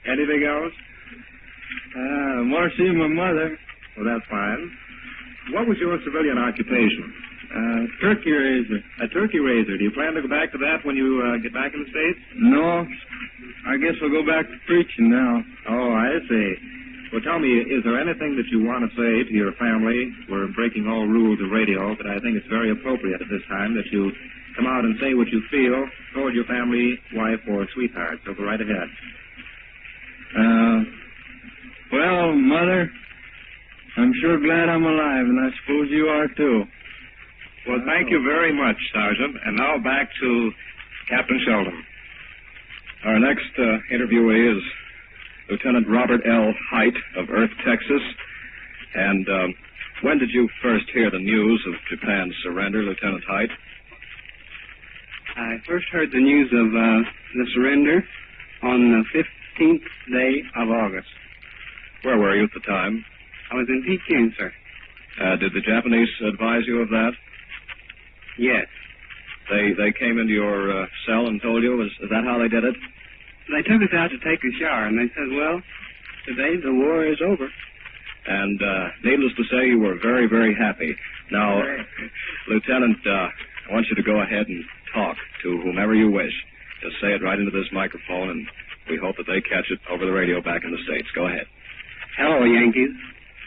Anything else? More see my mother. Well, that's fine. What was your civilian occupation? Turkey raiser. A turkey raiser. Do you plan to go back to that when you get back in the States? No. I guess I'll go back to preaching now. Oh, I see. Well, tell me, is there anything that you want to say to your family? We're breaking all rules of radio, but I think it's very appropriate at this time that you come out and say what you feel toward your family, wife, or sweetheart. So go right ahead. Well, Mother, I'm sure glad I'm alive, and I suppose you are, too. Well, thank you very much, Sergeant. And now back to Captain Sheldon. Our next interviewee is Lieutenant Robert L. Height of Earth, Texas. And when did you first hear the news of Japan's surrender, Lieutenant Height? I first heard the news of the surrender on the 15th day of August. Where were you at the time? I was in Peking, sir. Did the Japanese advise you of that? Yes. They came into your cell and told you? Is that how they did it? They took us out to take a shower, and they said, well, today the war is over. And needless to say, you were very, very happy. Now, Lieutenant, I want you to go ahead and talk to whomever you wish. Just say it right into this microphone, and we hope that they catch it over the radio back in the States. Go ahead. Hello, Yankees.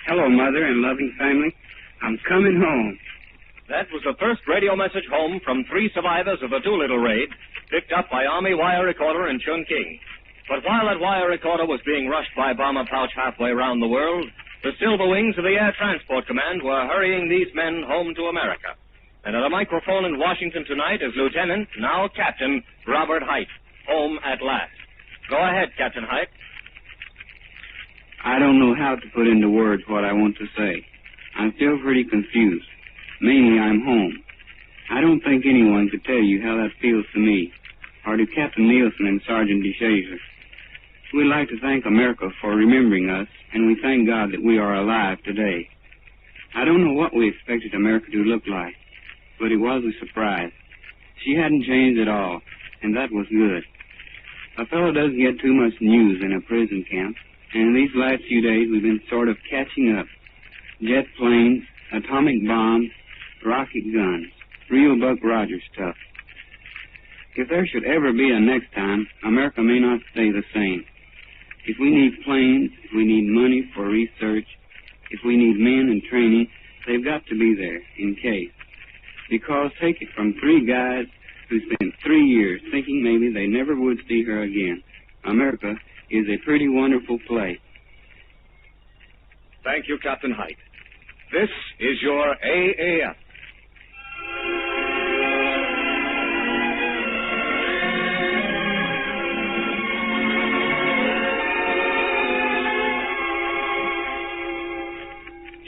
Hello, Mother and loving family. I'm coming home. That was the first radio message home from 3 survivors of the Doolittle raid, picked up by Army wire recorder in Chungking. But while that wire recorder was being rushed by bomber pouch halfway around the world, the Silver Wings of the Air Transport Command were hurrying these men home to America. And at a microphone in Washington tonight is Lieutenant, now Captain, Robert Height, home at last. Go ahead, Captain Height. I don't know how to put into words what I want to say. I'm still pretty confused. Mainly, I'm home. I don't think anyone could tell you how that feels to me, or to Captain Nielsen and Sergeant DeShazer. We'd like to thank America for remembering us, and we thank God that we are alive today. I don't know what we expected America to look like, but it was a surprise. She hadn't changed at all, and that was good. A fellow doesn't get too much news in a prison camp, and in these last few days we've been sort of catching up. Jet planes, atomic bombs, rocket guns, real Buck Rogers stuff. If there should ever be a next time, America may not stay the same. If we need planes, if we need money for research, if we need men and training, they've got to be there in case. Because take it from three guys who spent 3 years thinking maybe they never would see her again. America is a pretty wonderful place. Thank you, Captain Hite. This is your AAF.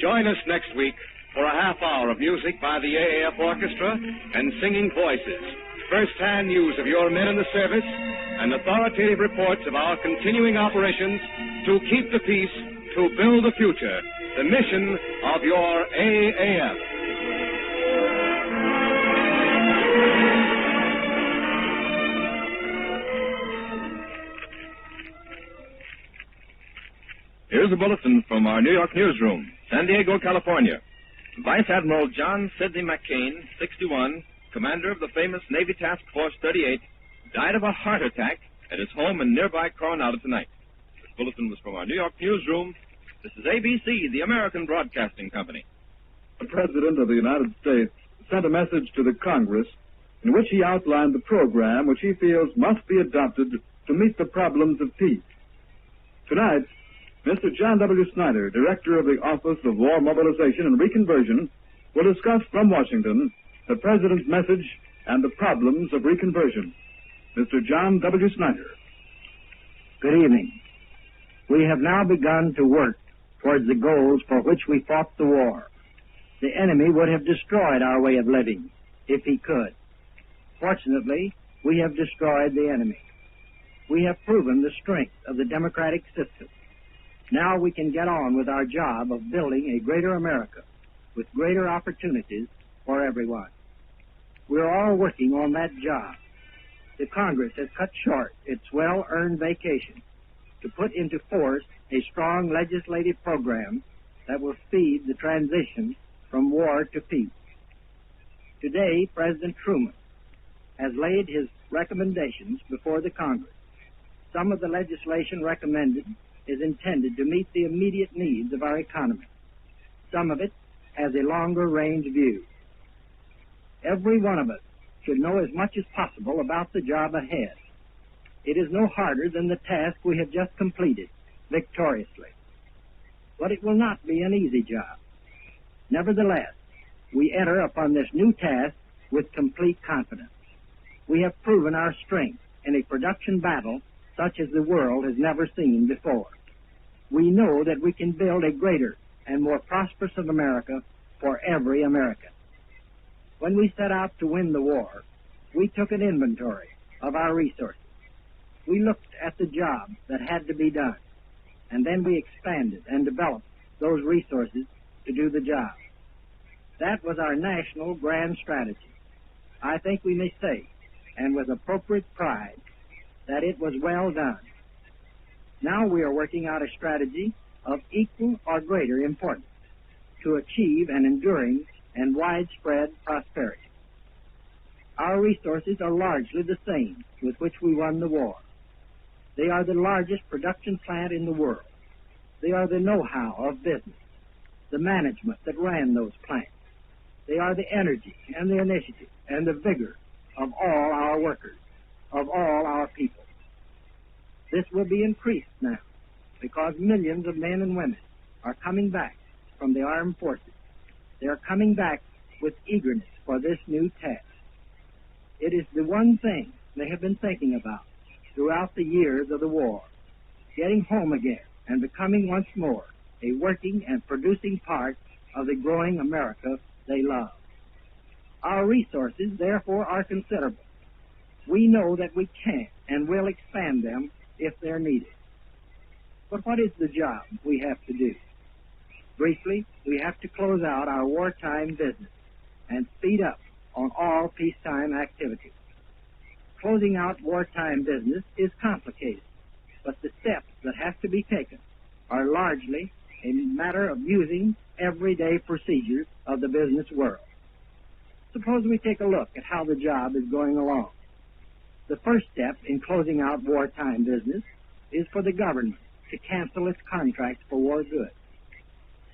Join us next week for a half hour of music by the AAF Orchestra and singing voices, first-hand news of your men in the service, and authoritative reports of our continuing operations to keep the peace, to build the future, the mission of your AAF. Here's a bulletin from our New York newsroom, San Diego, California. Vice Admiral John Sidney McCain, 61, commander of the famous Navy Task Force 38, died of a heart attack at his home in nearby Coronado tonight. This bulletin was from our New York newsroom. This is ABC, the American Broadcasting Company. The President of the United States sent a message to the Congress in which he outlined the program which he feels must be adopted to meet the problems of peace. Tonight, Mr. John W. Snyder, Director of the Office of War Mobilization and Reconversion, will discuss from Washington the President's message and the problems of reconversion. Mr. John W. Snyder. Good evening. We have now begun to work towards the goals for which we fought the war. The enemy would have destroyed our way of living if he could. Fortunately, we have destroyed the enemy. We have proven the strength of the democratic system. Now we can get on with our job of building a greater America with greater opportunities for everyone. We're all working on that job. The Congress has cut short its well-earned vacation to put into force a strong legislative program that will speed the transition from war to peace. Today, President Truman has laid his recommendations before the Congress. Some of the legislation recommended is intended to meet the immediate needs of our economy. Some of it has a longer-range view. Every one of us should know as much as possible about the job ahead. It is no harder than the task we have just completed victoriously. But it will not be an easy job. Nevertheless, we enter upon this new task with complete confidence. We have proven our strength in a production battle such as the world has never seen before. We know that we can build a greater and more prosperous America for every American. When we set out to win the war, we took an inventory of our resources. We looked at the job that had to be done, and then we expanded and developed those resources to do the job. That was our national grand strategy. I think we may say, and with appropriate pride, that it was well done. Now we are working out a strategy of equal or greater importance to achieve an enduring and widespread prosperity. Our resources are largely the same with which we won the war. They are the largest production plant in the world. They are the know-how of business, the management that ran those plants. They are the energy and the initiative and the vigor of all our workers, of all our people. This will be increased now because millions of men and women are coming back from the armed forces. They are coming back with eagerness for this new task. It is the one thing they have been thinking about throughout the years of the war, getting home again and becoming once more a working and producing part of the growing America they love. Our resources, therefore, are considerable. We know that we can and will expand them if they're needed. But what is the job we have to do? Briefly, we have to close out our wartime business and speed up on all peacetime activities. Closing out wartime business is complicated, but the steps that have to be taken are largely a matter of using everyday procedures of the business world. Suppose we take a look at how the job is going along. The first step in closing out wartime business is for the government to cancel its contracts for war goods.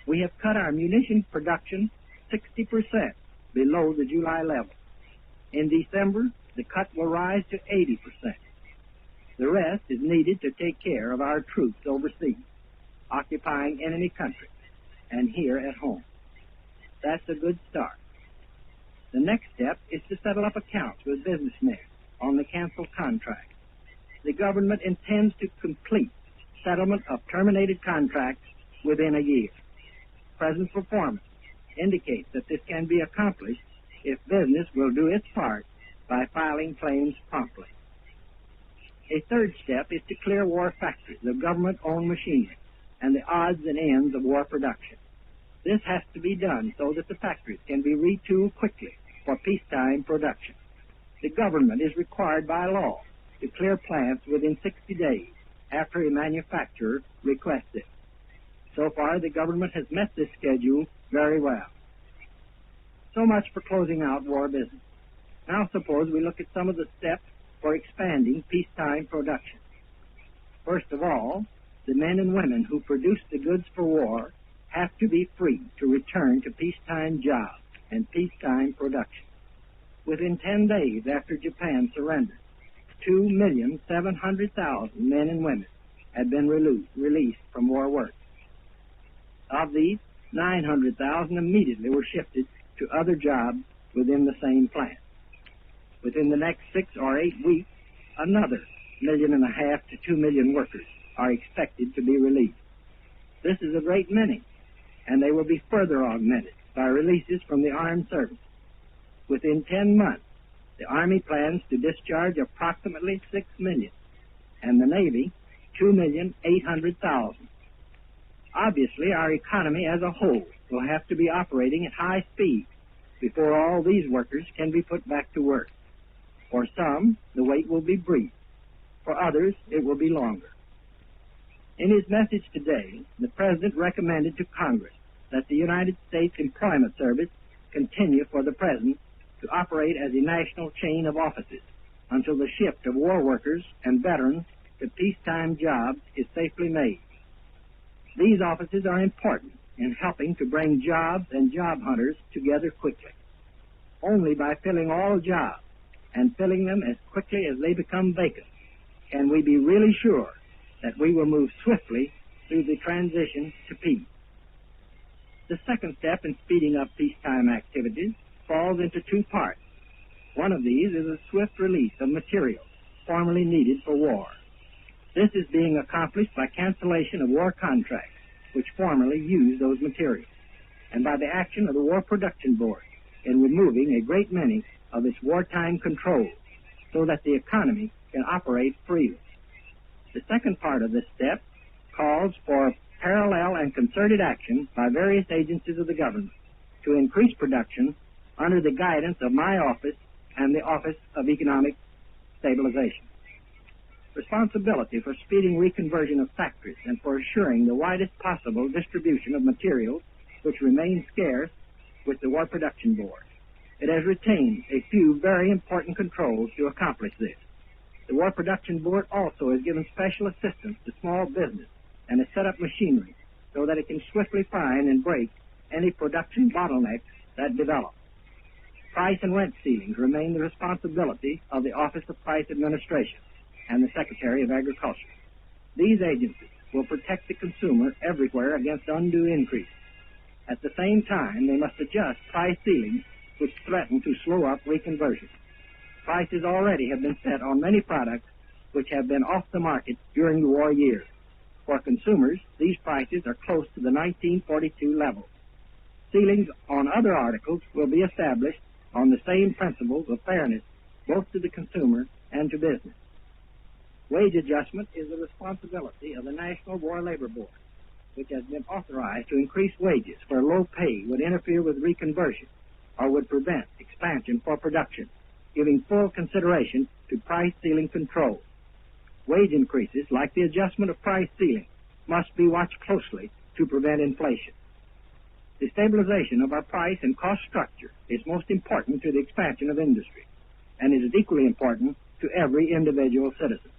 We have cut our munitions production 60% below the July level. In December, the cut will rise to 80%. The rest is needed to take care of our troops overseas, occupying enemy countries, and here at home. That's a good start. The next step is to settle up accounts with businessmen on the canceled contract. The government intends to complete settlement of terminated contracts within a year. Present performance indicates that this can be accomplished if business will do its part by filing claims promptly. A third step is to clear war factories of government-owned machinery and the odds and ends of war production. This has to be done so that the factories can be retooled quickly for peacetime production. The government is required by law to clear plants within 60 days after a manufacturer requests it. So far, the government has met this schedule very well. So much for closing out war business. Now suppose we look at some of the steps for expanding peacetime production. First of all, the men and women who produce the goods for war have to be free to return to peacetime jobs and peacetime production. Within 10 days after Japan surrendered, 2,700,000 men and women had been released from war work. Of these, 900,000 immediately were shifted to other jobs within the same plant. Within the next 6 or 8 weeks, another 1.5 million to 2 million workers are expected to be released. This is a great many, and they will be further augmented by releases from the armed services. Within 10 months, the Army plans to discharge approximately 6 million, and the Navy 2,800,000. Obviously, our economy as a whole will have to be operating at high speed before all these workers can be put back to work. For some, the wait will be brief. For others, it will be longer. In his message today, the President recommended to Congress that the United States Employment Service continue for the present to operate as a national chain of offices until the shift of war workers and veterans to peacetime jobs is safely made. These offices are important in helping to bring jobs and job hunters together quickly. Only by filling all jobs and filling them as quickly as they become vacant can we be really sure that we will move swiftly through the transition to peace. The second step in speeding up peacetime activities falls into 2 parts. One of these is a swift release of materials formerly needed for war. This is being accomplished by cancellation of war contracts, which formerly used those materials, and by the action of the War Production Board in removing a great many of its wartime controls so that the economy can operate freely. The second part of this step calls for parallel and concerted action by various agencies of the government to increase production under the guidance of my office and the Office of Economic Stabilization. Responsibility for speeding reconversion of factories and for assuring the widest possible distribution of materials which remain scarce with the War Production Board. It has retained a few very important controls to accomplish this. The War Production Board also has given special assistance to small business and has set up machinery so that it can swiftly find and break any production bottlenecks that develop. Price and rent ceilings remain the responsibility of the Office of Price Administration and the Secretary of Agriculture. These agencies will protect the consumer everywhere against undue increase. At the same time, they must adjust price ceilings which threaten to slow up reconversion. Prices already have been set on many products which have been off the market during the war years. For consumers, these prices are close to the 1942 level. Ceilings on other articles will be established on the same principles of fairness both to the consumer and to business. Wage adjustment is the responsibility of the National War Labor Board, which has been authorized to increase wages where low pay would interfere with reconversion or would prevent expansion for production, giving full consideration to price ceiling control. Wage increases, like the adjustment of price ceiling, must be watched closely to prevent inflation. The stabilization of our price and cost structure is most important to the expansion of industry, and it is equally important to every individual citizen.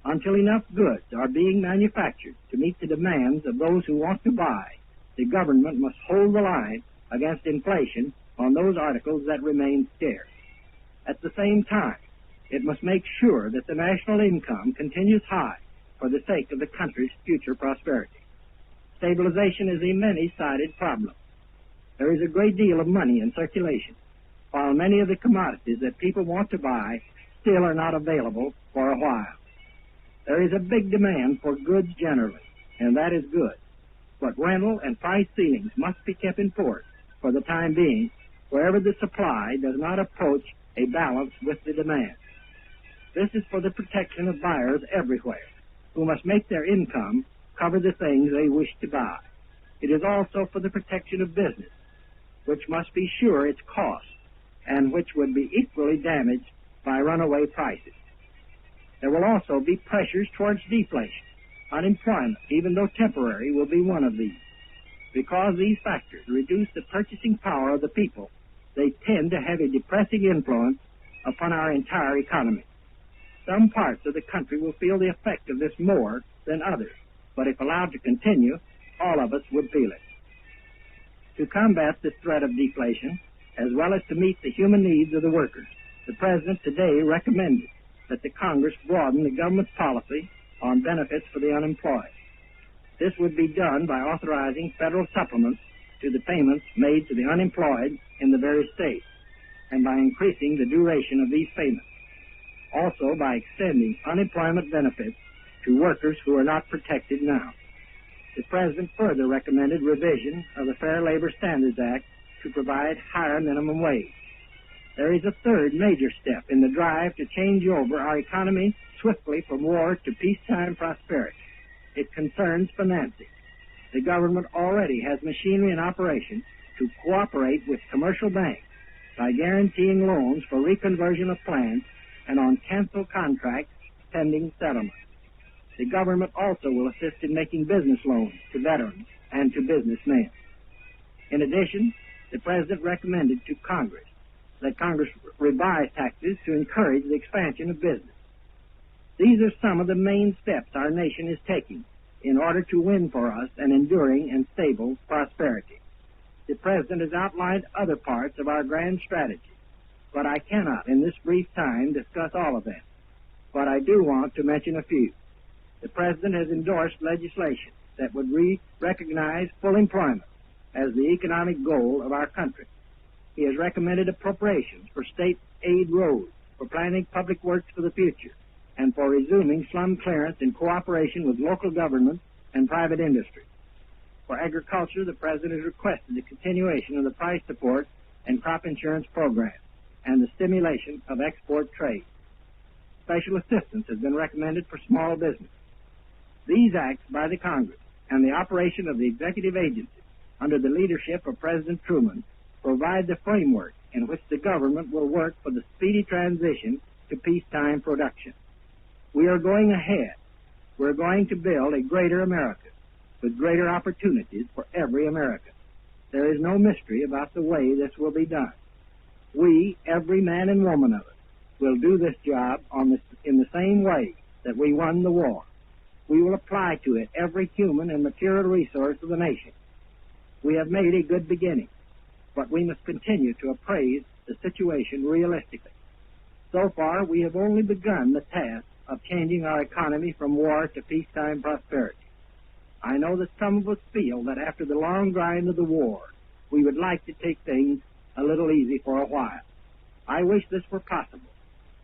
Until enough goods are being manufactured to meet the demands of those who want to buy, the government must hold the line against inflation on those articles that remain scarce. At the same time, it must make sure that the national income continues high for the sake of the country's future prosperity. Stabilization is a many-sided problem. There is a great deal of money in circulation, while many of the commodities that people want to buy still are not available for a while. There is a big demand for goods generally, and that is good. But rental and price ceilings must be kept in force for the time being wherever the supply does not approach a balance with the demand. This is for the protection of buyers everywhere, who must make their income cover the things they wish to buy. It is also for the protection of business, which must be sure its cost, and which would be equally damaged by runaway prices. There will also be pressures towards deflation. Unemployment, even though temporary, will be one of these. Because these factors reduce the purchasing power of the people, they tend to have a depressing influence upon our entire economy. Some parts of the country will feel the effect of this more than others, but if allowed to continue, all of us would feel it. To combat this threat of deflation, as well as to meet the human needs of the workers, the President today recommended that the Congress broaden the government's policy on benefits for the unemployed. This would be done by authorizing federal supplements to the payments made to the unemployed in the various states, and by increasing the duration of these payments. Also by extending unemployment benefits to workers who are not protected now. The President further recommended revision of the Fair Labor Standards Act to provide higher minimum wage. There is a third major step in the drive to change over our economy swiftly from war to peacetime prosperity. It concerns financing. The government already has machinery in operation to cooperate with commercial banks by guaranteeing loans for reconversion of plants and on canceled contracts pending settlement. The government also will assist in making business loans to veterans and to businessmen. In addition, the President recommended to Congress that Congress revise taxes to encourage the expansion of business. These are some of the main steps our nation is taking in order to win for us an enduring and stable prosperity. The President has outlined other parts of our grand strategy, but I cannot in this brief time discuss all of them. But I do want to mention a few. The President has endorsed legislation that would recognize full employment as the economic goal of our country. He has recommended appropriations for state aid roads, for planning public works for the future, and for resuming slum clearance in cooperation with local governments and private industry. For agriculture, the President has requested the continuation of the price support and crop insurance programs and the stimulation of export trade. Special assistance has been recommended for small business. These acts by the Congress and the operation of the executive agency under the leadership of President Truman provide the framework in which the government will work for the speedy transition to peacetime production. We are going ahead. We're going to build a greater America with greater opportunities for every American. There is no mystery about the way this will be done. We, every man and woman of us, will do this job in the same way that we won the war. We will apply to it every human and material resource of the nation. We have made a good beginning, but we must continue to appraise the situation realistically. So far, we have only begun the task of changing our economy from war to peacetime prosperity. I know that some of us feel that after the long grind of the war, we would like to take things a little easy for a while. I wish this were possible.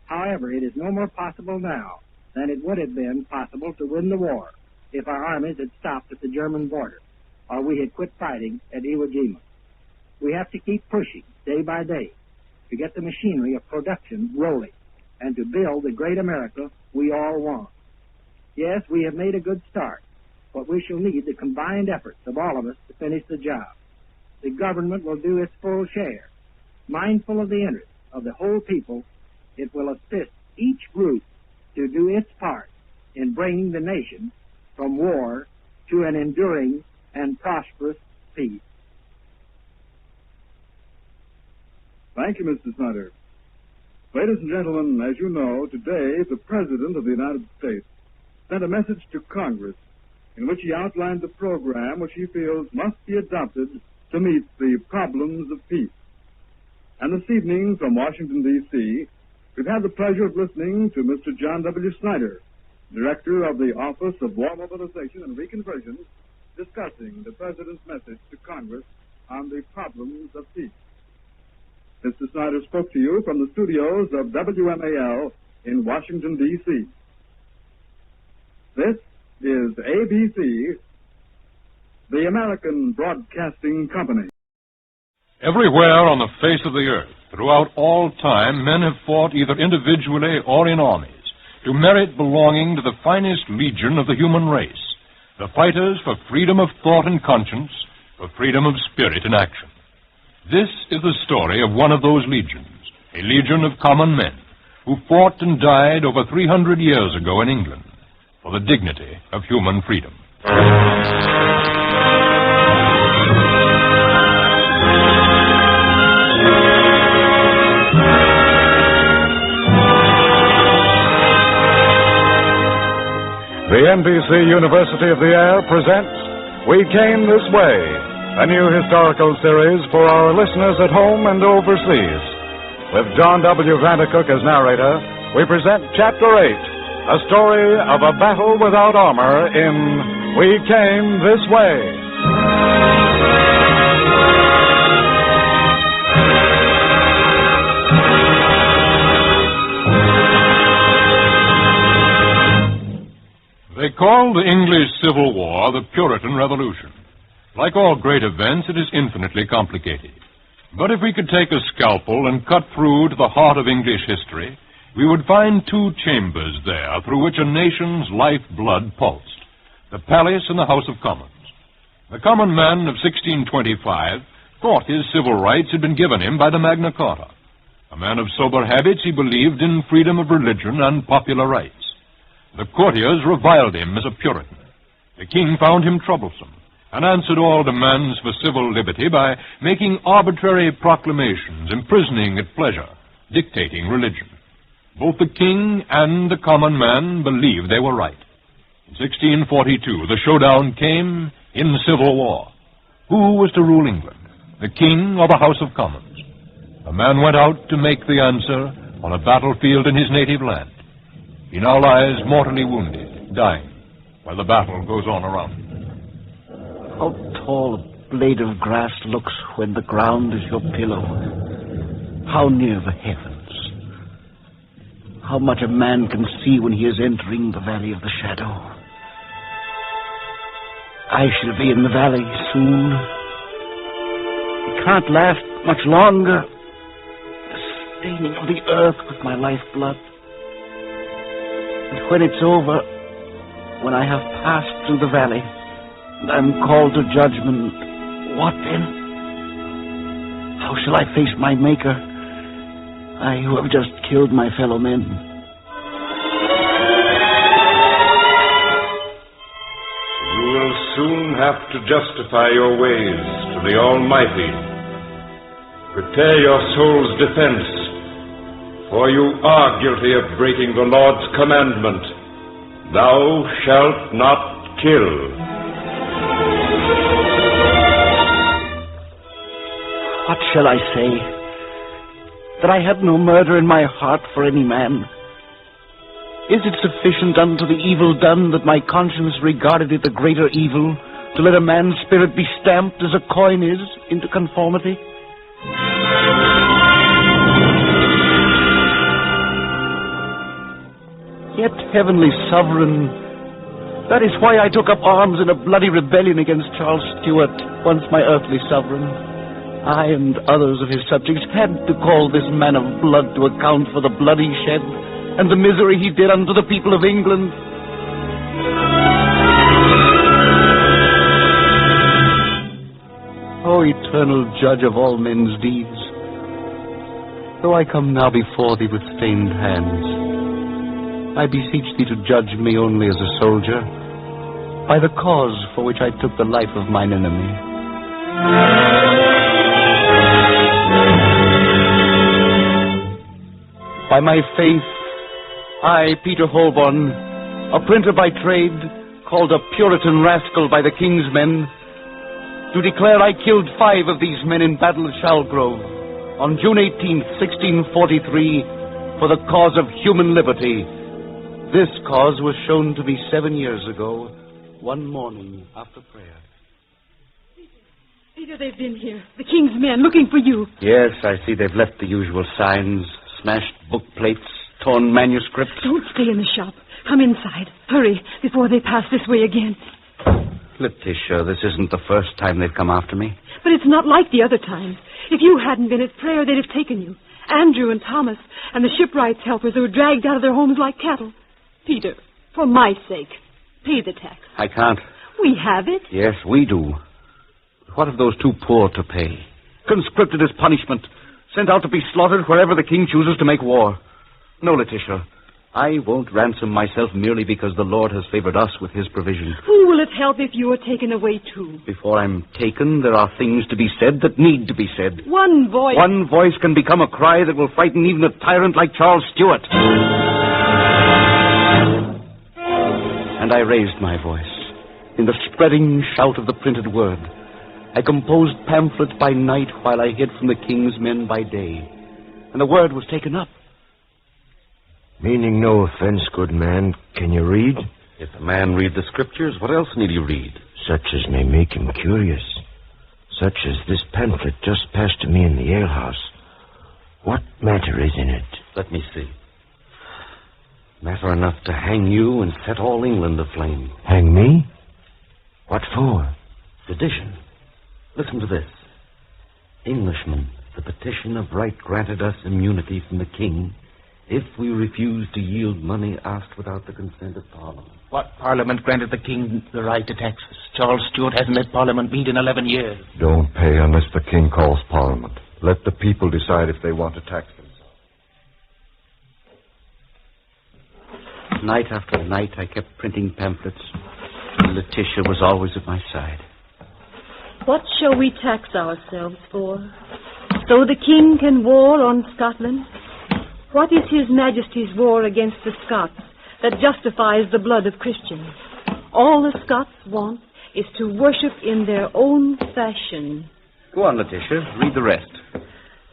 However, it is no more possible now than it would have been possible to win the war if our armies had stopped at the German border or we had quit fighting at Iwo Jima. We have to keep pushing day by day to get the machinery of production rolling and to build the great America we all want. Yes, we have made a good start, but we shall need the combined efforts of all of us to finish the job. The government will do its full share, mindful of the interests of the whole people, it will assist each group to do its part in bringing the nation from war to an enduring and prosperous peace. Thank you, Mr. Snyder. Ladies and gentlemen, as you know, today the President of the United States sent a message to Congress in which he outlined the program which he feels must be adopted to meet the problems of peace. And this evening from Washington, D.C., we've had the pleasure of listening to Mr. John W. Snyder, Director of the Office of War Mobilization and Reconversion, discussing the President's message to Congress on the problems of peace. Mr. Snyder spoke to you from the studios of WWII in Washington, D.C. This is ABC, the American Broadcasting Company. Everywhere on the face of the earth, throughout all time, men have fought either individually or in armies to merit belonging to the finest legion of the human race, the fighters for freedom of thought and conscience, for freedom of spirit and action. This is the story of one of those legions, a legion of common men who fought and died over 300 years ago in England for the dignity of human freedom. The NBC University of the Air presents We Came This Way, a new historical series for our listeners at home and overseas. With John W. Vandercook as narrator, we present Chapter 8, a story of a battle without armor in We Came This Way. They called the English Civil War the Puritan Revolution. Like all great events, it is infinitely complicated. But if we could take a scalpel and cut through to the heart of English history, we would find two chambers there through which a nation's life-blood pulsed, the Palace and the House of Commons. The common man of 1625 thought his civil rights had been given him by the Magna Carta. A man of sober habits, he believed in freedom of religion and popular rights. The courtiers reviled him as a Puritan. The king found him troublesome and answered all demands for civil liberty by making arbitrary proclamations, imprisoning at pleasure, dictating religion. Both the king and the common man believed they were right. In 1642, the showdown came in civil war. Who was to rule England, the king or the House of Commons? A man went out to make the answer on a battlefield in his native land. He now lies mortally wounded, dying, while the battle goes on around him. How tall a blade of grass looks when the ground is your pillow. How near the heavens. How much a man can see when he is entering the valley of the shadow. I shall be in the valley soon. It can't last much longer. The staining of the earth with my lifeblood. And when it's over, when I have passed through the valley, and I'm called to judgment, what then? How shall I face my Maker, I who have just killed my fellow men? You will soon have to justify your ways to the Almighty. Prepare your soul's defense, for you are guilty of breaking the Lord's commandment, thou shalt not kill. What shall I say? That I had no murder in my heart for any man? Is it sufficient unto the evil done that my conscience regarded it a greater evil, to let a man's spirit be stamped as a coin is into conformity? Yet, Heavenly Sovereign, that is why I took up arms in a bloody rebellion against Charles Stuart, once my earthly sovereign. I and others of his subjects had to call this man of blood to account for the blood he shed and the misery he did unto the people of England. O eternal judge of all men's deeds, though I come now before thee with stained hands, I beseech thee to judge me only as a soldier, by the cause for which I took the life of mine enemy. By my faith, I, Peter Holborn, a printer by trade, called a Puritan rascal by the king's men, do declare I killed 5 of these men in battle at Shalgrove on June 18th, 1643, for the cause of human liberty. This cause was shown to me 7 years ago, one morning after prayer. Peter, they've been here. The king's men looking for you. Yes, I see they've left the usual signs, smashed book plates, torn manuscripts. Don't stay in the shop. Come inside. Hurry, before they pass this way again. Letitia, this isn't the first time they've come after me. But it's not like the other times. If you hadn't been at prayer, they'd have taken you. Andrew and Thomas and the shipwrights' helpers who were dragged out of their homes like cattle. Peter, for my sake, pay the tax. I can't. We have it. Yes, we do. What of those too poor to pay? Conscripted as punishment, sent out to be slaughtered wherever the king chooses to make war. No, Letitia, I won't ransom myself merely because the Lord has favored us with his provision. Who will it help if you are taken away too? Before I'm taken, there are things to be said that need to be said. One voice. One voice can become a cry that will frighten even a tyrant like Charles Stuart. And I raised my voice in the spreading shout of the printed word. I composed pamphlets by night while I hid from the king's men by day. And the word was taken up. Meaning no offense, good man, can you read? If a man read the scriptures, what else need he read? Such as may make him curious. Such as this pamphlet just passed to me in the alehouse. What matter is in it? Let me see. Matter enough to hang you and set all England aflame. Hang me? What for? Sedition. Listen to this. Englishmen, the petition of right granted us immunity from the king if we refuse to yield money asked without the consent of Parliament. What Parliament granted the king the right to tax us? Charles Stuart hasn't let Parliament meet in 11 years. Don't pay unless the king calls Parliament. Let the people decide if they want to tax themselves. Night after night, I kept printing pamphlets. And Letitia was always at my side. What shall we tax ourselves for? So the king can war on Scotland? What is his majesty's war against the Scots that justifies the blood of Christians? All the Scots want is to worship in their own fashion. Go on, Letitia. Read the rest.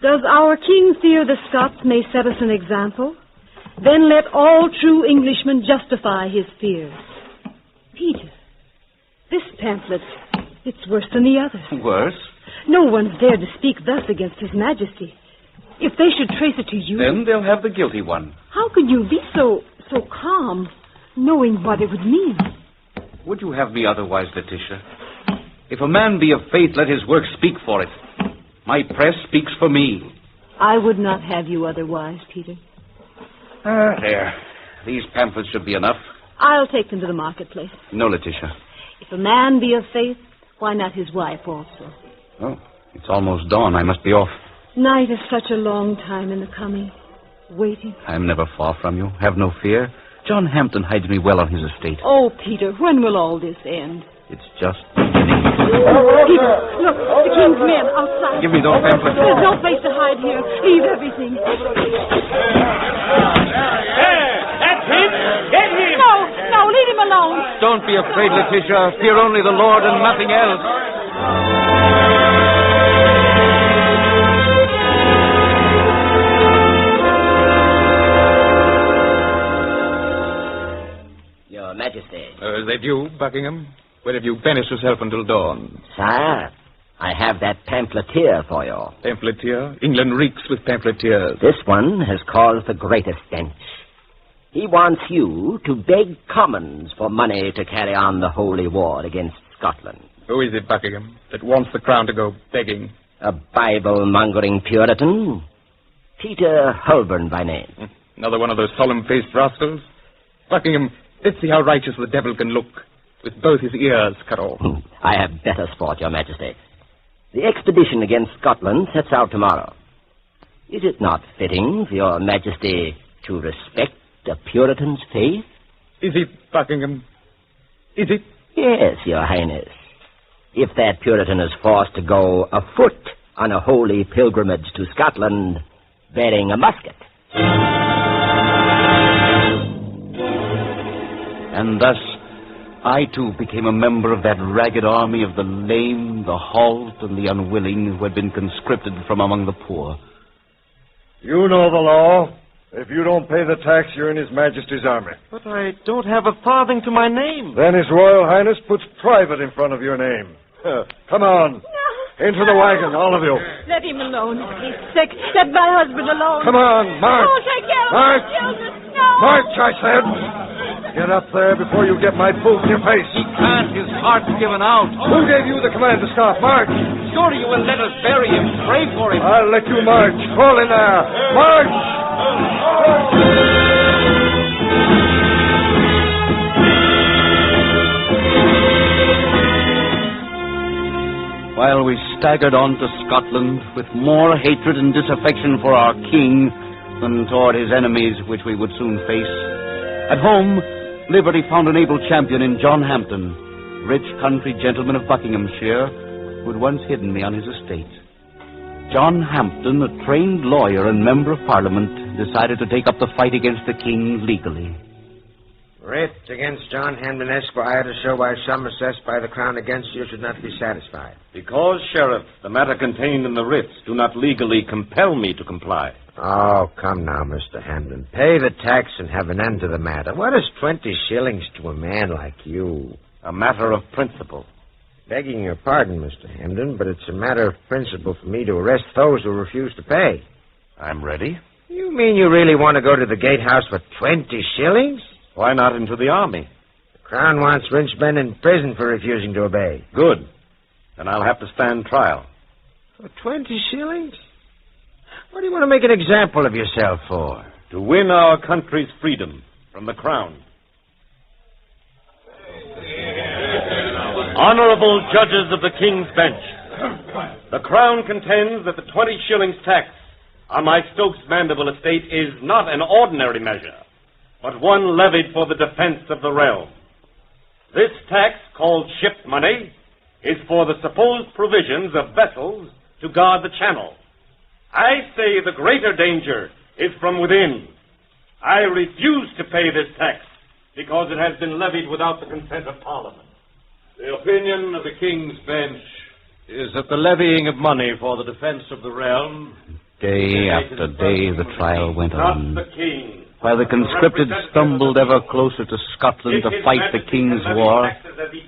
Does our king fear the Scots may set us an example? Then let all true Englishmen justify his fears. Peter, this pamphlet, it's worse than the others. Worse? No one's dared to speak thus against his majesty. If they should trace it to you... Then they'll have the guilty one. How could you be so calm, knowing what it would mean? Would you have me otherwise, Letitia? If a man be of faith, let his work speak for it. My press speaks for me. I would not have you otherwise, Peter. There. These pamphlets should be enough. I'll take them to the marketplace. No, Letitia. If a man be of faith, why not his wife also? Oh, it's almost dawn. I must be off. Night is such a long time in the coming. Waiting. I'm never far from you. Have no fear. John Hampton hides me well on his estate. Oh, Peter, when will all this end? It's just beginning. Peter, look, the king's men outside. Give me those pamphlets. There's no place to hide here. Leave everything. That's him! Get him! No, leave him alone. Don't be afraid, Letitia. Fear only the Lord and nothing else. Your Majesty. Is that you, Buckingham? Where have you banished yourself until dawn? Sire, I have that pamphleteer for you. Pamphleteer? England reeks with pamphleteers. This one has caused the greatest stench. He wants you to beg Commons for money to carry on the holy war against Scotland. Who is it, Buckingham, that wants the crown to go begging? A Bible-mongering Puritan. Peter Holborn by name. Another one of those solemn-faced rascals? Buckingham, let's see how righteous the devil can look, with both his ears cut off. I have better sport, Your Majesty. The expedition against Scotland sets out tomorrow. Is it not fitting for your Majesty to respect a Puritan's faith? Is it, Buckingham? Is it? Yes, Your Highness. If that Puritan is forced to go afoot on a holy pilgrimage to Scotland, bearing a musket. And thus, I too became a member of that ragged army of the lame, the halt, and the unwilling who had been conscripted from among the poor. You know the law. If you don't pay the tax, you're in His Majesty's army. But I don't have a farthing to my name. Then His Royal Highness puts private in front of your name. Come on. Into the wagon, all of you. Let him alone. He's sick. Let my husband alone. Come on, march. Oh, take care of March. my children. No. March, I said. Get up there before you get my boot in your face. He can't. His heart's given out. Who gave you the command to stop? March. Surely you will let us bury him. Pray for him. I'll let you march. Crawl in there. March. While we staggered on to Scotland with more hatred and disaffection for our king than toward his enemies, which we would soon face, at home, Liberty found an able champion in John Hampden, rich country gentleman of Buckinghamshire, who had once hidden me on his estate. John Hampden, a trained lawyer and member of Parliament, decided to take up the fight against the king legally. Writ against John Hampden, Esquire, to show why sum assessed by the Crown against you should not be satisfied. Because, Sheriff, the matter contained in the writs do not legally compel me to comply. Oh, come now, Mr. Hampden. Pay the tax and have an end to the matter. What is 20 shillings to a man like you? A matter of principle. Begging your pardon, Mr. Hampden, but it's a matter of principle for me to arrest those who refuse to pay. I'm ready. You mean you really want to go to the gatehouse for 20 shillings? Why not into the army? The Crown wants rich men in prison for refusing to obey. Good. Then I'll have to stand trial. For 20 shillings? What do you want to make an example of yourself for? To win our country's freedom from the Crown. Honorable judges of the King's Bench, the Crown contends that the 20 shillings tax on my Stokes Mandeville estate is not an ordinary measure, but one levied for the defense of the realm. This tax, called ship money, is for the supposed provisions of vessels to guard the channel. I say the greater danger is from within. I refuse to pay this tax because it has been levied without the consent of Parliament. The opinion of the King's Bench is that the levying of money for the defense of the realm... Day after day the trial went on. Not the King. While the conscripted stumbled ever closer to Scotland to fight the King's War,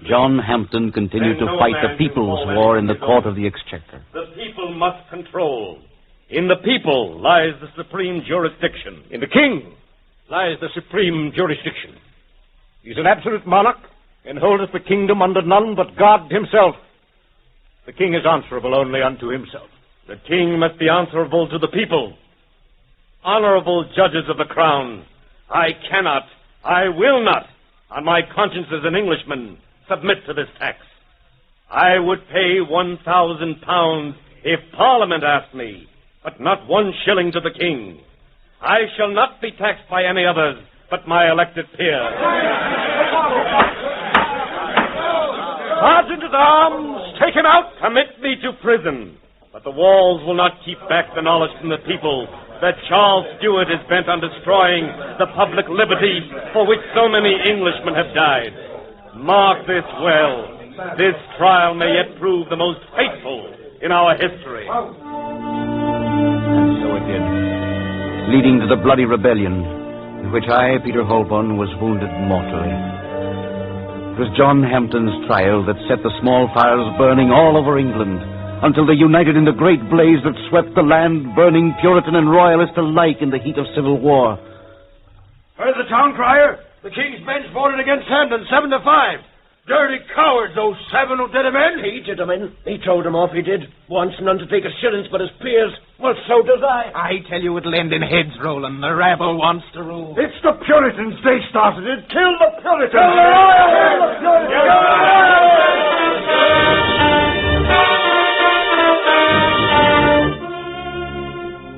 John Hampden continued to fight the People's War in the Court of the Exchequer. The people must control. In the people lies the supreme jurisdiction. In the King lies the supreme jurisdiction. He's an absolute monarch and holdeth the kingdom under none but God himself. The King is answerable only unto himself. The King must be answerable to the people. Honorable judges of the Crown, I cannot, I will not, on my conscience as an Englishman, submit to this tax. I would pay £1,000 if Parliament asked me, but not 1 shilling to the King. I shall not be taxed by any others but my elected peers. Sergeant-at-Arms, take him out! Commit me to prison. But the walls will not keep back the knowledge from the people that Charles Stuart is bent on destroying the public liberty for which so many Englishmen have died. Mark this well. This trial may yet prove the most fateful in our history. And so it did, leading to the bloody rebellion, in which I, Peter Holborn, was wounded mortally. It was John Hampden's trial that set the small fires burning all over England, until they united in the great blaze that swept the land, burning Puritan and Royalist alike in the heat of civil war. Heard the town crier? The King's Bench voted against Hampden, 7-5. Dirty cowards, those 7 who did him in. He did him in. He told him off, he did. Wants none to take his shillings but his peers. Well, so does I. I tell you it'll end in heads rolling. The rabble wants to rule. It's the Puritans. They started it. Kill the Puritans! Kill the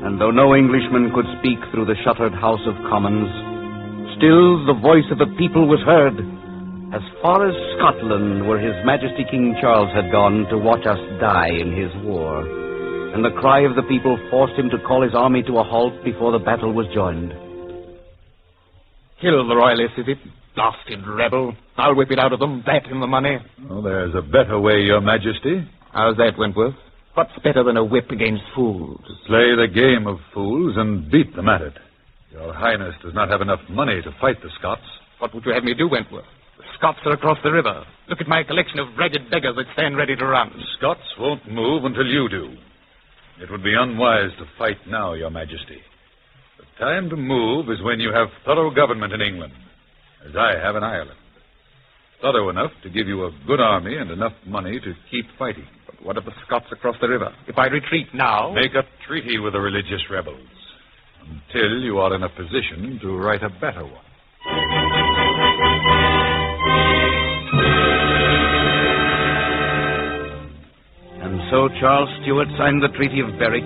And And though no Englishman could speak through the shuttered House of Commons, still the voice of the people was heard, as far as Scotland, where His Majesty King Charles had gone to watch us die in his war. And the cry of the people forced him to call his army to a halt before the battle was joined. Kill the royalists, is it? Blasted rebel. I'll whip it out of them, that and the money. Oh, there's a better way, Your Majesty. How's that, Wentworth? What's better than a whip against fools? To play the game of fools and beat them at it. Your Highness does not have enough money to fight the Scots. What would you have me do, Wentworth? The Scots are across the river. Look at my collection of ragged beggars that stand ready to run. The Scots won't move until you do. It would be unwise to fight now, Your Majesty. The time to move is when you have thorough government in England, as I have in Ireland. Thorough enough to give you a good army and enough money to keep fighting. But what of the Scots across the river? If I retreat now... Make a treaty with the religious rebels until you are in a position to write a better one. And so Charles Stuart signed the Treaty of Berwick,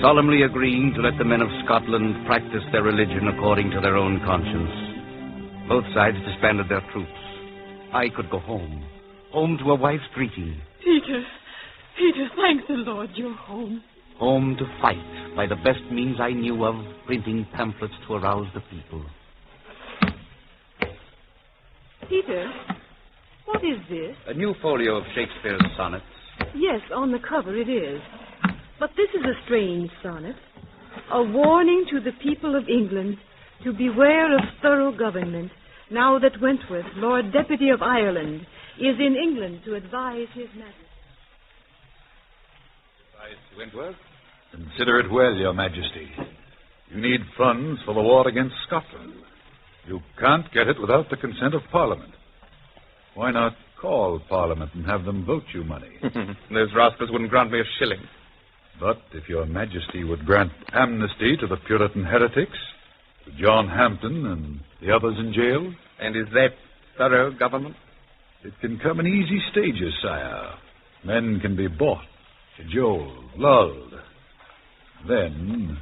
solemnly agreeing to let the men of Scotland practice their religion according to their own conscience. Both sides disbanded their troops. I could go home to a wife's greeting. Peter, thank the Lord you're home. Home to fight by the best means I knew of, printing pamphlets to arouse the people. Peter, what is this? A new folio of Shakespeare's sonnets. Yes, on the cover it is. But this is a strange sonnet. A warning to the people of England to beware of thorough government now that Wentworth, Lord Deputy of Ireland, is in England to advise His Majesty. Advise Wentworth? Consider it well, Your Majesty. You need funds for the war against Scotland. You can't get it without the consent of Parliament. Why not call Parliament and have them vote you money? Those rascals wouldn't grant me a shilling. But if Your Majesty would grant amnesty to the Puritan heretics, to John Hampden and the others in jail... And is that thorough government? It can come in easy stages, sire. Men can be bought, cajoled, lulled. Then,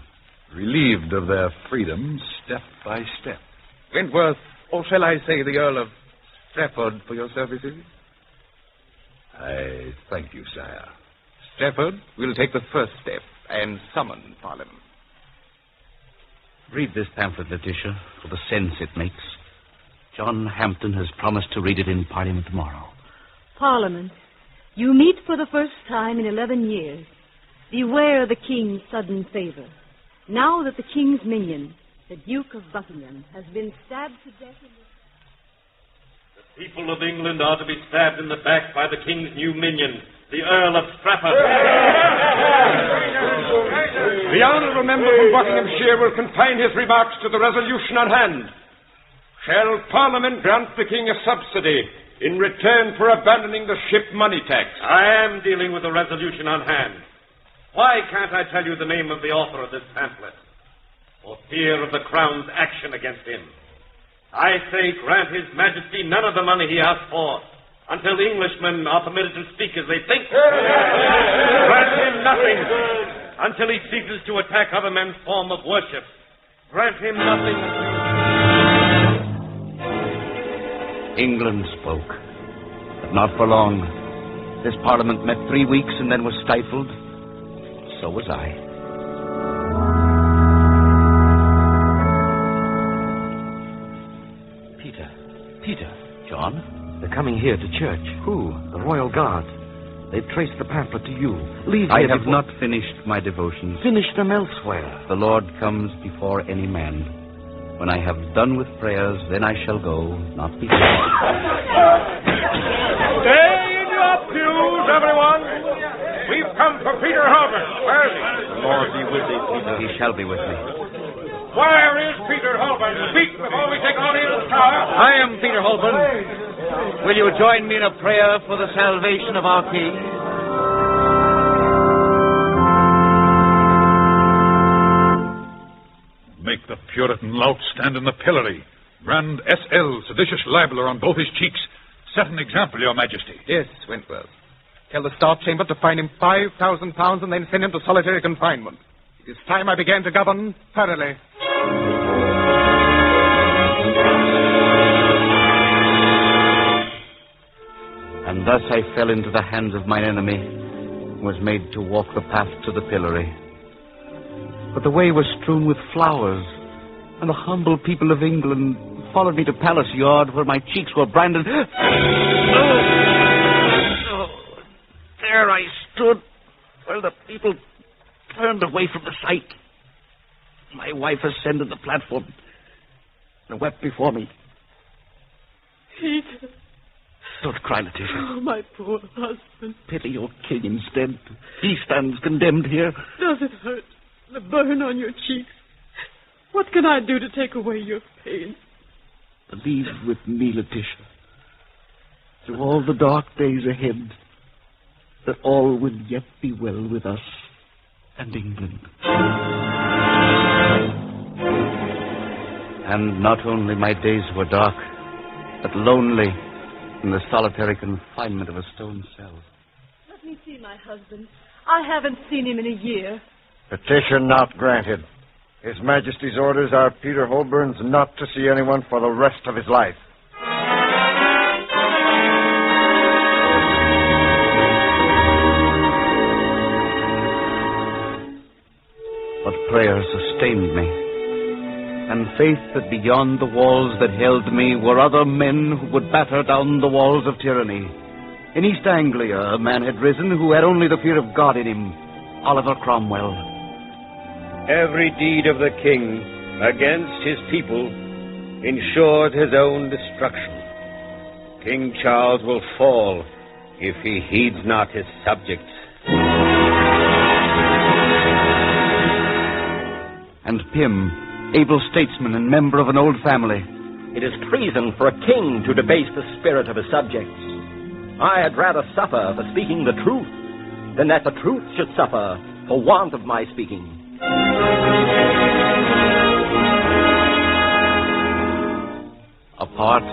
relieved of their freedom step by step. Wentworth, or shall I say the Earl of Strafford, for your services? I thank you, sire. Strafford will take the first step and summon Parliament. Read this pamphlet, Letitia, for the sense it makes. John Hampden has promised to read it in Parliament tomorrow. Parliament, you meet for the first time in 11 years. Beware the King's sudden favor. Now that the King's minion, the Duke of Buckingham, has been stabbed to death in The people of England are to be stabbed in the back by the King's new minion, the Earl of Strafford. The honourable member from Buckinghamshire will confine his remarks to the resolution on hand. Shall Parliament grant the King a subsidy in return for abandoning the ship money tax? I am dealing with the resolution on hand. Why can't I tell you the name of the author of this pamphlet? For fear of the Crown's action against him. I say grant His Majesty none of the money he asks for until Englishmen are permitted to speak as they think. Grant him nothing until he ceases to attack other men's form of worship. Grant him nothing until... England spoke, but not for long. This Parliament met 3 weeks and then was stifled. So was I. Peter. John? They're coming here to church. Who? The Royal Guard. They've traced the pamphlet to you. Leave I have not finished my devotions. Finish them elsewhere. The Lord comes before any man. When I have done with prayers, then I shall go, not before. Stay in your pews, everyone. We've come for Peter Holborn. Where is he? The Lord be with thee, Peter. He shall be with me. Where is Peter Holborn? Speak before we take on his tower. I am Peter Holborn. Will you join me in a prayer for the salvation of our King? Make the Puritan lout stand in the pillory. Brand S.L., seditious libeler, on both his cheeks. Set an example, Your Majesty. Yes, Wentworth. Tell the Star Chamber to fine him £5,000 and then send him to solitary confinement. It is time I began to govern thoroughly. And thus I fell into the hands of mine enemy, and was made to walk the path to the pillory. But the way was strewn with flowers, and the humble people of England followed me to Palace Yard, where my cheeks were branded. There I stood, while the people turned away from the sight. My wife ascended the platform and wept before me. Peter. Don't cry, Letitia. Oh, my poor husband. Pity your king instead. He stands condemned here. Does it hurt? The burn on your cheeks. What can I do to take away your pain? Believe with me, Letitia, through all the dark days ahead, that all will yet be well with us and England. And not only my days were dark, but lonely in the solitary confinement of a stone cell. Let me see my husband. I haven't seen him in a year. Petition not granted. His Majesty's orders are Peter Holburn's not to see anyone for the rest of his life. But prayer sustained me, and faith that beyond the walls that held me were other men who would batter down the walls of tyranny. In East Anglia, a man had risen who had only the fear of God in him, Oliver Cromwell. Every deed of the king against his people ensured his own destruction. King Charles will fall if he heeds not his subjects. And Pym, able statesman and member of an old family. It is treason for a king to debase the spirit of his subjects. I had rather suffer for speaking the truth than that the truth should suffer for want of my speaking. Apart,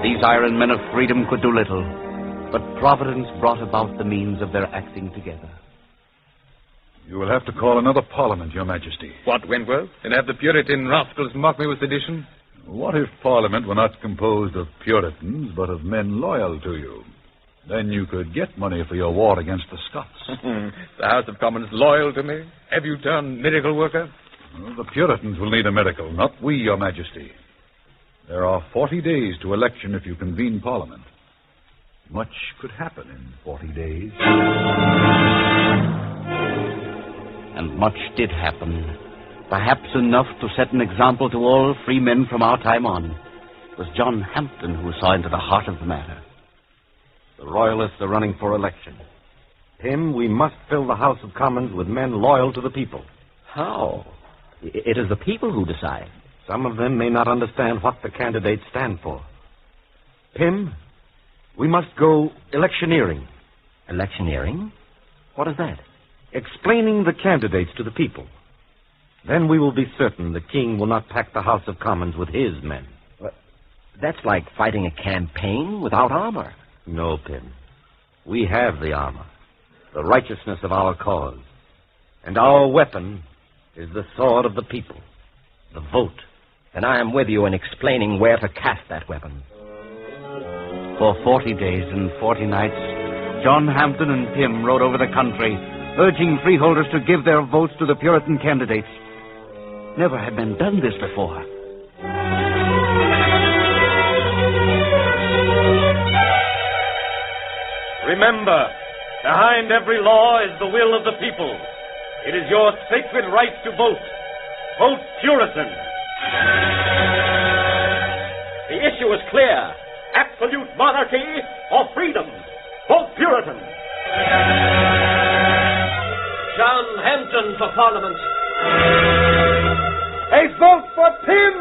these iron men of freedom could do little, but Providence brought about the means of their acting together. You will have to call another parliament, Your Majesty. What, Wentworth? And have the Puritan rascals mock me with sedition? What if Parliament were not composed of Puritans, but of men loyal to you? Then you could get money for your war against the Scots. The House of Commons loyal to me? Have you turned miracle worker? Well, the Puritans will need a miracle, not we, Your Majesty. There are 40 days to election if you convene Parliament. Much could happen in 40 days. And much did happen. Perhaps enough to set an example to all free men from our time on. It was John Hampden who saw into the heart of the matter. The Royalists are running for election. Pym, we must fill the House of Commons with men loyal to the people. How? It is the people who decide. Some of them may not understand what the candidates stand for. Pym, we must go electioneering. Electioneering? What is that? Explaining the candidates to the people. Then we will be certain the king will not pack the House of Commons with his men. That's like fighting a campaign without armor. No, Pym. We have the armor, the righteousness of our cause. And our weapon is the sword of the people, the vote. And I am with you in explaining where to cast that weapon. For 40 days and 40 nights, John Hampden and Pym rode over the country, urging freeholders to give their votes to the Puritan candidates. Never had men done this before. Remember, behind every law is the will of the people. It is your sacred right to vote. Vote Puritan. The issue is clear. Absolute monarchy or freedom. Vote Puritan. John Hampden for Parliament. A vote for Pym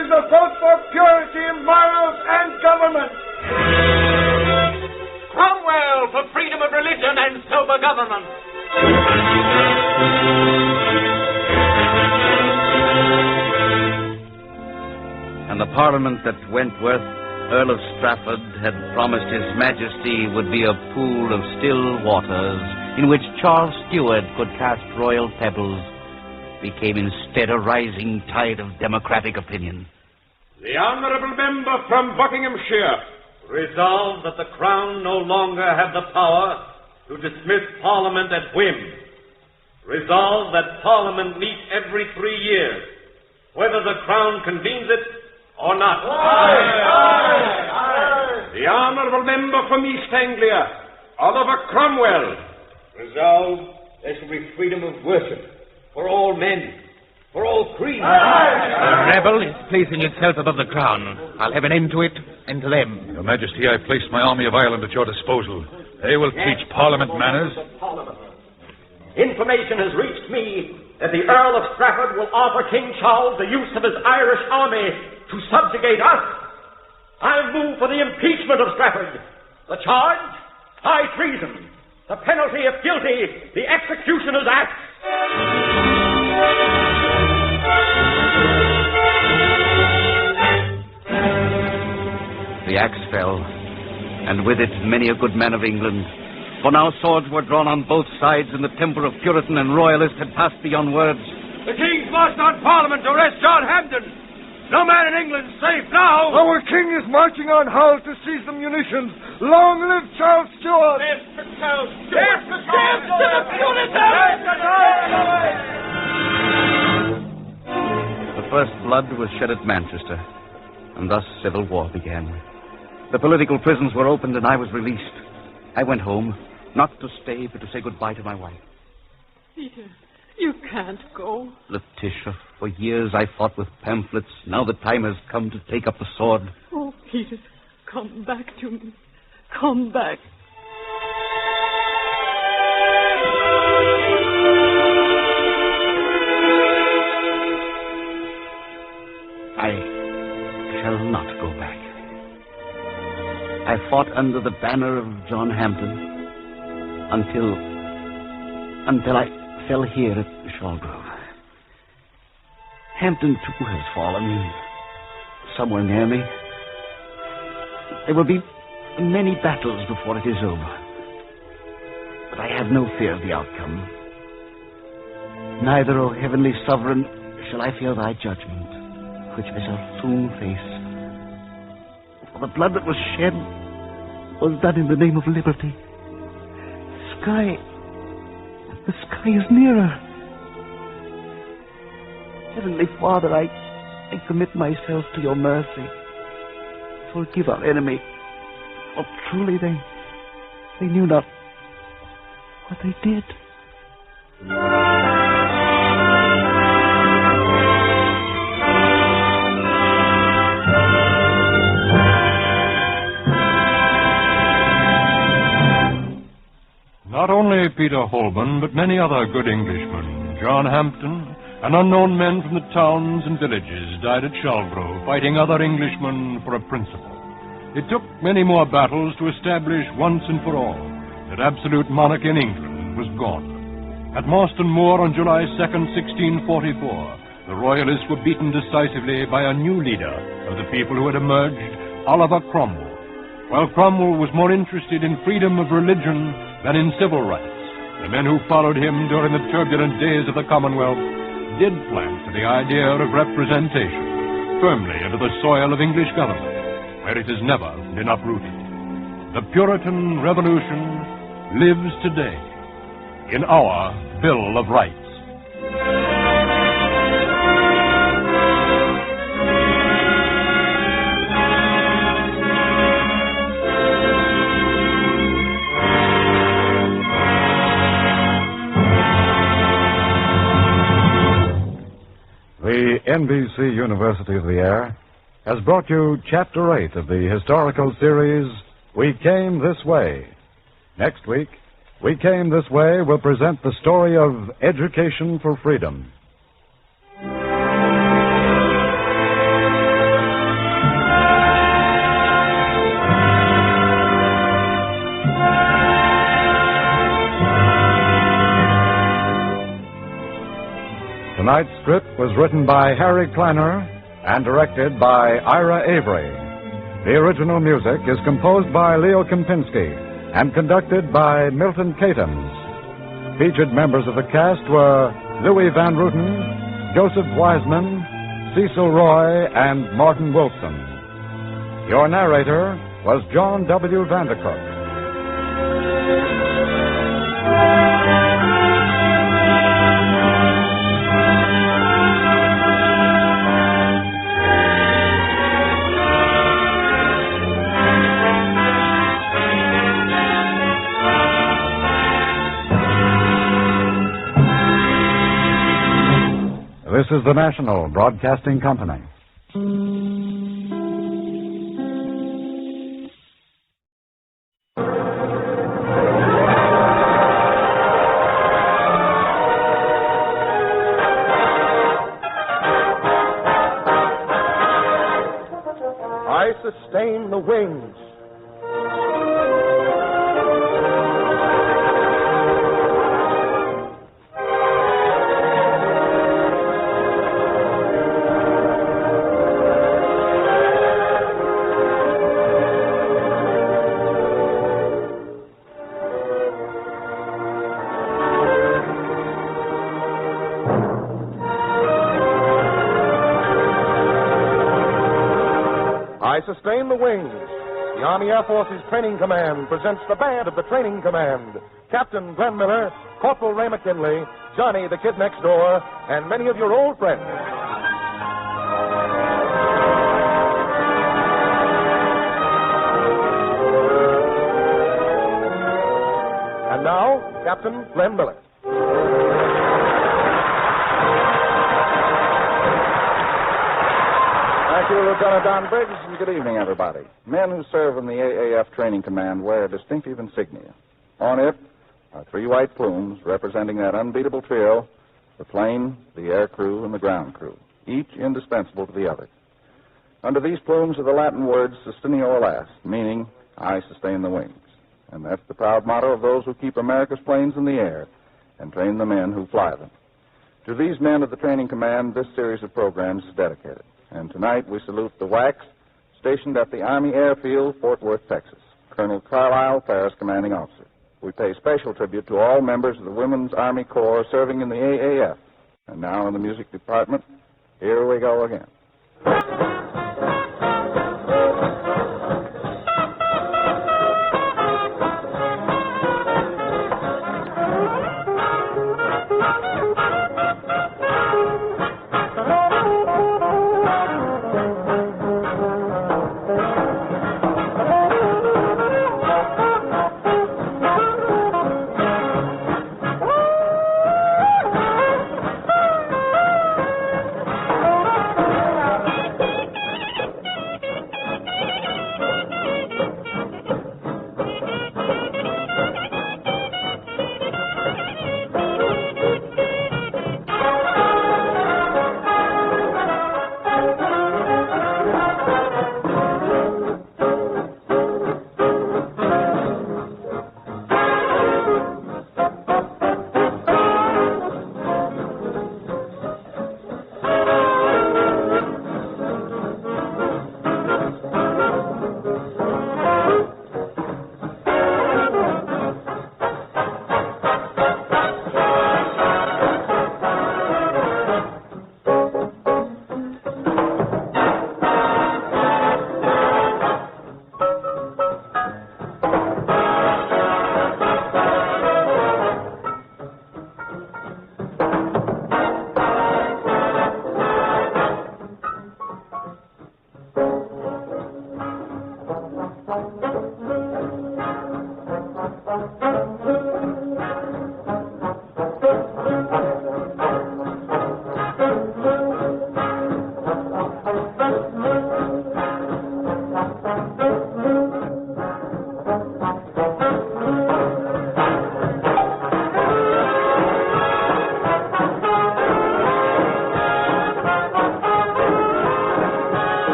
is a vote for purity, morals, and government. Cromwell for freedom of religion and sober government. And the Parliament that Wentworth, Earl of Strafford, had promised His Majesty would be a pool of still waters in which Charles Stuart could cast royal pebbles, became instead a rising tide of democratic opinion. The honourable member from Buckinghamshire resolved that the Crown no longer have the power to dismiss Parliament at whim. Resolved that Parliament meet every 3 years, whether the Crown convenes it or not. The honourable member from East Anglia, Oliver Cromwell, resolved there shall be freedom of worship for all men, for all creeds. The rebel is placing itself above the Crown. I'll have an end to it and to them. Your Majesty, I place my army of Ireland at your disposal. They will teach Parliament manners. Information has reached me that the Earl of Strafford will offer King Charles the use of his Irish army to subjugate us. I move for the impeachment of Strafford. The charge, high treason. The penalty, if guilty, the executioner's axe. The axe fell, and with it many a good man of England. For now swords were drawn on both sides, and the temper of Puritan and Royalist had passed beyond words. The King's marched on Parliament to arrest John Hampden. No man in England is safe now. Our King is marching on Hull to seize the munitions. Long live Charles Stuart! Live for Charles Stuart! Live to the Puritans! The first blood was shed at Manchester, and thus civil war began. The political prisons were opened, and I was released. I went home, not to stay, but to say goodbye to my wife. Peter, you can't go. Letitia, for years I fought with pamphlets. Now the time has come to take up the sword. Oh, Peter, come back to me. Come back. I shall not go back. I fought under the banner of John Hampden until I fell here at Shawgrove. Hampden, too, has fallen somewhere near me. There will be many battles before it is over, but I have no fear of the outcome. Neither, O Heavenly Sovereign, shall I fear thy judgment, which I shall soon face. For the blood that was shed was done in the name of liberty. The sky is nearer. Heavenly Father, I commit myself to your mercy. Forgive our enemy, for truly they knew not what they did. Not only Peter Holborn, but many other good Englishmen, John Hampden, and unknown men from the towns and villages died at Shawgrove, fighting other Englishmen for a principle. It took many more battles to establish once and for all that absolute monarchy in England was gone. At Marston Moor on July 2nd, 1644, the Royalists were beaten decisively by a new leader of the people who had emerged, Oliver Cromwell. While Cromwell was more interested in freedom of religion than in civil rights, the men who followed him during the turbulent days of the Commonwealth did plant the idea of representation firmly into the soil of English government, where it has never been uprooted. The Puritan Revolution lives today in our Bill of Rights. The NBC University of the Air has brought you Chapter 8 of the historical series, We Came This Way. Next week, We Came This Way will present the story of Education for Freedom. Tonight's script was written by Harry Kleiner and directed by Ira Avery. The original music is composed by Leo Kempinski and conducted by Milton Catons. Featured members of the cast were Louis Van Ruten, Joseph Wiseman, Cecil Roy, and Martin Wilson. Your narrator was John W. Vandercook. This is the National Broadcasting Company. I sustain the wings. I sustain the wings. The Army Air Forces Training Command presents the band of the Training Command. Captain Glenn Miller, Corporal Ray McKinley, Johnny the Kid Next Door, and many of your old friends. And now, Captain Glenn Miller. Thank you, Lieutenant Don Briggs, and good evening, everybody. Men who serve in the AAF Training Command wear a distinctive insignia. On it are 3 white plumes representing that unbeatable trio, the plane, the air crew, and the ground crew, each indispensable to the other. Under these plumes are the Latin words sustineo alas, meaning, I sustain the wings. And that's the proud motto of those who keep America's planes in the air and train the men who fly them. To these men of the Training Command, this series of programs is dedicated. And tonight we salute the WACs stationed at the Army Airfield, Fort Worth, Texas. Colonel Carlisle Ferris, commanding officer. We pay special tribute to all members of the Women's Army Corps serving in the AAF. And now in the music department, here we go again.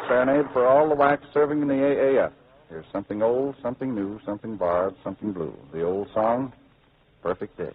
serenade for all the wax serving in the AAF. Here's something old, something new, something barred, something blue. The old song, Perfect Day.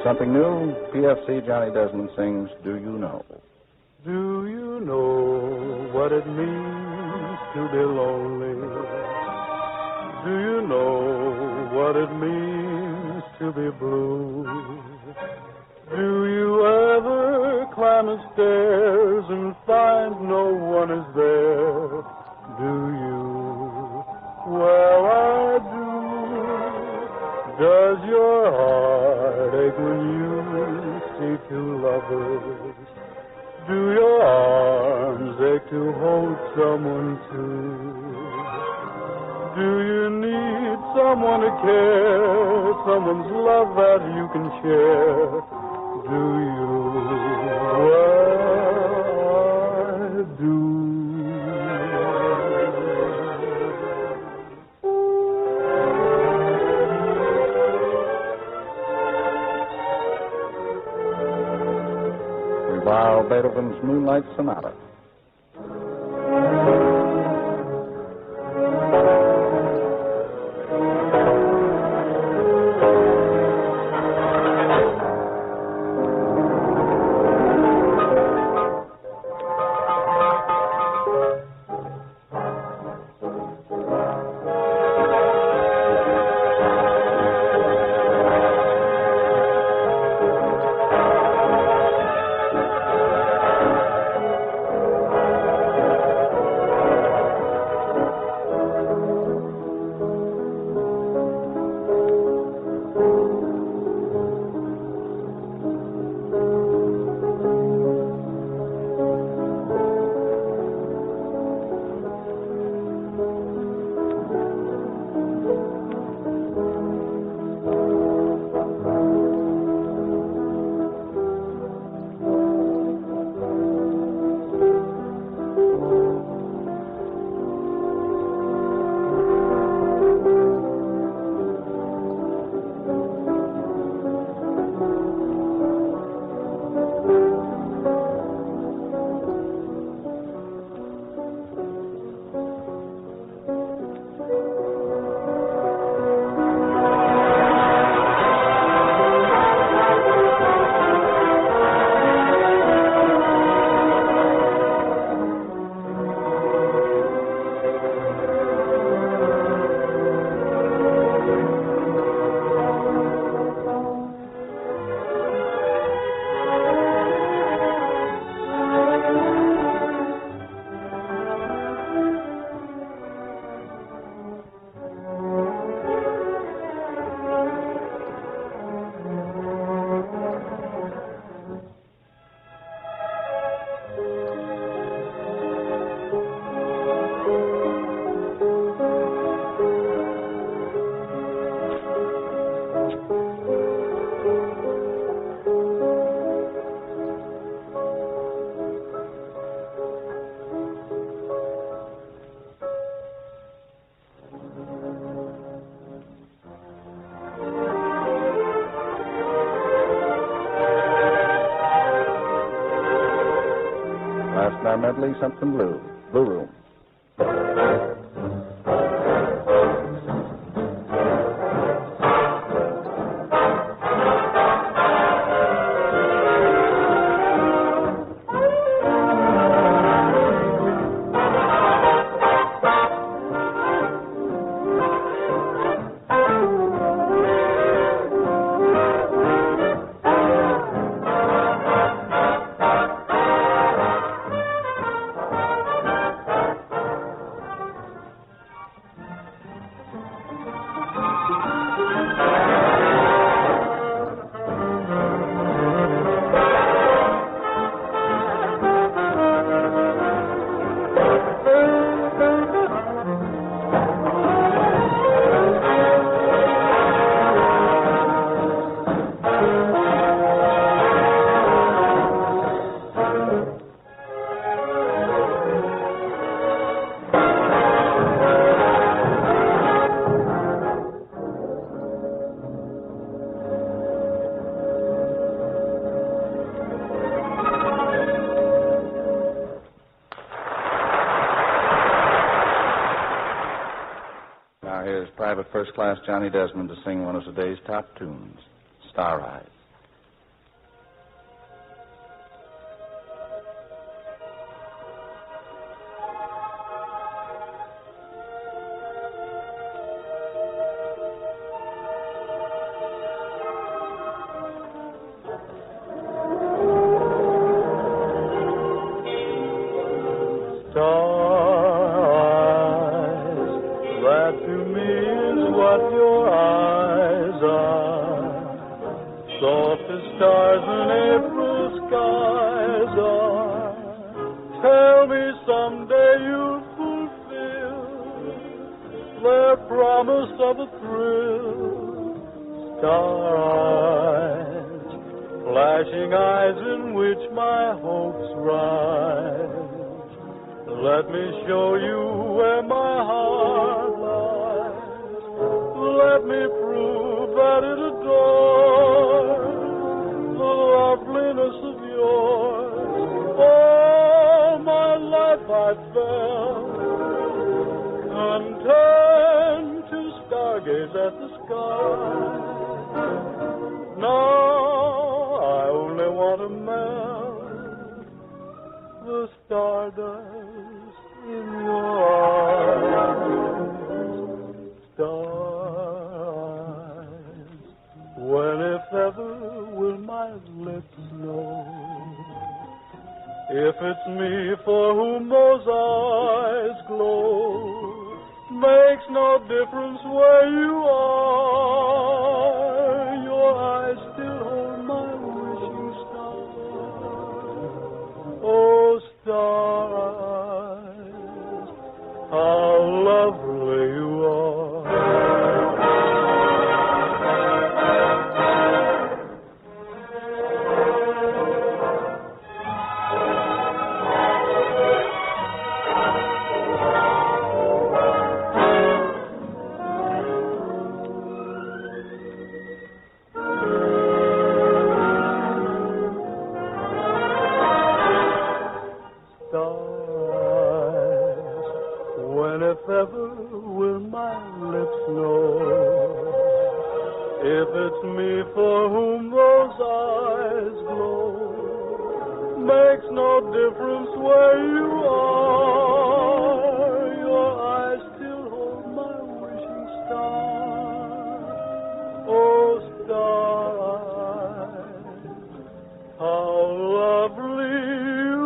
Something new, PFC Johnny Desmond sings Do You Know? Do you know what it means to be lonely? Do you know what it means to be blue? Do you ever climb the stairs and find no one is there? Do you? Well, I do. Does your heart ache when you see two lovers? Do your arms ache to hold someone too? Do you need someone to care, someone's love that you can share? Do you? Well, I do. We borrow Beethoven's Moonlight Sonata. medley sent from Blue Room. Here's Private First Class Johnny Desmond to sing one of today's top tunes, Star Eyes. If it's me for whom those eyes glow, makes no difference where you are, your eyes still hold my wishing star. Oh, star eyes, how lovely you are. If it's me for whom those eyes glow, makes no difference where you are, your eyes still hold my wishing star. Oh, star eyes, how lovely you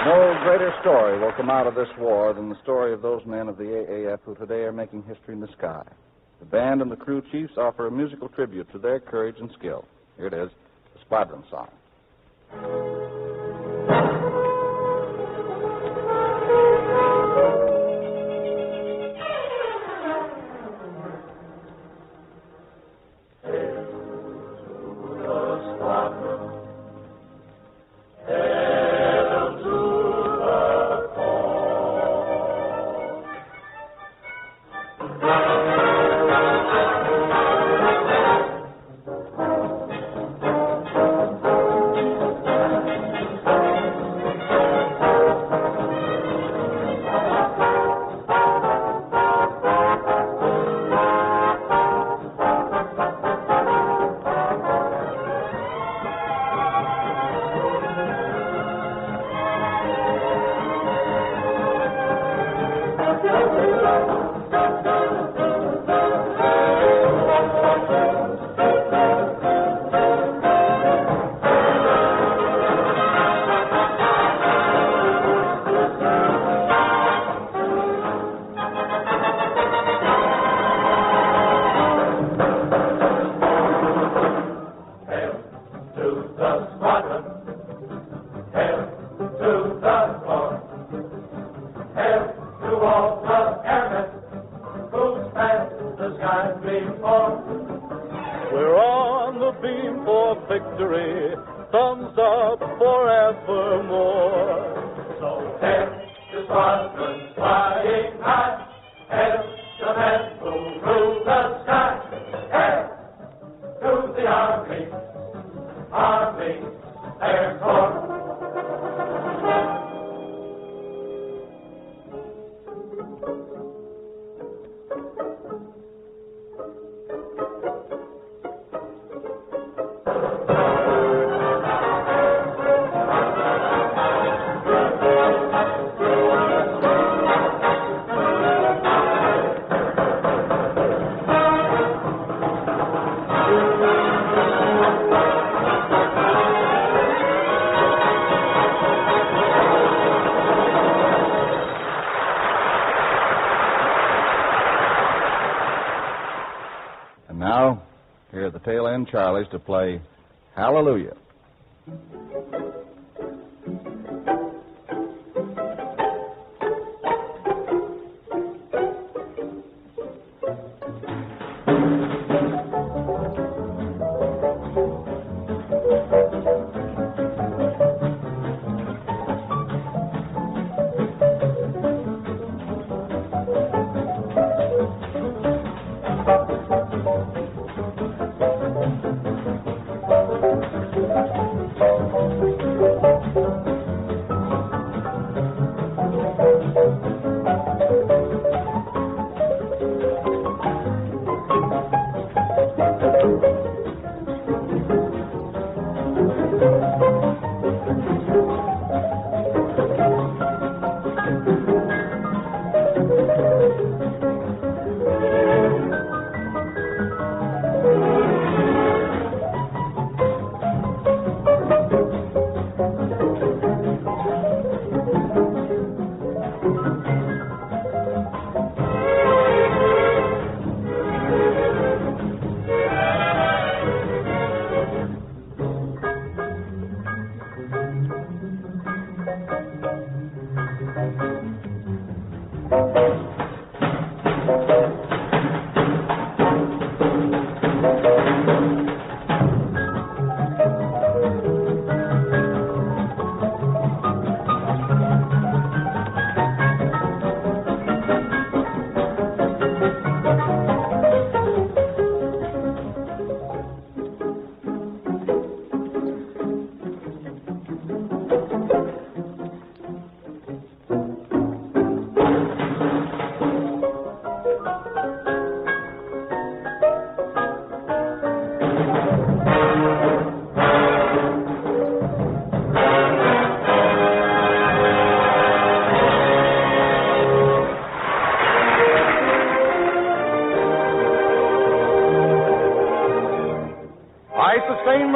No greater story will come out of this war than the story of those men of the AAF who today are making history in the sky. The band and the crew chiefs offer a musical tribute to their courage and skill. Here it is, the Squadron Song. Hail to the We're on the beam for victory, thumbs up forevermore. So hail the squadron flying high, hail the men who rule the sky, hail to the Army, Air Corps. And now, here are the tail end Charlies to play Hallelujah.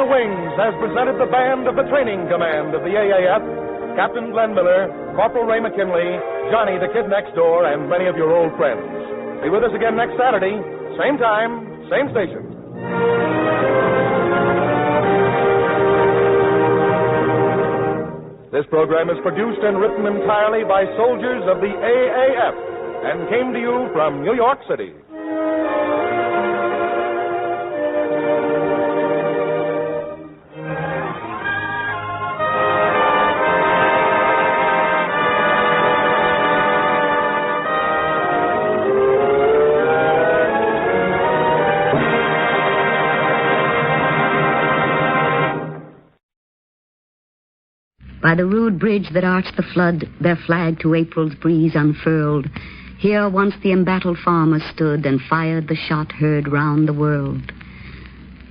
The Wings has presented the band of the training command of the AAF, Captain Glenn Miller, Corporal Ray McKinley, Johnny the Kid Next Door, and many of your old friends. Be with us again next Saturday, same time, same station. This program is produced and written entirely by soldiers of the AAF and came to you from New York City. By the rude bridge that arched the flood, their flag to April's breeze unfurled. Here once the embattled farmer stood and fired the shot heard round the world.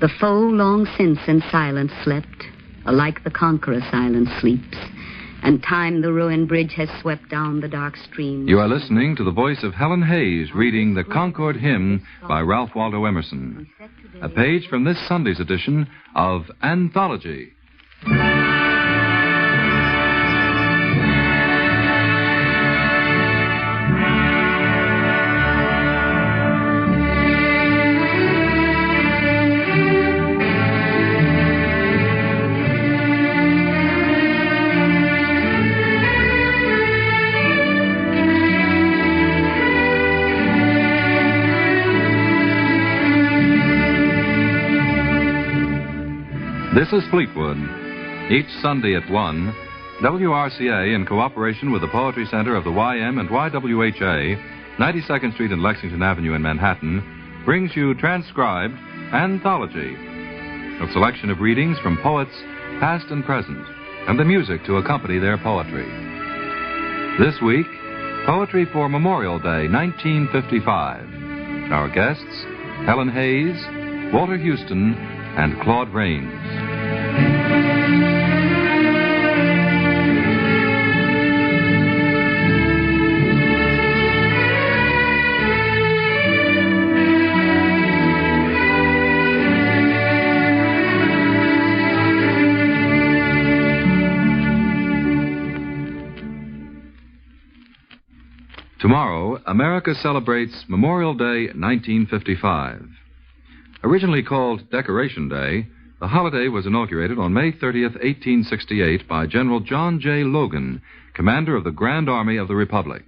The foe long since in silence slept, alike the conqueror silent sleeps, and time the ruined bridge has swept down the dark stream. You are listening to the voice of Helen Hayes reading the Concord Hymn by Ralph Waldo Emerson, a page from this Sunday's edition of Anthology. This is Fleetwood. Each Sunday at 1, WRCA, in cooperation with the Poetry Center of the YM and WWII, 92nd Street and Lexington Avenue in Manhattan, brings you transcribed Anthology, a selection of readings from poets past and present, and the music to accompany their poetry. This week, poetry for Memorial Day, 1955. Our guests, Helen Hayes, Walter Houston, and Claude Rains. Tomorrow, America celebrates Memorial Day 1955. Originally called Decoration Day, the holiday was inaugurated on May 30th, 1868 by General John J. Logan, commander of the Grand Army of the Republic.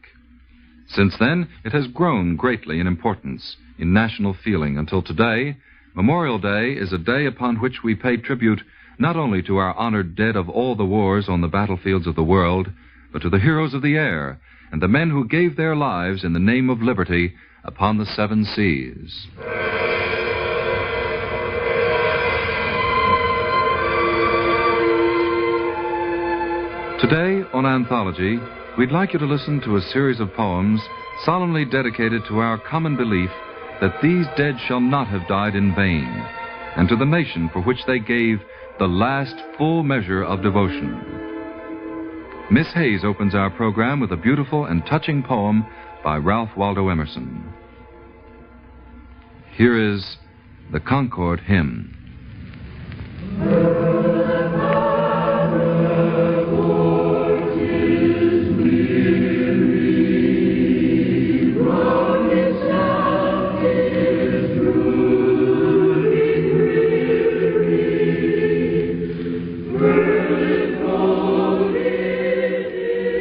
Since then, it has grown greatly in importance in national feeling until today. Memorial Day is a day upon which we pay tribute not only to our honored dead of all the wars on the battlefields of the world, but to the heroes of the air and the men who gave their lives in the name of liberty upon the seven seas. Today, on Anthology, we'd like you to listen to a series of poems solemnly dedicated to our common belief that these dead shall not have died in vain, and to the nation for which they gave the last full measure of devotion. Miss Hayes opens our program with a beautiful and touching poem by Ralph Waldo Emerson. Here is the Concord Hymn.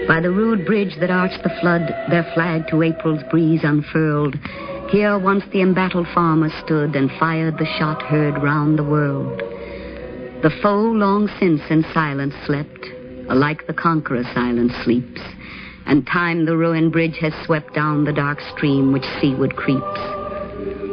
By the rude bridge that arched the flood, their flag to April's breeze unfurled. Here once the embattled farmer stood and fired the shot heard round the world. The foe long since in silence slept, alike the conqueror silent sleeps, and time the ruined bridge has swept down the dark stream which seaward creeps.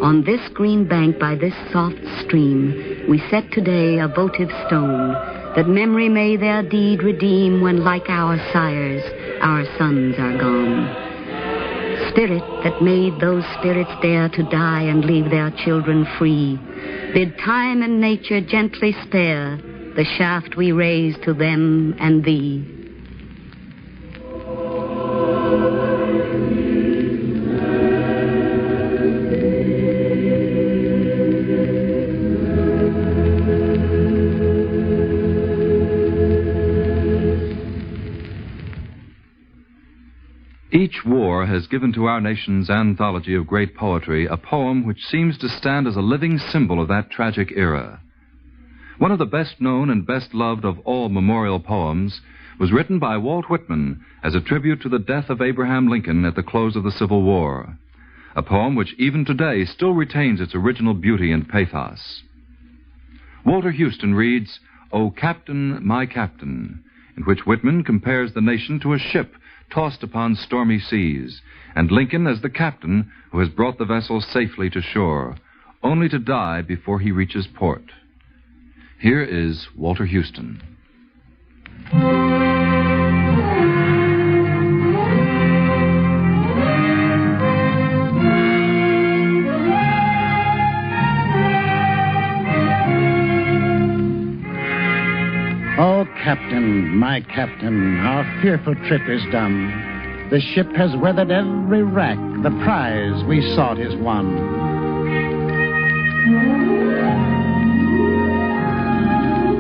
On this green bank by this soft stream we set today a votive stone, that memory may their deed redeem when, like our sires, our sons are gone. Spirit that made those spirits dare to die and leave their children free, bid time and nature gently spare the shaft we raise to them and thee. Each war has given to our nation's anthology of great poetry a poem which seems to stand as a living symbol of that tragic era. One of the best known and best loved of all memorial poems was written by Walt Whitman as a tribute to the death of Abraham Lincoln at the close of the Civil War, a poem which even today still retains its original beauty and pathos. Walter Houston reads, "O Captain, My Captain," in which Whitman compares the nation to a ship tossed upon stormy seas, and Lincoln as the captain who has brought the vessel safely to shore, only to die before he reaches port. Here is Walter Houston. my captain, our fearful trip is done. The ship has weathered every wreck. The prize we sought is won.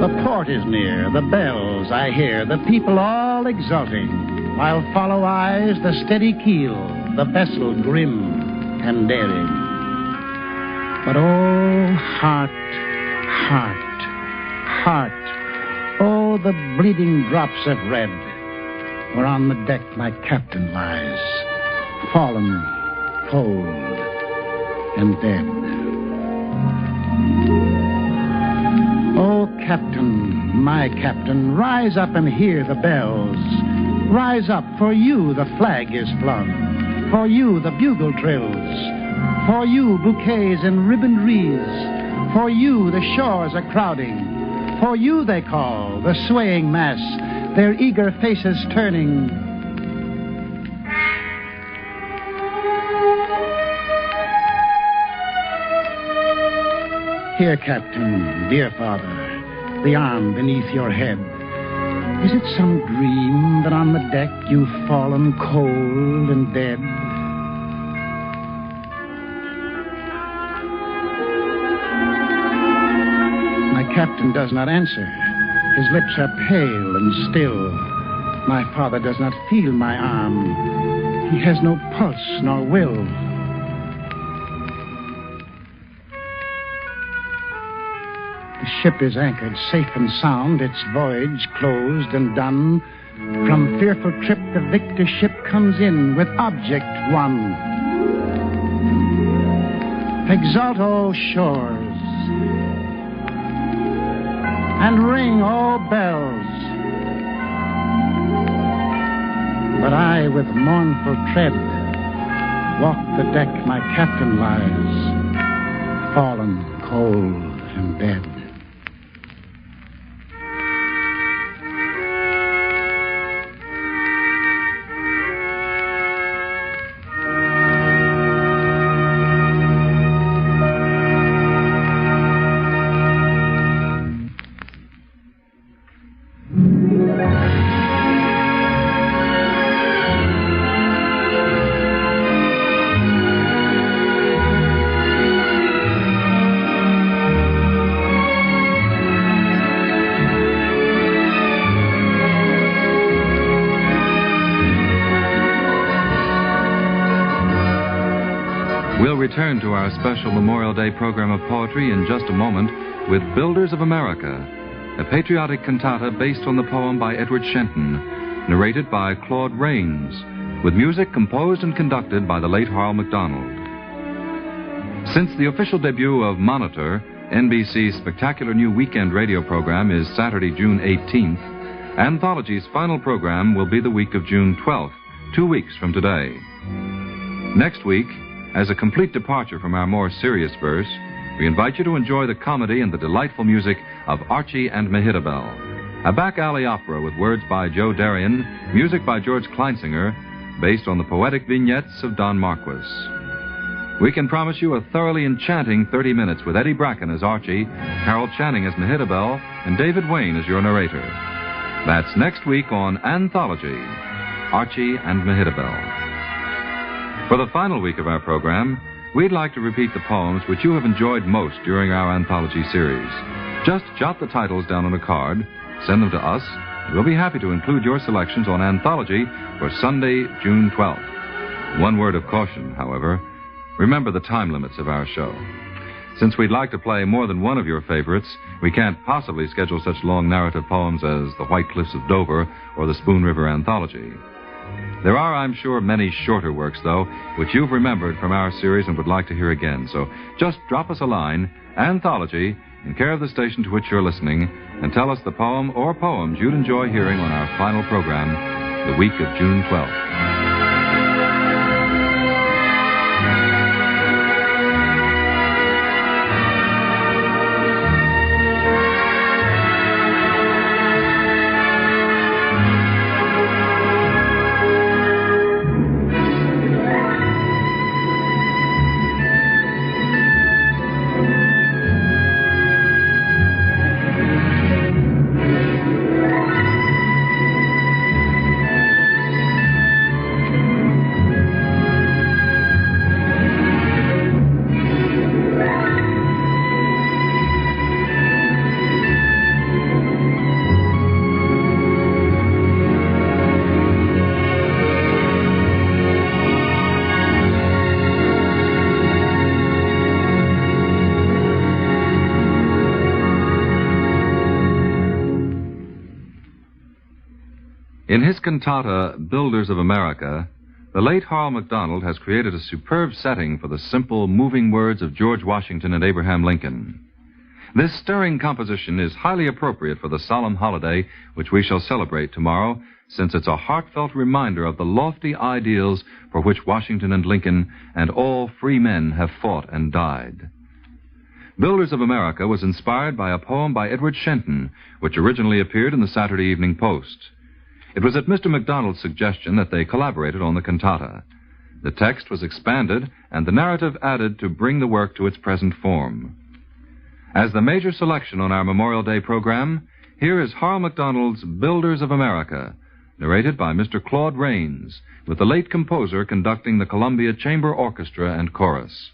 The port is near, the bells I hear, the people all exulting, while follow eyes the steady keel, the vessel grim and daring. But oh, heart, heart, heart, oh, the bleeding drops of red, where on the deck my captain lies, fallen, cold, and dead. Oh, captain, my captain, rise up and hear the bells. Rise up, for you the flag is flung. For you the bugle trills. For you bouquets and ribboned wreaths. For you the shores are crowding. For you they call, the swaying mass, their eager faces turning. Here, Captain, dear father, the arm beneath your head. Is it some dream that on the deck you've fallen cold and dead? My captain does not answer. His lips are pale and still. My father does not feel my arm. He has no pulse nor will. The ship is anchored safe and sound, its voyage closed and done. From fearful trip the victor ship comes in with object won. Exult, O shores, and ring, O bells. But I, with mournful tread, walk the deck my captain lies, fallen, cold, and dead. Return to our special Memorial Day program of poetry in just a moment with Builders of America, a patriotic cantata based on the poem by Edward Shenton, narrated by Claude Rains, with music composed and conducted by the late Harl MacDonald. Since the official debut of Monitor, NBC's spectacular new weekend radio program, is Saturday, June 18th, Anthology's final program will be the week of June 12th, 2 weeks from today. Next week, as a complete departure from our more serious verse, we invite you to enjoy the comedy and the delightful music of Archie and Mehitabel, a back alley opera with words by Joe Darien, music by George Kleinsinger, based on the poetic vignettes of Don Marquis. We can promise you a thoroughly enchanting 30 minutes with Eddie Bracken as Archie, Harold Channing as Mehitabel, and David Wayne as your narrator. That's next week on Anthology, Archie and Mehitabel. For the final week of our program, we'd like to repeat the poems which you have enjoyed most during our anthology series. Just jot the titles down on a card, send them to us, and we'll be happy to include your selections on Anthology for Sunday, June 12th. One word of caution, however. Remember the time limits of our show. Since we'd like to play more than one of your favorites, we can't possibly schedule such long narrative poems as The White Cliffs of Dover or the Spoon River Anthology. There are, I'm sure, many shorter works, though, which you've remembered from our series and would like to hear again. So just drop us a line, Anthology, in care of the station to which you're listening, and tell us the poem or poems you'd enjoy hearing on our final program, the week of June 12th. In his cantata, Builders of America, the late Harl MacDonald has created a superb setting for the simple, moving words of George Washington and Abraham Lincoln. This stirring composition is highly appropriate for the solemn holiday which we shall celebrate tomorrow, since it's a heartfelt reminder of the lofty ideals for which Washington and Lincoln and all free men have fought and died. Builders of America was inspired by a poem by Edward Shenton, which originally appeared in the Saturday Evening Post. It was at Mr. MacDonald's suggestion that they collaborated on the cantata. The text was expanded and the narrative added to bring the work to its present form. As the major selection on our Memorial Day program, here is Harl MacDonald's Builders of America, narrated by Mr. Claude Rains, with the late composer conducting the Columbia Chamber Orchestra and Chorus.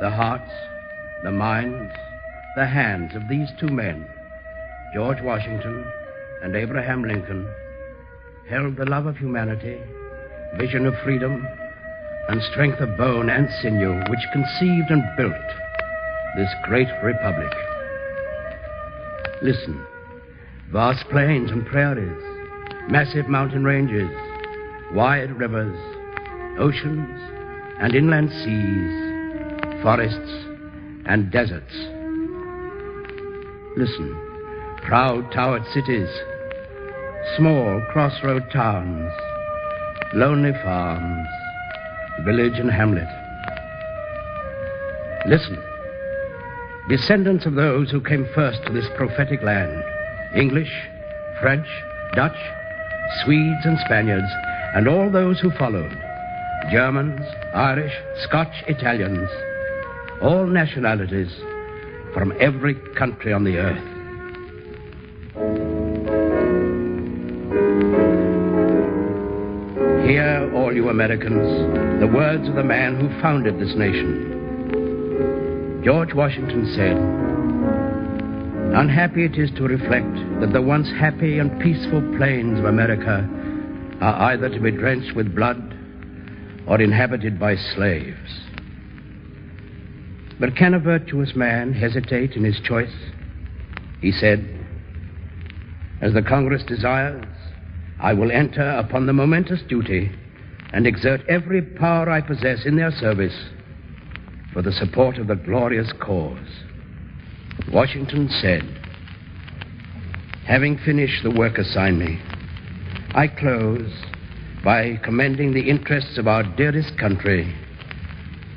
The hearts, the minds, the hands of these two men, George Washington and Abraham Lincoln, held the love of humanity, vision of freedom, and strength of bone and sinew which conceived and built this great republic. Listen, vast plains and prairies, massive mountain ranges, wide rivers, oceans and inland seas, forests and deserts. Listen, proud towered cities, small crossroad towns, lonely farms, village and hamlet. Listen, descendants of those who came first to this prophetic land, English, French, Dutch, Swedes and Spaniards, and all those who followed, Germans, Irish, Scotch, Italians, all nationalities from every country on the earth. Hear, all you Americans, the words of the man who founded this nation. George Washington said, "Unhappy it is to reflect that the once happy and peaceful plains of America are either to be drenched with blood or inhabited by slaves." But can a virtuous man hesitate in his choice? He said, "As the Congress desires, I will enter upon the momentous duty and exert every power I possess in their service for the support of the glorious cause." Washington said, "Having finished the work assigned me, I close by commending the interests of our dearest country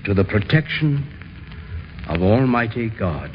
to the protection of Almighty God."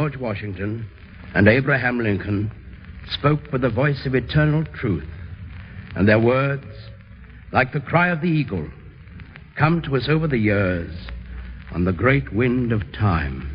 George Washington and Abraham Lincoln spoke with the voice of eternal truth, and their words, like the cry of the eagle, come to us over the years on the great wind of time.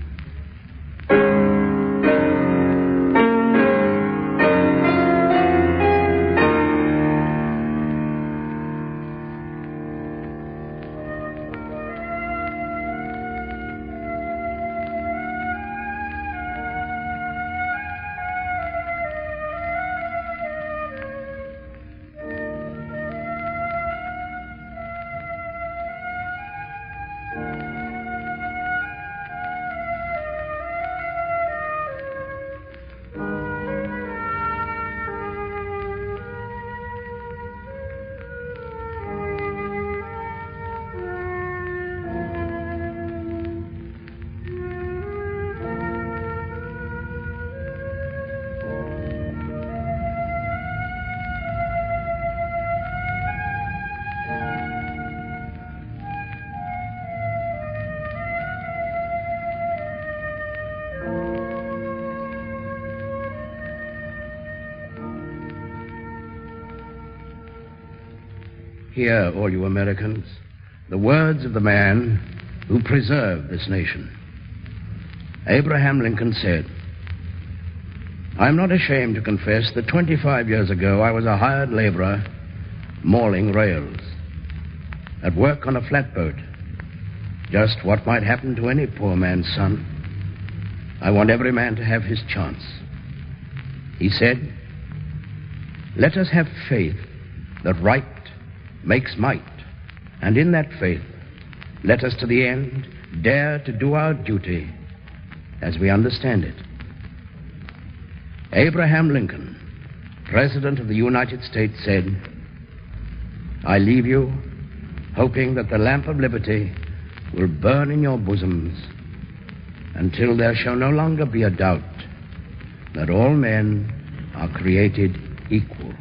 Hear, all you Americans, the words of the man who preserved this nation. Abraham Lincoln said, "I am not ashamed to confess that 25 years ago I was a hired laborer mauling rails, at work on a flatboat, just what might happen to any poor man's son. I want every man to have his chance." He said, "Let us have faith that right makes might, and in that faith, let us to the end dare to do our duty as we understand it." Abraham Lincoln, President of the United States, said, "I leave you hoping that the lamp of liberty will burn in your bosoms until there shall no longer be a doubt that all men are created equal."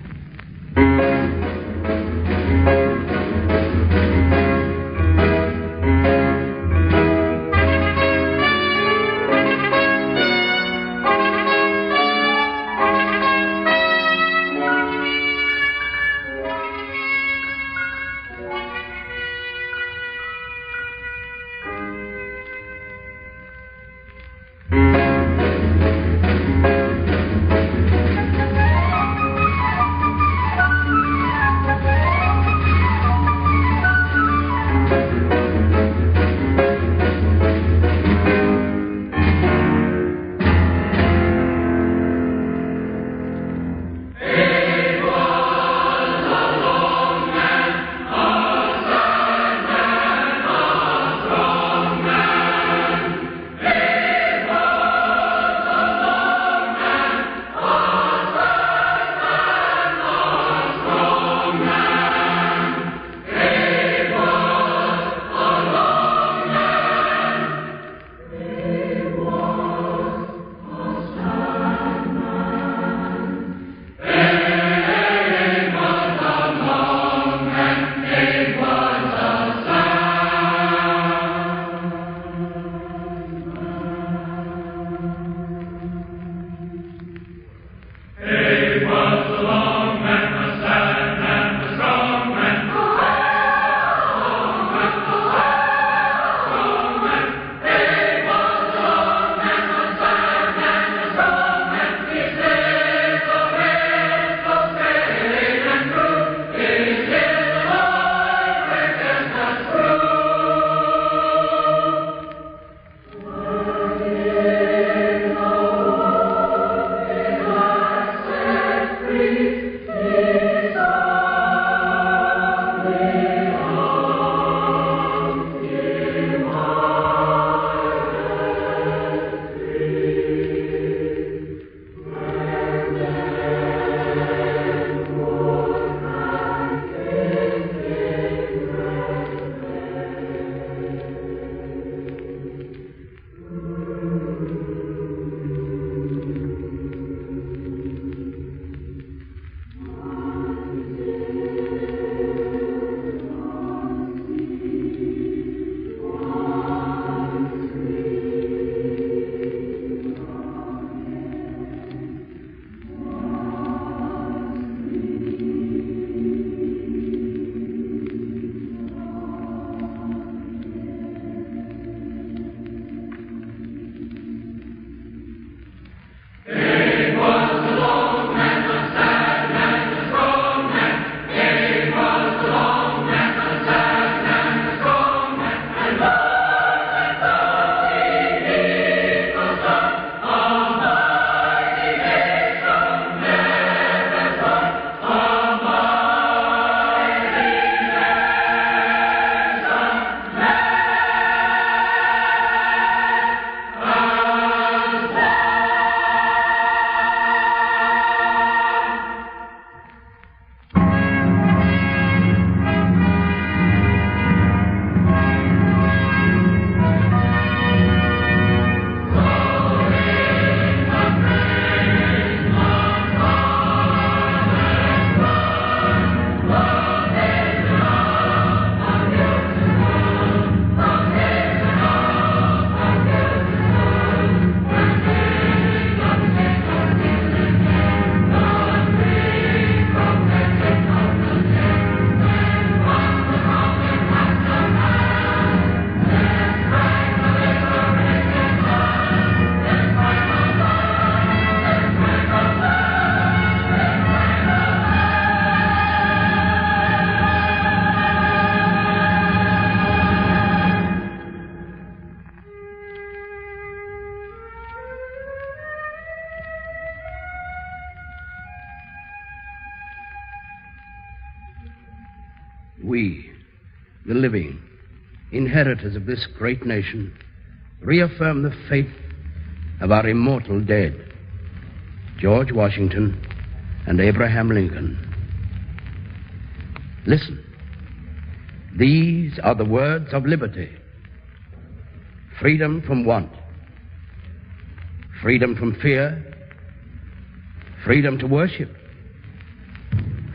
the living, inheritors of this great nation, reaffirm the faith of our immortal dead, George Washington and Abraham Lincoln. Listen. These are the words of liberty. Freedom from want. Freedom from fear. Freedom to worship.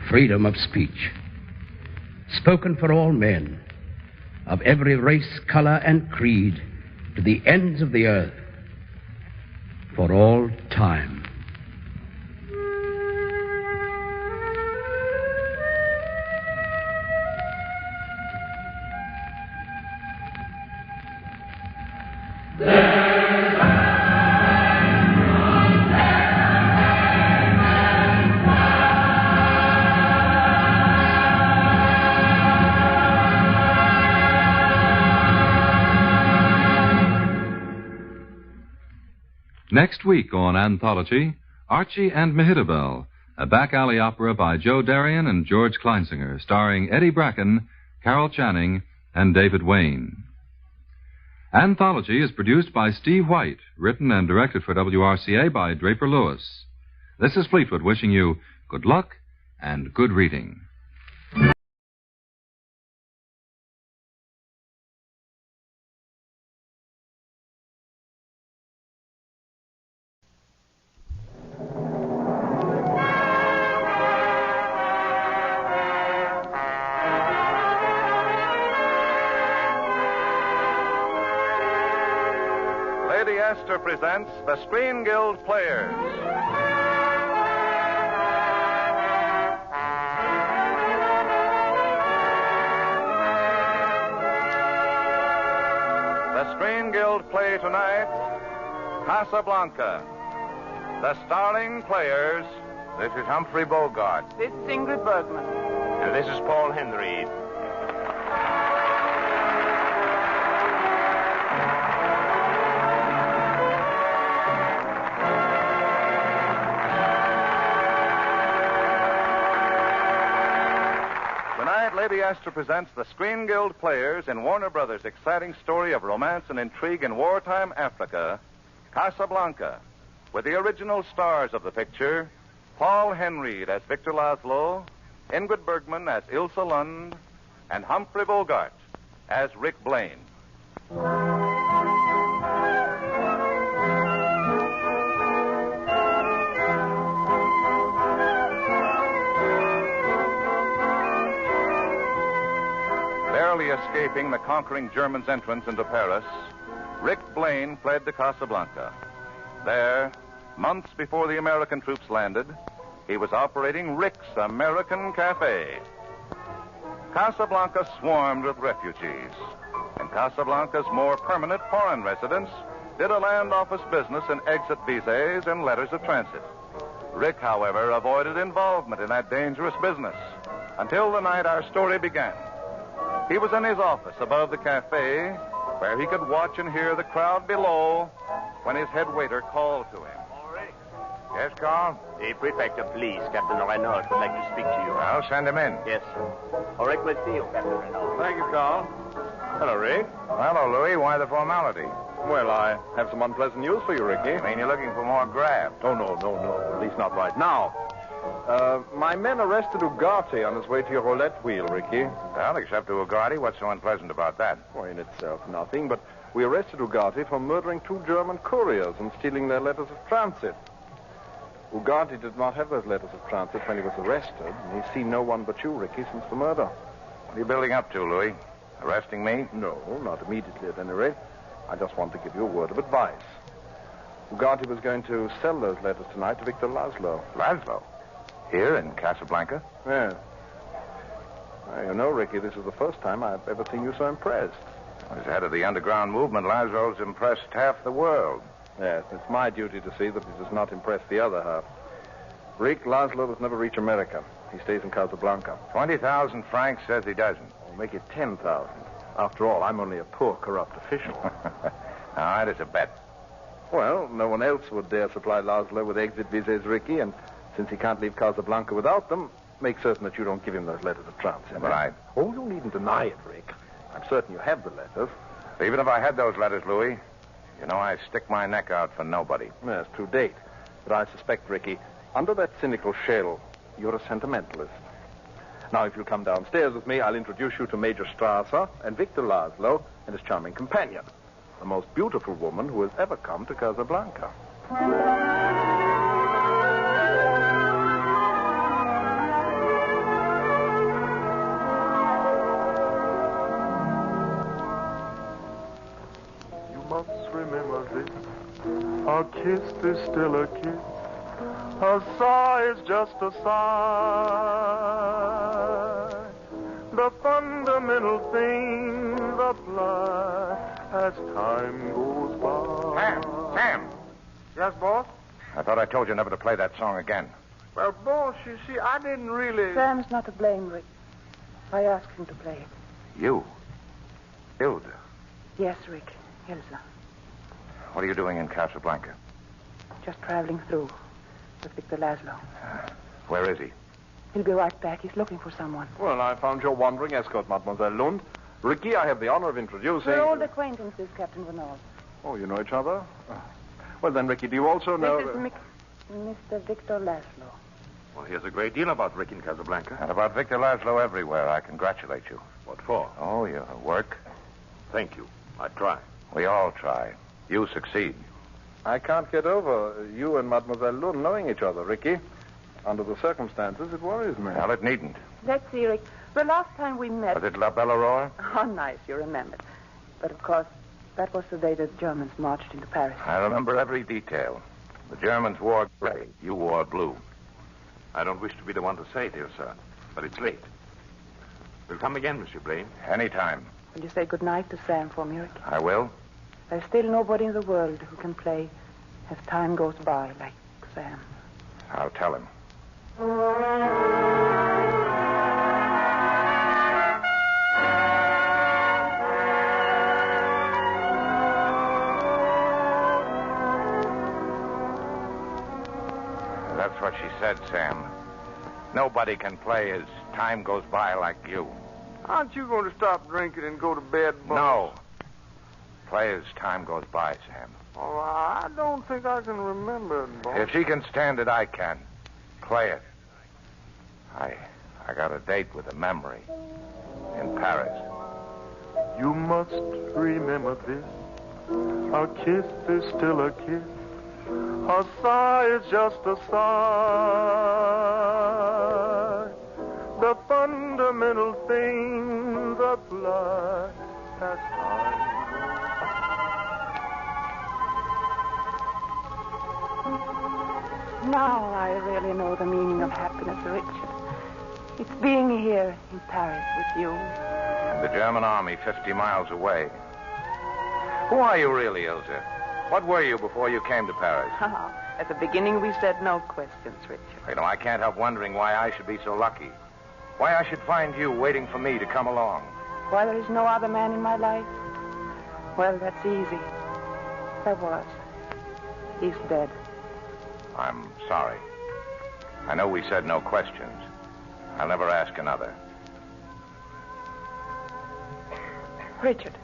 Freedom of speech. Spoken for all men, of every race, color, and creed, to the ends of the earth, for all time. Next week on Anthology, Archie and Mehitabel, a back-alley opera by Joe Darien and George Kleinsinger, starring Eddie Bracken, Carol Channing, and David Wayne. Anthology is produced by Steve White, written and directed for WRCA by Draper Lewis. This is Fleetwood wishing you good luck and good reading. Lady Esther presents the Screen Guild Players. The Screen Guild play tonight, Casablanca. The starring players. This is Humphrey Bogart. This is Ingrid Bergman. And this is Paul Henry. Lady Esther presents the Screen Guild Players in Warner Brothers' exciting story of romance and intrigue in wartime Africa, Casablanca, with the original stars of the picture, Paul Henry as Victor Laszlo, Ingrid Bergman as Ilsa Lund, and Humphrey Bogart as Rick Blaine. Barely escaping the conquering Germans' entrance into Paris, Rick Blaine fled to Casablanca. There, months before the American troops landed, he was operating Rick's American Cafe. Casablanca swarmed with refugees, and Casablanca's more permanent foreign residents did a land office business in exit visas and letters of transit. Rick, however, avoided involvement in that dangerous business until the night our story began. He was in his office above the cafe, where he could watch and hear the crowd below when his head waiter called to him. Yes, Carl? The prefect of police, Captain Renault, would like to speak to you. Well, send him in. Yes, sir. Oh, Rick, we'll see you, Captain Renault. Thank you, Carl. Hello, Rick. Hello, Louis. Why the formality? Well, I have some unpleasant news for you, Ricky. I mean, you're looking for more graft. Oh, no. At least not right now. My men arrested Ugarte on his way to your roulette wheel, Ricky. Well, except to Ugarte, what's so unpleasant about that? Well, in itself, nothing, but we arrested Ugarte for murdering 2 German couriers and stealing their letters of transit. Ugarte did not have those letters of transit when he was arrested, and he's seen no one but you, Ricky, since the murder. What are you building up to, Louis? Arresting me? No, not immediately at any rate. I just want to give you a word of advice. Ugarte was going to sell those letters tonight to Victor Laszlo. Laszlo? Here in Casablanca? Yes. Well, you know, Ricky, this is the first time I've ever seen you so impressed. As head of the underground movement, Laszlo's impressed half the world. Yes, it's my duty to see that he does not impress the other half. Rick, Laszlo does never reach America. He stays in Casablanca. 20,000 francs says he doesn't. I'll make it 10,000. After all, I'm only a poor, corrupt official. All right, it's a bet. Well, no one else would dare supply Laszlo with exit visas, Ricky, and since he can't leave Casablanca without them, make certain that you don't give him those letters of transit. Right. Oh, you needn't deny it, Rick. I'm certain you have the letters. Even if I had those letters, Louis, you know I stick my neck out for nobody. Yes, to date. But I suspect, Ricky, under that cynical shell, you're a sentimentalist. Now, if you'll come downstairs with me, I'll introduce you to Major Strasser and Victor Laszlo and his charming companion, the most beautiful woman who has ever come to Casablanca. You must remember this. A kiss is still a kiss. A sigh is just a sigh. The fundamental things apply as time goes by. Sam! Yes, boss? I thought I told you never to play that song again. Well, boss, you see, I didn't really... Sam's not to blame, Rick. I asked him to play it. You? Hilda? Yes, Rick. Ilsa. What are you doing in Casablanca? Just traveling through with Victor Laszlo. Where is he? He'll be right back. He's looking for someone. Well, I found your wandering escort, Mademoiselle Lund. Ricky, I have the honor of introducing... We're old acquaintances, Captain Renault. Oh, you know each other? Well, then, Ricky, do you also know... This is Mr. Victor Laszlo. Well, here's a great deal about Rick in Casablanca. And about Victor Laszlo everywhere. I congratulate you. What for? Oh, your work. Thank you. I try. We all try. You succeed. I can't get over you and Mademoiselle Lund knowing each other, Ricky. Under the circumstances, it worries me. Well, it needn't. Let's see, Rick. The last time we met... Was it La Belle Aurore? Oh, nice, you remembered. But, of course, that was the day the Germans marched into Paris. I remember every detail. The Germans wore gray. You wore blue. I don't wish to be the one to say, dear sir, but it's late. We'll come again, Monsieur Blaine. Anytime. Will you say goodnight to Sam for me, Rick? I will. There's still nobody in the world who can play as time goes by like Sam. I'll tell him. That's what she said, Sam. Nobody can play as time goes by like you. Aren't you going to stop drinking and go to bed, boss? No. Play as time goes by, Sam. Oh, I don't think I can remember it, boss. If she can stand it, I can. Play it. I got a date with a memory in Paris. You must remember this. A kiss is still a kiss. A sigh is just a sigh. The fundamental things apply as time. Now I really know the meaning of happiness, Richard. It's being here in Paris with you. And the German army 50 miles away. Who are you really, Ilsa? What were you before you came to Paris? At the beginning, we said no questions, Richard. You know, I can't help wondering why I should be so lucky. Why I should find you waiting for me to come along. Why there is no other man in my life? Well, that's easy. There was. He's dead. I'm sorry. I know we said no questions. I'll never ask another. Richard,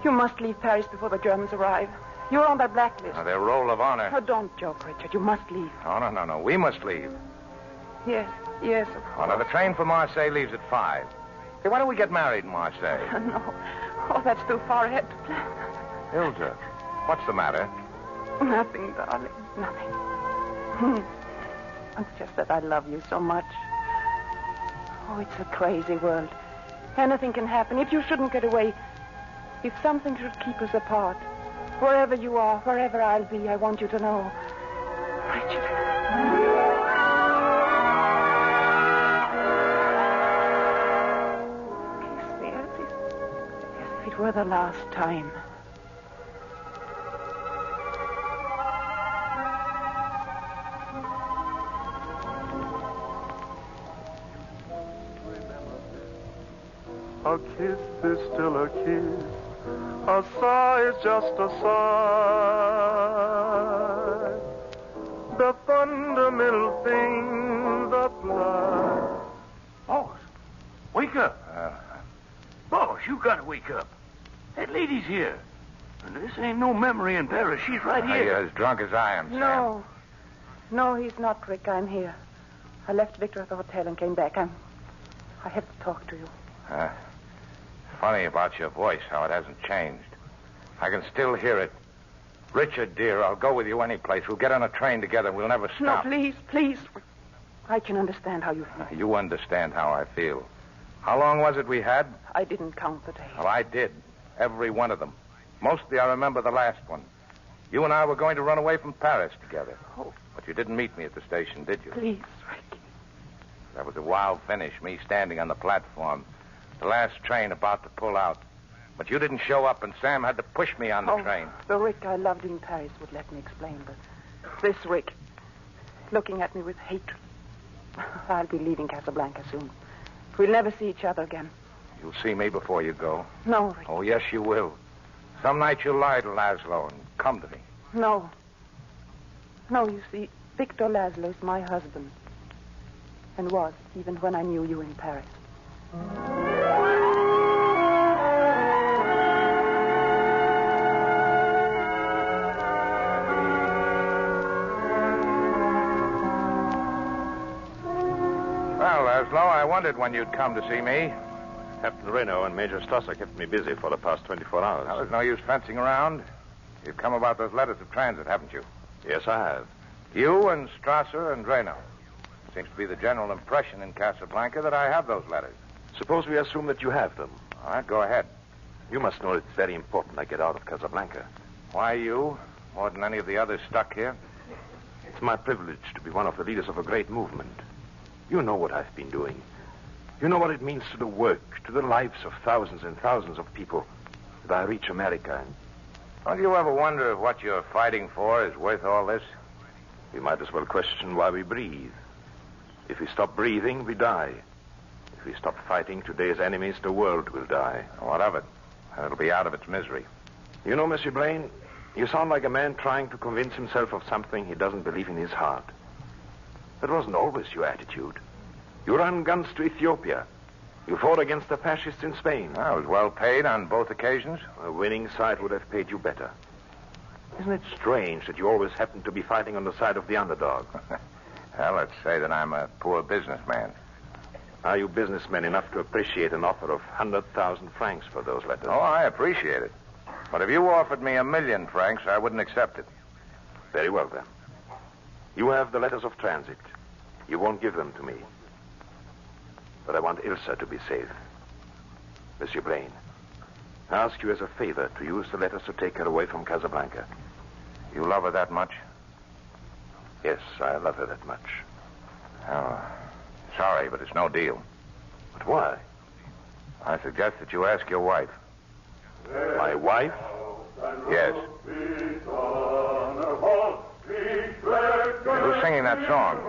you must leave Paris before the Germans arrive. You're on their blacklist. Their roll of honor. Oh, don't joke, Richard. You must leave. Oh, no. We must leave. Yes, of course. Oh, now, the train for Marseille leaves at 5. Hey, why don't we get married in Marseille? No. Oh, that's too far ahead to plan. Hilda, what's the matter? Nothing, darling. Nothing. It's just that I love you so much. Oh, it's a crazy world. Anything can happen. If you shouldn't get away, if something should keep us apart, wherever you are, wherever I'll be, I want you to know. Richard. Kiss me as if it were the last time. A kiss is still a kiss. A sigh is just a sigh. The fundamental things apply. Boss, wake up. Boss, you gotta wake up. That lady's here. And this ain't no memory in Paris. She's right here. You're as drunk as I am, Sam. No. No, he's not, Rick. I'm here. I left Victor at the hotel and came back. I have to talk to you. Funny about your voice, how it hasn't changed. I can still hear it. Richard, dear, I'll go with you any place. We'll get on a train together. We'll never stop. No, please. I can understand how you feel. You understand how I feel. How long was it we had? I didn't count the days. Well, I did. Every one of them. Mostly I remember the last one. You and I were going to run away from Paris together. Oh. But you didn't meet me at the station, did you? Please, Rick. That was a wild finish, me standing on the platform. The last train about to pull out. But you didn't show up, and Sam had to push me on the train. The Rick I loved in Paris would let me explain, but this Rick, looking at me with hatred. I'll be leaving Casablanca soon. We'll never see each other again. You'll see me before you go. No, Rick. Oh, yes, you will. Some night you'll lie to Laszlo and come to me. No. No, you see, Victor Laszlo is my husband. And was, even when I knew you in Paris. Well, Laszlo, I wondered when you'd come to see me. Captain Reno and Major Strasser kept me busy for the past 24 hours. Well, there's no use fencing around. You've come about those letters of transit, haven't you? Yes, I have. You and Strasser and Reno. Seems to be the general impression in Casablanca that I have those letters. Suppose we assume that you have them. All right, go ahead. You must know it's very important I get out of Casablanca. Why you? More than any of the others stuck here? It's my privilege to be one of the leaders of a great movement. You know what I've been doing. You know what it means to the work, to the lives of thousands and thousands of people, that I reach America. And don't you ever wonder if what you're fighting for is worth all this? We might as well question why we breathe. If we stop breathing, we die. If we stop fighting today's enemies, the world will die. What of it? It'll be out of its misery. You know, Monsieur Blaine, you sound like a man trying to convince himself of something he doesn't believe in his heart. That wasn't always your attitude. You ran guns to Ethiopia. You fought against the fascists in Spain. I was well paid on both occasions. A winning side would have paid you better. Isn't it strange that you always happen to be fighting on the side of the underdog? Well, let's say that I'm a poor businessman. Are you businessmen enough to appreciate an offer of 100,000 francs for those letters? Oh, I appreciate it. But if you offered me 1,000,000 francs, I wouldn't accept it. Very well, then. You have the letters of transit. You won't give them to me. But I want Ilsa to be safe. Monsieur Blaine, I ask you as a favor to use the letters to take her away from Casablanca. You love her that much? Yes, I love her that much. Oh, sorry, but it's no deal. But why? I suggest that you ask your wife. My wife? Yes. Who's singing that song?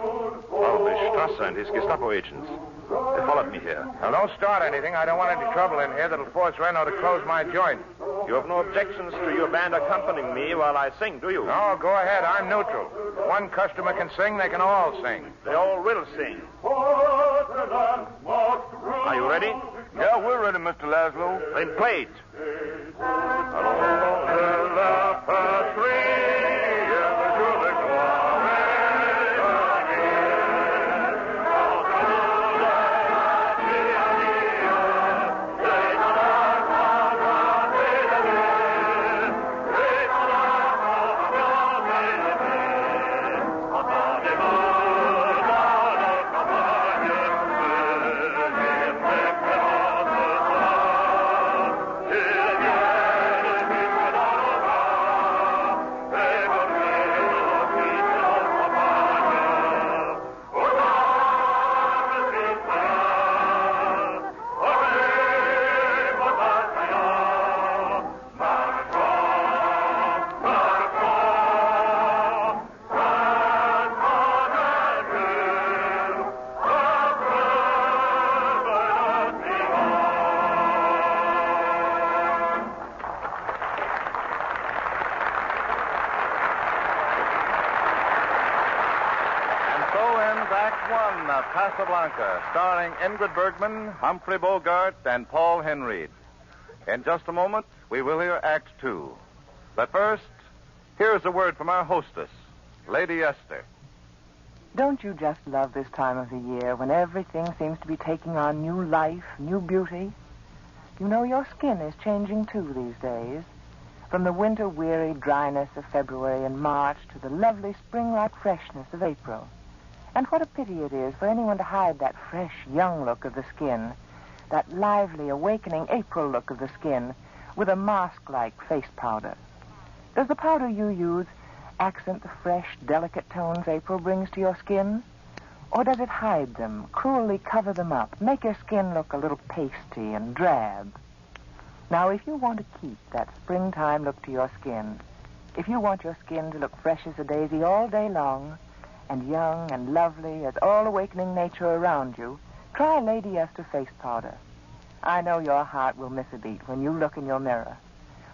Oh, the Strasser and his Gestapo agents. They followed me here. Now, don't start anything. I don't want any trouble in here that'll force Reno to close my joint. You have no objections to your band accompanying me while I sing, do you? No, go ahead. I'm neutral. If one customer can sing, they can all sing. They all will sing. Are you ready? Yeah, we're ready, Mr. Laszlo. Then play it. Casablanca, starring Ingrid Bergman, Humphrey Bogart, and Paul Henreid. In just a moment, we will hear Act Two. But first, here's a word from our hostess, Lady Esther. Don't you just love this time of the year when everything seems to be taking on new life, new beauty? You know your skin is changing too these days. From the winter-weary dryness of February and March to the lovely spring-like freshness of April. And what a pity it is for anyone to hide that fresh, young look of the skin, that lively, awakening April look of the skin, with a mask-like face powder. Does the powder you use accent the fresh, delicate tones April brings to your skin? Or does it hide them, cruelly cover them up, make your skin look a little pasty and drab? Now, if you want to keep that springtime look to your skin, if you want your skin to look fresh as a daisy all day long, and young and lovely as all awakening nature around you, try Lady Esther face powder. I know your heart will miss a beat when you look in your mirror.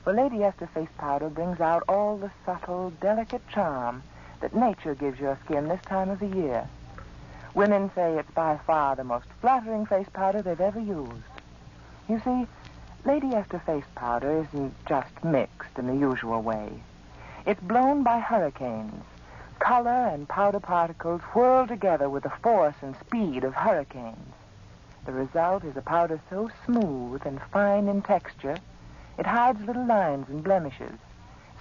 For Lady Esther face powder brings out all the subtle, delicate charm that nature gives your skin this time of the year. Women say it's by far the most flattering face powder they've ever used. You see, Lady Esther face powder isn't just mixed in the usual way. It's blown by hurricanes. Color and powder particles whirl together with the force and speed of hurricanes. The result is a powder so smooth and fine in texture, it hides little lines and blemishes.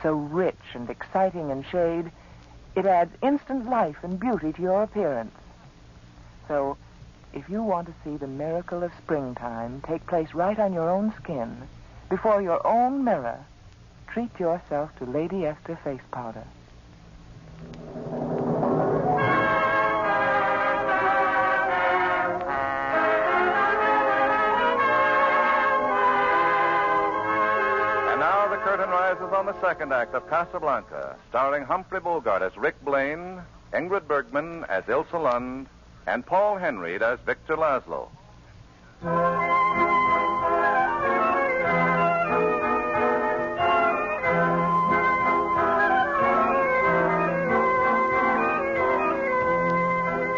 So rich and exciting in shade, it adds instant life and beauty to your appearance. So, if you want to see the miracle of springtime take place right on your own skin, before your own mirror, treat yourself to Lady Esther face powder. And now the curtain rises on the second act of Casablanca, starring Humphrey Bogart as Rick Blaine, Ingrid Bergman as Ilsa Lund, and Paul Henreid as Victor Laszlo.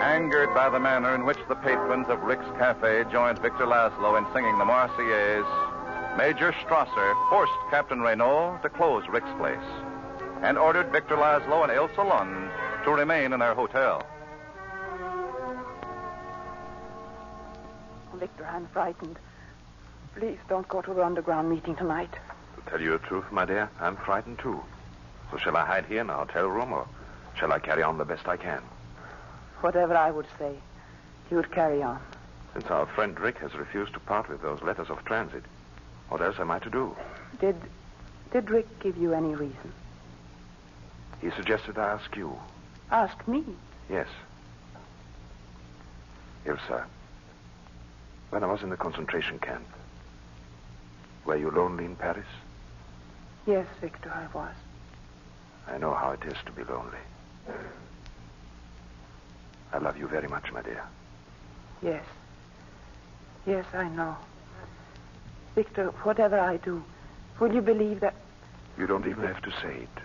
Angered by the manner in which the patrons of Rick's Cafe joined Victor Laszlo in singing the Marseillaise, Major Strasser forced Captain Renault to close Rick's place and ordered Victor Laszlo and Ilsa Lund to remain in their hotel. Victor, I'm frightened. Please don't go to the underground meeting tonight. To tell you the truth, my dear, I'm frightened too. So shall I hide here in our hotel room, or shall I carry on the best I can? Whatever I would say, you would carry on. Since our friend Rick has refused to part with those letters of transit, what else am I to do? Did Rick give you any reason? He suggested I ask you. Ask me? Yes. Ilsa, when I was in the concentration camp, were you lonely in Paris? Yes, Victor, I was. I know how it is to be lonely. I love you very much, my dear. Yes. Yes, I know. Victor, whatever I do, will you believe that... You don't even have to say it.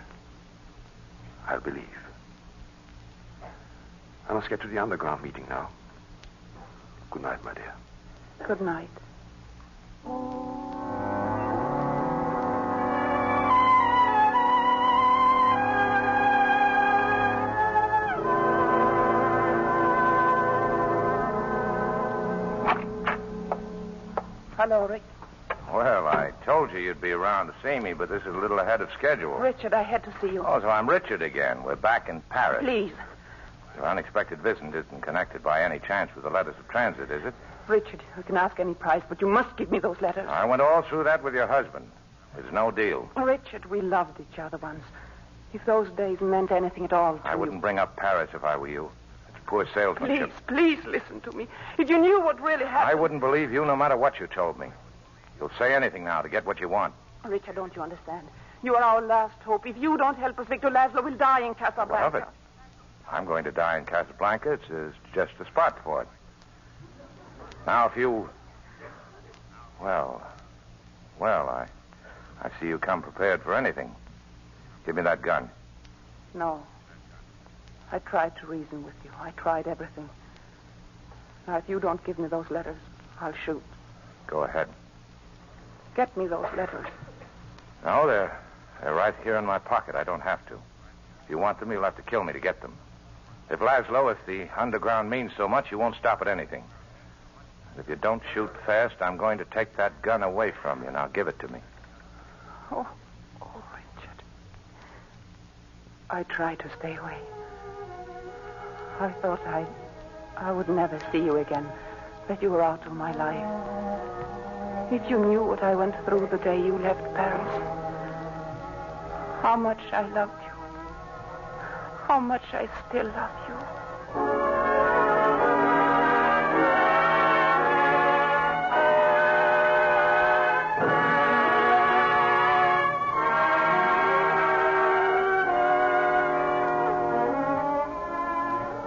I'll believe. I must get to the underground meeting now. Good night, my dear. Good night. Hello, Rick. Well, I told you you'd be around to see me, but this is a little ahead of schedule. Richard, I had to see you. Oh, so I'm Richard again. We're back in Paris. Please. Your unexpected visit isn't connected by any chance with the letters of transit, is it? Richard, you can ask any price, but you must give me those letters. I went all through that with your husband. There's no deal. Richard, we loved each other once. If those days meant anything at all to I wouldn't bring up Paris if I were you. It's poor salesmanship. Please listen to me. If you knew what really happened... I wouldn't believe you no matter what you told me. You'll say anything now to get what you want. Richard, don't you understand? You are our last hope. If you don't help us, Victor Laszlo will die in Casablanca. What of it? I'm going to die in Casablanca. It's just a spot for it. Now, if you... Well, I see you come prepared for anything. Give me that gun. No. I tried to reason with you. I tried everything. Now, if you don't give me those letters, I'll shoot. Go ahead. Get me those letters. No, they're right here in my pocket. I don't have to. If you want them, you'll have to kill me to get them. If the underground means so much, you won't stop at anything. And if you don't shoot fast, I'm going to take that gun away from you. Now give it to me. Oh, Richard. I tried to stay away. I thought I would never see you again, that you were out of my life. If you knew what I went through the day you left Paris, how much I loved you, how much I still love you.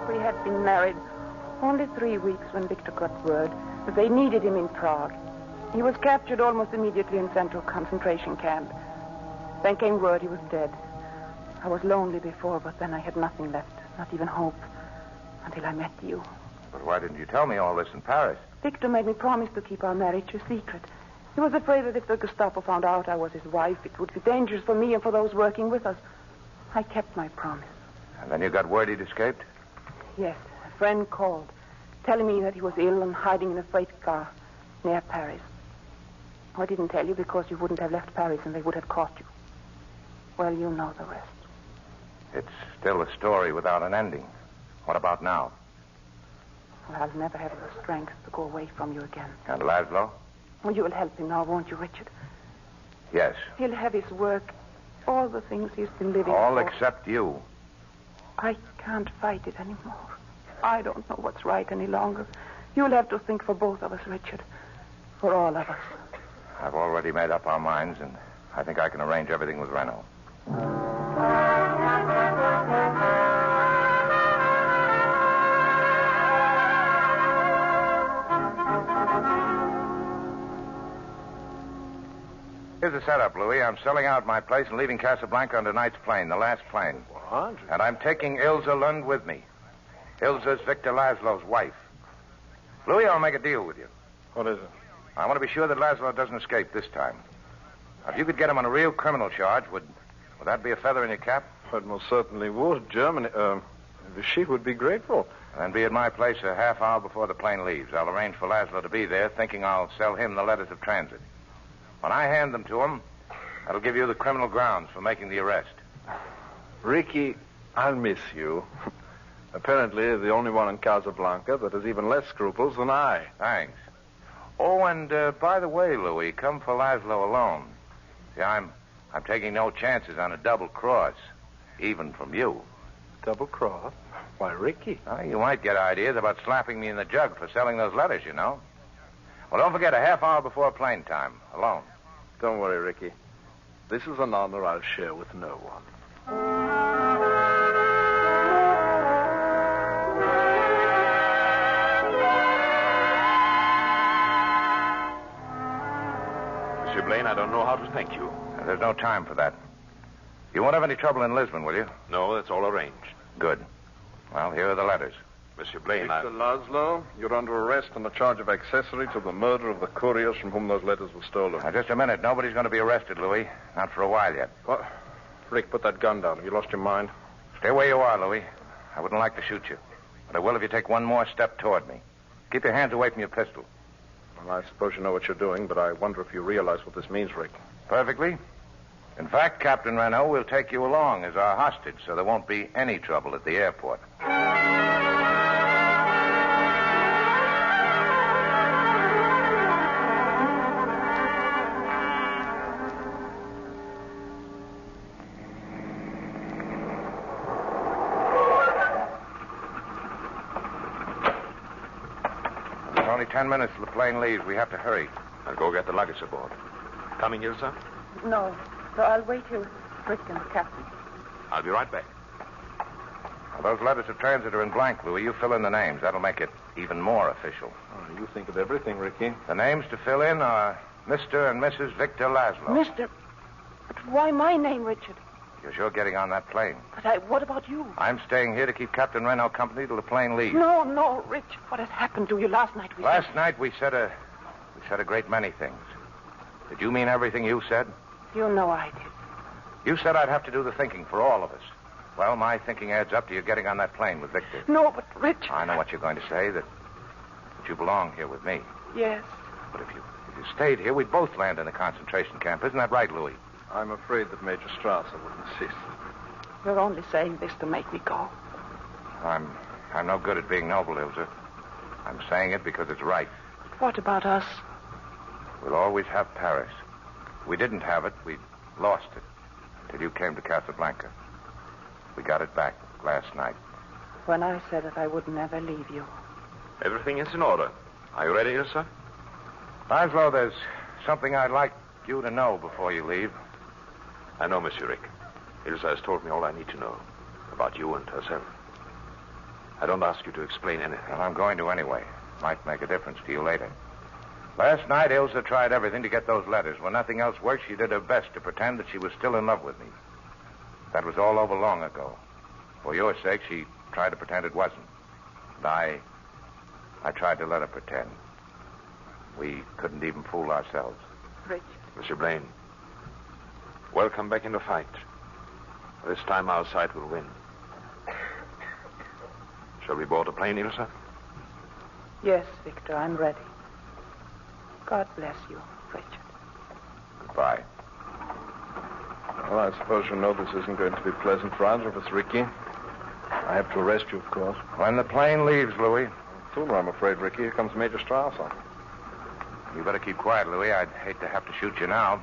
We had been married only 3 weeks when Victor got word that they needed him in Prague. He was captured almost immediately in Central concentration camp. Then came word he was dead. I was lonely before, but then I had nothing left, not even hope, until I met you. But why didn't you tell me all this in Paris? Victor made me promise to keep our marriage a secret. He was afraid that if the Gestapo found out I was his wife, it would be dangerous for me and for those working with us. I kept my promise. And then you got word he'd escaped? Yes, a friend called, telling me that he was ill and hiding in a freight car near Paris. I didn't tell you because you wouldn't have left Paris and they would have caught you. Well, you know the rest. It's still a story without an ending. What about now? Well, I'll never have the strength to go away from you again. And Laszlo? Well, you'll help him now, won't you, Richard? Yes. He'll have his work, all the things he's been living All for. except you. I can't fight it anymore. I don't know what's right any longer. You'll have to think for both of us, Richard. For all of us. I've already made up our minds, and I think I can arrange everything with Renault. Here's the setup, Louis. I'm selling out my place and leaving Casablanca on tonight's plane, the last plane. What? And I'm taking Ilse Lund with me. Ilse's Victor Laszlo's wife. Louis, I'll make a deal with you. What is it? I want to be sure that Laszlo doesn't escape this time. Now, if you could get him on a real criminal charge, would that be a feather in your cap? It most certainly would. Germany, she would be grateful. Then be at my place a half hour before the plane leaves. I'll arrange for Laszlo to be there, thinking I'll sell him the letters of transit. When I hand them to him, that'll give you the criminal grounds for making the arrest. Ricky, I'll miss you. Apparently, the only one in Casablanca that has even less scruples than I. Thanks. Oh, and by the way, Louis, come for Laszlo alone. See, I'm taking no chances on a double cross, even from you. Double cross? Why, Ricky. You might get ideas about slapping me in the jug for selling those letters, you know. Well, don't forget, a half hour before plane time, alone. Don't worry, Ricky. This is an honor I'll share with no one. Monsieur Blaine, I don't know how to thank you. There's no time for that. You won't have any trouble in Lisbon, will you? No, that's all arranged. Good. Well, here are the letters. Monsieur Blaine, Mr. Laszlo, you're under arrest on a charge of accessory to the murder of the couriers from whom those letters were stolen. Now, just a minute. Nobody's going to be arrested, Louis. Not for a while yet. What? Rick, put that gun down. Have you lost your mind? Stay where you are, Louis. I wouldn't like to shoot you. But I will if you take one more step toward me. Keep your hands away from your pistol. Well, I suppose you know what you're doing, but I wonder if you realize what this means, Rick. Perfectly. In fact, Captain Renault will take you along as our hostage, so there won't be any trouble at the airport. There's only 10 minutes till the plane leaves. We have to hurry. I'll go get the luggage aboard. Coming, Ilse? No. So I'll wait here with Rick and the captain. I'll be right back. Well, those letters of transit are in blank, Louis. You fill in the names. That'll make it even more official. Oh, you think of everything, Ricky. The names to fill in are Mr. and Mrs. Victor Laszlo. Mr. But why my name, Richard? You're sure getting on that plane. But what about you? I'm staying here to keep Captain Renault company till the plane leaves. No, Richard. What has happened to you last night? Last night we said a great many things. Did you mean everything you said? You know I did. You said I'd have to do the thinking for all of us. Well, my thinking adds up to you getting on that plane with Victor. No, but Richard... I know what you're going to say, that you belong here with me. Yes. But if you stayed here, we'd both land in a concentration camp. Isn't that right, Louis? I'm afraid that Major Strasser would insist. You're only saying this to make me go. I'm no good at being noble, Ilsa. I'm saying it because it's right. What about us? We'll always have Paris. If we didn't have it, we lost it. Till you came to Casablanca. We got it back last night. When I said that I would never leave you. Everything is in order. Are you ready, Ilsa? Laszlo, there's something I'd like you to know before you leave. I know, Monsieur Rick. Ilsa has told me all I need to know about you and herself. I don't ask you to explain anything. Well, I'm going to anyway. Might make a difference to you later. Last night, Ilsa tried everything to get those letters. When nothing else worked, she did her best to pretend that she was still in love with me. That was all over long ago. For your sake, she tried to pretend it wasn't. And I tried to let her pretend. We couldn't even fool ourselves. Richard. Monsieur Blaine, welcome back in the fight. This time our side will win. Shall we board the plane, Ilsa? Yes, Victor, I'm ready. God bless you, Richard. Goodbye. Well, I suppose you know this isn't going to be pleasant for either of us, Ricky. I have to arrest you, of course. When the plane leaves, Louis. Sooner, I'm afraid, Ricky. Here comes Major Strasser. You better keep quiet, Louis. I'd hate to have to shoot you now.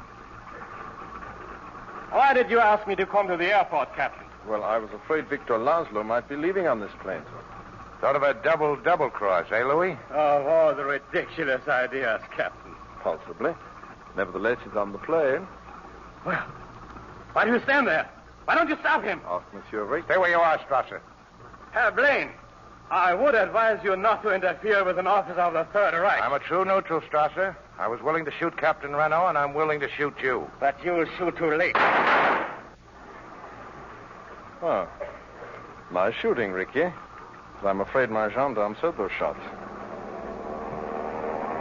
Why did you ask me to come to the airport, Captain? Well, I was afraid Victor Laszlo might be leaving on this plane, sir. Sort of a double cross, eh, Louis? Oh, all the ridiculous ideas, Captain. Possibly. Nevertheless, he's on the plane. Well, why do you stand there? Why don't you stop him? Ask Monsieur Rick. Stay where you are, Strasser. Herr Blaine, I would advise you not to interfere with an officer of the Third Reich. I'm a true neutral, Strasser. I was willing to shoot Captain Renault, and I'm willing to shoot you. But you'll shoot too late. Oh. Nice shooting, Ricky. But I'm afraid my gendarmes heard those shots.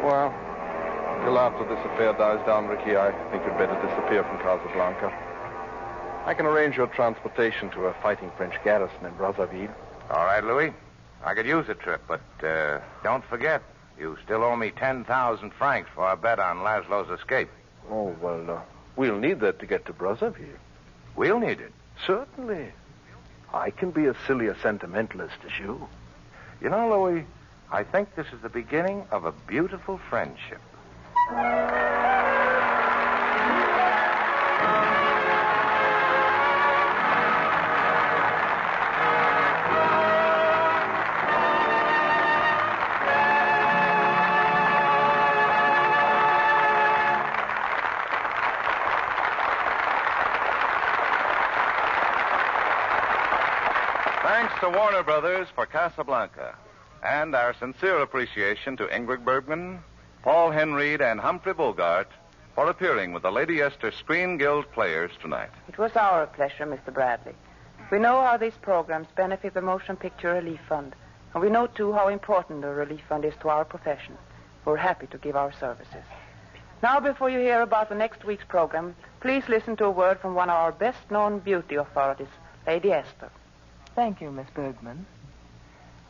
Well, till after this affair dies down, Ricky, I think you'd better disappear from Casablanca. I can arrange your transportation to a fighting French garrison in Brazzaville. All right, Louis. I could use a trip, but don't forget, you still owe me 10,000 francs for our bet on Laszlo's escape. Oh, well, we'll need that to get to Brazzaville. We'll need it? Certainly. I can be as silly a sentimentalist as you. You know, Louis, I think this is the beginning of a beautiful friendship. Thanks to Warner Brothers for Casablanca, and our sincere appreciation to Ingrid Bergman, Paul Henreid, and Humphrey Bogart for appearing with the Lady Esther Screen Guild players tonight. It was our pleasure, Mr. Bradley. We know how these programs benefit the Motion Picture Relief Fund, and we know, too, how important the relief fund is to our profession. We're happy to give our services. Now, before you hear about the next week's program, please listen to a word from one of our best-known beauty authorities, Lady Esther. Thank you, Miss Bergman.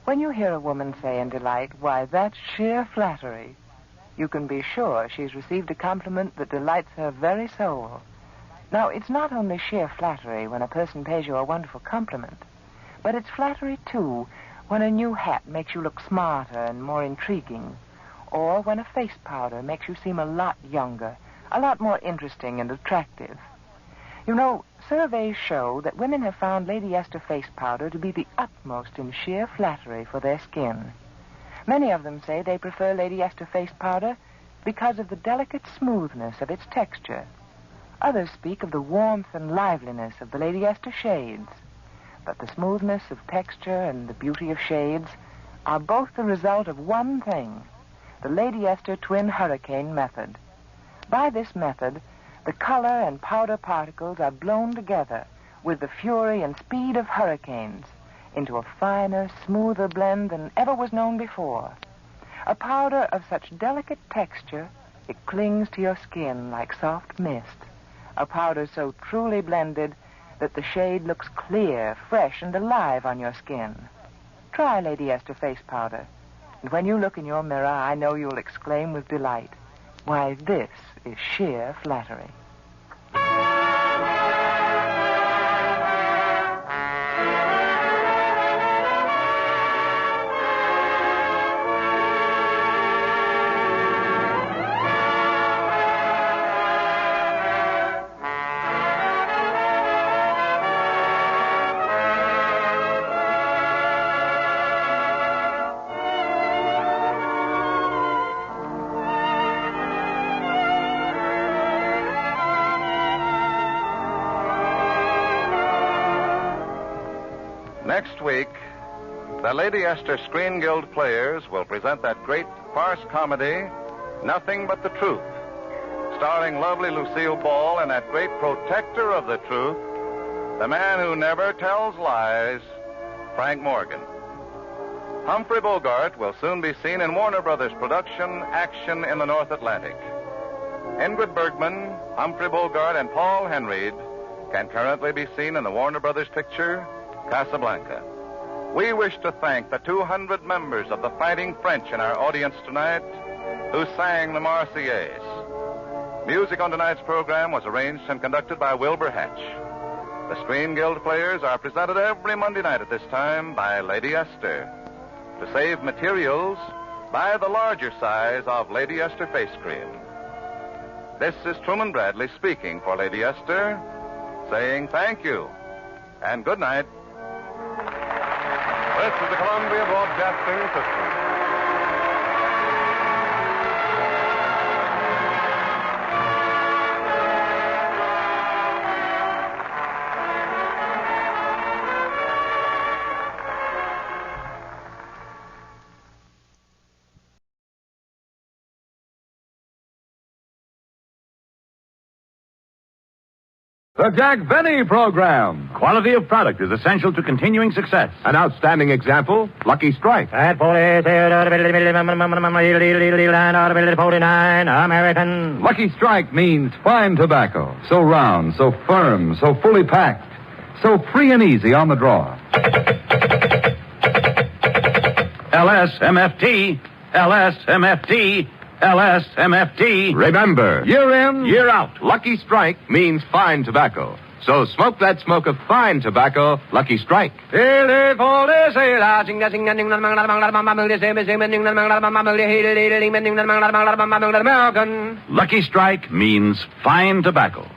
When you hear a woman say in delight, "Why, that's sheer flattery," you can be sure she's received a compliment that delights her very soul. Now, it's not only sheer flattery when a person pays you a wonderful compliment, but it's flattery, too, when a new hat makes you look smarter and more intriguing, or when a face powder makes you seem a lot younger, a lot more interesting and attractive. You know, surveys show that women have found Lady Esther face powder to be the utmost in sheer flattery for their skin. Many of them say they prefer Lady Esther face powder because of the delicate smoothness of its texture. Others speak of the warmth and liveliness of the Lady Esther shades. But the smoothness of texture and the beauty of shades are both the result of one thing, the Lady Esther Twin Hurricane method. By this method, the color and powder particles are blown together with the fury and speed of hurricanes into a finer, smoother blend than ever was known before. A powder of such delicate texture It clings to your skin like soft mist, a powder so truly blended that the shade looks clear, fresh, and alive on your skin. Try Lady Esther face powder, and when you look in your mirror, I know you'll exclaim with delight, "Why, this is sheer flattery." Next week, the Lady Esther Screen Guild players will present that great farce comedy, Nothing But the Truth, starring lovely Lucille Ball and that great protector of the truth, the man who never tells lies, Frank Morgan. Humphrey Bogart will soon be seen in Warner Brothers' production, Action in the North Atlantic. Ingrid Bergman, Humphrey Bogart, and Paul Henreid can currently be seen in the Warner Brothers picture, Casablanca. We wish to thank the 200 members of the Fighting French in our audience tonight who sang the Marseillaise. Music on tonight's program was arranged and conducted by Wilbur Hatch. The Screen Guild players are presented every Monday night at this time by Lady Esther. To save materials, buy the larger size of Lady Esther face cream. This is Truman Bradley speaking for Lady Esther, saying thank you and good night. This is the Columbia Broadcasting System. The Jack Benny Program. Quality of product is essential to continuing success. An outstanding example, Lucky Strike. At 49 American. Lucky Strike means fine tobacco. So round, so firm, so fully packed. So free and easy on the draw. LSMFT. LSMFT. LSMFT. Remember, year in, year out, Lucky Strike means fine tobacco. So smoke that smoke of fine tobacco, Lucky Strike. Lucky Strike means fine tobacco.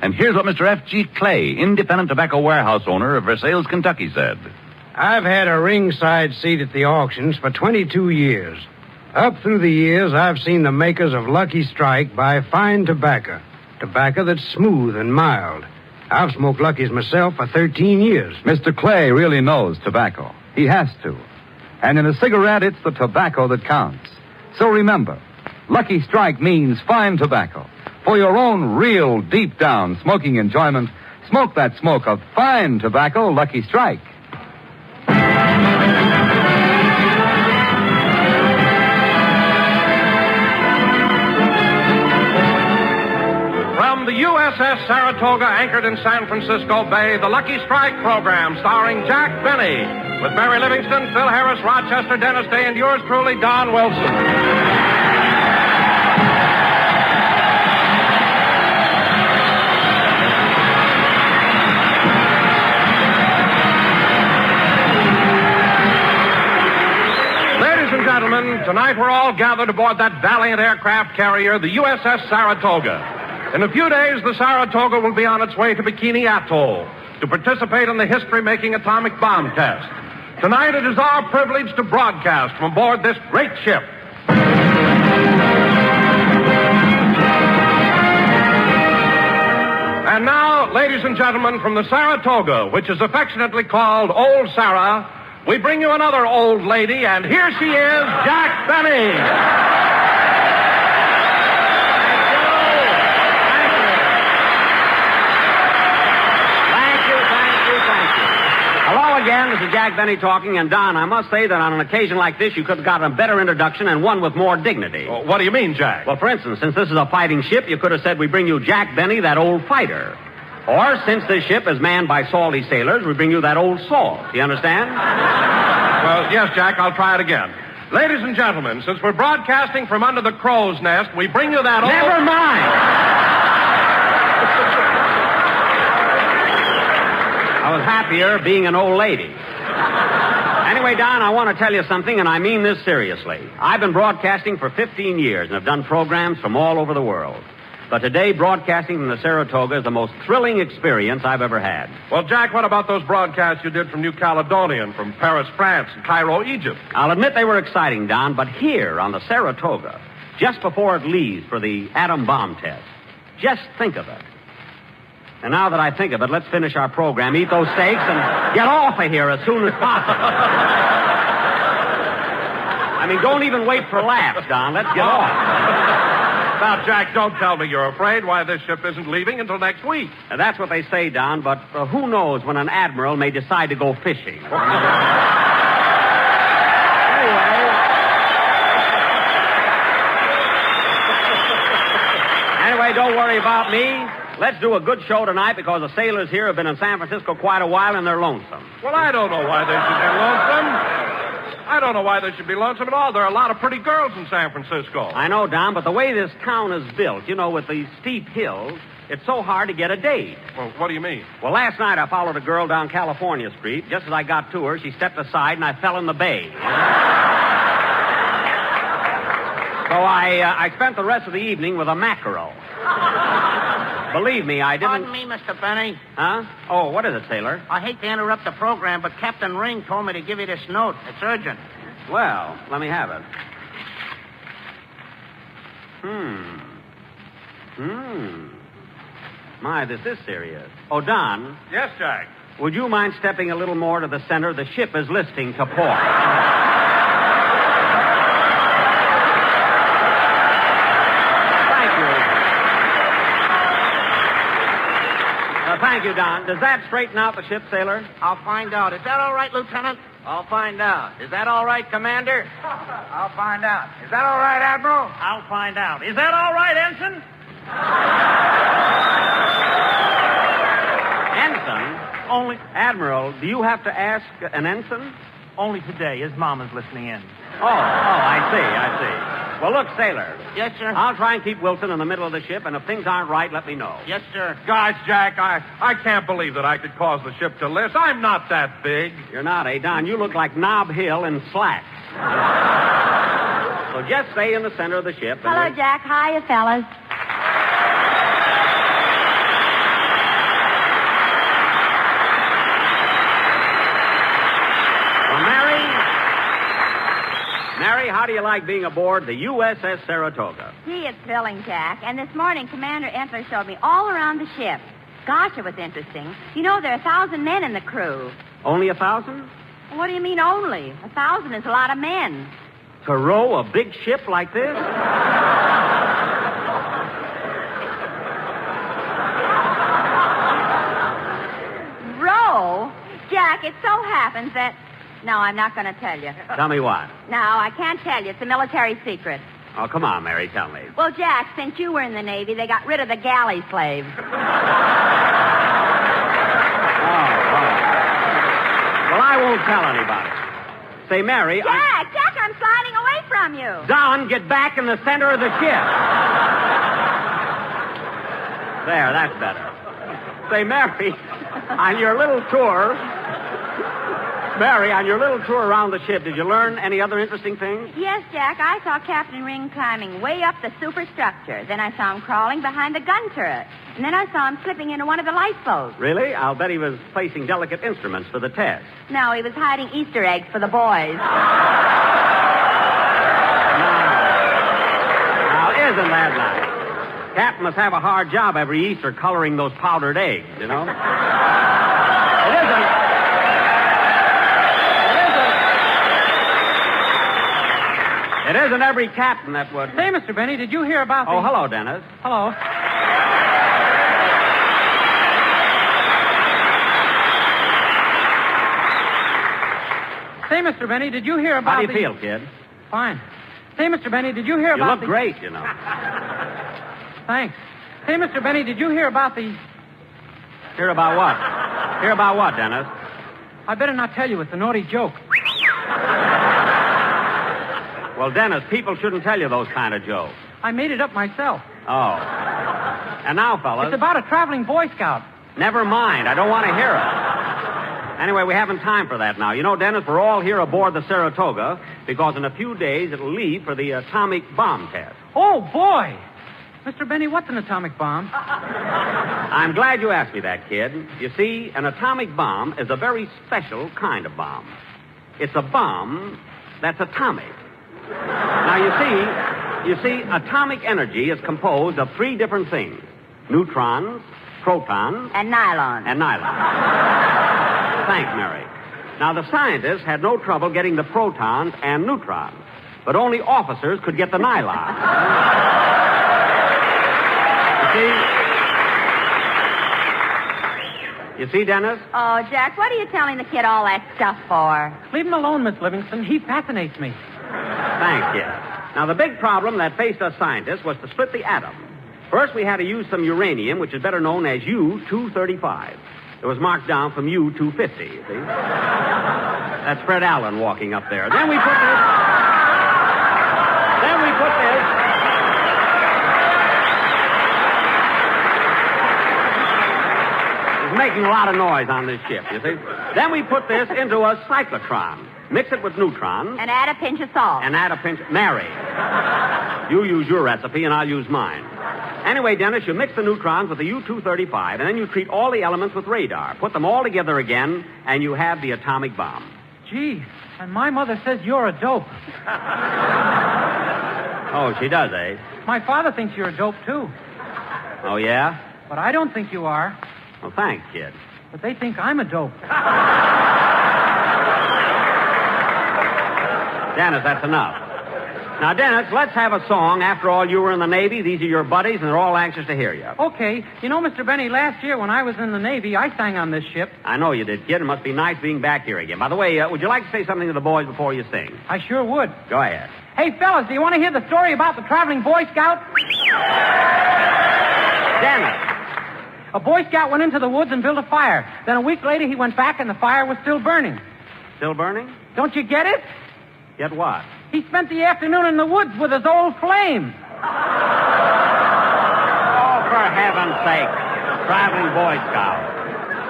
And here's what Mr. F.G. Clay, independent tobacco warehouse owner of Versailles, Kentucky, said. I've had a ringside seat at the auctions for 22 years. Up through the years, I've seen the makers of Lucky Strike buy fine tobacco. Tobacco that's smooth and mild. I've smoked Lucky's myself for 13 years. Mr. Clay really knows tobacco. He has to. And in a cigarette, it's the tobacco that counts. So remember, Lucky Strike means fine tobacco. For your own real, deep-down smoking enjoyment, smoke that smoke of fine tobacco, Lucky Strike. From the USS Saratoga, anchored in San Francisco Bay, the Lucky Strike program, starring Jack Benny, with Mary Livingston, Phil Harris, Rochester, Dennis Day, and yours truly, Don Wilson. Tonight we're all gathered aboard that valiant aircraft carrier, the USS Saratoga. In a few days, the Saratoga will be on its way to Bikini Atoll to participate in the history-making atomic bomb test. Tonight it is our privilege to broadcast from aboard this great ship. And now, ladies and gentlemen, from the Saratoga, which is affectionately called Old Sarah, we bring you another old lady, and here she is, Jack Benny. Hello again. Ben, this is Jack Benny talking, and Don, I must say that on an occasion like this, you could have gotten a better introduction and one with more dignity. Well, what do you mean, Jack? Well, for instance, since this is a fighting ship, you could have said we bring you Jack Benny, that old fighter. Or, since this ship is manned by salty sailors, we bring you that old salt. Do you understand? Well, yes, Jack, I'll try it again. Ladies and gentlemen, since we're broadcasting from under the crow's nest, we bring you that old... Never mind! I was happier being an old lady. Anyway, Don, I want to tell you something, and I mean this seriously. I've been broadcasting for 15 years and have done programs from all over the world. But today, broadcasting from the Saratoga is the most thrilling experience I've ever had. Well, Jack, what about those broadcasts you did from New Caledonia and from Paris, France, and Cairo, Egypt? I'll admit they were exciting, Don, but here on the Saratoga, just before it leaves for the atom bomb test, just think of it. And now that I think of it, let's finish our program, eat those steaks, and get off of here as soon as possible. I mean, don't even wait for laughs, Don. Let's get off. Now, Jack, don't tell me you're afraid why this ship isn't leaving until next week. That's what they say, Don, but who knows when an admiral may decide to go fishing. Anyway, don't worry about me. Let's do a good show tonight because the sailors here have been in San Francisco quite a while and they're lonesome. Well, I don't know why they should be lonesome. I don't know why they should be lonesome at all. There are a lot of pretty girls in San Francisco. I know, Don, but the way this town is built, you know, with these steep hills, it's so hard to get a date. Well, what do you mean? Well, last night I followed a girl down California Street. Just as I got to her, she stepped aside and I fell in the bay. So I spent the rest of the evening with a mackerel. Believe me, I didn't... Pardon me, Mr. Benny. Huh? Oh, what is it, sailor? I hate to interrupt the program, but Captain Ring told me to give you this note. It's urgent. Well, let me have it. My, this is serious. Oh, Don. Yes, Jack. Would you mind stepping a little more to the center? The ship is listing to port. Thank you, Don. Does that straighten out the ship, sailor? I'll find out. Is that all right, Lieutenant? I'll find out. Is that all right, Commander? I'll find out. Is that all right, Admiral? I'll find out. Is that all right, Ensign? Ensign? Only... Admiral, do you have to ask an ensign? Only today. His mama's listening in. Oh, I see. Well, look, sailor. Yes, sir? I'll try and keep Wilson in the middle of the ship, and if things aren't right, let me know. Yes, sir. Gosh, Jack, I can't believe that I could cause the ship to list. I'm not that big. You're not, eh, Don? You look like Nob Hill in slacks. So just stay in the center of the ship. Hello, Jack. Hiya, fellas. Mary, how do you like being aboard the USS Saratoga? Gee, it's thrilling, Jack. And this morning, Commander Entler showed me all around the ship. Gosh, it was interesting. You know, there are 1,000 men in the crew. Only 1,000? What do you mean only? 1,000 is a lot of men. To row a big ship like this? Row? Jack, it so happens that... No, I'm not going to tell you. Tell me what? No, I can't tell you. It's a military secret. Oh, come on, Mary, tell me. Well, Jack, since you were in the Navy, they got rid of the galley slaves. Well, I won't tell anybody. Say, Mary, Jack, I'm sliding away from you. Don, get back in the center of the ship. There, that's better. Say, Mary, on your little tour... Mary, on your little tour around the ship, did you learn any other interesting things? Yes, Jack. I saw Captain Ring climbing way up the superstructure. Then I saw him crawling behind the gun turret. And then I saw him slipping into one of the lifeboats. Really? I'll bet he was placing delicate instruments for the test. No, he was hiding Easter eggs for the boys. Now, isn't that nice? Captain must have a hard job every Easter coloring those powdered eggs, you know? It isn't every captain that would... Hey, Mr. Benny, did you hear about Oh, hello, Dennis. Hello. Mr. Benny, did you hear about How do you feel, kid? Fine. Say, Mr. Benny, did you hear You about look great, you know. Thanks. Say, Mr. Benny, did you hear about the... Hear about what? Hear about what, Dennis? I better not tell you. It's a naughty joke. Well, Dennis, people shouldn't tell you those kind of jokes. I made it up myself. Oh. And now, fellas... It's about a traveling Boy Scout. Never mind. I don't want to hear it. Anyway, we haven't time for that now. You know, Dennis, we're all here aboard the Saratoga because in a few days it'll leave for the atomic bomb test. Oh, boy. Mr. Benny, what's an atomic bomb? I'm glad you asked me that, kid. You see, an atomic bomb is a very special kind of bomb. It's a bomb that's atomic. Now, you see, atomic energy is composed of three different things. Neutrons, protons... And nylon. Thanks, Mary. Now, the scientists had no trouble getting the protons and neutrons, but only officers could get the nylon. You see, Dennis? Oh, Jack, what are you telling the kid all that stuff for? Leave him alone, Miss Livingston. He fascinates me. Thanks, kid. Now, the big problem that faced us scientists was to split the atom. First, we had to use some uranium, which is better known as U-235. It was marked down from U-250, you see? That's Fred Allen walking up there. Then we put this... It's making a lot of noise on this ship, you see? Then we put this into a cyclotron. Mix it with neutrons. And add a pinch of salt. Mary, you use your recipe and I'll use mine. Anyway, Dennis, you mix the neutrons with the U-235, and then you treat all the elements with radar. Put them all together again, and you have the atomic bomb. Gee, and my mother says you're a dope. Oh, she does, eh? My father thinks you're a dope, too. Oh, yeah? But I don't think you are. Well, thanks, kid. But they think I'm a dope. Dennis, that's enough. Now, Dennis, let's have a song. After all, you were in the Navy. These are your buddies, and they're all anxious to hear you. Okay. You know, Mr. Benny, last year when I was in the Navy, I sang on this ship. I know you did, kid. It must be nice being back here again. By the way, would you like to say something to the boys before you sing? I sure would. Go ahead. Hey, fellas, do you want to hear the story about the traveling Boy Scout? Dennis. A Boy Scout went into the woods and built a fire. Then a week later, he went back, and the fire was still burning. Still burning? Don't you get it? Get what? He spent the afternoon in the woods with his old flame. Oh, for heaven's sake. Traveling Boy Scout.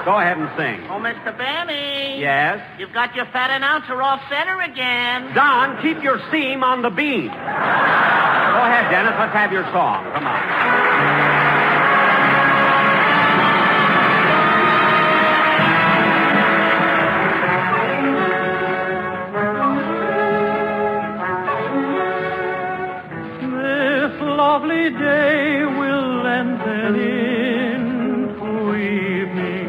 Go ahead and sing. Oh, Mr. Benny. Yes? You've got your fat announcer off center again. Don, keep your seam on the beam. Go ahead, Dennis. Let's have your song. Come on. Lovely day will lengthen into evening.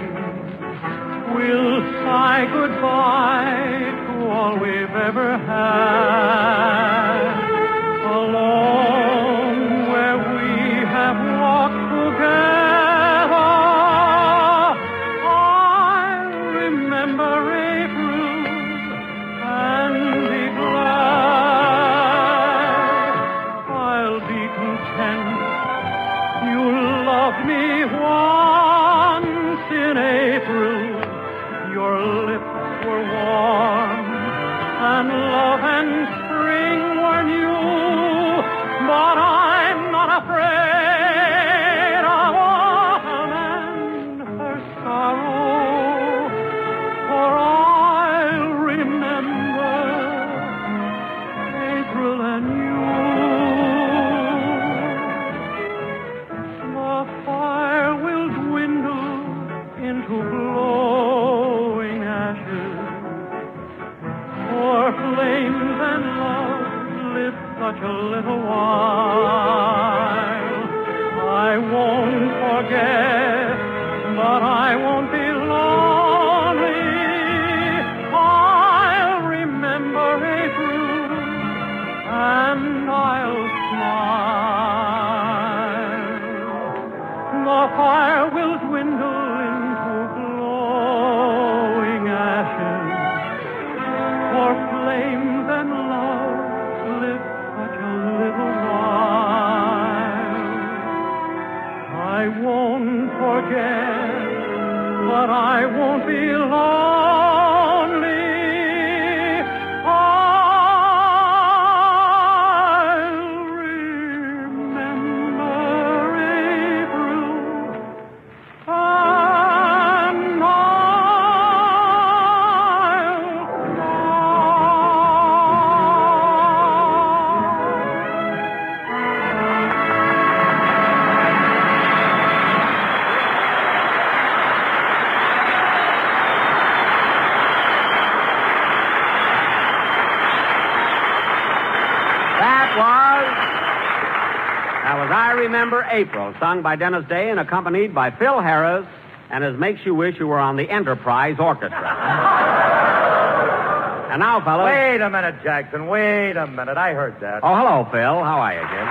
We'll say goodbye to all we've ever had. Along where we have walked together, I'll remember April and be glad. I'll be content. You loved me once in April. Your lips were warm, and love and spring were new. But I'm not afraid of autumn and her sorrow, for I'll remember April and you. The fire will dwindle into glowing ashes, for flames and love live such a little while. I won't forget, but I won't be lonely. I'll remember April, and I'll smile. The fire will dwindle into glowing ashes, for but I won't be lonely. I'll remember April, and That was I Remember April, sung by Dennis Day and accompanied by Phil Harris, and as makes you wish you were on the Enterprise Orchestra. And now, fellas. Wait a minute, Jackson. Wait a minute. I heard that. Oh, hello, Phil. How are you, kid?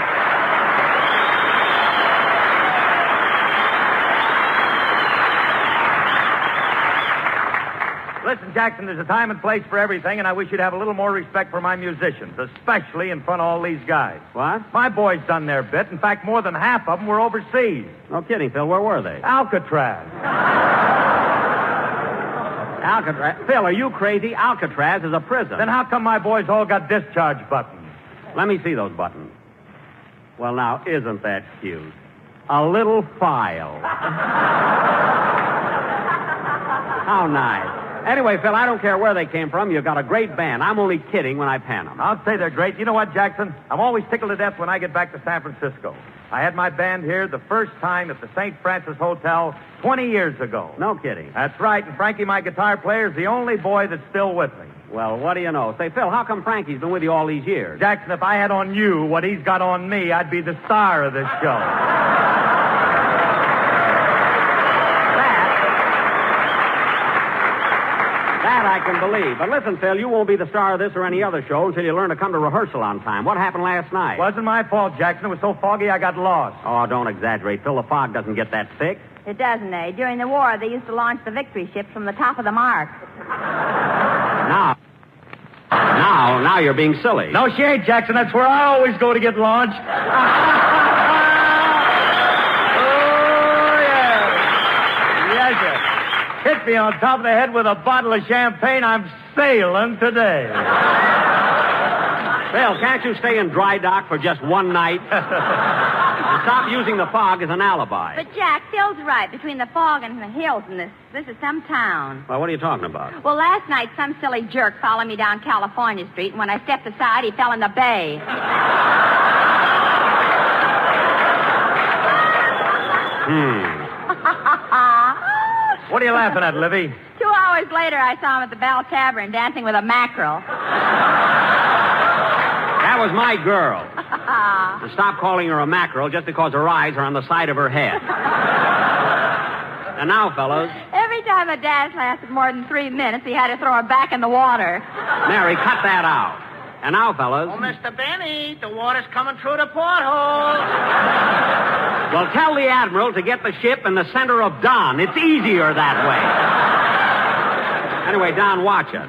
Listen, Jackson, there's a time and place for everything, and I wish you'd have a little more respect for my musicians, especially in front of all these guys. What? My boys done their bit. In fact, more than half of them were overseas. No kidding, Phil. Where were they? Alcatraz. Alcatraz? Phil, are you crazy? Alcatraz is a prison. Then how come my boys all got discharge buttons? Let me see those buttons. Well, now, isn't that cute? A little file. How nice. Anyway, Phil, I don't care where they came from. You've got a great band. I'm only kidding when I pan them. I'll say they're great. You know what, Jackson? I'm always tickled to death when I get back to San Francisco. I had my band here the first time at the St. Francis Hotel 20 years ago. No kidding. That's right, and Frankie, my guitar player, is the only boy that's still with me. Well, what do you know? Say, Phil, how come Frankie's been with you all these years? Jackson, if I had on you what he's got on me, I'd be the star of this show. That I can believe. But listen, Phil, you won't be the star of this or any other show until you learn to come to rehearsal on time. What happened last night? Wasn't my fault, Jackson. It was so foggy I got lost. Oh, don't exaggerate, Phil. The fog doesn't get that thick. It doesn't, eh? During the war, they used to launch the victory ships from the top of the mark. Now you're being silly. No shade, Jackson. That's where I always go to get launched. Oh, yeah. Yes, sir. Hit me on top of the head with a bottle of champagne. I'm sailing today. Phil, can't you stay in dry dock for just one night? And stop using the fog as an alibi. But, Jack, Phil's right. Between the fog and the hills and this is some town. Well, what are you talking about? Well, last night, some silly jerk followed me down California Street, and when I stepped aside, he fell in the bay. What are you laughing at, Livy? 2 hours later, I saw him at the Bell Tavern dancing with a mackerel. That was my girl. So stop calling her a mackerel just because her eyes are on the side of her head. And now, fellows. Every time a dance lasted more than 3 minutes, he had to throw her back in the water. Mary, cut that out. And now, fellas. Oh, Mr. Benny, the water's coming through the porthole. Well, tell the Admiral to get the ship in the center of Don. It's easier that way. Anyway, Don, watch it.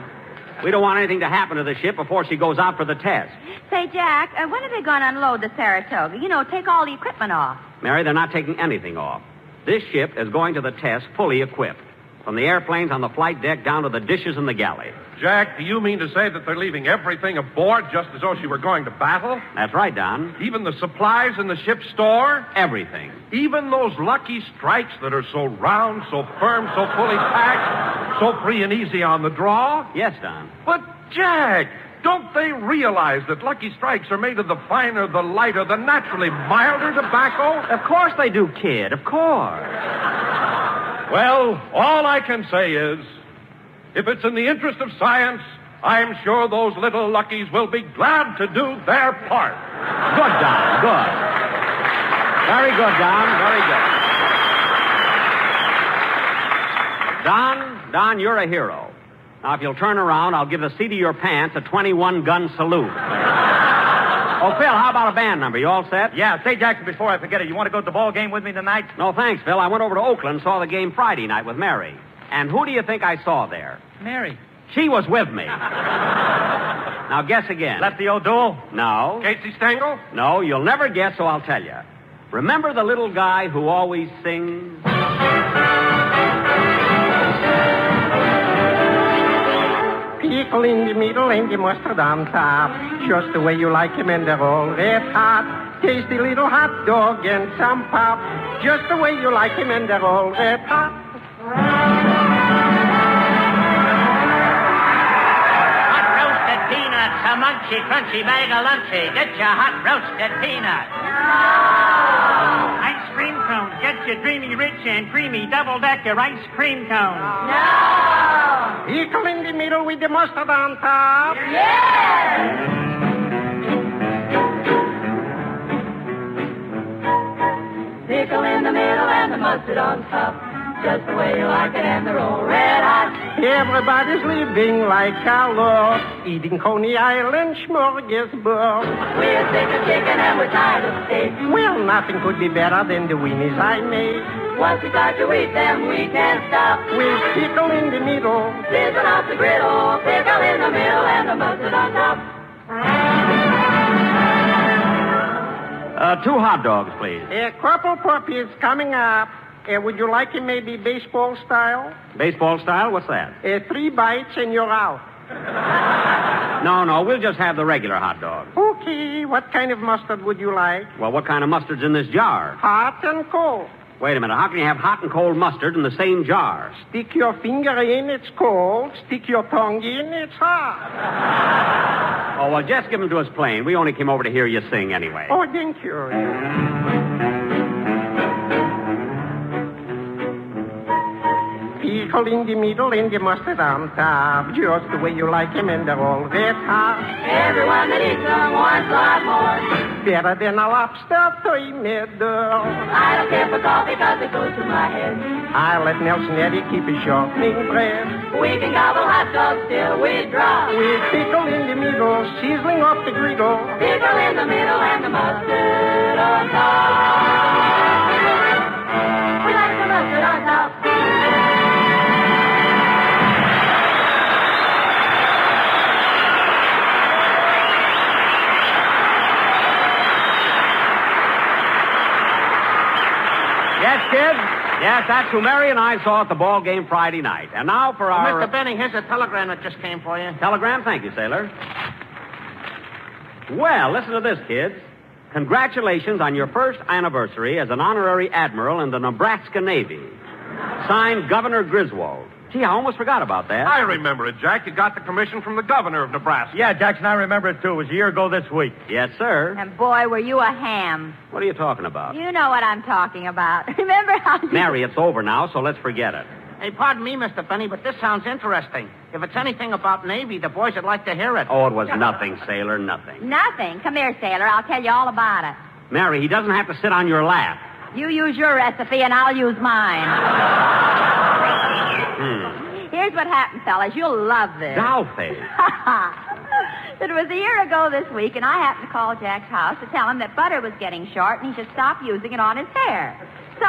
We don't want anything to happen to the ship before she goes out for the test. Say, Jack, when are they going to unload the Saratoga? You know, take all the equipment off. Mary, they're not taking anything off. This ship is going to the test fully equipped. From the airplanes on the flight deck down to the dishes in the galley. Jack, do you mean to say that they're leaving everything aboard just as though she were going to battle? That's right, Don. Even the supplies in the ship's store? Everything. Even those lucky strikes that are so round, so firm, so fully packed, so free and easy on the draw? Yes, Don. But, Jack, don't they realize that Lucky Strikes are made of the finer, the lighter, the naturally milder tobacco? Of course they do, kid. Of course. Well, all I can say is, if it's in the interest of science, I'm sure those little Luckies will be glad to do their part. Good, Don. Good. Very good, Don. Very good. Don, you're a hero. Now, if you'll turn around, I'll give the seat of your pants a 21-gun salute. Oh, Phil, how about a band number? You all set? Yeah, say, Jackson, before I forget it, you want to go to the ball game with me tonight? No, thanks, Phil. I went over to Oakland, saw the game Friday night with Mary. And who do you think I saw there? Mary. She was with me. Now, guess again. Lefty O'Doul? No. Casey Stengel? No, you'll never guess, so I'll tell you. Remember the little guy who always sings? Pickle in the middle and the mustard on top. Just the way you like him, and they're all red hot. Tasty little hot dog and some pop. Just the way you like him, and they're all red hot. Hot roasted peanuts, a munchy, crunchy bag of lunchy. Get your hot roasted peanuts. No! Ice cream cones. Get your dreamy, rich, and creamy double-decker ice cream cones. No! Pickle in the middle with the mustard on top. Yes! Pickle in the middle and the mustard on top. Just the way you like it, and they're all red hot. Everybody's living like a lord, eating Coney Island smorgasbord. We're sick of chicken and we're tired of steak. Well, nothing could be better than the weenies I made. Once we start to eat them, we can't stop. With pickle in the middle, sizzling off the griddle. Pickle in the middle and the mustard on top. 2 hot dogs, please. Corporal Puppy is coming up. Would you like it maybe baseball style? Baseball style? What's that? 3 bites and you're out. No, we'll just have the regular hot dog. Okay, what kind of mustard would you like? Well, what kind of mustard's in this jar? Hot and cold. Wait a minute. How can you have hot and cold mustard in the same jar? Stick your finger in, it's cold. Stick your tongue in, it's hot. Oh, well, just give them to us plain. We only came over to hear you sing anyway. Oh, thank you. Pickle in the middle and the mustard on top. Just the way you like him, and they're all red hot. Everyone that eats them wants a lot more. Better than a lobster 3 middle. I don't care for coffee because it goes to my head. I let Nelson Eddy keep his sharpening bread. We can gobble hot dogs till we drop. With pickle in the middle, sizzling off the griddle. Pickle in the middle and the mustard on top. We like the mustard on top. Yes, kids? Yes, that's who Mary and I saw at the ball game Friday night. And now for our... Mr. Benny, here's a telegram that just came for you. Telegram? Thank you, sailor. Well, listen to this, kids. Congratulations on your first anniversary as an honorary admiral in the Nebraska Navy. Signed, Governor Griswold. Gee, I almost forgot about that. I remember it, Jack. You got the commission from the governor of Nebraska. Yeah, Jackson, I remember it, too. It was a year ago this week. Yes, sir. And boy, were you a ham. What are you talking about? You know what I'm talking about. Remember how you... Mary, it's over now, so let's forget it. Hey, pardon me, Mr. Benny, but this sounds interesting. If it's anything about Navy, the boys would like to hear it. Oh, it was nothing, sailor, nothing. Nothing? Come here, sailor. I'll tell you all about it. Mary, he doesn't have to sit on your lap. You use your recipe, and I'll use mine. Here's what happened, fellas. You'll love this. Dollface. It was a year ago this week, and I happened to call Jack's house to tell him that butter was getting short and he should stop using it on his hair. So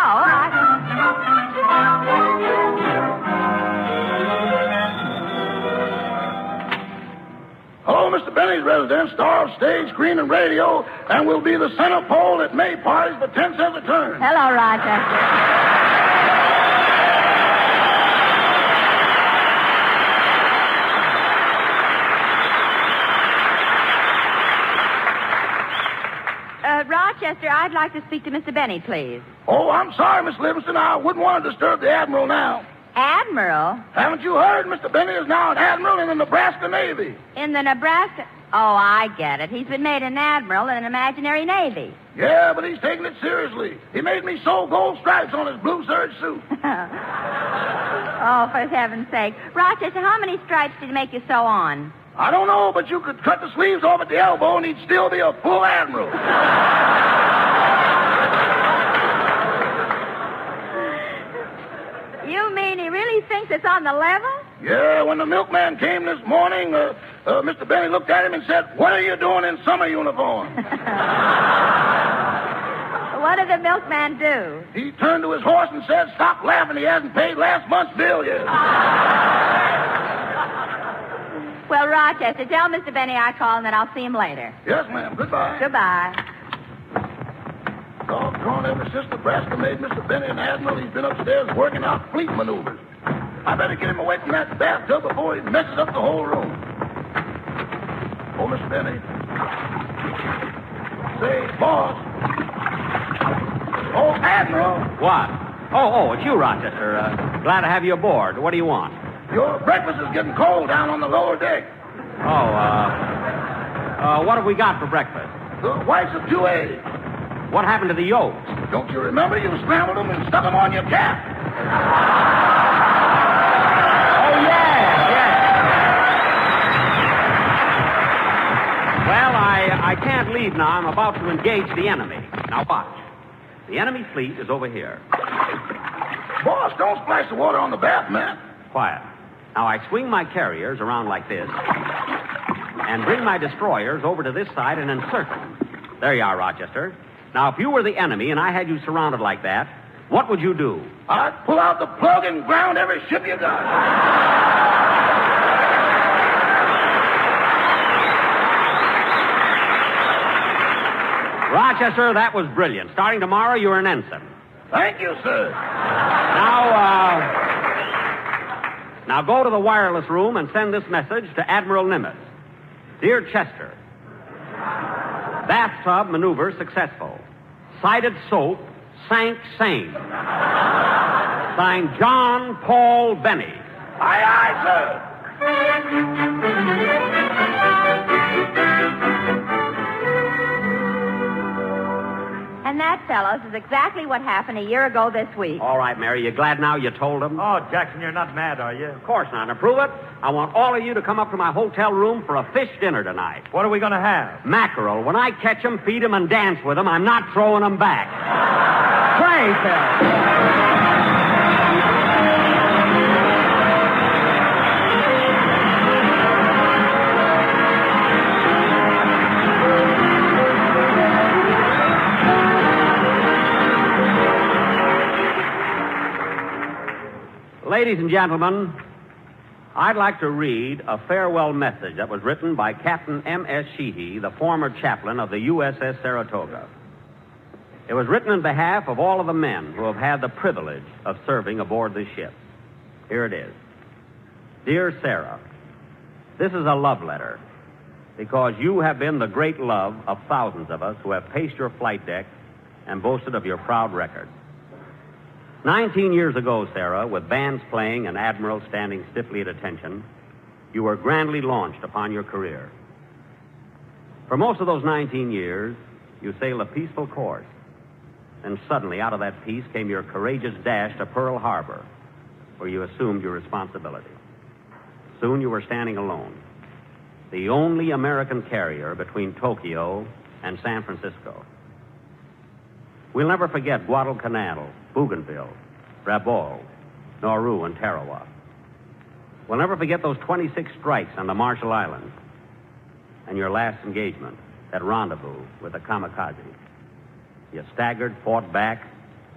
Hello, Mr. Benny's residence, star of stage, screen, and radio, and we'll be the center pole at May parties for 10 cents a turn. Hello, Rochester. Rochester, I'd like to speak to Mr. Benny, please. Oh, I'm sorry, Miss Livingston. I wouldn't want to disturb the Admiral now. Admiral? Haven't you heard? Mr. Benny is now an Admiral in the Nebraska Navy. In the Nebraska... Oh, I get it. He's been made an Admiral in an imaginary Navy. Yeah, but he's taking it seriously. He made me sew gold stripes on his blue serge suit. Oh, for heaven's sake. Rochester, how many stripes did he make you sew on? I don't know, but you could cut the sleeves off at the elbow and he'd still be a full Admiral. You mean he really thinks it's on the level? Yeah, when the milkman came this morning, Mr. Benny looked at him and said, "What are you doing in summer uniform?" What did the milkman do? He turned to his horse and said, "Stop laughing, he hasn't paid last month's bill yet." Well, Rochester, tell Mr. Benny I called and then I'll see him later. Yes, ma'am. Goodbye. Goodbye. Doggone, ever since Nebraska made Mr. Benny an Admiral, he's been upstairs working out fleet maneuvers. I better get him away from that bathtub before he messes up the whole room. Oh, Miss Benny. Say, boss. Oh, Admiral. What? Oh, it's you, Rochester. Glad to have you aboard. What do you want? Your breakfast is getting cold down on the lower deck. What have we got for breakfast? The whites of 2 eggs. What happened to the yolks? Don't you remember? You scrambled them and stuck them on your cap. Oh, yeah. Well, I can't leave now. I'm about to engage the enemy. Now, watch. The enemy fleet is over here. Boss, don't splash the water on the bath, man. Quiet. Now, I swing my carriers around like this and bring my destroyers over to this side and encircle them. There you are, Rochester. Now, if you were the enemy and I had you surrounded like that, what would you do? I'd pull out the plug and ground every ship you got. Rochester, that was brilliant. Starting tomorrow, you're an ensign. Thank you, sir. Now go to the wireless room and send this message to Admiral Nimitz. Dear Chester, bathtub maneuver successful. Sighted soap sank sane. Signed John Paul Benny. Aye, aye, sir. And that, fellows, is exactly what happened a year ago this week. All right, Mary, you glad now you told him? Oh, Jackson, you're not mad, are you? Of course not. To prove it, I want all of you to come up to my hotel room for a fish dinner tonight. What are we going to have? Mackerel. When I catch them, feed them, and dance with them, I'm not throwing them back. Play, Phil. Ladies and gentlemen, I'd like to read a farewell message that was written by Captain M.S. Sheehy, the former chaplain of the USS Saratoga. It was written on behalf of all of the men who have had the privilege of serving aboard this ship. Here it is. Dear Sarah, this is a love letter because you have been the great love of thousands of us who have paced your flight deck and boasted of your proud record. 19 years ago, Sarah, with bands playing and admirals standing stiffly at attention, you were grandly launched upon your career. For most of those 19 years, you sailed a peaceful course. Then suddenly, out of that peace, came your courageous dash to Pearl Harbor, where you assumed your responsibility. Soon you were standing alone, the only American carrier between Tokyo and San Francisco. We'll never forget Guadalcanal, Bougainville, Rabaul, Nauru, and Tarawa. We'll never forget those 26 strikes on the Marshall Islands and your last engagement, that rendezvous with the kamikaze. You staggered, fought back,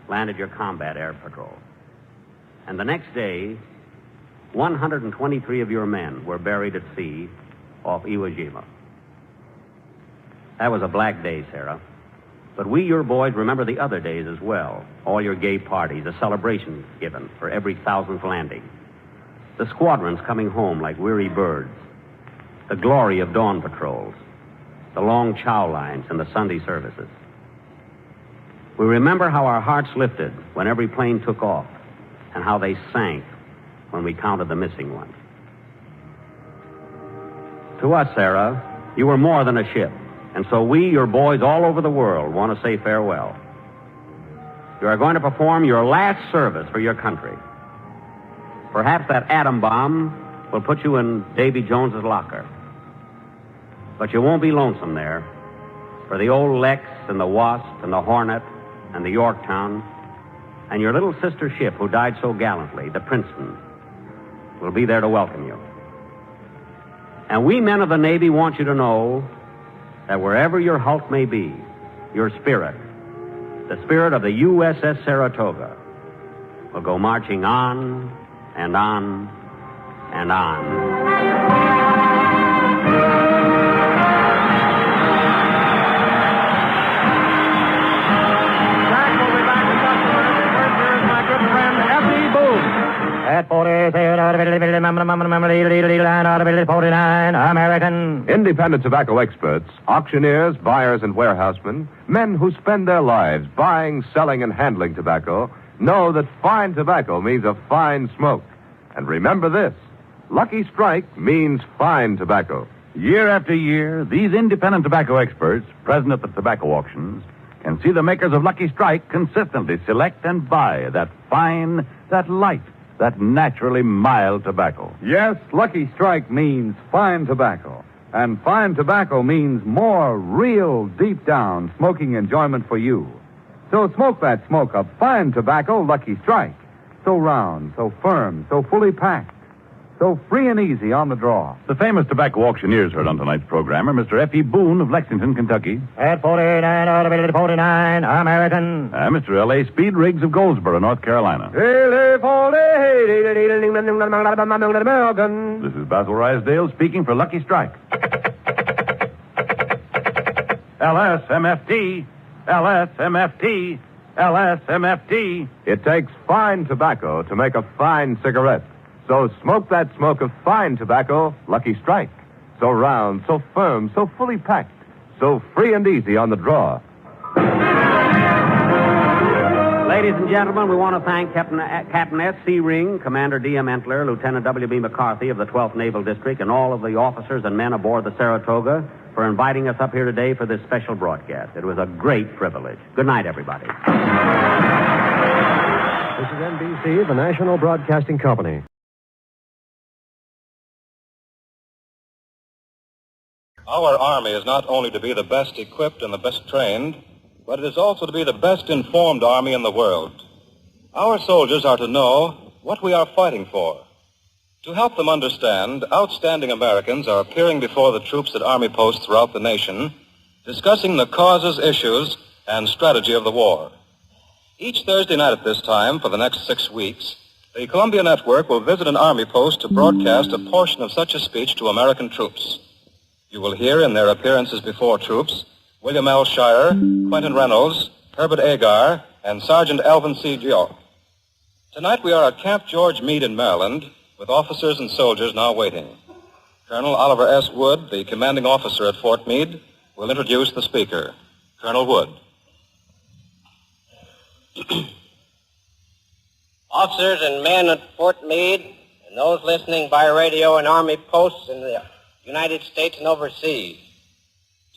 landed your combat air patrol. And the next day, 123 of your men were buried at sea off Iwo Jima. That was a black day, Sarah. But we, your boys, remember the other days as well. All your gay parties, the celebrations given for every 1,000th landing. The squadrons coming home like weary birds. The glory of dawn patrols. The long chow lines and the Sunday services. We remember how our hearts lifted when every plane took off and how they sank when we counted the missing ones. To us, Sarah, you were more than a ship. And so we, your boys all over the world, want to say farewell. You are going to perform your last service for your country. Perhaps that atom bomb will put you in Davy Jones's locker. But you won't be lonesome there, for the old Lex and the Wasp and the Hornet and the Yorktown and your little sister ship who died so gallantly, the Princeton, will be there to welcome you. And we men of the Navy want you to know that wherever your hulk may be, your spirit, the spirit of the USS Saratoga, will go marching on and on and on. At 49, American. Independent tobacco experts, auctioneers, buyers, and warehousemen, men who spend their lives buying, selling, and handling tobacco, know that fine tobacco means a fine smoke. And remember this, Lucky Strike means fine tobacco. Year after year, these independent tobacco experts, present at the tobacco auctions, can see the makers of Lucky Strike consistently select and buy that fine, that light, that naturally mild tobacco. Yes, Lucky Strike means fine tobacco. And fine tobacco means more real, deep down smoking enjoyment for you. So smoke that smoke of fine tobacco, Lucky Strike. So round, so firm, so fully packed. So free and easy on the draw. The famous tobacco auctioneers heard on tonight's program are Mr. F.E. Boone of Lexington, Kentucky. At 49, American. Mr. L.A. Speed Riggs of Goldsboro, North Carolina. This is Basil Rysdale speaking for Lucky Strike. LSMFT, LSMFT, LSMFT. It takes fine tobacco to make a fine cigarette. So smoke that smoke of fine tobacco, Lucky Strike. So round, so firm, so fully packed, so free and easy on the draw. Ladies and gentlemen, we want to thank Captain S.C. Ring, Commander D.M. Entler, Lieutenant W.B. McCarthy of the 12th Naval District, and all of the officers and men aboard the Saratoga for inviting us up here today for this special broadcast. It was a great privilege. Good night, everybody. This is NBC, the National Broadcasting Company. Our Army is not only to be the best equipped and the best trained, but it is also to be the best informed Army in the world. Our soldiers are to know what we are fighting for. To help them understand, outstanding Americans are appearing before the troops at Army posts throughout the nation, discussing the causes, issues, and strategy of the war. Each Thursday night at this time, for the next 6 weeks, the Columbia Network will visit an Army post to broadcast a portion of such a speech to American troops. You will hear in their appearances before troops William L. Shire, Quentin Reynolds, Herbert Agar, and Sergeant Alvin C. Geoff. Tonight we are at Camp George Meade in Maryland, with officers and soldiers now waiting. Colonel Oliver S. Wood, the commanding officer at Fort Meade, will introduce the speaker. Colonel Wood. Officers and men at Fort Meade, and those listening by radio and Army posts in the United States and overseas.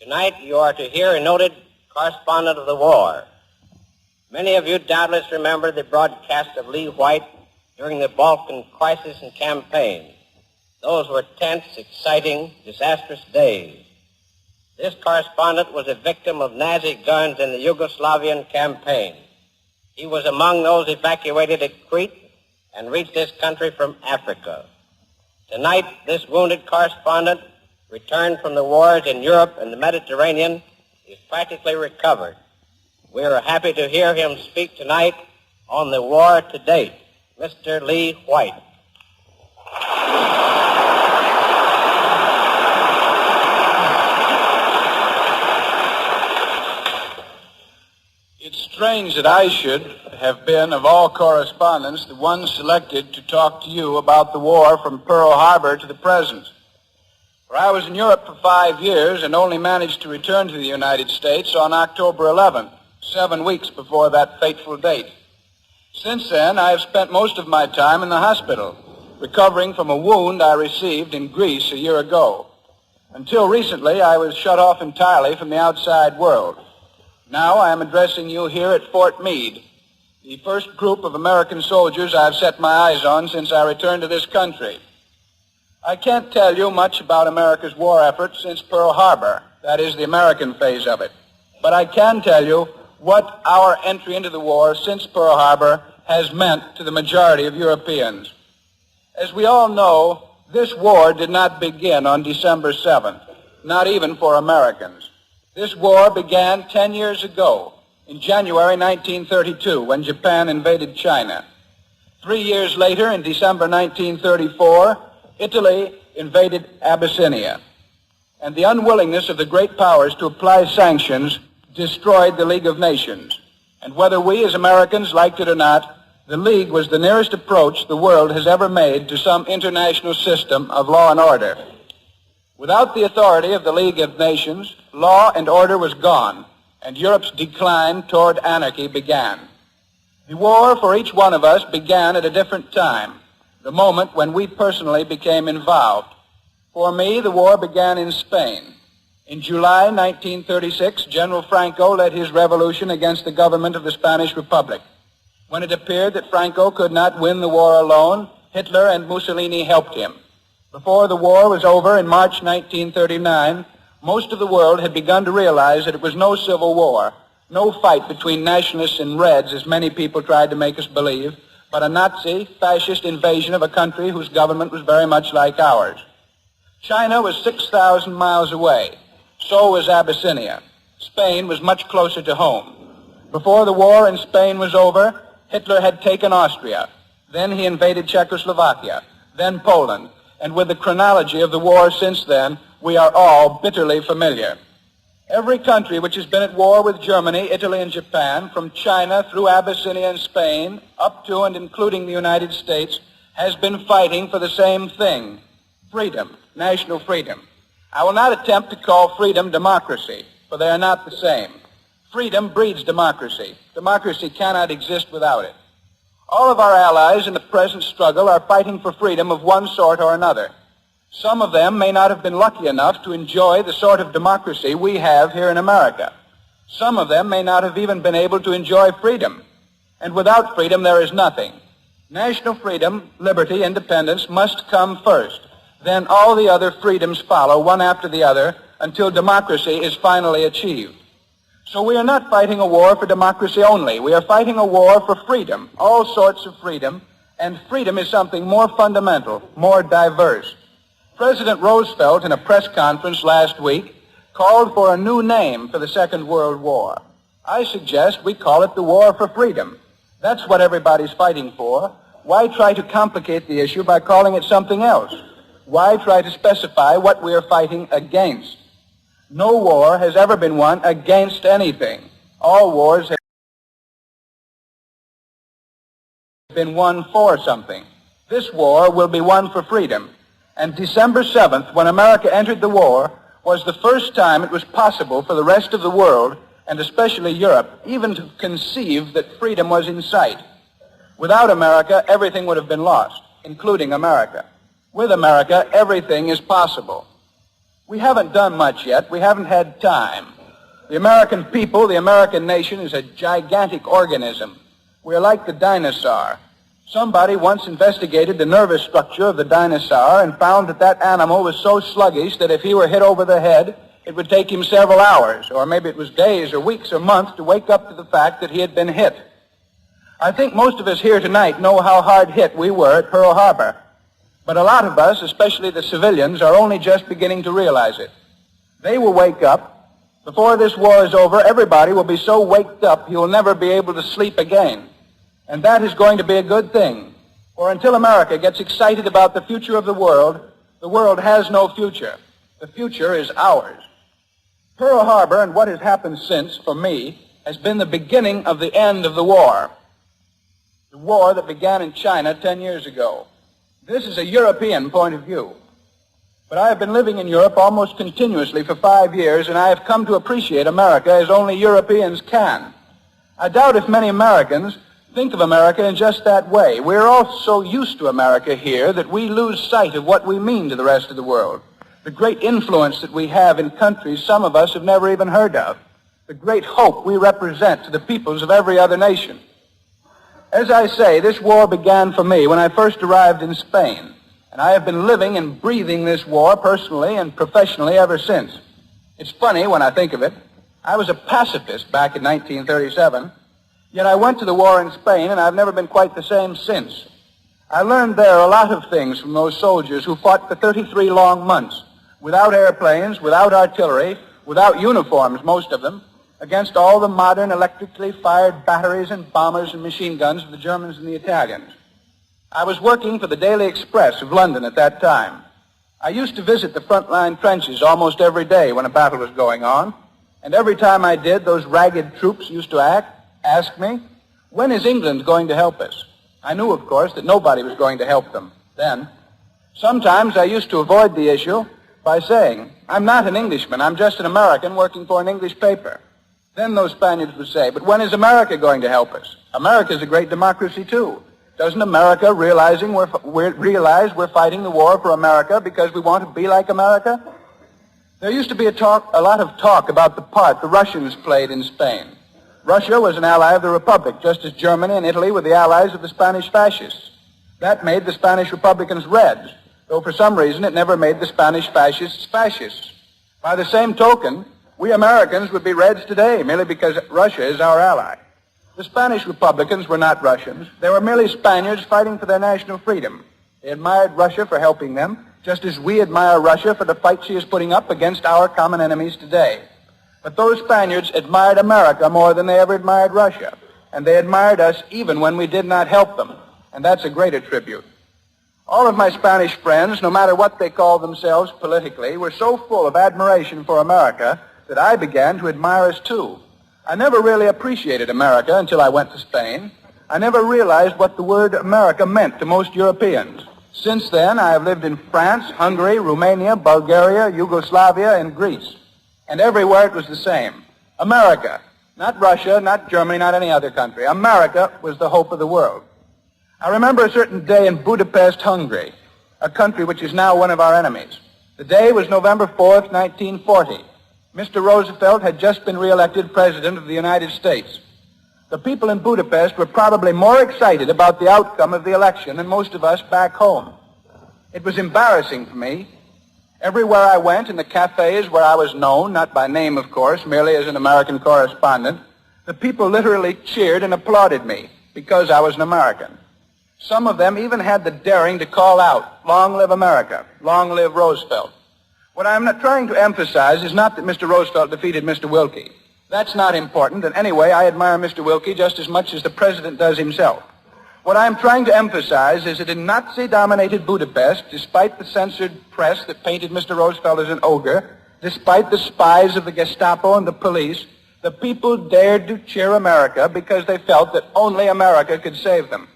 Tonight you are to hear a noted correspondent of the war. Many of you doubtless remember the broadcast of Lee White during the Balkan crisis and campaign. Those were tense, exciting, disastrous days. This correspondent was a victim of Nazi guns in the Yugoslavian campaign. He was among those evacuated at Crete and reached this country from Africa. Tonight, this wounded correspondent, returned from the wars in Europe and the Mediterranean, is practically recovered. We are happy to hear him speak tonight on the war to date. Mr. Lee White. It's strange that I should have been, of all correspondents, the one selected to talk to you about the war from Pearl Harbor to the present. For I was in Europe for 5 years and only managed to return to the United States on October 11th, 7 weeks before that fateful date. Since then, I have spent most of my time in the hospital, recovering from a wound I received in Greece a year ago. Until recently, I was shut off entirely from the outside world. Now I am addressing you here at Fort Meade, the first group of American soldiers I've set my eyes on since I returned to this country. I can't tell you much about America's war effort since Pearl Harbor, that is the American phase of it. But I can tell you what our entry into the war since Pearl Harbor has meant to the majority of Europeans. As we all know, this war did not begin on December 7th, not even for Americans. This war began 10 years ago, in January 1932, when Japan invaded China. 3 years later, in December 1934, Italy invaded Abyssinia. And the unwillingness of the great powers to apply sanctions destroyed the League of Nations. And whether we as Americans liked it or not, The League was the nearest approach the world has ever made to some international system of law and order. Without the authority of the League of Nations, law and order was gone, and Europe's decline toward anarchy began. The war for each one of us began at a different time, the moment when we personally became involved. For me, the war began in Spain. In July 1936, General Franco led his revolution against the government of the Spanish Republic. When it appeared that Franco could not win the war alone, Hitler and Mussolini helped him. Before the war was over in March 1939, most of the world had begun to realize that it was no civil war, no fight between nationalists and Reds, as many people tried to make us believe, but a Nazi, fascist invasion of a country whose government was very much like ours. China was 6,000 miles away. So was Abyssinia. Spain was much closer to home. Before the war in Spain was over, Hitler had taken Austria. Then he invaded Czechoslovakia, then Poland, and with the chronology of the war since then, we are all bitterly familiar. Every country which has been at war with Germany, Italy, and Japan, from China through Abyssinia and Spain, up to and including the United States, has been fighting for the same thing: freedom, national freedom. I will not attempt to call freedom democracy, for they are not the same. Freedom breeds democracy. Democracy cannot exist without it. All of our allies in the present struggle are fighting for freedom of one sort or another. Some of them may not have been lucky enough to enjoy the sort of democracy we have here in America. Some of them may not have even been able to enjoy freedom. And without freedom, there is nothing. National freedom, liberty, independence must come first. Then all the other freedoms follow, one after the other, until democracy is finally achieved. So we are not fighting a war for democracy only. We are fighting a war for freedom, all sorts of freedom, and freedom is something more fundamental, more diverse. President Roosevelt, in a press conference last week, called for a new name for the Second World War. I suggest we call it the War for Freedom. That's what everybody's fighting for. Why try to complicate the issue by calling it something else? Why try to specify what we are fighting against? No war has ever been won against anything. All wars have been won for something. This war will be won for freedom. And December 7th, when America entered the war, was the first time it was possible for the rest of the world, and especially Europe, even to conceive that freedom was in sight. Without America, everything would have been lost, including America. With America, everything is possible. We haven't done much yet. We haven't had time. The American people, the American nation, is a gigantic organism. We are like the dinosaur. Somebody once investigated the nervous structure of the dinosaur and found that that animal was so sluggish that if he were hit over the head, it would take him several hours, or maybe it was days or weeks or months, to wake up to the fact that he had been hit. I think most of us here tonight know how hard hit we were at Pearl Harbor. But a lot of us, especially the civilians, are only just beginning to realize it. They will wake up. Before this war is over, everybody will be so waked up he will never be able to sleep again. And that is going to be a good thing. For until America gets excited about the future of the world has no future. The future is ours. Pearl Harbor and what has happened since, for me, has been the beginning of the end of the war. The war that began in China 10 years ago. This is a European point of view. But I have been living in Europe almost continuously for 5 years, and I have come to appreciate America as only Europeans can. I doubt if many Americans think of America in just that way. We're all so used to America here that we lose sight of what we mean to the rest of the world. The great influence that we have in countries some of us have never even heard of. The great hope we represent to the peoples of every other nation. As I say, this war began for me when I first arrived in Spain, and I have been living and breathing this war personally and professionally ever since. It's funny when I think of it. I was a pacifist back in 1937, yet I went to the war in Spain, and I've never been quite the same since. I learned there a lot of things from those soldiers who fought for 33 long months, without airplanes, without artillery, without uniforms, most of them, against all the modern electrically fired batteries and bombers and machine guns of the Germans and the Italians. I was working for the Daily Express of London at that time. I used to visit the front-line trenches almost every day when a battle was going on, and every time I did, those ragged troops used to ask me, when is England going to help us? I knew, of course, that nobody was going to help them then. Sometimes I used to avoid the issue by saying, I'm not an Englishman, I'm just an American working for an English paper. Then those Spaniards would say, but when is America going to help us? America's a great democracy, too. Doesn't America realize we're fighting the war for America because we want to be like America? There used to be a lot of talk about the part the Russians played in Spain. Russia was an ally of the Republic, just as Germany and Italy were the allies of the Spanish fascists. That made the Spanish Republicans Reds, though for some reason it never made the Spanish fascists fascists. By the same token, we Americans would be Reds today, merely because Russia is our ally. The Spanish Republicans were not Russians. They were merely Spaniards fighting for their national freedom. They admired Russia for helping them, just as we admire Russia for the fight she is putting up against our common enemies today. But those Spaniards admired America more than they ever admired Russia, and they admired us even when we did not help them, and that's a greater tribute. All of my Spanish friends, no matter what they called themselves politically, were so full of admiration for America that I began to admire us too. I never really appreciated America until I went to Spain. I never realized what the word America meant to most Europeans. Since then, I have lived in France, Hungary, Romania, Bulgaria, Yugoslavia, and Greece. And everywhere it was the same. America. Not Russia, not Germany, not any other country. America was the hope of the world. I remember a certain day in Budapest, Hungary, a country which is now one of our enemies. The day was November 4th, 1940. Mr. Roosevelt had just been re-elected President of the United States. The people in Budapest were probably more excited about the outcome of the election than most of us back home. It was embarrassing for me. Everywhere I went, in the cafes where I was known, not by name, of course, merely as an American correspondent, the people literally cheered and applauded me because I was an American. Some of them even had the daring to call out, "Long live America, long live Roosevelt." What I'm not trying to emphasize is not that Mr. Roosevelt defeated Mr. Wilkie. That's not important, and anyway, I admire Mr. Wilkie just as much as the President does himself. What I'm trying to emphasize is that in Nazi-dominated Budapest, despite the censored press that painted Mr. Roosevelt as an ogre, despite the spies of the Gestapo and the police, the people dared to cheer America because they felt that only America could save them.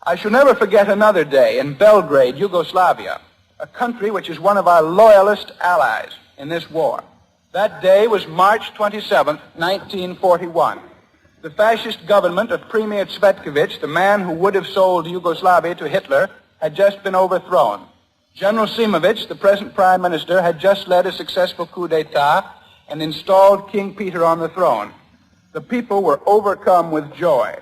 I shall never forget another day in Belgrade, Yugoslavia, a country which is one of our loyalist allies in this war. That day was March 27th, 1941. The fascist government of Premier Cvetkovic, the man who would have sold Yugoslavia to Hitler, had just been overthrown. General Simovic, the present prime minister, had just led a successful coup d'etat and installed King Peter on the throne. The people were overcome with joy.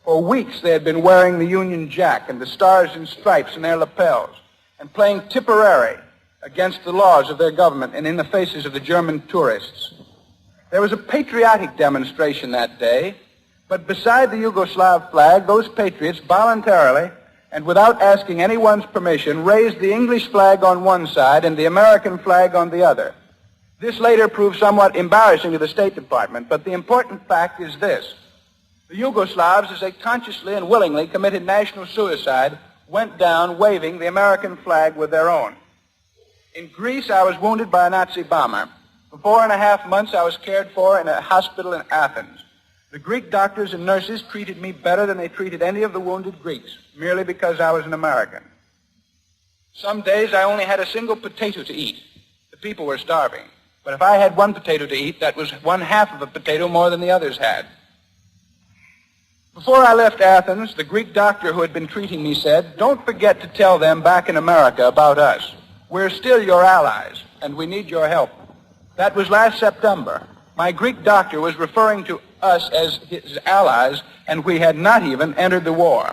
For weeks they had been wearing the Union Jack and the stars and stripes in their lapels and playing Tipperary against the laws of their government and in the faces of the German tourists. There was a patriotic demonstration that day, but beside the Yugoslav flag, those patriots voluntarily and without asking anyone's permission raised the English flag on one side and the American flag on the other. This later proved somewhat embarrassing to the State Department, but the important fact is this. The Yugoslavs, as they consciously and willingly committed national suicide, went down waving the American flag with their own. In Greece, I was wounded by a Nazi bomber. For 4.5 months, I was cared for in a hospital in Athens. The Greek doctors and nurses treated me better than they treated any of the wounded Greeks, merely because I was an American. Some days, I only had a single potato to eat. The people were starving. But if I had one potato to eat, that was 1/2 of a potato more than the others had. Before I left Athens, the Greek doctor who had been treating me said, "Don't forget to tell them back in America about us. We're still your allies, and we need your help." That was last September. My Greek doctor was referring to us as his allies, and we had not even entered the war.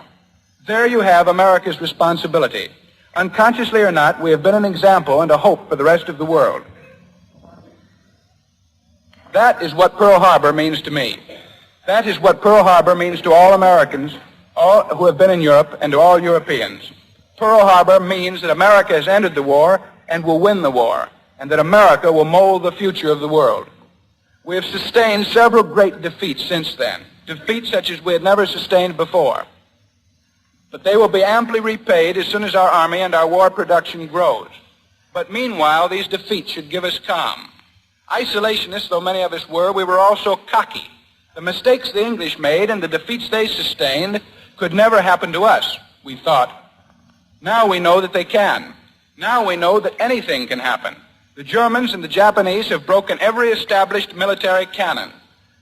There you have America's responsibility. Unconsciously or not, we have been an example and a hope for the rest of the world. That is what Pearl Harbor means to me. That is what Pearl Harbor means to all Americans, all who have been in Europe, and to all Europeans. Pearl Harbor means that America has entered the war and will win the war, and that America will mold the future of the world. We have sustained several great defeats since then, defeats such as we had never sustained before. But they will be amply repaid as soon as our army and our war production grows. But meanwhile, these defeats should give us calm. Isolationists, though many of us were, we were also cocky. The mistakes the English made and the defeats they sustained could never happen to us, we thought. Now we know that they can. Now we know that anything can happen. The Germans and the Japanese have broken every established military cannon.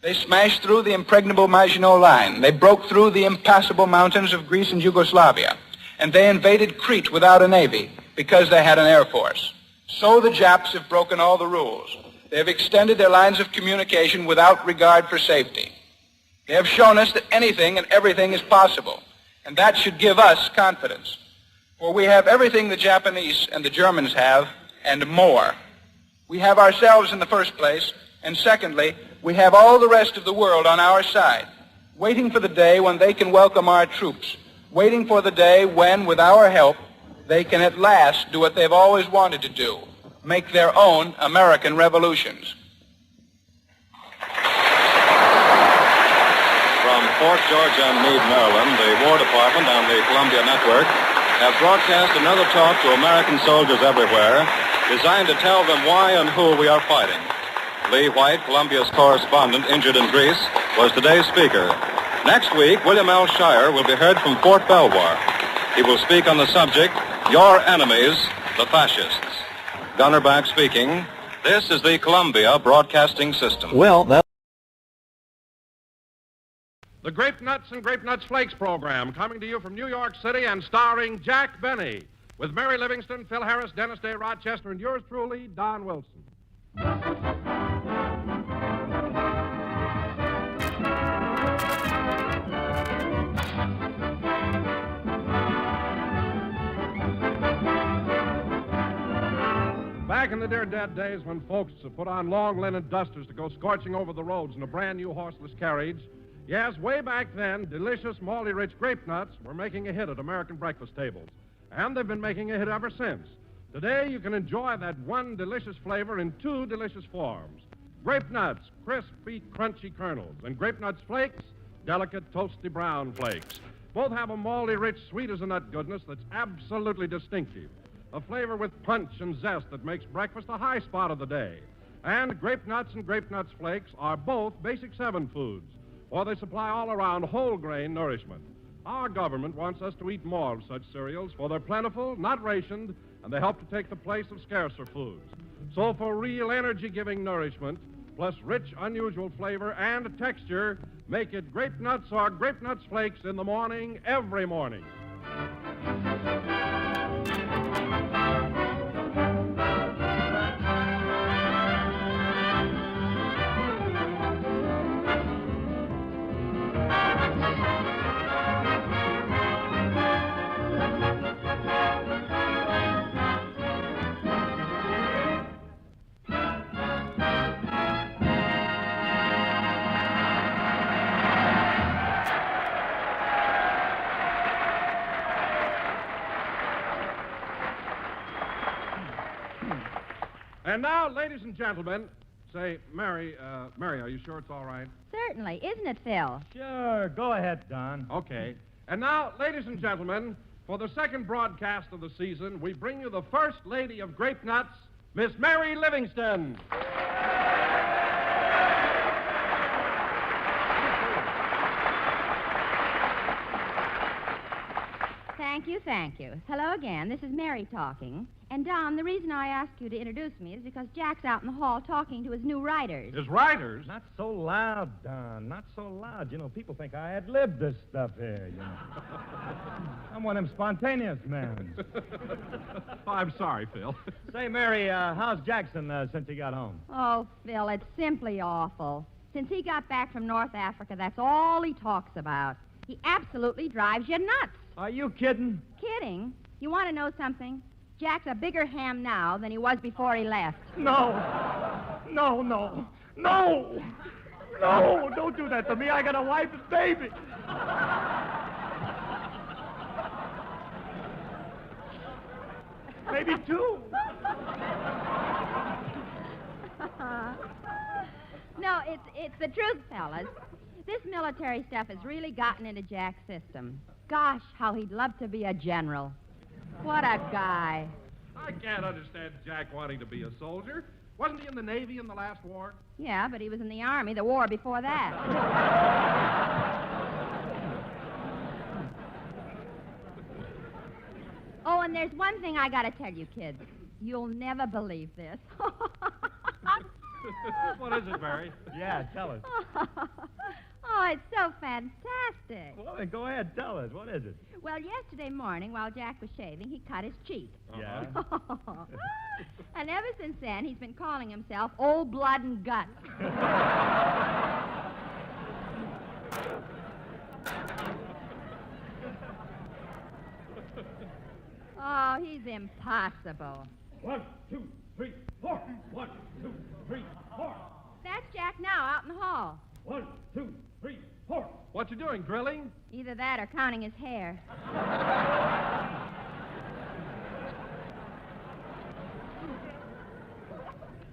They smashed through the impregnable Maginot Line. They broke through the impassable mountains of Greece and Yugoslavia. And they invaded Crete without a navy because they had an air force. So the Japs have broken all the rules. They have extended their lines of communication without regard for safety. They have shown us that anything and everything is possible, and that should give us confidence. For we have everything the Japanese and the Germans have, and more. We have ourselves in the first place, and secondly, we have all the rest of the world on our side, waiting for the day when they can welcome our troops, waiting for the day when, with our help, they can at last do what they've always wanted to do, make their own American revolutions. From Fort George and Meade, Maryland, the War Department and the Columbia Network have broadcast another talk to American soldiers everywhere, designed to tell them why and who we are fighting. Lee White, Columbia's correspondent injured in Greece, was today's speaker. Next week, William L. Shire will be heard from Fort Belvoir. He will speak on the subject, Your Enemies, the Fascists. Gunner Back speaking. This is the Columbia Broadcasting System. The Grape Nuts and Grape Nuts Flakes program, coming to you from New York City and starring Jack Benny, with Mary Livingston, Phil Harris, Dennis Day Rochester, and yours truly, Don Wilson. Back in the dear dead days when folks put on long linen dusters to go scorching over the roads in a brand new horseless carriage, yes, way back then, delicious, malty-rich grape nuts were making a hit at American breakfast tables. And they've been making a hit ever since. Today, you can enjoy that one delicious flavor in two delicious forms. Grape nuts, crispy, crunchy kernels, and grape nuts flakes, delicate, toasty brown flakes. Both have a malty-rich, sweet-as-a-nut goodness that's absolutely distinctive. A flavor with punch and zest that makes breakfast the high spot of the day. And grape nuts and grape nuts flakes are both Basic 7 foods, or they supply all-around whole-grain nourishment. Our government wants us to eat more of such cereals, for they're plentiful, not rationed, and they help to take the place of scarcer foods. So for real energy-giving nourishment, plus rich, unusual flavor and texture, make it grape nuts or grape nuts flakes in the morning, every morning. And now, ladies and gentlemen, say, Mary, are you sure it's all right? Certainly. Isn't it, Phil? Sure. Go ahead, Don. Okay. And now, ladies and gentlemen, for the second broadcast of the season, we bring you the First Lady of Grape Nuts, Miss Mary Livingston. Thank you. Hello again. This is Mary talking. And, Don, the reason I asked you to introduce me is because Jack's out in the hall talking to his new writers. His writers? Not so loud, Don. Not so loud. You know, people think I ad-lib this stuff here, you know. I'm one of them spontaneous men. I'm sorry, Phil. Say, Mary, how's Jackson since he got home? Oh, Phil, it's simply awful. Since he got back from North Africa, that's all he talks about. He absolutely drives you nuts. Are you kidding? Kidding? You want to know something? Jack's a bigger ham now than he was before he left. No, don't do that to me. I got a wife and baby. Maybe two. No, it's the truth, fellas. This military stuff has really gotten into Jack's system. Gosh, how he'd love to be a general. What a guy. I can't understand Jack wanting to be a soldier. Wasn't he in the Navy in the last war? Yeah, but he was in the Army the war before that. Oh, and there's one thing I gotta tell you, kids. You'll never believe this. What is it, Mary? Yeah, tell us. Oh, it's so fantastic. Well, then go ahead, tell us. What is it? Well, yesterday morning, while Jack was shaving, he cut his cheek. Yeah? And ever since then, he's been calling himself Old Blood and Guts. Oh, he's impossible. 1, 2, 3, 4. 1, 2, 3, 4. That's Jack now, out in the hall. 1, 2, 3, 4. What you doing, drilling? Either that or counting his hair.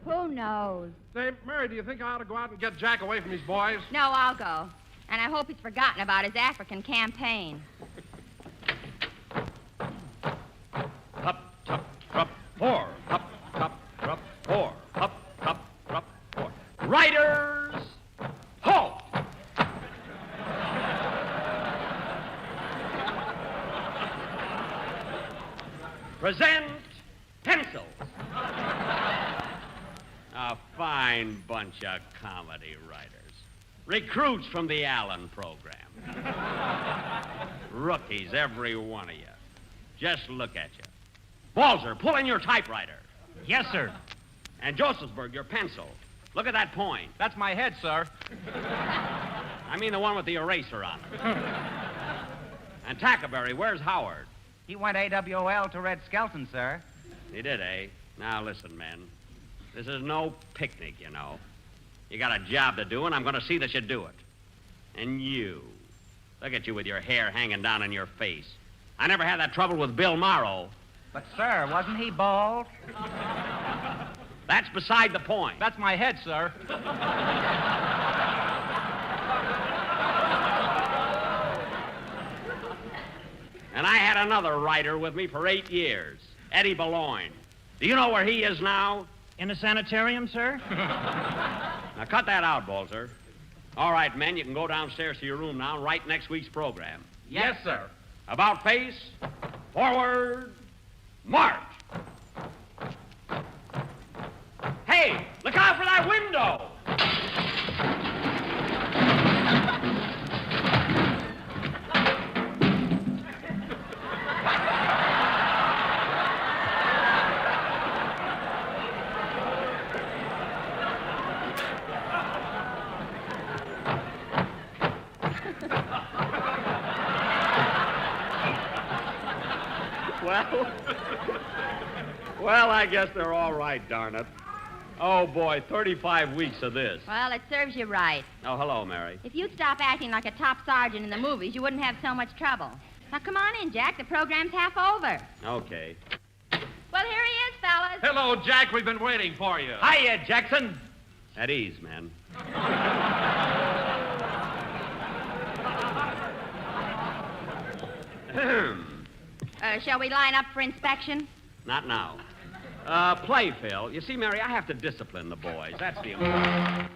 Who knows? Say, Mary, do you think I ought to go out and get Jack away from these boys? No, I'll go. And I hope he's forgotten about his African campaign. Hup, tup, trup, four. Hup, tup, trup, four. Hup, tup, trup, four. Riders, halt! Present pencils. A fine bunch of comedy writers. Recruits from the Allen program. Rookies, every one of you. Just look at you. Balzer, pull in your typewriter. Yes, sir. And Josephsburg, your pencil. Look at that point. That's my head, sir. I mean the one with the eraser on it. And Tackleberry, where's Howard? He went AWOL to Red Skelton, sir. He did, eh? Now, listen, men. This is no picnic, you know. You got a job to do, and I'm going to see that you do it. And you. Look at you with your hair hanging down in your face. I never had that trouble with Bill Morrow. But, sir, wasn't he bald? That's beside the point. That's my head, sir. And I had another writer with me for 8 years, Eddie Boulogne. Do you know where he is now? In a sanitarium, sir? Now, cut that out, Balzer. All right, men, you can go downstairs to your room now and write next week's program. Yes, sir. About face, forward, march. Hey, look out for that window! Well, I guess they're all right, darn it. Oh, boy, 35 weeks of this. Well, it serves you right. Oh, hello, Mary. If you'd stop acting like a top sergeant in the movies, you wouldn't have so much trouble. Now, come on in, Jack. The program's half over. Okay. Well, here he is, fellas. Hello, Jack. We've been waiting for you. Hiya, Jackson. At ease, man. Shall we line up for inspection? Not now. Play, Phil. You see, Mary, I have to discipline the boys. That's the important.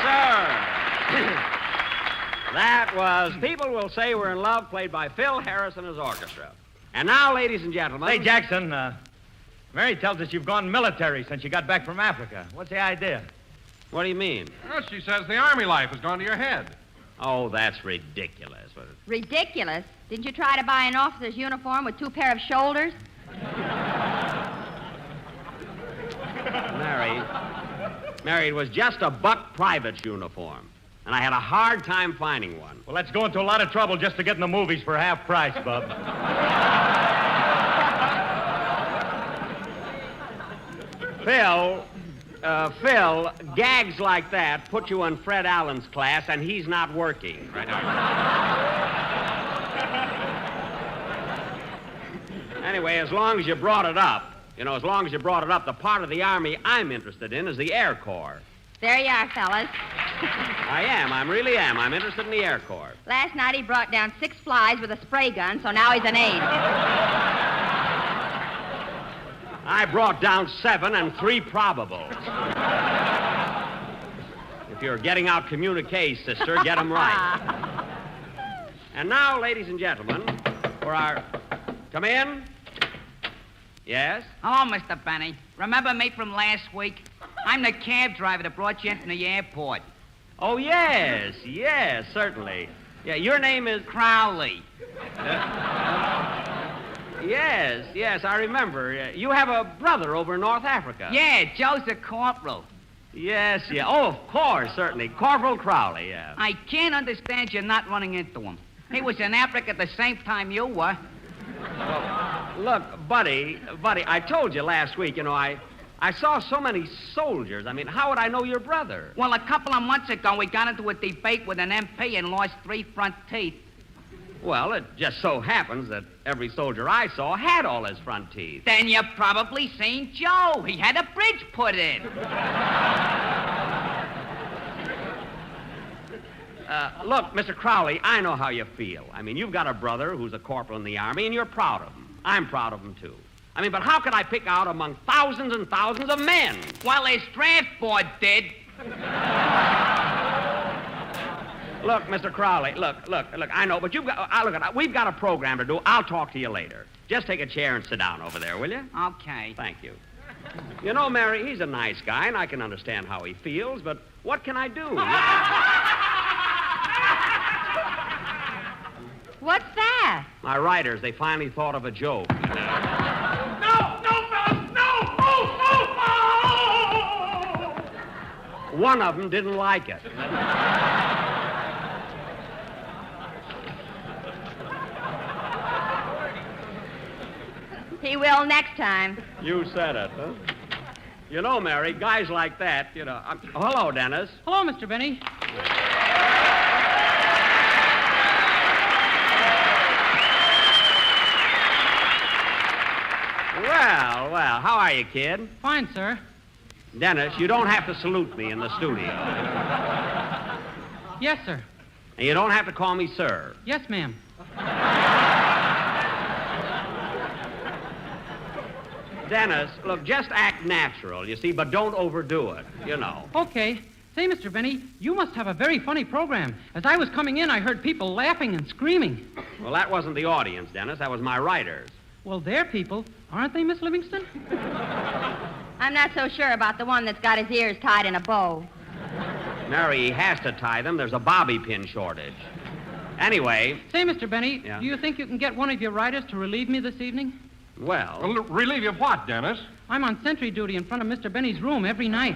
sir. That was People Will Say We're in Love, played by Phil Harris and his orchestra. And now, ladies and gentlemen... Say, Jackson, Mary tells us you've gone military since you got back from Africa. What's the idea? What do you mean? Well, she says the Army life has gone to your head. Oh, that's ridiculous. Ridiculous? Didn't you try to buy an officer's uniform with 2 pair of shoulders? Mary, it was just a buck private's uniform. And I had a hard time finding one. Well, let's go into a lot of trouble just to get in the movies for half price, Bub. Phil, gags like that put you in Fred Allen's class, and he's not working. Right Anyway, as long as you brought it up, the part of the Army I'm interested in is the Air Corps. There you are, fellas. I really am. I'm interested in the Air Corps. Last night he brought down 6 flies with a spray gun, so now he's an 8. I brought down 7 and 3 probables. If you're getting out communiques, sister, get them right. And now, ladies and gentlemen, for our... Come in. Yes? Hello, Mr. Benny. Remember me from last week? I'm the cab driver that brought you into the airport. Oh, yes, certainly. Yeah, your name is... Crowley. Yes, I remember. You have a brother over in North Africa. Yeah, Joe's a corporal. Yes. Oh, of course, certainly. Corporal Crowley, yeah. I can't understand you not running into him. He was in Africa at the same time you were. Well, look, buddy, I told you last week, I saw so many soldiers. I mean, how would I know your brother? Well, a couple of months ago, we got into a debate with an MP and lost 3 front teeth. Well, it just so happens that every soldier I saw had all his front teeth. Then you probably seen Joe. He had a bridge put in. Look, Mr. Crowley, I know how you feel. I mean, you've got a brother who's a corporal in the Army, and you're proud of him. I'm proud of him, too. I mean, but how could I pick out among thousands and thousands of men? Well, his draft board did. Look, Mr. Crowley, look, I know, but we've got a program to do. I'll talk to you later. Just take a chair and sit down over there, will you? Okay. Thank you. You know, Mary, he's a nice guy, and I can understand how he feels, but what can I do? What's that? My writers, they finally thought of a joke. No, fellas, no! One of them didn't like it. He will next time. You said it, huh? You know, Mary, guys like that, hello, Dennis. Hello, Mr. Benny. Well, how are you, kid? Fine, sir. Dennis, you don't have to salute me in the studio. Yes, sir. And you don't have to call me sir. Yes, ma'am. Dennis, look, just act natural, you see, but don't overdo it, Okay. Say, Mr. Benny, you must have a very funny program. As I was coming in, I heard people laughing and screaming. Well, that wasn't the audience, Dennis. That was my writers. Well, they're people, aren't they, Miss Livingston? I'm not so sure about the one that's got his ears tied in a bow. Mary, he has to tie them. There's a bobby pin shortage. Anyway... Say, Mr. Benny, Yeah? Do you think you can get one of your writers to relieve me this evening? Well, relieve you of what, Dennis? I'm on sentry duty in front of Mr. Benny's room every night.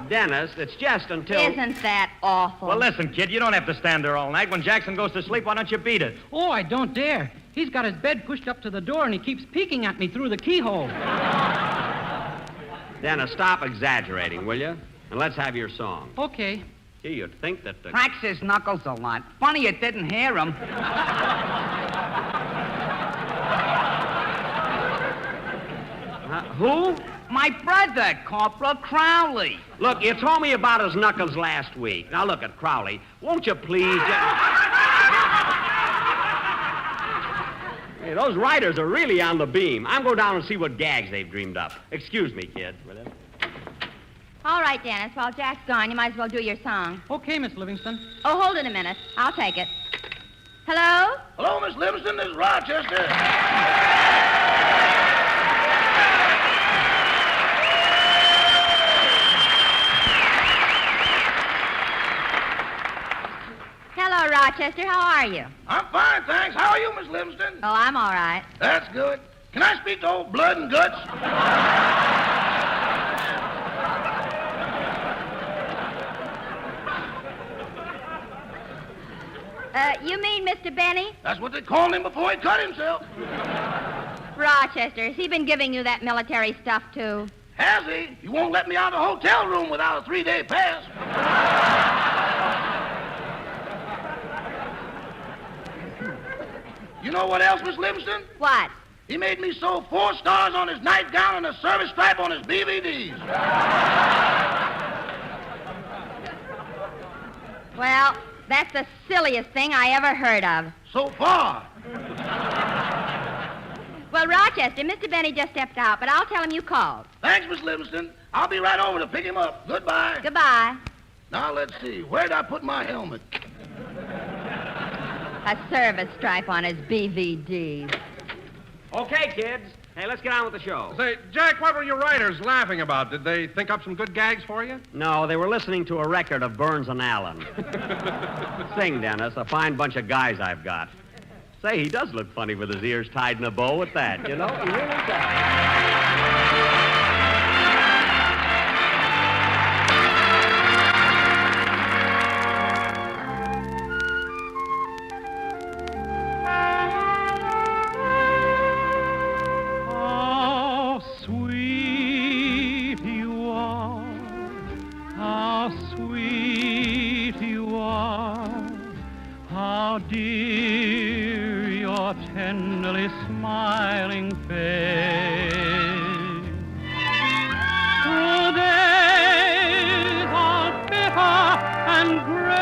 Dennis, it's just until... Isn't that awful? Well, listen, kid, you don't have to stand there all night. When Jackson goes to sleep, why don't you beat it? Oh, I don't dare. He's got his bed pushed up to the door, and he keeps peeking at me through the keyhole. Dennis, stop exaggerating, will you? And let's have your song. Okay. Gee, you'd think that... Cracks his knuckles a lot. Funny you didn't hear him. Who? My brother, Corporal Crowley. Look, you told me about his knuckles last week. Now, look at Crowley. Won't you please... Hey, those writers are really on the beam. I'm going down and see what gags they've dreamed up. Excuse me, kid. Will you? All right, Dennis. While Jack's gone, you might as well do your song. Okay, Miss Livingston. Oh, hold it a minute. I'll take it. Hello? Hello, Miss Livingston. This is Rochester. Hello, Rochester. How are you? I'm fine, thanks. How are you, Miss Livingston? Oh, I'm all right. That's good. Can I speak to old Blood and Guts? You mean Mr. Benny? That's what they called him before he cut himself. Rochester, has he been giving you that military stuff, too? Has he? He won't let me out of the hotel room without a 3-day pass. You know what else, Miss Livingston? What? He made me sew 4 stars on his nightgown and a service stripe on his BVDs. Well, that's the silliest thing I ever heard of. So far. Well, Rochester, Mr. Benny just stepped out, but I'll tell him you called. Thanks, Miss Livingston. I'll be right over to pick him up. Goodbye. Goodbye. Now, let's see. Where'd I put my helmet? A service stripe on his BVDs. Okay, kids. Hey, let's get on with the show. Say, Jack, what were your writers laughing about? Did they think up some good gags for you? No, they were listening to a record of Burns and Allen. Sing, Dennis. A fine bunch of guys I've got. Say, he does look funny with his ears tied in a bow at that, you know? He really does. Dear, your tenderly smiling face. Through days all bitter and gray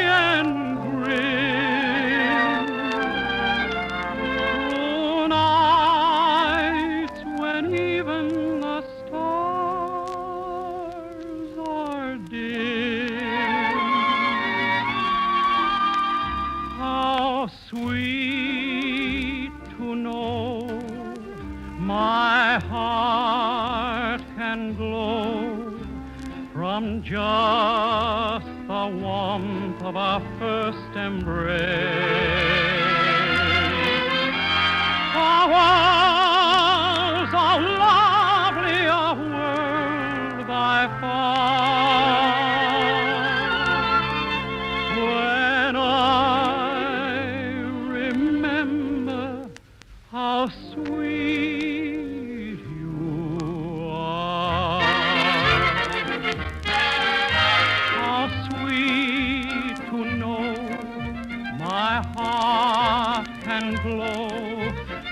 and grim, through nights when even the stars are dim. Sweet to know my heart can glow from just the warmth of our first embrace. A world so lovely, a world by far. When how sweet you are. How sweet to know my heart can glow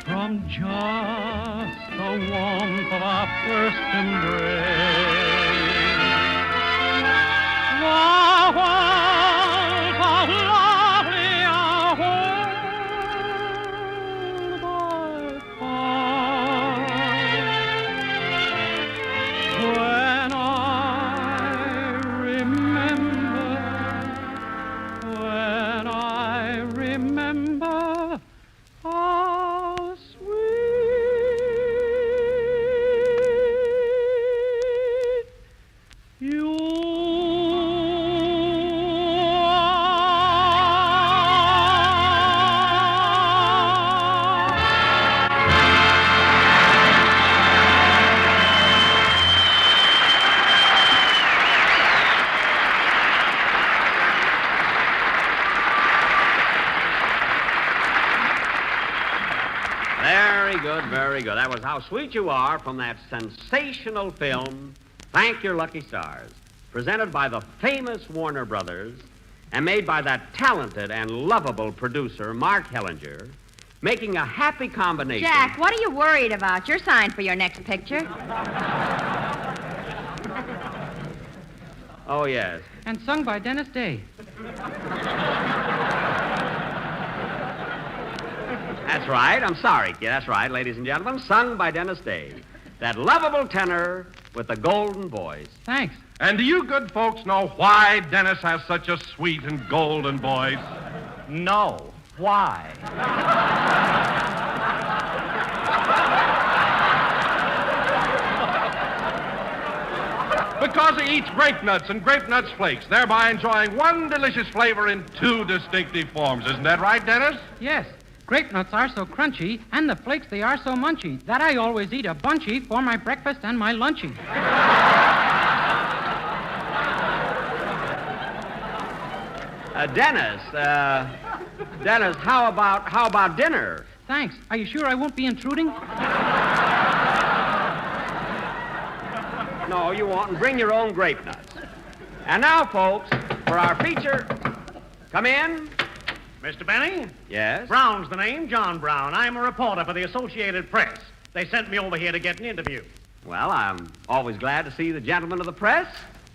from just the warmth of our first embrace. The world so lovely, a when I remember how sweet you Very good. That was How Sweet You Are from that sensational film, Thank Your Lucky Stars, presented by the famous Warner Brothers and made by that talented and lovable producer, Mark Hellinger, making a happy combination. Jack, what are you worried about? You're signed for your next picture. Oh, yes. And sung by Dennis Day. That's right. I'm sorry, kid. That's right, ladies and gentlemen. Sung by Dennis Day. that lovable tenor with the golden voice. Thanks. And do you good folks know why Dennis has such a sweet and golden voice? No. Why? Because he eats grape nuts and grape nuts flakes, thereby enjoying one delicious flavor in two distinctive forms. Isn't that right, Dennis? Yes. Grape nuts are so crunchy, and the flakes, they are so munchy, that I always eat a bunchy for my breakfast and my lunchy. Dennis, how about dinner? Thanks. Are you sure I won't be intruding? No, you won't. And bring your own grape nuts. And now, folks, for our feature, come in. Mr. Benny? Yes? Brown's the name, John Brown. I'm a reporter for the Associated Press. They sent me over here to get an interview. Well, I'm always glad to see the gentlemen of the press.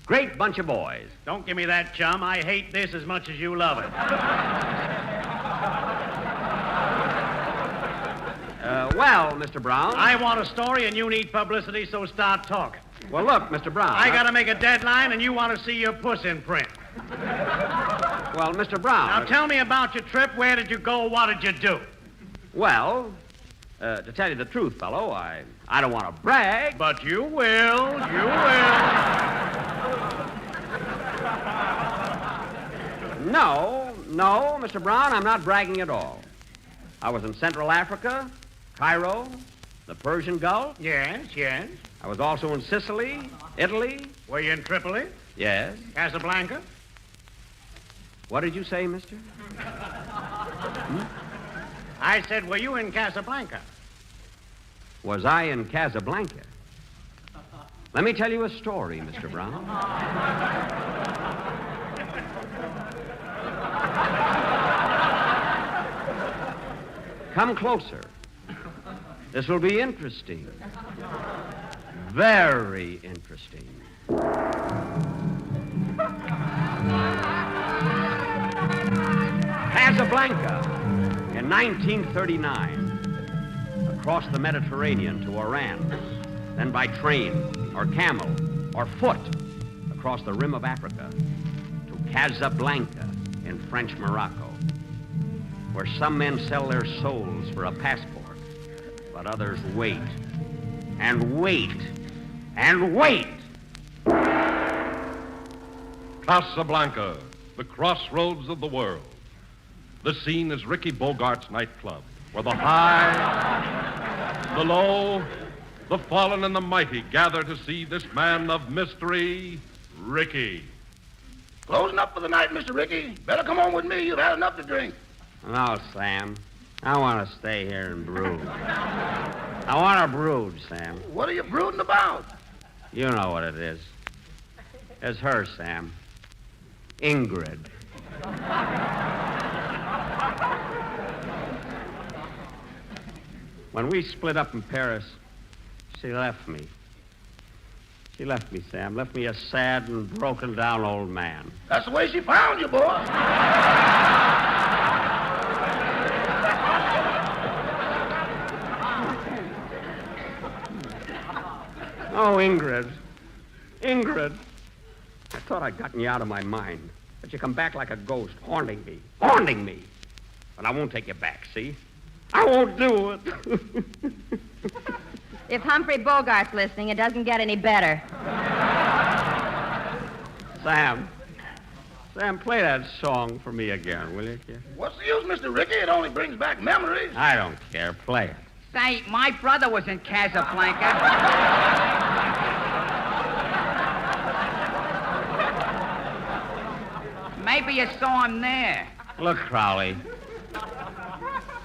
Great bunch of boys. Don't give me that, chum. I hate this as much as you love it. Well, Mr. Brown. I want a story and you need publicity, so start talking. Well, look, Mr. Brown. I got to make a deadline and you want to see your puss in print. Well, Mr. Brown. Now tell me about your trip. Where did you go? What did you do? Well, to tell you the truth, fellow, I don't want to brag. But you will. You will. No, Mr. Brown, I'm not bragging at all. I was in Central Africa, Cairo, the Persian Gulf. Yes. I was also in Sicily, Italy. Were you in Tripoli? Yes. Casablanca? What did you say, mister? I said, were you in Casablanca? Was I in Casablanca? Let me tell you a story, Mr. Brown. Come closer. This will be interesting. Very interesting. Casablanca in 1939. Across the Mediterranean to Oran. Then by train or camel or foot across the rim of Africa to Casablanca in French Morocco, where some men sell their souls for a passport, but others wait and wait and wait. Casablanca, the crossroads of the world. The scene is Ricky Bogart's nightclub, where the high, the low, the fallen, and the mighty gather to see this man of mystery, Ricky. Closing up for the night, Mr. Ricky. Better come on with me. You've had enough to drink. No, Sam. I want to stay here and brood. I want to brood, Sam. What are you brooding about? You know what it is. It's her, Sam. Ingrid. When we split up in Paris, she left me. She left me, Sam. Left me a sad and broken down old man. That's the way she found you, boy. Oh, Ingrid. Ingrid. I thought I'd gotten you out of my mind. But you come back like a ghost, haunting me. Haunting me. But I won't take you back, see? I won't do it. If Humphrey Bogart's listening, it doesn't get any better. Sam, play that song for me again, will you? What's the use, Mr. Ricky? It only brings back memories. I don't care. Play it. Say, my brother was in Casablanca. Maybe you saw him there. Look, Crowley.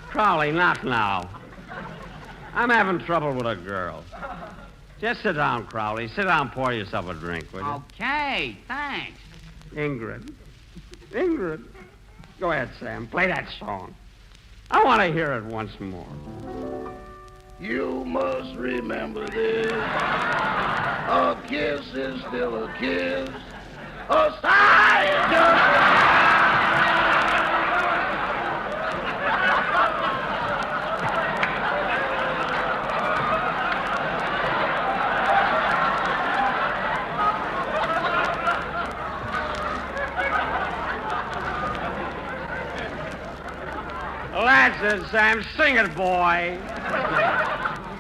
Crowley, not now. I'm having trouble with a girl. Just sit down, Crowley. Sit down, pour yourself a drink, will you? Okay, thanks. Ingrid. Go ahead, Sam. Play that song. I want to hear it once more. You must remember this. A kiss is still a kiss. A sigh is just... it, Sam. Sing it, boy.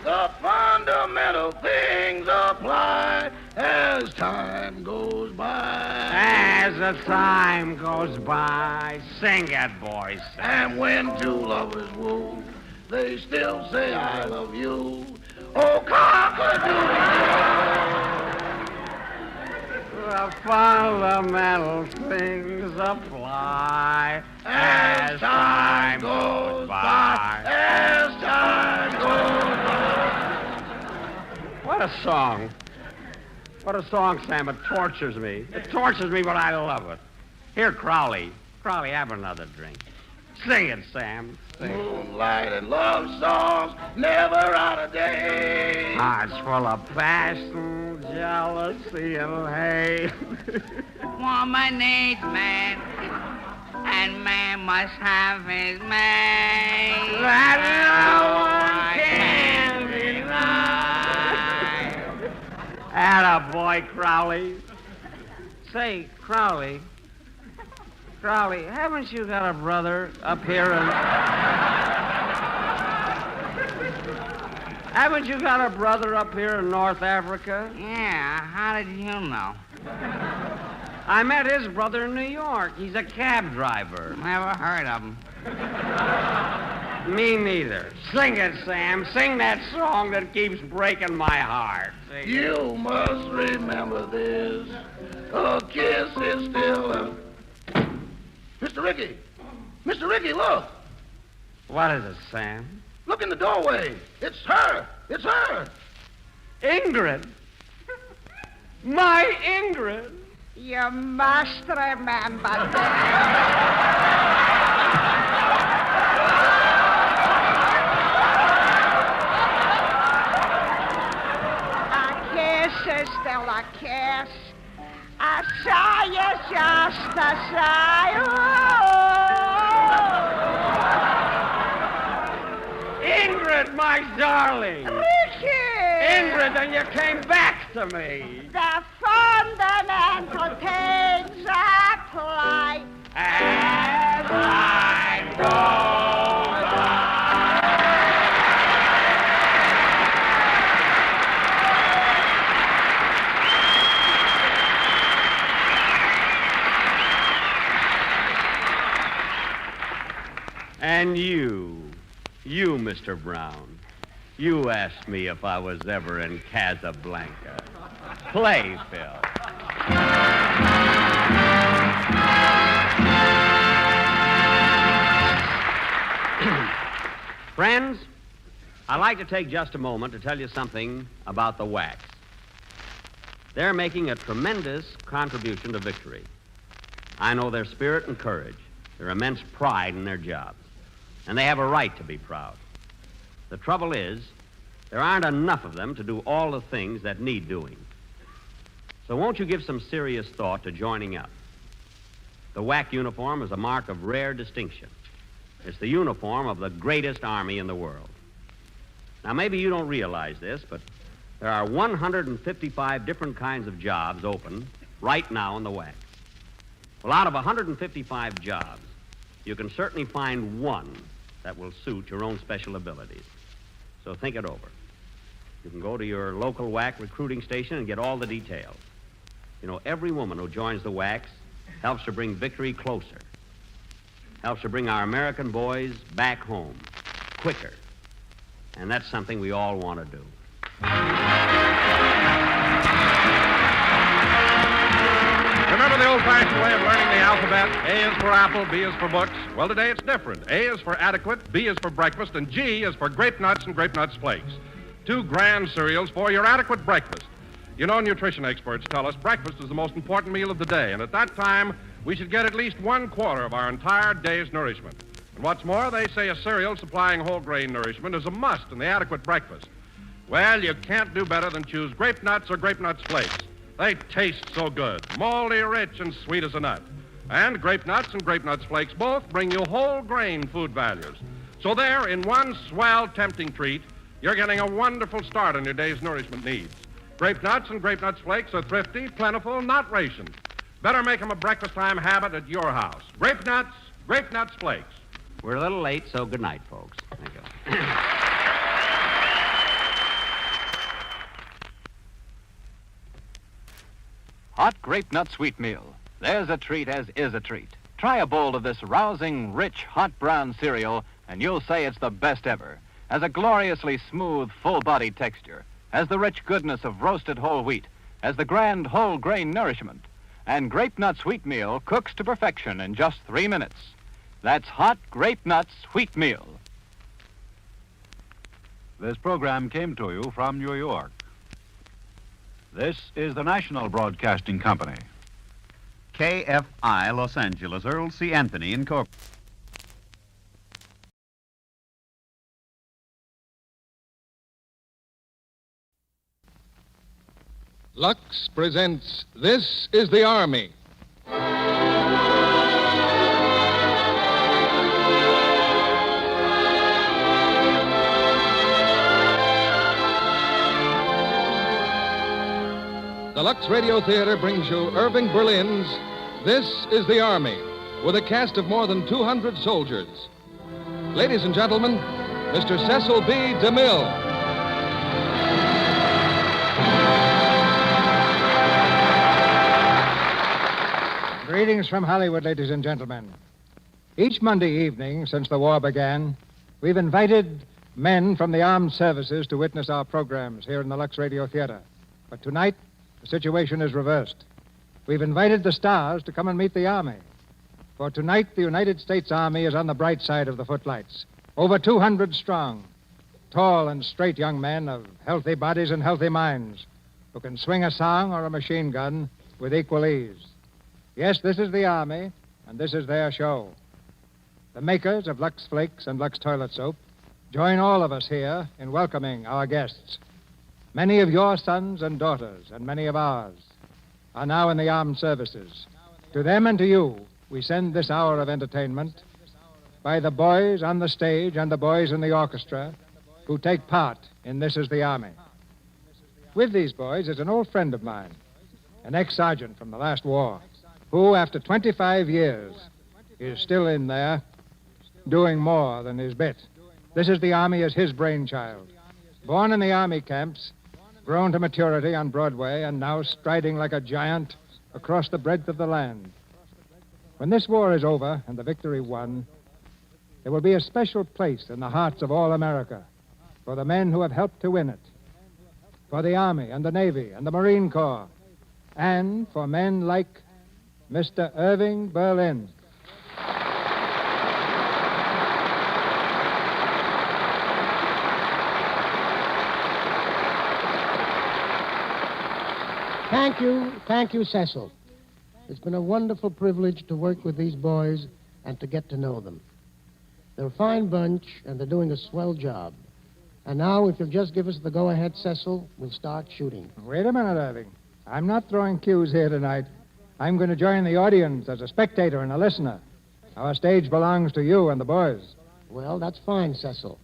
The fundamental things apply as time goes by. As the time goes by. Sing it, boy. Sing. And when two lovers woo, they still say I love you. Oh, cock-a-doodle-doo. The fundamental things apply as time goes by. As time goes by. What a song. What a song, Sam. It tortures me. It tortures me, but I love it. Here, Crowley. Crowley, have another drink. Sing it, Sam. Sing it. Moonlight and love songs never out of date. Hearts full of passion, jealousy, and hate. Woman needs man, and man must have his mate. That no one can deny. Attaboy, Crowley. Say, Crowley, haven't you got a brother up here in... Haven't you got a brother up here in North Africa? Yeah, how did you know? I met his brother in New York. He's a cab driver. Never heard of him. Me neither. Sing it, Sam. Sing that song that keeps breaking my heart. Sing You it. must remember this. A kiss is still a... Mr. Ricky! Mr. Ricky, look! What is it, Sam? Look in the doorway. It's her. It's her. Ingrid. My Ingrid. You must remember this. A kiss is still a kiss. A sigh is just a sigh. Ingrid, my darling. Ricky! Ingrid, and you came back to me. The fundamental things apply. As time goes by. And you, Mr. Brown, you asked me if I was ever in Casablanca. Play, Phil. Friends, I'd like to take just a moment to tell you something about the WWII. They're making a tremendous contribution to victory. I know their spirit and courage, their immense pride in their jobs, and they have a right to be proud. The trouble is, there aren't enough of them to do all the things that need doing. So won't you give some serious thought to joining up? The WWII uniform is a mark of rare distinction. It's the uniform of the greatest army in the world. Now, maybe you don't realize this, but there are 155 different kinds of jobs open right now in the WWII. Well, out of 155 jobs, you can certainly find one that will suit your own special abilities. So think it over. You can go to your local WWII recruiting station and get all the details. You know, every woman who joins the WWII helps to bring victory closer, helps to bring our American boys back home quicker. And that's something we all want to do. Remember the old-fashioned way of learning the alphabet? A is for apple, B is for books. Well, today it's different. A is for adequate, B is for breakfast, and G is for grape nuts and grape nuts flakes. Two grand cereals for your adequate breakfast. You know, nutrition experts tell us breakfast is the most important meal of the day, and at that time, we should get at least 1/4 of our entire day's nourishment. And what's more, they say a cereal supplying whole grain nourishment is a must in the adequate breakfast. Well, you can't do better than choose grape nuts or grape nuts flakes. They taste so good, moldy, rich, and sweet as a nut. And grape nuts and grape nuts flakes both bring you whole grain food values. So there, in one swell, tempting treat, you're getting a wonderful start on your day's nourishment needs. Grape nuts and grape nuts flakes are thrifty, plentiful, not rationed. Better make them a breakfast time habit at your house. Grape nuts flakes. We're a little late, so good night, folks. Thank you. Hot grape nut sweet meal. There's a treat as is a treat. Try a bowl of this rousing, rich, hot brown cereal, and you'll say it's the best ever. Has a gloriously smooth, full-bodied texture. Has the rich goodness of roasted whole wheat. Has the grand whole grain nourishment. And grape nut sweet meal cooks to perfection in just 3 minutes. That's hot grape nut sweet meal. This program came to you from New York. This is the National Broadcasting Company. KFI Los Angeles, Earl C. Anthony, Incorporated. Lux presents This is the Army. The Lux Radio Theater brings you Irving Berlin's This is the Army, with a cast of more than 200 soldiers. Ladies and gentlemen, Mr. Cecil B. DeMille. Greetings from Hollywood, ladies and gentlemen. Each Monday evening since the war began, we've invited men from the armed services to witness our programs here in the Lux Radio Theater. But tonight, the situation is reversed. We've invited the stars to come and meet the Army. For tonight, the United States Army is on the bright side of the footlights. Over 200 strong. Tall and straight young men of healthy bodies and healthy minds who can swing a song or a machine gun with equal ease. Yes, this is the Army, and this is their show. The makers of Lux Flakes and Lux Toilet Soap join all of us here in welcoming our guests. Many of your sons and daughters, and many of ours, are now in the armed services. To them and to you, we send this hour of entertainment by the boys on the stage and the boys in the orchestra who take part in This is the Army. With these boys is an old friend of mine, an ex-sergeant from the last war, who, after 25 years, is still in there doing more than his bit. This is the Army is his brainchild. Born in the Army camps, grown to maturity on Broadway, and now striding like a giant across the breadth of the land. When this war is over and the victory won, there will be a special place in the hearts of all America for the men who have helped to win it, for the Army and the Navy and the Marine Corps, and for men like Mr. Irving Berlin. Thank you, Cecil. It's been a wonderful privilege to work with these boys and to get to know them. They're a fine bunch, and they're doing a swell job. And now, if you'll just give us the go-ahead, Cecil, we'll start shooting. Wait a minute, Irving. I'm not throwing cues here tonight. I'm going to join the audience as a spectator and a listener. Our stage belongs to you and the boys. Well, that's fine, Cecil.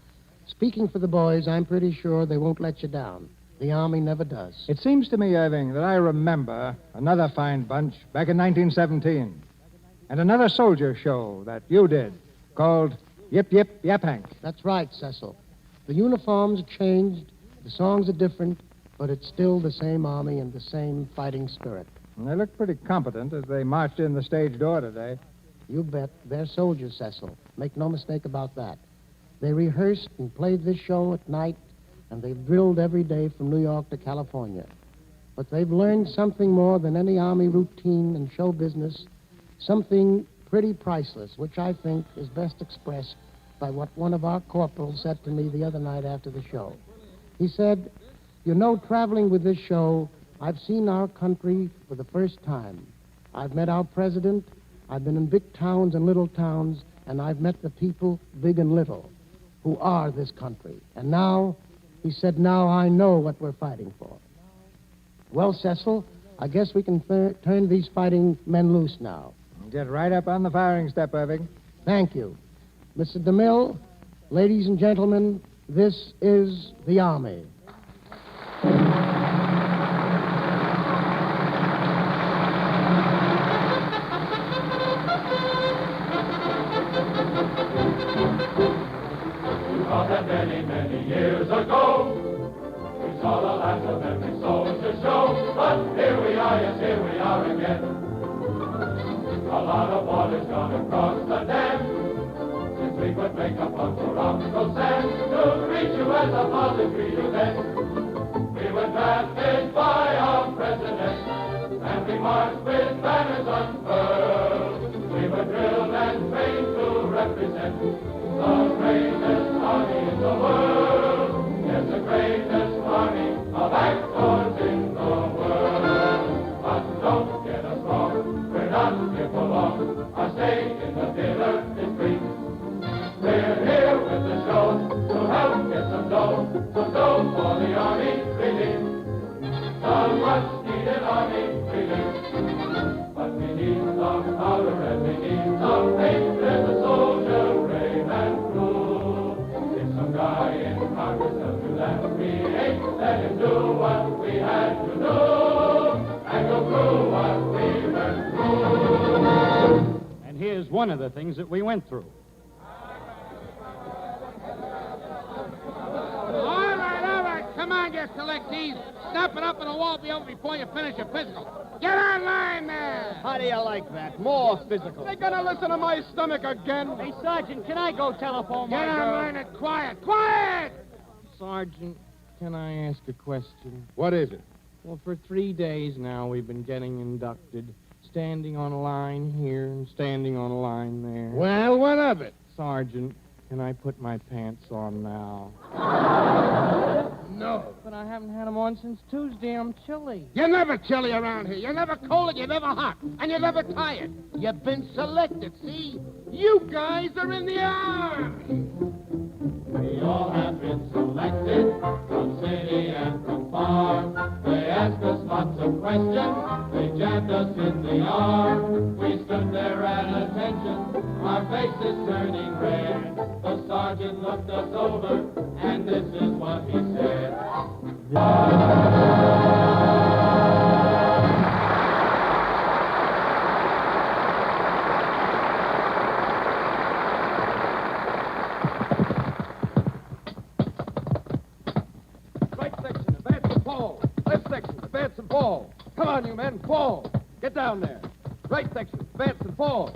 Speaking for the boys, I'm pretty sure they won't let you down. The Army never does. It seems to me, Irving, that I remember another fine bunch back in 1917. And another soldier show that you did called Yip Yip Yapank. That's right, Cecil. The uniforms changed, the songs are different, but it's still the same Army and the same fighting spirit. And they look pretty competent as they marched in the stage door today. You bet. They're soldiers, Cecil. Make no mistake about that. They rehearsed and played this show at night, and they've drilled every day from New York to California. But they've learned something more than any Army routine and show business, something pretty priceless, which I think is best expressed by what one of our corporals said to me the other night after the show. He said, "You know, traveling with this show, I've seen our country for the first time. I've met our president, I've been in big towns and little towns, and I've met the people, big and little, who are this country. And now," he said, "now I know what we're fighting for." Well, Cecil, I guess we can turn these fighting men loose now. Get right up on the firing step, Irving. Thank you. Mr. DeMille, ladies and gentlemen, this is the Army. again. A lot of water's gone across the dam since we could make a pump for Uncle Sam to greet you as a father greet you then. We were drafted by our president, and we marched with banners unfurled. We were drilled and trained to represent the greatest army in the world. Yes, the greatest army of actors in the world. But don't get us wrong, we're not here for long. Our stay in the theater is brief. We're here with the show to help get some dough for the army relief. The much-needed army relief. But we need some powder and we need some paint. There's a soldier brave and true. If some guy in Congress tells you that we ain't, let him do what we had to do and go through what we went through. And here's one of the things that we went through. All right. Come on, you selectees. Snap it up and the wall be over before you finish your physical. Get online there. How do you like that? More physical. They gonna listen to my stomach again? Hey, Sergeant, can I go telephone my Get girl? online and quiet. Quiet! Sergeant, can I ask a question? What is it? Well, for 3 days now, we've been getting inducted, standing on a line here and standing on a line there. Well, what of it? Sergeant, can I put my pants on now? No. But I haven't had them on since Tuesday. I'm chilly. You're never chilly around here. You're never cold and you're never hot. And you're never tired. You've been selected, see? You guys are in the army. We all have been selected from city and from far. They asked us lots of questions. They jammed us in the arm. We stood there at attention, our faces turning red. The sergeant looked us over, and this is what he said. Right section, advance and fall. Left section, advance and fall. Come on, you men, fall. Get down there. Right section, advance and fall.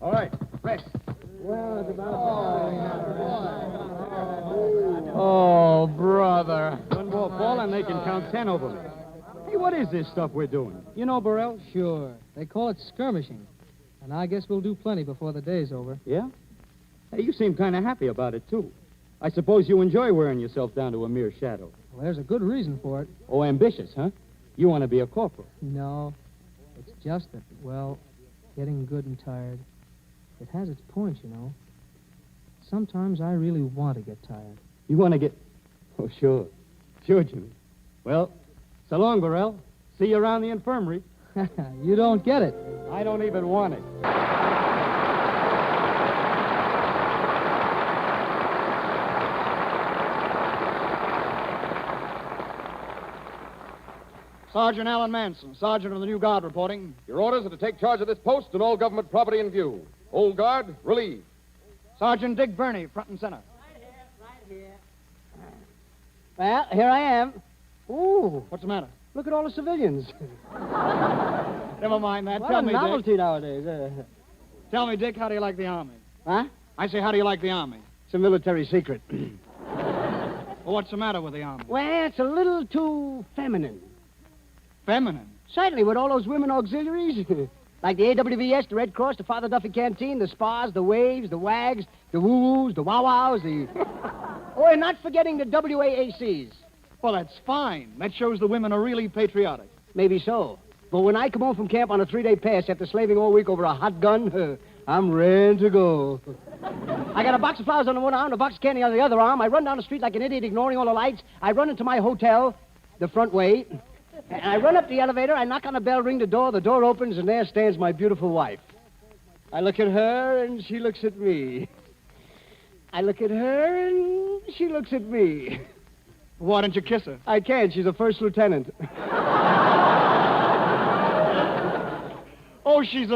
All right, rest. Well, it's Oh, brother. One more fall and they can count 10 over me. Hey, what is this stuff we're doing? You know, Burrell? Sure. They call it skirmishing. And I guess we'll do plenty before the day's over. Yeah? Hey, you seem kind of happy about it, too. I suppose you enjoy wearing yourself down to a mere shadow. Well, there's a good reason for it. Oh, ambitious, huh? You want to be a corporal. No. It's just that, well, getting good and tired. It has its points, you know. Sometimes I really want to get tired. You want to get... Oh, sure. Sure, Jimmy. Well, so long, Burrell. See you around the infirmary. You don't get it. I don't even want it. Sergeant Alan Manson, Sergeant of the New Guard reporting. Your orders are to take charge of this post and all government property in view. Old Guard, relieve. Sergeant Dick Burney, front and center. Well, here I am. Ooh, what's the matter? Look at all the civilians. Never mind that. What Tell a me, novelty Dick. nowadays. Tell me, Dick, how do you like the Army? Huh? I say, how do you like the Army? It's a military secret. Well, what's the matter with the Army? Well, it's a little too feminine. Feminine? Certainly, with all those women auxiliaries. Like the AWWII, the Red Cross, the Father Duffy Canteen, the Spas, the Waves, the WAGs, the Woo-Woos, the Wow-Wows, the... Oh, and not forgetting the WAACs. Well, that's fine. That shows the women are really patriotic. Maybe so. But when I come home from camp on a 3-day pass after slaving all week over a hot gun, I'm ready to go. I got a box of flowers on the one arm, a box of candy on the other arm. I run down the street like an idiot, ignoring all the lights. I run into my hotel, the front way. And I run up the elevator, I knock on the bell, ring the door opens, and there stands my beautiful wife. I look at her, and she looks at me. I look at her, and she looks at me. Why don't you kiss her? I can't. She's a first lieutenant. Oh, she's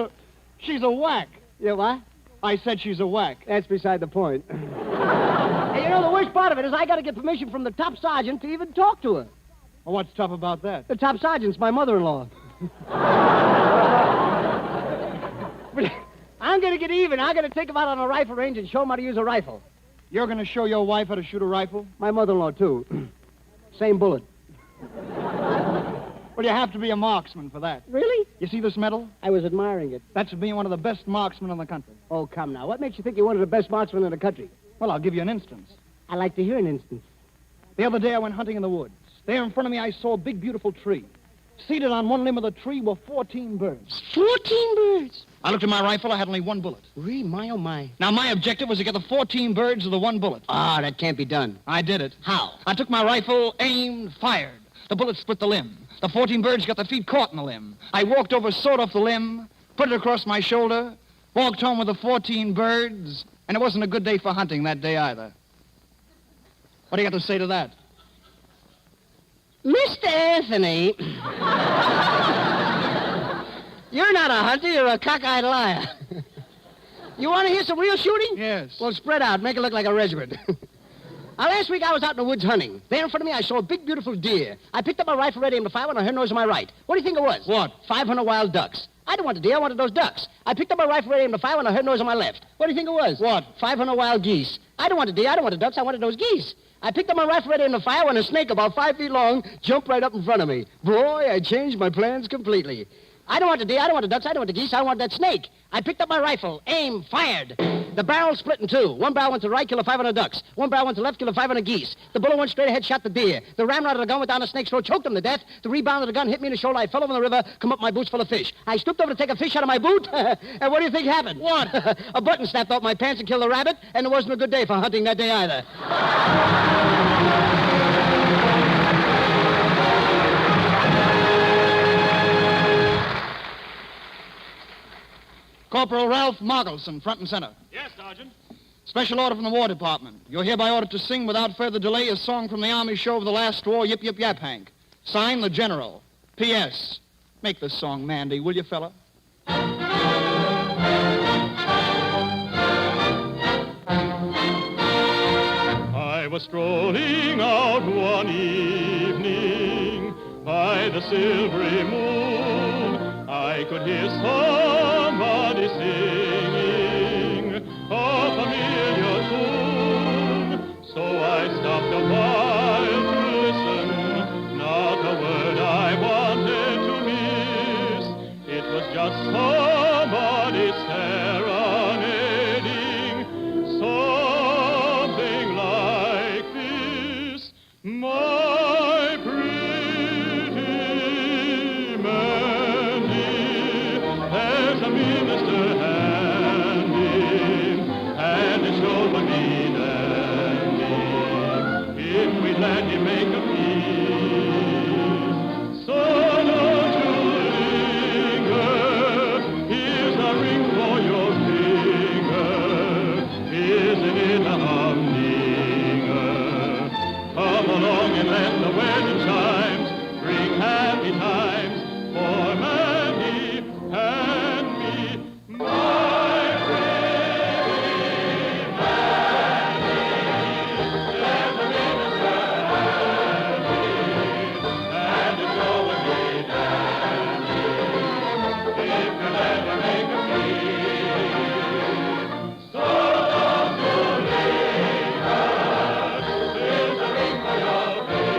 a whack. Yeah, what? I said she's a whack. That's beside the point. Hey, you know, the worst part of it is I got to get permission from the top sergeant to even talk to her. Well, what's tough about that? The top sergeant's my mother-in-law. I'm going to get even. I'm going to take him out on a rifle range and show him how to use a rifle. You're going to show your wife how to shoot a rifle? My mother-in-law, too. Same bullet. Well, you have to be a marksman for that. Really? You see this medal? I was admiring it. That's being one of the best marksmen in the country. Oh, come now. What makes you think you're one of the best marksmen in the country? Well, I'll give you an instance. I like to hear an instance. The other day I went hunting in the woods. There in front of me I saw a big, beautiful tree. Seated on one limb of the tree were 14 birds. 14 birds? I looked at my rifle. I had only one bullet. My, oh, my. Now, my objective was to get the 14 birds with the one bullet. Ah, that can't be done. I did it. How? I took my rifle, aimed, fired. The bullet split the limb. The 14 birds got their feet caught in the limb. I walked over, sawed off the limb, put it across my shoulder, walked home with the 14 birds, and it wasn't a good day for hunting that day either. What do you got to say to that? Mr. Anthony, you're not a hunter, you're a cockeyed liar. You want to hear some real shooting? Yes. Well, spread out, make it look like a regiment. Last week I was out in the woods hunting. There in front of me I saw a big, beautiful deer. I picked up my rifle, ready aimed to fire when I heard a noise on my right. What do you think it was? What? 500 wild ducks. I didn't want the deer, I wanted those ducks. I picked up my rifle, ready aimed to fire when I heard a noise on my left. What do you think it was? What? 500 wild geese. I didn't want the deer, I didn't want the ducks, I wanted those geese. I picked up my rifle, ready aimed to fire when a snake about 5 feet long jumped right up in front of me. Boy, I changed my plans completely. I don't want the deer, I don't want the ducks, I don't want the geese, I want that snake. I picked up my rifle, aimed, fired. The barrel split in two. One barrel went to the right, killed 500 ducks. One barrel went to the left, killed 500 geese. The bullet went straight ahead, shot the deer. The ramrod of the gun went down the snake's throat, choked him to death. The rebound of the gun hit me in the shoulder. I fell over in the river, come up my boots full of fish. I stooped over to take a fish out of my boot, and what do you think happened? What? A button snapped off my pants and killed the rabbit, and it wasn't a good day for hunting that day either. Corporal Ralph Moggelson, front and center. Yes, Sergeant. Special order from the War Department. You're hereby ordered to sing without further delay a song from the Army show of the last war, Yip Yip Yap Hank. Sign the General. P.S. Make this song Mandy, will you, fella? I was strolling out one evening by the silvery moon. I could hear somebody singing a familiar tune. So I stopped a while to listen. Not a word I wanted to miss. It was just somebody serenading. Something like this. My pretty Mandy, there's a minister handing, and it sure would be dandy if we'd let him make a peace. So don't you linger, here's a ring for your finger. Isn't it a humdinger? Come along and let the wedding chimes bring happy times for Mandy and me. My pretty Mandy, there's a minister handing, and it sure would be dandy if you let him make a peace. So don't you linger, here's a ring for your finger.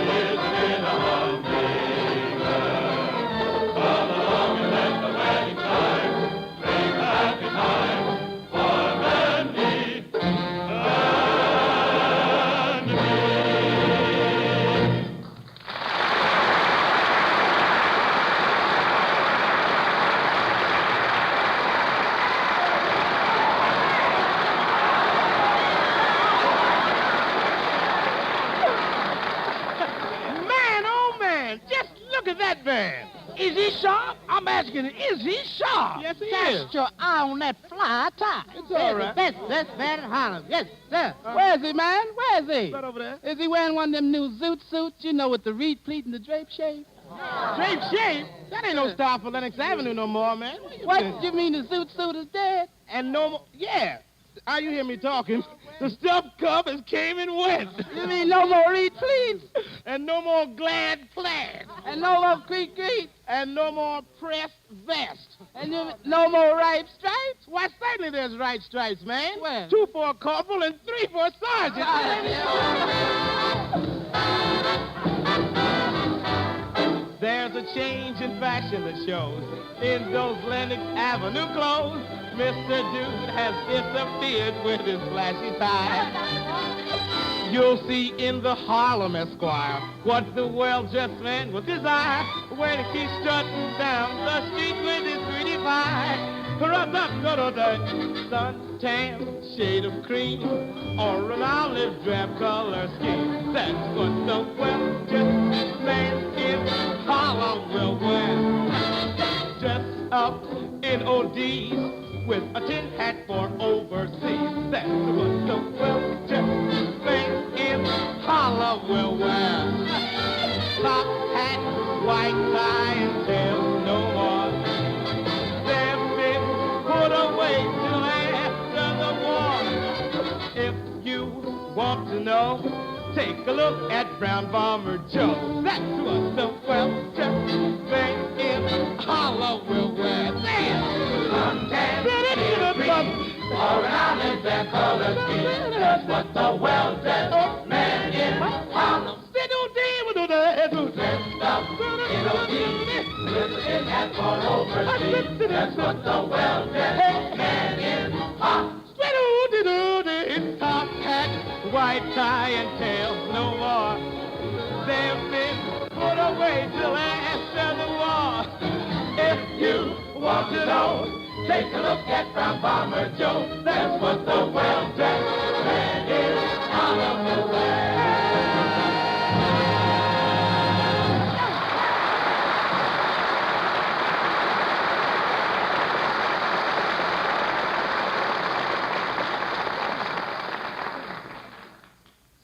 Isn't it a humdinger? Come along and let the wedding chimes bring happy times for Mandy and me. Man, oh man, just look at that man. Is he sharp? I'm asking, is he sharp? Yes, he Cast is. your eye on that fly tie. It's all right. That's bad at Harlem. Yes, sir. Where is he, man? Where is he? Right over there. Is he wearing one of them new zoot suits, you know, with the reed pleat and the drape shape? Drape shape? That ain't no style for Lenox Avenue no more, man. What? You mean the zoot suit is dead? And no more. Yeah. How you hear me talking? The stuffed covers came and went. You mean no more reed pleats? And no more glad plaid. And no more creek. And no more pressed vest. And no more right stripes? Why, certainly there's right stripes, man. Where? 2 for a corporal and 3 for a sergeant. There's a change in fashion that shows in those Lenox Avenue clothes. Mr. Dude has disappeared with his flashy tie. You'll see in the Harlem Esquire what the well-dressed man will desire when he's strutting down the street with his pretty pie. Suntan, shade of cream, or an olive drab color scheme. That's what the well-dressed man in Harlem will wear. Dressed up in ODs with a tin hat for overseas. That's what the well-dressed man in Harlem will wear. Top hat, white tie, and tails no more. They've been put away till after the war. If you want to know, take a look at Brown Bomber Joe. That's what the well-dressed man in Harlem will wear. Or an olive drab color scheme. That's what the well-dressed man in Harlem. Dressed up in ODs with a tin hat for overseas. That's what the well-dressed man in Harlem. Top hat, white tie, and tails no more. They've been put away till after the war. If you want to know, take a look at Brown Bomber Joe. That's what the well-dressed man in Harlem will wear.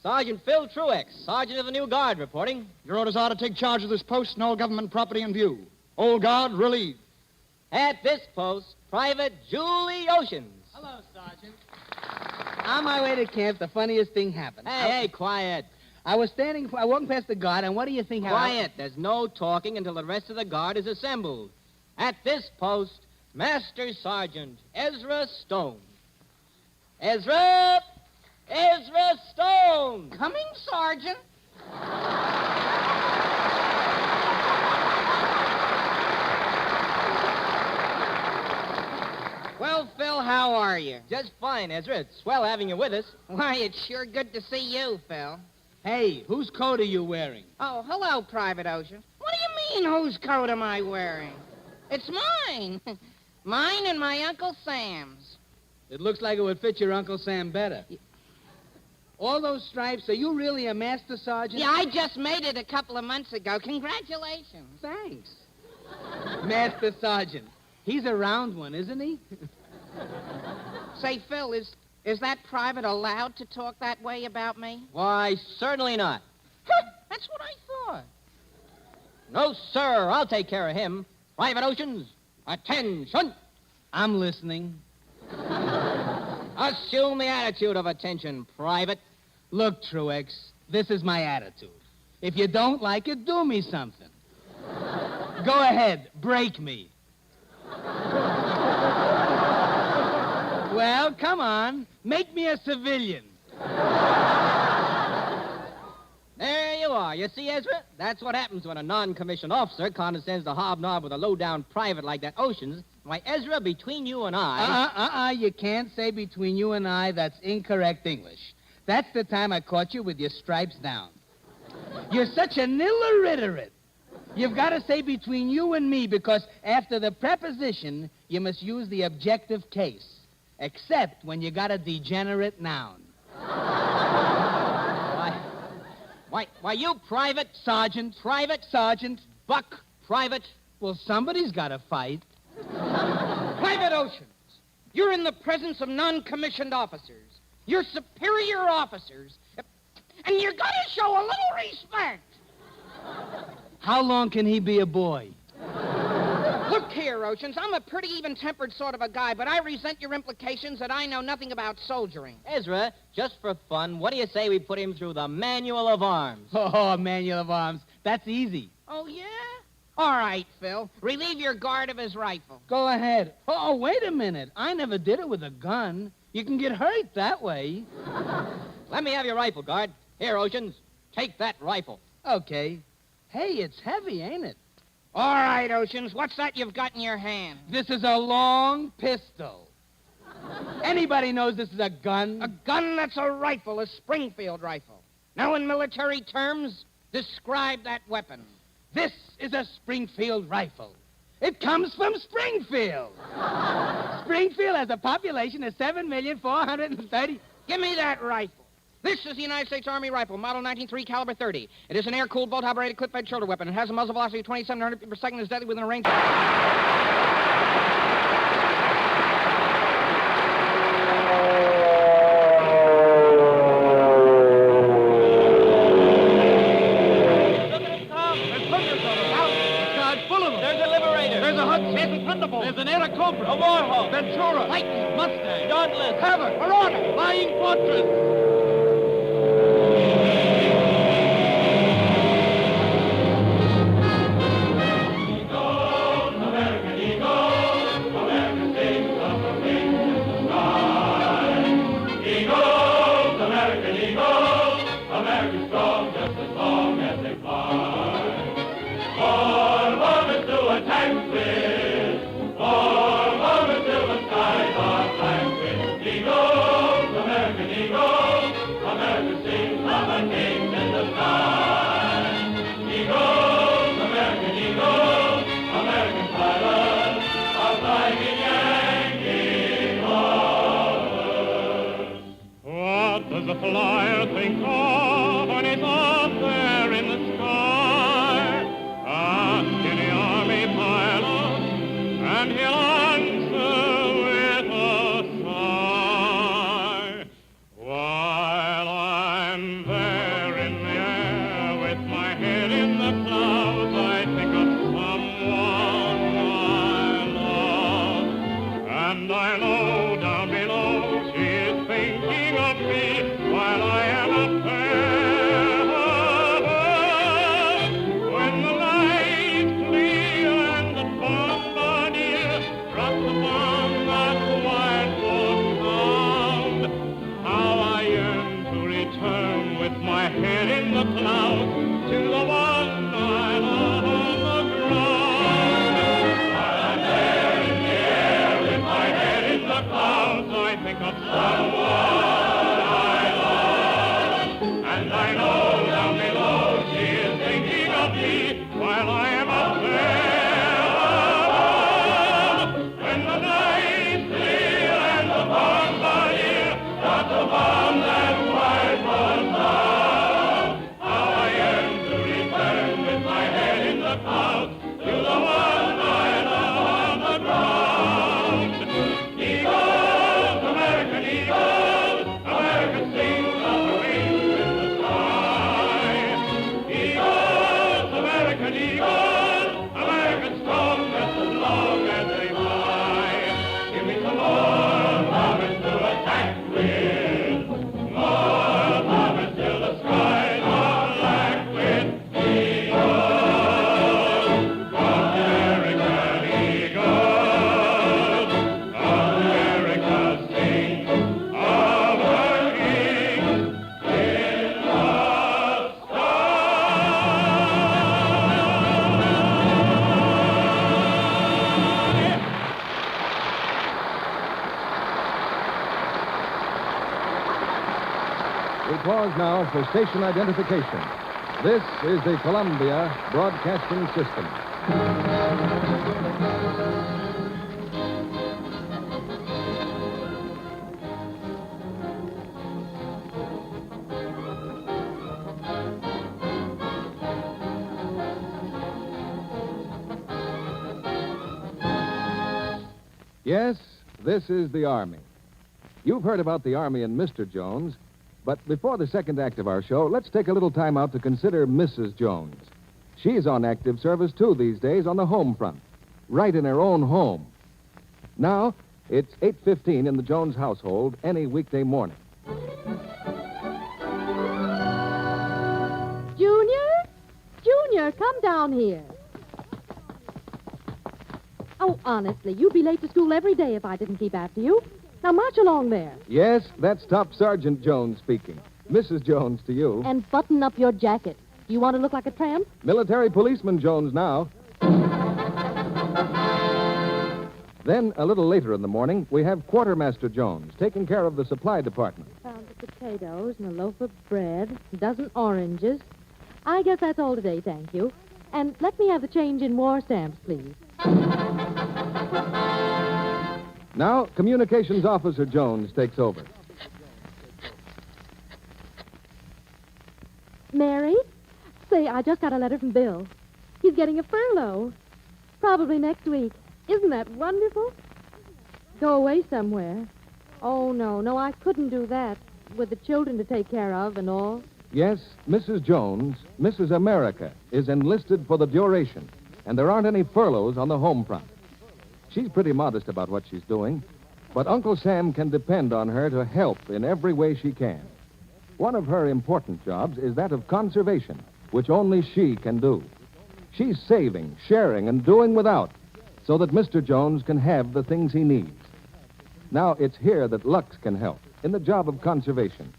Sergeant Phil Truex, Sergeant of the New Guard, reporting. Your orders are to take charge of this post and all government property in view. Old Guard, relieved. At this post, Private Julie Oceans. Hello, Sergeant. On my way to camp, the funniest thing happened. Hey, quiet. I was walking past the guard, and what do you think happened? Quiet. There's no talking until the rest of the guard is assembled. At this post, Master Sergeant Ezra Stone. Ezra Stone! Coming, Sergeant. Well, Phil, how are you? Just fine, Ezra. It's swell having you with us. Why, it's sure good to see you, Phil. Hey, whose coat are you wearing? Oh, hello, Private Ocean. What do you mean, whose coat am I wearing? It's mine. Mine and my Uncle Sam's. It looks like it would fit your Uncle Sam better. All those stripes, are you really a master sergeant? Yeah, I just made it a couple of months ago. Congratulations. Thanks. Master sergeant. He's a round one, isn't he? Say, Phil, is that private allowed to talk that way about me? Why, certainly not. That's what I thought. No, sir. I'll take care of him. Private Oceans, attention. I'm listening. Assume the attitude of attention, Private. Look, Truex, this is my attitude. If you don't like it, do me something. Go ahead, break me. Well, come on. Make me a civilian. There you are. You see, Ezra? That's what happens when a non-commissioned officer condescends to hobnob with a low-down private like that Oceans. Why, Ezra, between you and I... You can't say between you and I. That's incorrect English. That's the time I caught you with your stripes down. You're such an illiterate. You've got to say between you and me because after the preposition, you must use the objective case. Except when you got a degenerate noun. Why, you private... Sergeant. Private... Sergeant. Buck. Private... Well, somebody's got to fight. Private Oceans, you're in the presence of non-commissioned officers. You're superior officers. And you're going to show a little respect. How long can he be a boy? Look here, Oceans. I'm a pretty even-tempered sort of a guy, but I resent your implications that I know nothing about soldiering. Ezra, just for fun, what do you say we put him through the Manual of Arms? Oh, Manual of Arms. That's easy. Oh, yeah? All right, Phil. Relieve your guard of his rifle. Go ahead. Oh, wait a minute. I never did it with a gun. You can get hurt that way. Let me have your rifle, guard. Here, Oceans. Take that rifle. Okay. Hey, it's heavy, ain't it? All right, Oceans. What's that you've got in your hand? This is a long pistol. Anybody knows this is a gun? A gun that's a rifle, a Springfield rifle. Now, in military terms, describe that weapon. This is a Springfield rifle. It comes from Springfield. Springfield has a population of 7,430,000. Give me that rifle. This is the United States Army rifle, model 1903, caliber 30. It is an air-cooled, bolt-operated, clip-fed shoulder weapon. It has a muzzle velocity of 2,700 feet per second and is deadly within a range... There's an Anaconda, a Warhol, Ventura, Titan, Mustang, Dauntless, Havoc, Marauder, Flying Fortress. The flyer think of when he's up there in the sky. Ask any army pilot, and he'll answer with a sigh. While I'm there in the air with my head in the clouds, I think of someone I love, and I know down below she is thinking of me. While I am up there, when the night's clear and the bombardier drops upon that wide sound, how I yearn to return with my head in the clouds to the one I love on the ground. While I'm there in the air with my head in the clouds, I think of someone. And I know down below she is thinking of me while I am up there. When the night's clear and the bombardier drops upon that white one down, how I yearn to return with my head in the clouds to the one I love on the ground. Eagles, American eagles, American sing of the wings. Eagles, American strong, just as long as they fly. Give me some more bombers to attack with, more bombers till the skies are black with eagles. American eagles, America sings of her king in the sky. We pause now for station identification. This is the Columbia Broadcasting System. Yes, this is the Army. You've heard about the Army and Mr. Jones, but before the second act of our show, let's take a little time out to consider Mrs. Jones. She's on active service, too, these days on the home front. right in her own home. Now, it's 8:15 in the Jones household any weekday morning. Junior, come down here. Oh, honestly, you'd be late to school every day if I didn't keep after you. Now, march along there. Yes, that's Top Sergeant Jones speaking. Mrs. Jones to you. And button up your jacket. Do you want to look like a tramp? Military Policeman Jones now. Then, a little later in the morning, we have Quartermaster Jones taking care of the supply department. Found the potatoes and a loaf of bread, a dozen oranges. I guess that's all today, thank you. And let me have the change in war stamps, please. Now, Communications Officer Jones takes over. Mary? Say, I just got a letter from Bill. He's getting a furlough. Probably next week. Isn't that wonderful? Go away somewhere. Oh, no, I couldn't do that. With the children to take care of and all. Yes, Mrs. Jones, Mrs. America, is enlisted for the duration, and there aren't any furloughs on the home front. She's pretty modest about what she's doing, but Uncle Sam can depend on her to help in every way she can. One of her important jobs is that of conservation, which only she can do. She's saving, sharing, and doing without, so that Mr. Jones can have the things he needs. Now, it's here that Lux can help, in the job of conservation.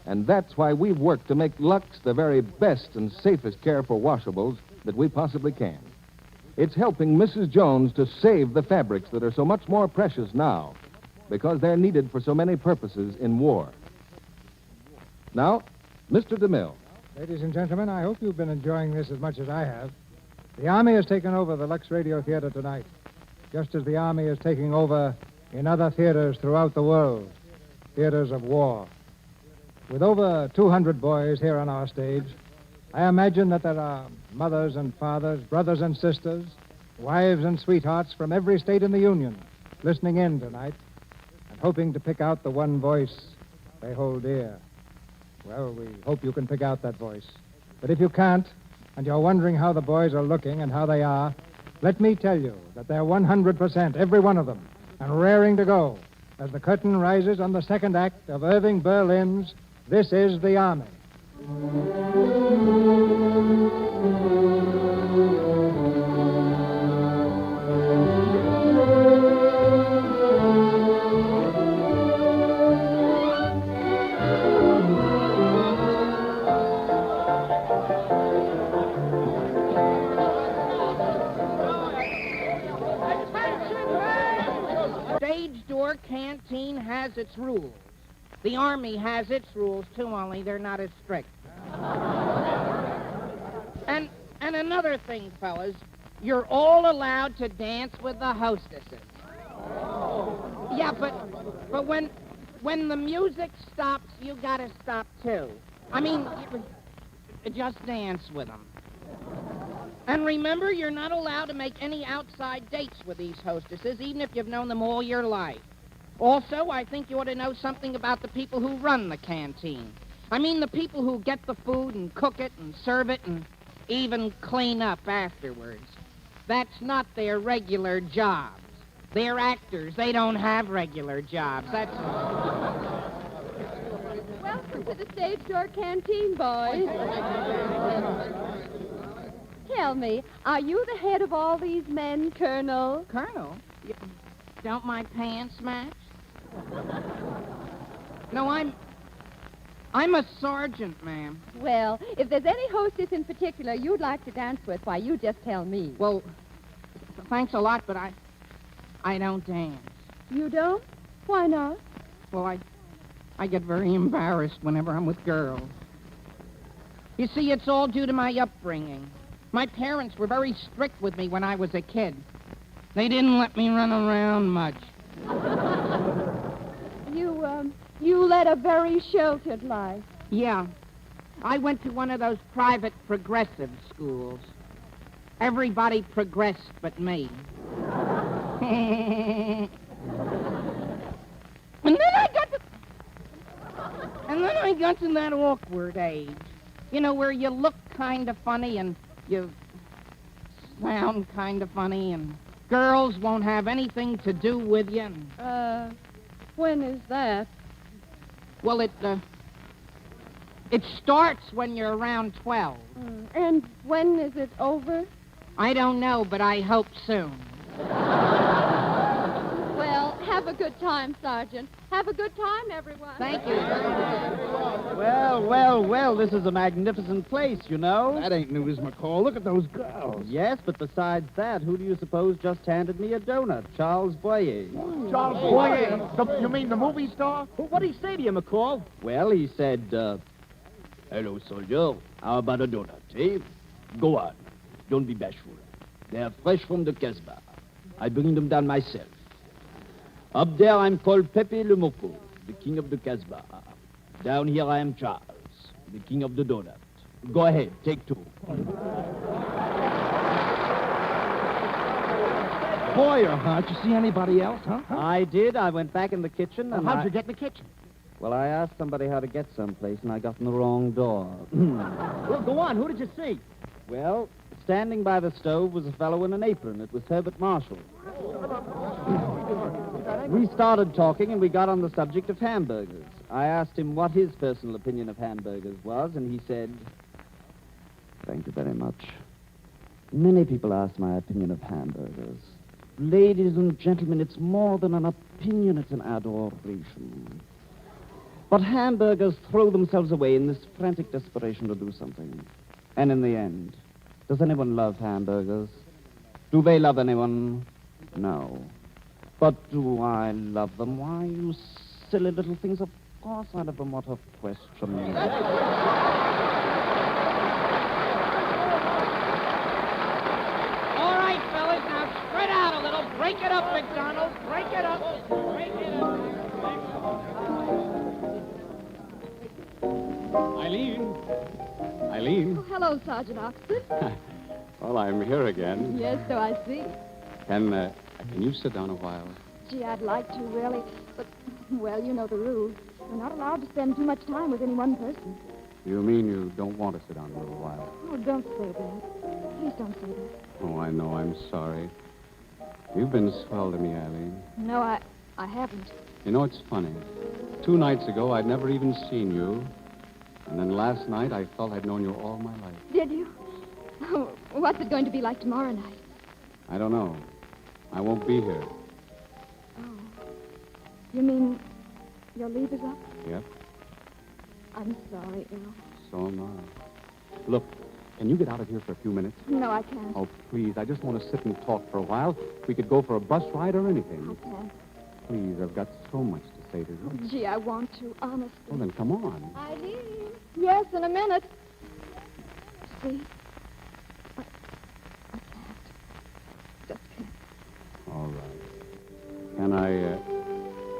And that's why we've worked to make Lux the very best and safest care for washables that we possibly can. It's helping Mrs. Jones to save the fabrics that are so much more precious now, because they're needed for so many purposes in war. Now, Mr. DeMille. Ladies and gentlemen, I hope you've been enjoying this as much as I have. The Army has taken over the Lux Radio Theater tonight, just as the Army is taking over in other theaters throughout the world, theaters of war. With over 200 boys here on our stage, I imagine that there are mothers and fathers, brothers and sisters, wives and sweethearts from every state in the Union listening in tonight and hoping to pick out the one voice they hold dear. Well, we hope you can pick out that voice. But if you can't, and you're wondering how the boys are looking and how they are, let me tell you that they're 100%, every one of them, and raring to go as the curtain rises on the second act of Irving Berlin's This Is the Army. Stage door canteen has its rules. The Army has its rules, too, only they're not as strict. And another thing, fellas, you're all allowed to dance with the hostesses. Yeah, but when the music stops, you gotta stop, too. I mean, just dance with them. And remember, you're not allowed to make any outside dates with these hostesses, even if you've known them all your life. Also, I think you ought to know something about the people who run the canteen. I mean the people who get the food and cook it and serve it and even clean up afterwards. That's not their regular jobs. They're actors. They don't have regular jobs. That's all. Welcome to the stage door canteen, boys. Tell me, are you the head of all these men, Colonel? Colonel? Don't my pants match? No, I'm a sergeant, ma'am. Well, if there's any hostess in particular you'd like to dance with, why, you just tell me. Well, thanks a lot, but I don't dance. You don't? Why not? Well, I get very embarrassed whenever I'm with girls. You see, it's all due to my upbringing. My parents were very strict with me when I was a kid. They didn't let me run around much. You led a very sheltered life. Yeah. I went to one of those private progressive schools. Everybody progressed but me. And then I got to that awkward age. You know, where you look kind of funny and you sound kind of funny and girls won't have anything to do with you. When is that? Well, it starts when you're around 12. And when is it over? I don't know, but I hope soon. Well, have a good time, Sergeant. Have a good time, everyone. Thank you. Well, this is a magnificent place, you know. That ain't news, McCall. Look at those girls. Yes, but besides that, who do you suppose just handed me a donut? Charles Boyer. Charles Boyer? You mean the movie star? What'd he say to you, McCall? Well, he said, hello, soldier. How about a donut, eh? Go on. Don't be bashful. They're fresh from the Casbah. I bring them down myself. Up there, I'm called Pepe Le Moco, the king of the Casbah. Down here, I am Charles, the king of the donut. Go ahead, take two. Boyer, huh? Did you see anybody else, huh? I did. I went back in the kitchen and How'd you get in the kitchen? Well, I asked somebody how to get someplace, and I got in the wrong door. Well, go on. Who did you see? Well, standing by the stove was a fellow in an apron. It was Herbert Marshall. We started talking, and we got on the subject of hamburgers. I asked him what his personal opinion of hamburgers was, and he said, "Thank you very much. Many people ask my opinion of hamburgers. Ladies and gentlemen, it's more than an opinion, it's an adoration. But hamburgers throw themselves away in this frantic desperation to do something. And in the end, does anyone love hamburgers? Do they love anyone? No. But do I love them? Why, you silly little things, of course I love them. What a question. All right, fellas, now spread out a little. Break it up, McDonald. Break it up. Break it up. Eileen? Oh, hello, Sergeant Oxford. Well, I'm here again. Yes, so I see. Can you sit down a while? Gee, I'd like to, really. But, well, you know the rules. We're not allowed to spend too much time with any one person. You mean you don't want to sit down a little while? Oh, don't say that. Please don't say that. Oh, I know. I'm sorry. You've been swell to me, Eileen. No, I haven't. You know, it's funny. 2 nights ago, I'd never even seen you. And then last night, I felt I'd known you all my life. Did you? Oh, what's it going to be like tomorrow night? I don't know. I won't be here. Oh. You mean your leave is up? Yep, I'm sorry, Earl. so am I. Look, can you get out of here for a few minutes? No, I can't. Oh, please. I just want to sit and talk for a while. We could go for a bus ride or anything. I can't. Please, I've got so much to say to you. Oh, gee, I want to, honestly. Well, then come on. Eileen? Yes, in a minute. See? I can't. Just can't. All right.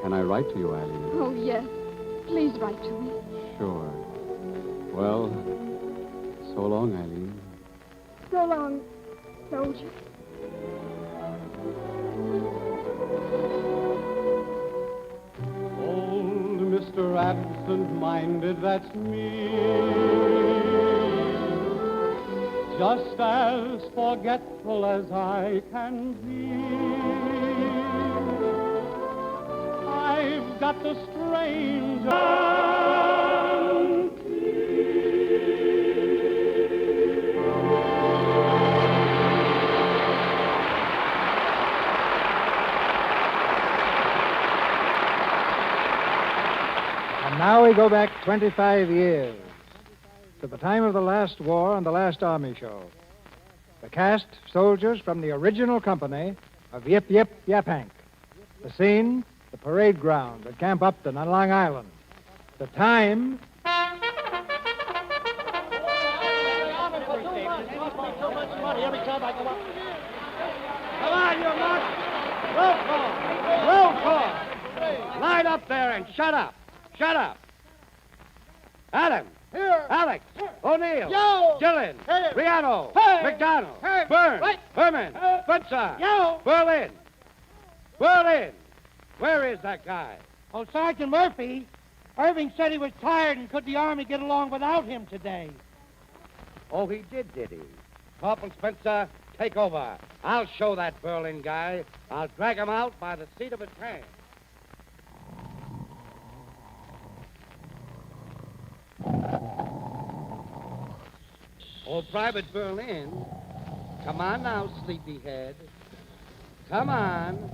Can I write to you, Eileen? Oh, yes. Please write to me. Sure. Well, so long, Eileen. So long, soldier. Old Mr. Absent-Minded, that's me. Just as forgetful as I can be. I've got the strange And now we go back 25 years to the time of the last war and the last Army show. The cast, soldiers from the original company of Yip Yip Yapank. The scene, the parade ground at Camp Upton on Long Island. The time, Come on, you mutt! Roll call! Roll call! Line up there and shut up! Shut up! Adam! Here! Alex! O'Neill! Yo! Dillon! Here! Riano! Hey! McDonald! Hey! Burns! Wait! Herman! Futsa! Yo! Berlin! Berlin! Where is that guy? Oh, Sergeant Murphy, Irving said he was tired and could the Army get along without him today? Oh, he did he? Corporal Spencer, take over. I'll show that Berlin guy. I'll drag him out by the seat of his pants. Oh, Private Berlin. Come on now, sleepyhead. Come on.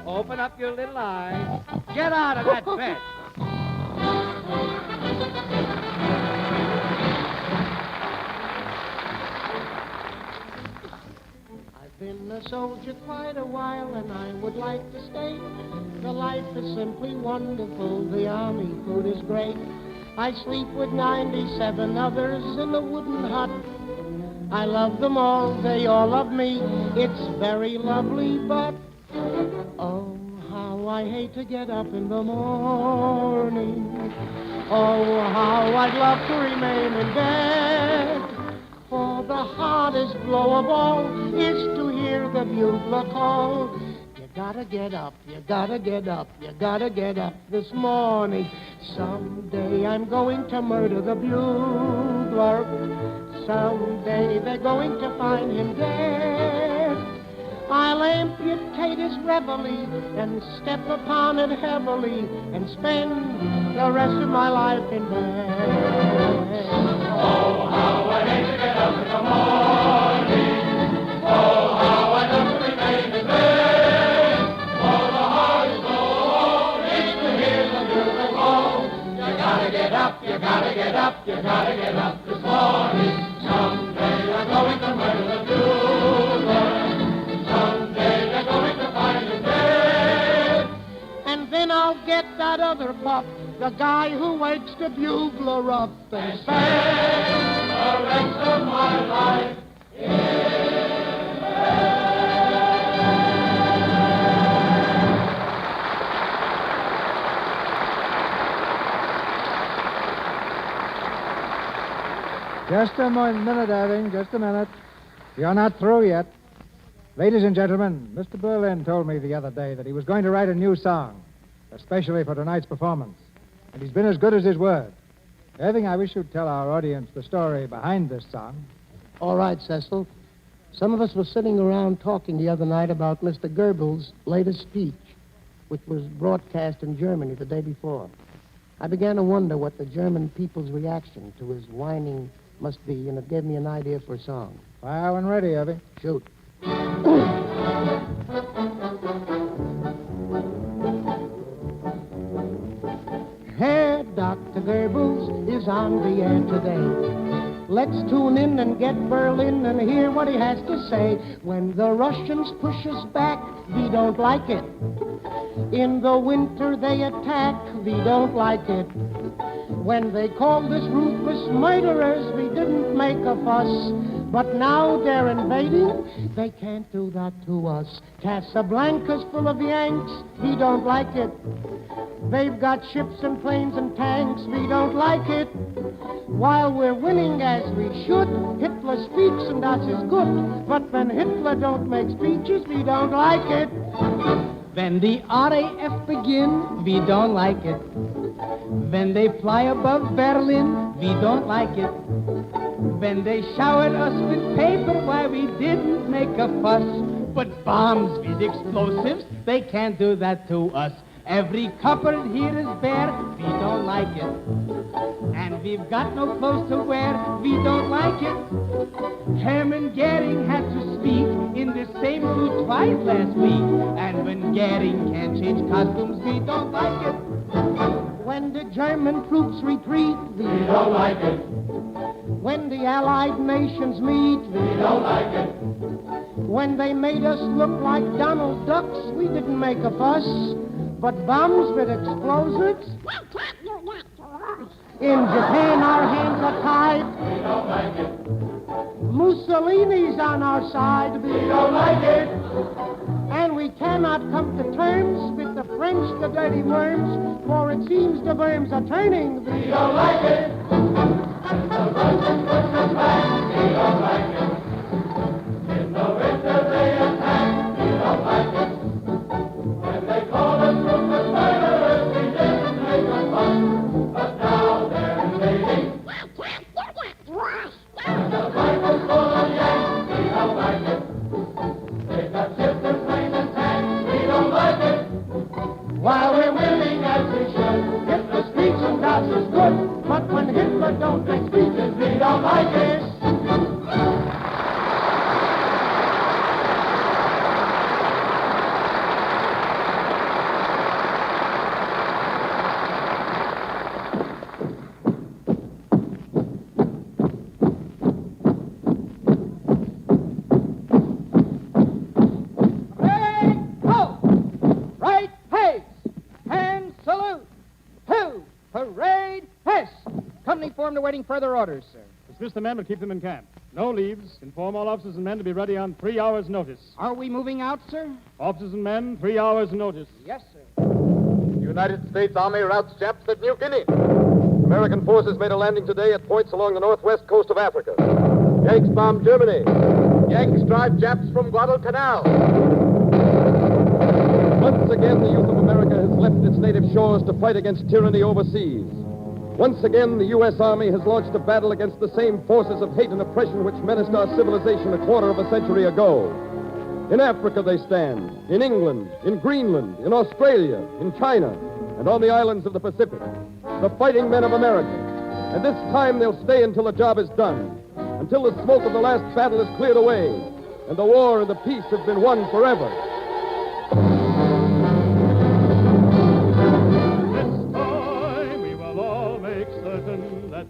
Open up your little eyes. Get out of that bed. I've been a soldier quite a while, and I would like to stay. The life is simply wonderful. The army food is great. I sleep with 97 others in a wooden hut. I love them all, they all love me. It's very lovely, but oh, how I hate to get up in the morning. Oh, how I'd love to remain in bed. For the hardest blow of all is to hear the bugler call. You gotta get up, you gotta get up, you gotta get up this morning. Someday I'm going to murder the bugler. Someday they're going to find him dead. I'll amputate his reveille and step upon it heavily and spend the rest of my life in bed. Oh, how I hate to get up in the morning. Oh, how I love to remain in bed. Oh, the hardest blow is to hear the bugle call. You gotta get up, you gotta get up, you gotta get up this morning. Someday I'm going to murder the bugler. Someday they're going to find him dead. And then I'll get that other pup, the guy who wakes the bugler up and spend the rest of my life in bed. Just a minute, Irving, just a minute. You're not through yet. Ladies and gentlemen, Mr. Berlin told me the other day that he was going to write a new song, especially for tonight's performance. And he's been as good as his word. Irving, I wish you'd tell our audience the story behind this song. All right, Cecil. Some of us were sitting around talking the other night about Mr. Goebbels' latest speech, which was broadcast in Germany the day before. I began to wonder what the German people's reaction to his whining must be, and it gave me an idea for a song. Fire when ready, Irving. Shoot. Herr Dr. Goebbels is on the air today. Let's tune in and get Berlin and hear what he has to say. When the Russians push us back, we don't like it. In the winter they attack, we don't like it. When they called us ruthless murderers, we didn't make a fuss. But now they're invading, they can't do that to us. Casablanca's full of Yanks, we don't like it. They've got ships and planes and tanks, we don't like it. While we're winning as we should, Hitler speaks and that is good. But when Hitler don't make speeches, we don't like it. When the RAF begin, we don't like it. When they fly above Berlin, we don't like it. When they showered us with paper, why we didn't make a fuss. But bombs with explosives, they can't do that to us. Every cupboard here is bare, we don't like it. And we've got no clothes to wear, we don't like it. Hermann Goering had to speak in the same suit twice last week. And when Goering can't change costumes, we don't like it. When the German troops retreat, we don't like it. When the Allied nations meet, we don't like it. When they made us look like Donald Ducks, we didn't make a fuss. But bombs with explosives? In Japan, our hands are tied. We don't like it. Mussolini's on our side. We don't like it. And we cannot come to terms with the French, the dirty worms, for it seems the worms are turning. We don't like it. The Russians push us back. We don't like it. In the winter they attack. We don't like it. When they call us ruthless murderers, we didn't make a fuss. But now they're invading. And the rifle's full of Yanks. We don't like it. awaiting further orders, sir. Dismiss the men, but keep them in camp. No leaves. Inform all officers and men to be ready on 3 hours' notice. Are we moving out, sir? Officers and men, 3 hours' notice. Yes, sir. The United States Army routs Japs at New Guinea. American forces made a landing today at points along the northwest coast of Africa. Yanks bomb Germany. Yanks drive Japs from Guadalcanal. Once again, the youth of America has left its native shores to fight against tyranny overseas. Once again, the U.S. Army has launched a battle against the same forces of hate and oppression which menaced our civilization a quarter of a century ago. In Africa they stand, in England, in Greenland, in Australia, in China, and on the islands of the Pacific. The fighting men of America. And this time they'll stay until the job is done, until the smoke of the last battle is cleared away, and the war and the peace have been won forever.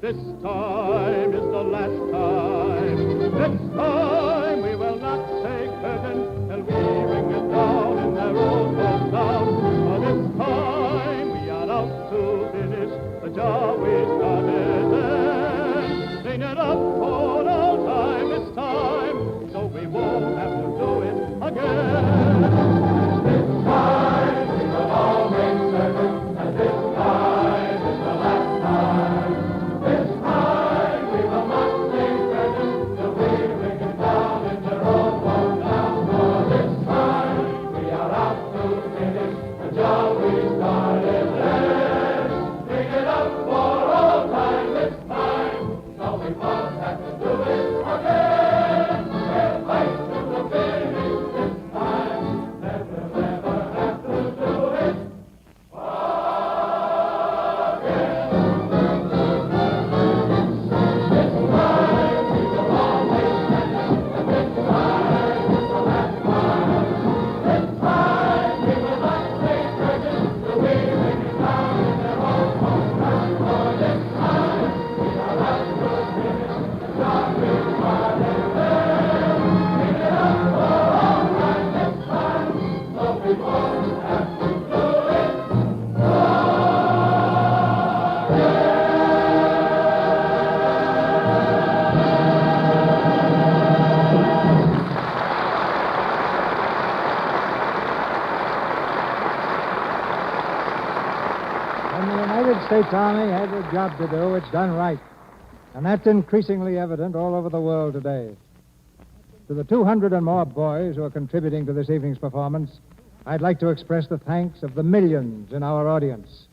This time is the last time. This time we will not say curtain till we ring it down in their own hometown. For this time we are out to finish the job we started then. Clean it up for all time this time, so we won't have to do it again. This time we will all make certain that this time is the last time. States Army has a job to do. It's done right. And that's increasingly evident all over the world today. To the 200 and more boys who are contributing to this evening's performance, I'd like to express the thanks of the millions in our audience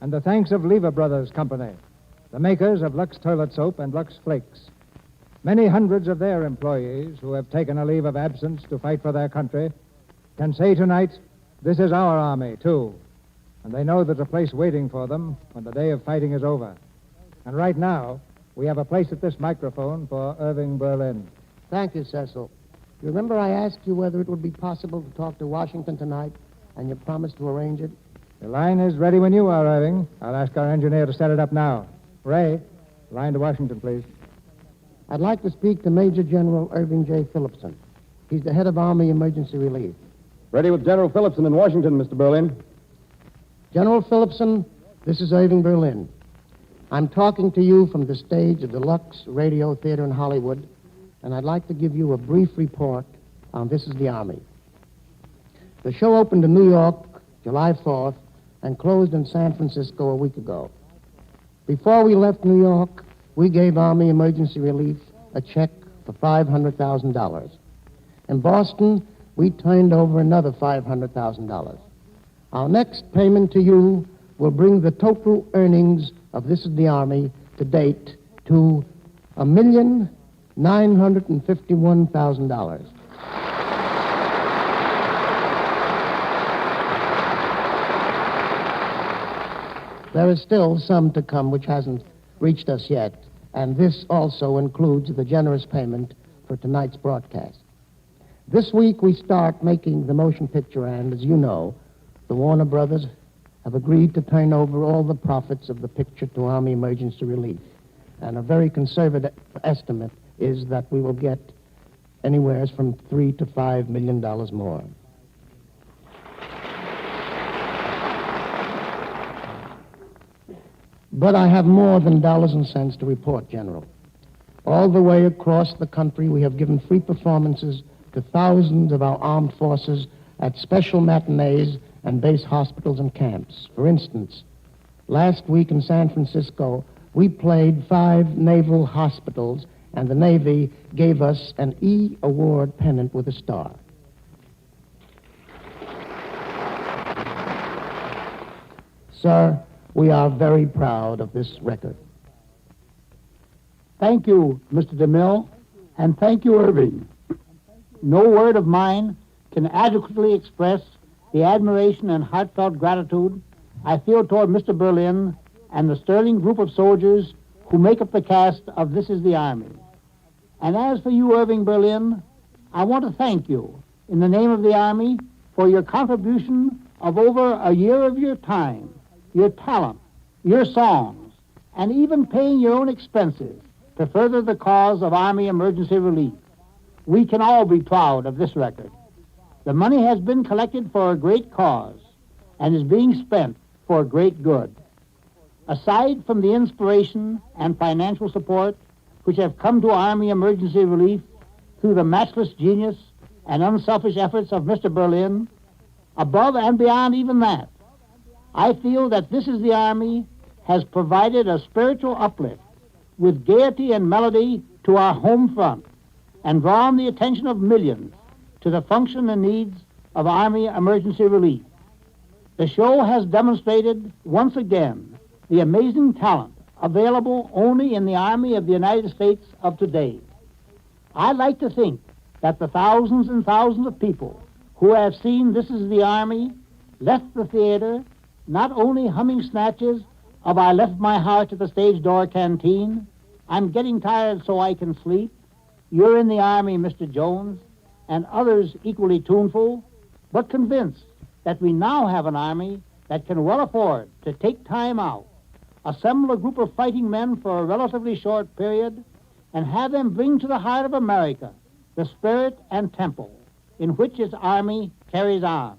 and the thanks of Lever Brothers Company, the makers of Lux Toilet Soap and Lux Flakes. Many hundreds of their employees who have taken a leave of absence to fight for their country can say tonight, this is our army, too. And they know there's a place waiting for them when the day of fighting is over. And right now, we have a place at this microphone for Irving Berlin. Thank you, Cecil. You remember I asked you whether it would be possible to talk to Washington tonight, and you promised to arrange it? The line is ready when you are, Irving. I'll ask our engineer to set it up now. Ray, line to Washington, please. I'd like to speak to Major General Irving J. Phillipson. He's the head of Army Emergency Relief. Ready with General Phillipson in Washington, Mr. Berlin. General Phillipson, this is Irving Berlin. I'm talking to you from the stage of the Lux Radio Theater in Hollywood, and I'd like to give you a brief report on This is the Army. The show opened in New York July 4th and closed in San Francisco a week ago. Before we left New York, we gave Army Emergency Relief a check for $500,000. In Boston, we turned over another $500,000. Our next payment to you will bring the total earnings of This is the Army to date to $1,951,000. There is still some to come which hasn't reached us yet, and this also includes the generous payment for tonight's broadcast. This week we start making the motion picture, and as you know, the Warner Brothers have agreed to turn over all the profits of the picture to Army Emergency Relief. And a very conservative estimate is that we will get anywhere from $3 to $5 million more. But I have more than dollars and cents to report, General. All the way across the country, we have given free performances to thousands of our armed forces at special matinees and base hospitals and camps. For instance, last week in San Francisco, we played 5 naval hospitals, and the Navy gave us an E Award pennant with a star. Sir, we are very proud of this record. Thank you, Mr. DeMille, and thank you, Irving. No word of mine can adequately express the admiration and heartfelt gratitude I feel toward Mr. Berlin and the sterling group of soldiers who make up the cast of This Is the Army. And as for you, Irving Berlin, I want to thank you in the name of the Army for your contribution of over a year of your time, your talent, your songs, and even paying your own expenses to further the cause of Army emergency relief. We can all be proud of this record. The money has been collected for a great cause and is being spent for a great good. Aside from the inspiration and financial support which have come to Army emergency relief through the matchless genius and unselfish efforts of Mr. Berlin, above and beyond even that, I feel that This Is the Army has provided a spiritual uplift with gaiety and melody to our home front and drawn the attention of millions to the function and needs of Army emergency relief. The show has demonstrated once again the amazing talent available only in the Army of the United States of today. I like to think that the thousands and thousands of people who have seen This Is the Army left the theater not only humming snatches of I Left My Heart at the Stage Door Canteen, I'm Getting Tired So I Can Sleep, You're in the Army, Mr. Jones, and others equally tuneful, but convinced that we now have an Army that can well afford to take time out, assemble a group of fighting men for a relatively short period, and have them bring to the heart of America the spirit and tempo in which its Army carries on.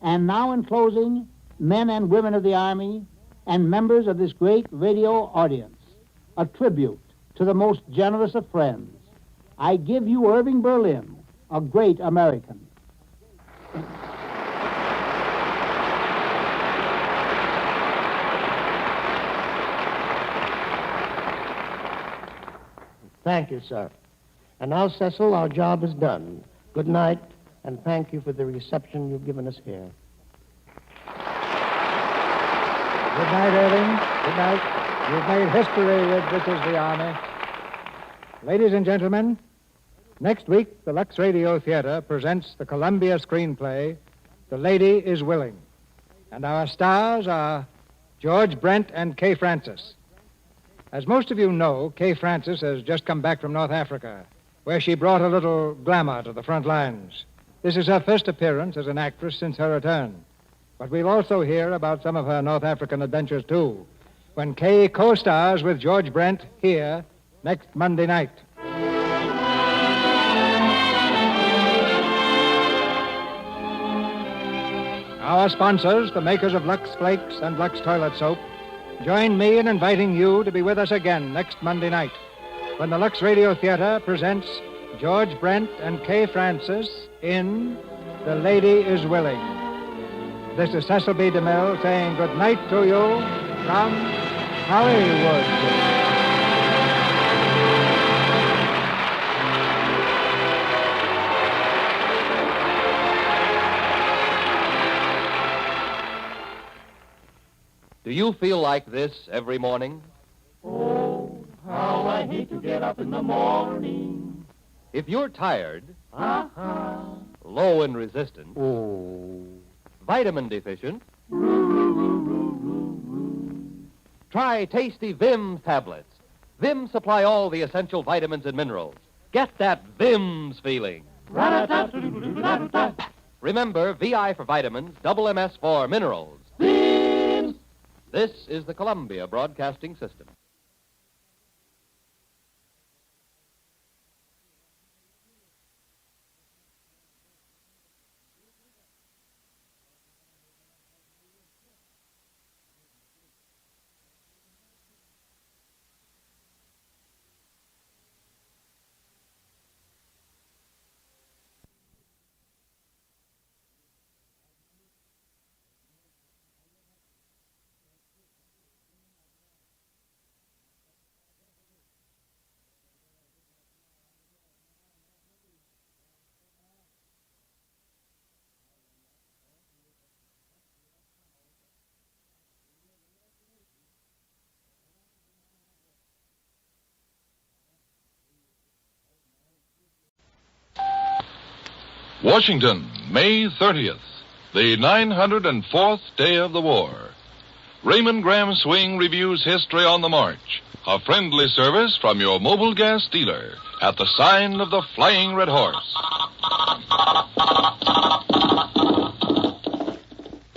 And now in closing, men and women of the Army and members of this great radio audience, a tribute to the most generous of friends. I give you Irving Berlin, a great American. Thank you, sir. And now, Cecil, our job is done. Good night, and thank you for the reception you've given us here. Good night, Irving. Good night. You've made history with This Is the Army. Ladies and gentlemen, next week, the Lux Radio Theater presents the Columbia screenplay, The Lady Is Willing. And our stars are George Brent and Kay Francis. As most of you know, Kay Francis has just come back from North Africa, where she brought a little glamour to the front lines. This is her first appearance as an actress since her return. But we'll also hear about some of her North African adventures, too, when Kay co-stars with George Brent here next Monday night. Our sponsors, the makers of Lux Flakes and Lux Toilet Soap, join me in inviting you to be with us again next Monday night when the Lux Radio Theater presents George Brent and Kay Francis in The Lady Is Willing. This is Cecil B. DeMille saying good night to you from Hollywood. Do you feel like this every morning? Oh, how I hate to get up in the morning. If you're tired, Uh-huh. low in resistance, vitamin deficient, try tasty Vim's tablets. Vim supply all the essential vitamins and minerals. Get that Vim's feeling. Remember, VI for vitamins, double MS for minerals. Vim's! This is the Columbia Broadcasting System. Washington, May 30th, the 904th day of the war. Raymond Graham Swing reviews history on the march. A friendly service from your mobile gas dealer at the sign of the Flying Red Horse.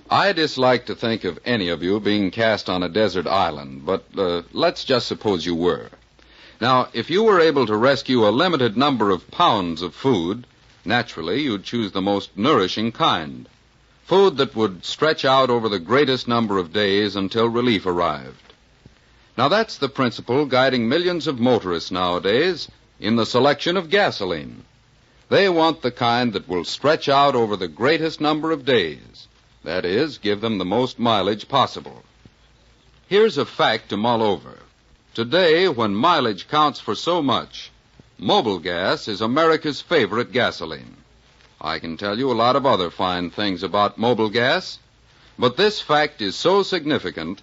I dislike to think of any of you being cast on a desert island, but let's just suppose you were. Now, if you were able to rescue a limited number of pounds of food, naturally you'd choose the most nourishing kind. Food that would stretch out over the greatest number of days until relief arrived. Now, that's the principle guiding millions of motorists nowadays in the selection of gasoline. They want the kind that will stretch out over the greatest number of days. That is, give them the most mileage possible. Here's a fact to mull over. Today, when mileage counts for so much, Mobil gas is America's favorite gasoline. I can tell you a lot of other fine things about Mobil gas, but this fact is so significant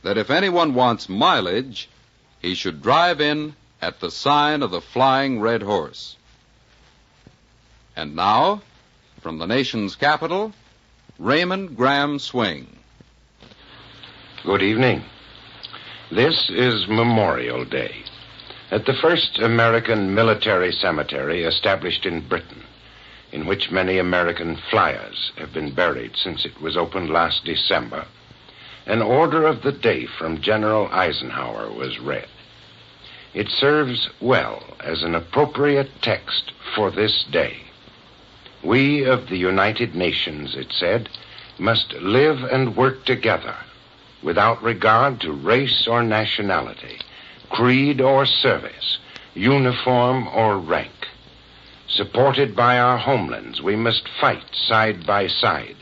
that if anyone wants mileage, he should drive in at the sign of the Flying Red Horse. And now, from the nation's capital, Raymond Graham Swing. Good evening. This is Memorial Day at the first American military cemetery established in Britain, in which many American flyers have been buried since it was opened last December. An order of the day from General Eisenhower was read. It serves well as an appropriate text for this day. We of the United Nations, it said, must live and work together without regard to race or nationality, creed or service, uniform or rank. Supported by our homelands, we must fight side by side,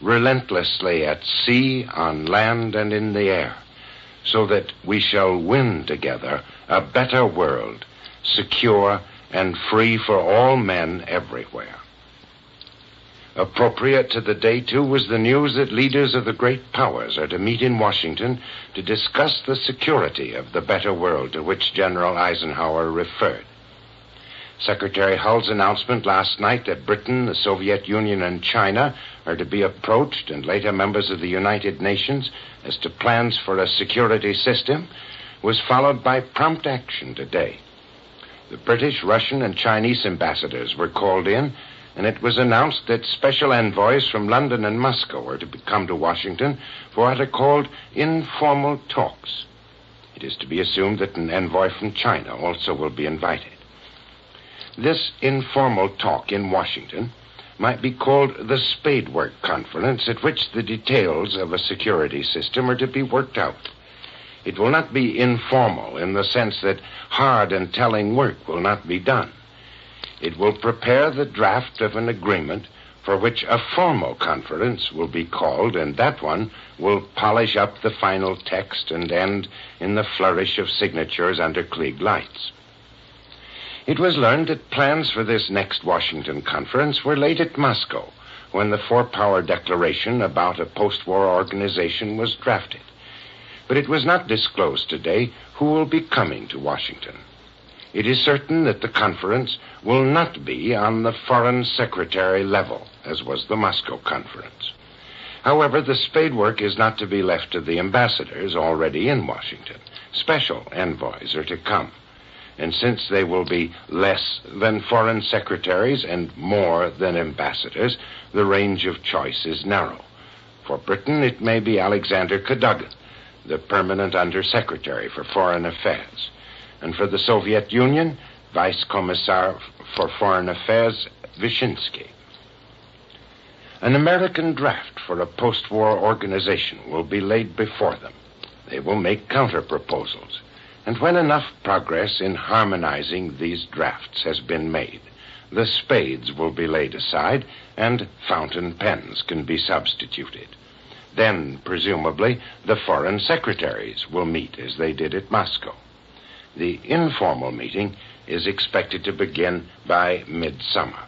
relentlessly at sea, on land, and in the air, so that we shall win together a better world, secure and free for all men everywhere. Appropriate to the day, too, was the news that leaders of the great powers are to meet in Washington to discuss the security of the better world to which General Eisenhower referred. Secretary Hull's announcement last night that Britain, the Soviet Union, and China are to be approached, and later members of the United Nations, as to plans for a security system, was followed by prompt action today. The British, Russian, and Chinese ambassadors were called in, and it was announced that special envoys from London and Moscow are to come to Washington for what are called informal talks. It is to be assumed that an envoy from China also will be invited. This informal talk in Washington might be called the Spadework Conference, at which the details of a security system are to be worked out. It will not be informal in the sense that hard and telling work will not be done. It will prepare the draft of an agreement for which a formal conference will be called, and that one will polish up the final text and end in the flourish of signatures under Klieg lights. It was learned that plans for this next Washington conference were laid at Moscow when the four-power declaration about a post-war organization was drafted. But it was not disclosed today who will be coming to Washington. It is certain that the conference will not be on the foreign secretary level, as was the Moscow conference. However, the spadework is not to be left to the ambassadors already in Washington. Special envoys are to come. And since they will be less than foreign secretaries and more than ambassadors, the range of choice is narrow. For Britain, it may be Alexander Cadogan, the permanent undersecretary for foreign affairs. And for the Soviet Union, Vice Commissar for Foreign Affairs Wyszynski. An American draft for a post-war organization will be laid before them. They will make counter-proposals. And when enough progress in harmonizing these drafts has been made, the spades will be laid aside and fountain pens can be substituted. Then, presumably, the foreign secretaries will meet as they did at Moscow. The informal meeting is expected to begin by midsummer.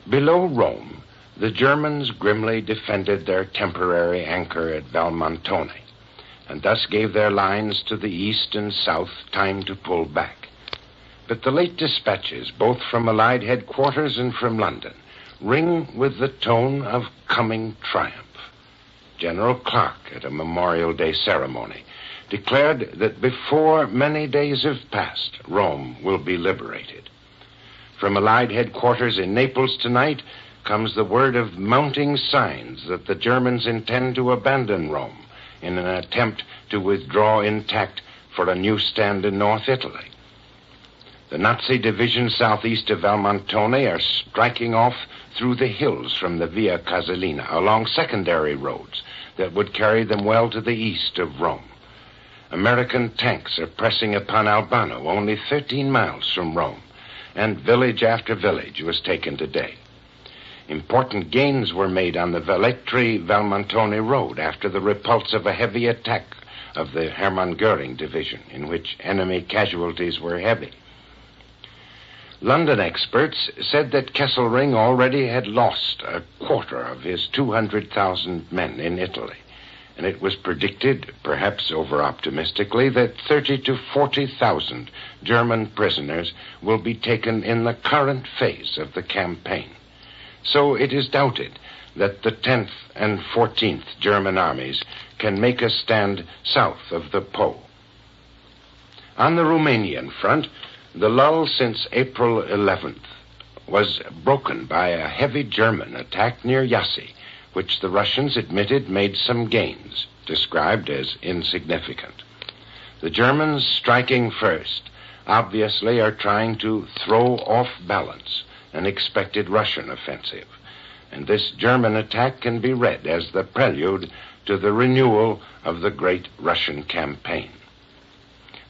Below Rome, the Germans grimly defended their temporary anchor at Valmontone, and thus gave their lines to the east and south time to pull back. But the late dispatches, both from Allied headquarters and from London, ring with the tone of coming triumph. General Clark, at a Memorial Day ceremony, declared that before many days have passed, Rome will be liberated. From Allied headquarters in Naples tonight comes the word of mounting signs that the Germans intend to abandon Rome in an attempt to withdraw intact for a new stand in North Italy. The Nazi divisions southeast of Valmontone are striking off through the hills from the Via Casalina along secondary roads that would carry them well to the east of Rome. American tanks are pressing upon Albano, only 13 miles from Rome, and village after village was taken today. Important gains were made on the Velletri-Valmontone road after the repulse of a heavy attack of the Hermann Goering division, in which enemy casualties were heavy. London experts said that Kesselring already had lost a quarter of his 200,000 men in Italy, and it was predicted, perhaps over-optimistically, that 30 to 40,000 German prisoners will be taken in the current phase of the campaign. So it is doubted that the 10th and 14th German armies can make a stand south of the Po. On the Romanian front, the lull since April 11th was broken by a heavy German attack near Iasi, which the Russians admitted made some gains, described as insignificant. The Germans, striking first, obviously are trying to throw off balance an expected Russian offensive, and this German attack can be read as the prelude to the renewal of the great Russian campaign.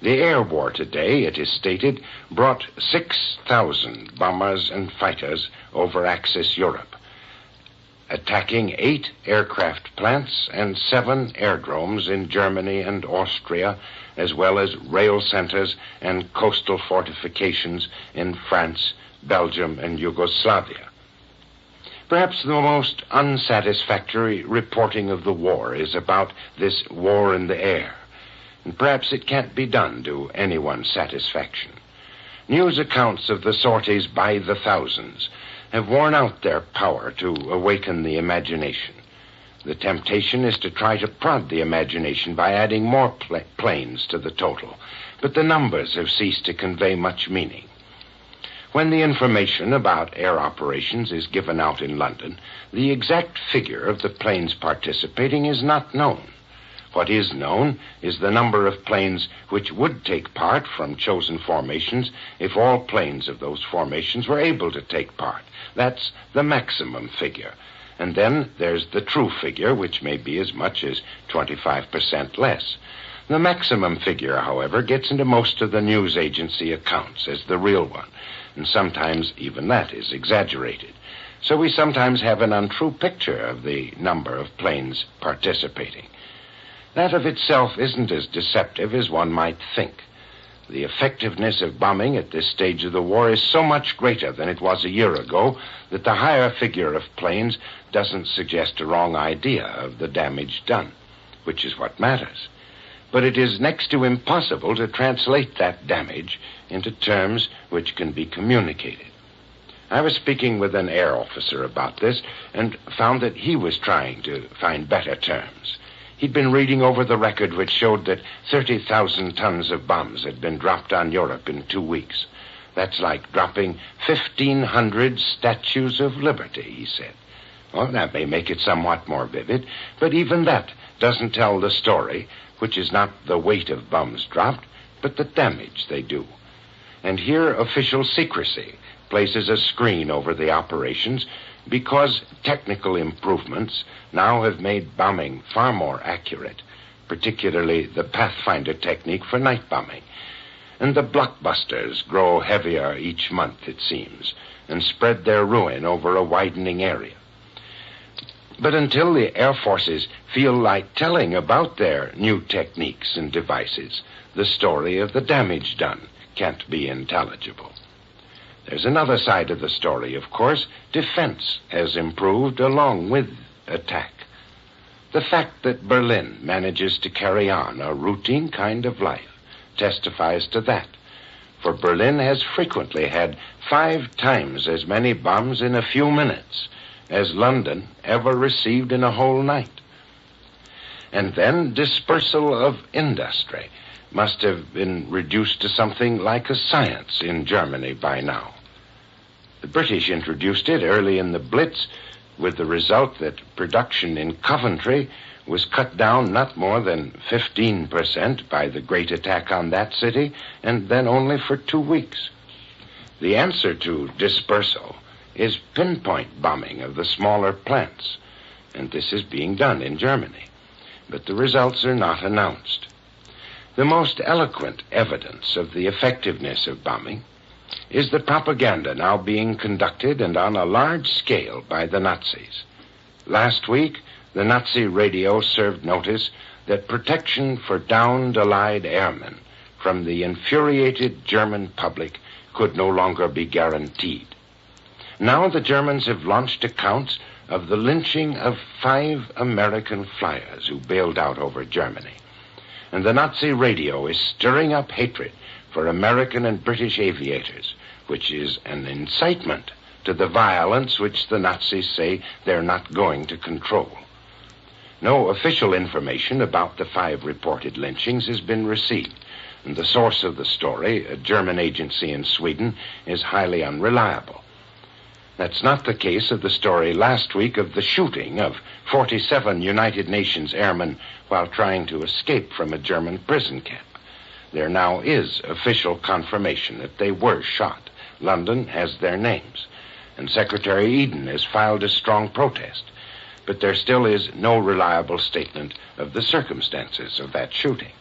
The air war today, it is stated, brought 6,000 bombers and fighters over Axis Europe, attacking 8 aircraft plants and 7 aerodromes in Germany and Austria, as well as rail centers and coastal fortifications in France, Belgium, and Yugoslavia. Perhaps the most unsatisfactory reporting of the war is about this war in the air, and perhaps it can't be done to anyone's satisfaction. News accounts of the sorties by the thousands have worn out their power to awaken the imagination. The temptation is to try to prod the imagination by adding more planes to the total, but the numbers have ceased to convey much meaning. When the information about air operations is given out in London, the exact figure of the planes participating is not known. What is known is the number of planes which would take part from chosen formations if all planes of those formations were able to take part. That's the maximum figure. And then there's the true figure, which may be as much as 25% less. The maximum figure, however, gets into most of the news agency accounts as the real one, and sometimes even that is exaggerated. So we sometimes have an untrue picture of the number of planes participating. That of itself isn't as deceptive as one might think. The effectiveness of bombing at this stage of the war is so much greater than it was a year ago that the higher figure of planes doesn't suggest a wrong idea of the damage done, which is what matters. But it is next to impossible to translate that damage into terms which can be communicated. I was speaking with an air officer about this and found that he was trying to find better terms. He'd been reading over the record which showed that 30,000 tons of bombs had been dropped on Europe in 2 weeks. That's like dropping 1,500 statues of liberty, he said. Well, that may make it somewhat more vivid, but even that doesn't tell the story, which is not the weight of bombs dropped, but the damage they do. And here official secrecy places a screen over the operations because technical improvements now have made bombing far more accurate, particularly the Pathfinder technique for night bombing. And the blockbusters grow heavier each month, it seems, and spread their ruin over a widening area. But until the air forces feel like telling about their new techniques and devices, the story of the damage done can't be intelligible. There's another side of the story, of course. Defense has improved along with attack. The fact that Berlin manages to carry on a routine kind of life testifies to that. for Berlin has frequently had 5 times as many bombs in a few minutes as London ever received in a whole night. And then dispersal of industry must have been reduced to something like a science in Germany by now. The British introduced it early in the Blitz, with the result that production in Coventry was cut down not more than 15% by the great attack on that city, and then only for 2 weeks. The answer to dispersal is pinpoint bombing of the smaller plants, and this is being done in Germany, but the results are not announced. The most eloquent evidence of the effectiveness of bombing is the propaganda now being conducted and on a large scale by the Nazis. Last week, the Nazi radio served notice that protection for downed Allied airmen from the infuriated German public could no longer be guaranteed. Now the Germans have launched accounts of the lynching of 5 American flyers who bailed out over Germany. And the Nazi radio is stirring up hatred for American and British aviators, which is an incitement to the violence which the Nazis say they're not going to control. No official information about the 5 reported lynchings has been received, and the source of the story, a German agency in Sweden, is highly unreliable. That's not the case of the story last week of the shooting of 47 United Nations airmen while trying to escape from a German prison camp. There now is official confirmation that they were shot. London has their names, and Secretary Eden has filed a strong protest, but there still is no reliable statement of the circumstances of that shooting.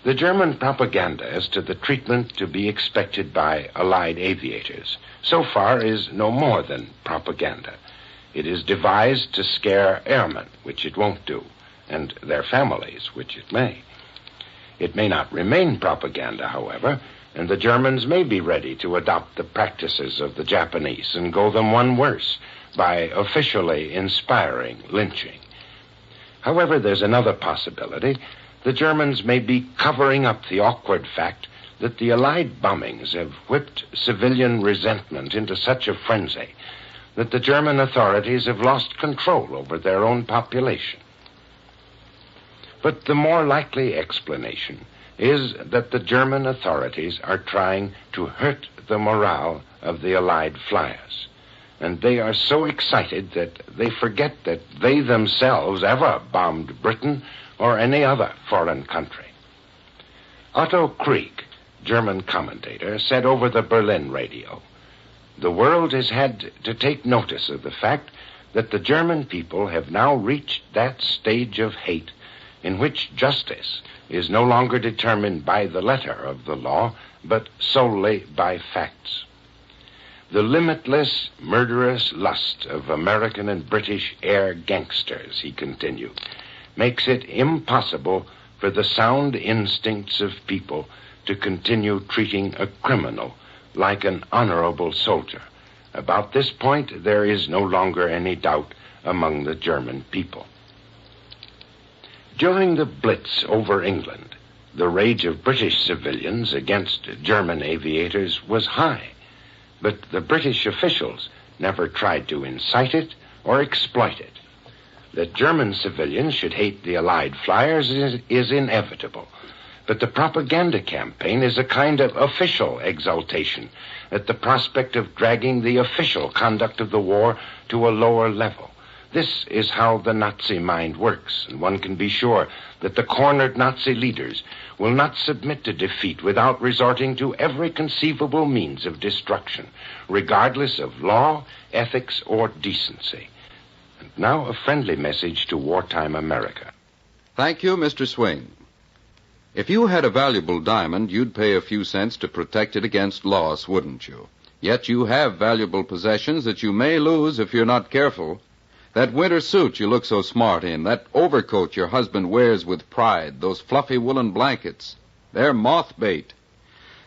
The German propaganda as to the treatment to be expected by Allied aviators so far is no more than propaganda. It is devised to scare airmen, which it won't do, and their families, which it may. It may not remain propaganda, however, and the Germans may be ready to adopt the practices of the Japanese and go them one worse by officially inspiring lynching. However, there's another possibility. The Germans may be covering up the awkward fact that the Allied bombings have whipped civilian resentment into such a frenzy that the German authorities have lost control over their own population. But the more likely explanation is that the German authorities are trying to hurt the morale of the Allied flyers, and they are so excited that they forget that they themselves ever bombed Britain or any other foreign country. Otto Krieg, German commentator, said over the Berlin radio, "The world has had to take notice of the fact that the German people have now reached that stage of hate in which justice is no longer determined by the letter of the law, but solely by facts. The limitless, murderous lust of American and British air gangsters," he continued, "makes it impossible for the sound instincts of people to continue treating a criminal like an honorable soldier. About this point, there is no longer any doubt among the German people." During the Blitz over England, the rage of British civilians against German aviators was high, but the British officials never tried to incite it or exploit it. That German civilians should hate the Allied flyers is inevitable, but the propaganda campaign is a kind of official exultation at the prospect of dragging the official conduct of the war to a lower level. This is how the Nazi mind works, and one can be sure that the cornered Nazi leaders will not submit to defeat without resorting to every conceivable means of destruction, regardless of law, ethics, or decency. And now a friendly message to wartime America. Thank you, Mr. Swing. If you had a valuable diamond, you'd pay a few cents to protect it against loss, wouldn't you? Yet you have valuable possessions that you may lose if you're not careful. That winter suit you look so smart in, that overcoat your husband wears with pride, those fluffy woolen blankets, they're moth bait.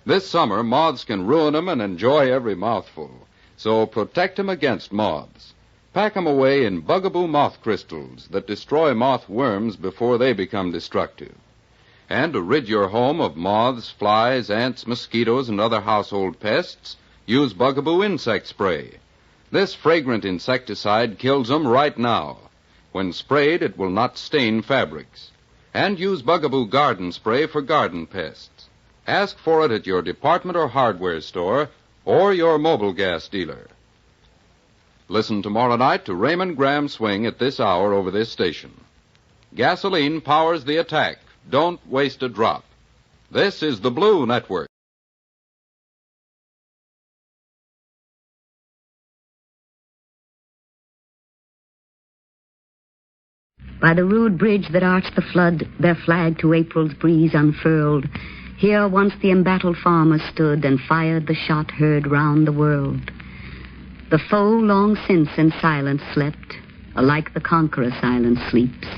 This summer, moths can ruin 'em and enjoy every mouthful. So protect 'em against moths. Pack 'em away in bugaboo moth crystals that destroy moth worms before they become destructive. And to rid your home of moths, flies, ants, mosquitoes, and other household pests, use Bugaboo Insect Spray. This fragrant insecticide kills them right now. When sprayed, it will not stain fabrics. And use Bugaboo Garden Spray for garden pests. Ask for it at your department or hardware store or your mobile gas dealer. Listen tomorrow night to Raymond Graham Swing at this hour over this station. Gasoline powers the attack. Don't waste a drop. This is the Blue Network. By the rude bridge that arched the flood, their flag to April's breeze unfurled, here once the embattled farmers stood and fired the shot heard round the world. The foe long since in silence slept, alike the conqueror silent sleeps,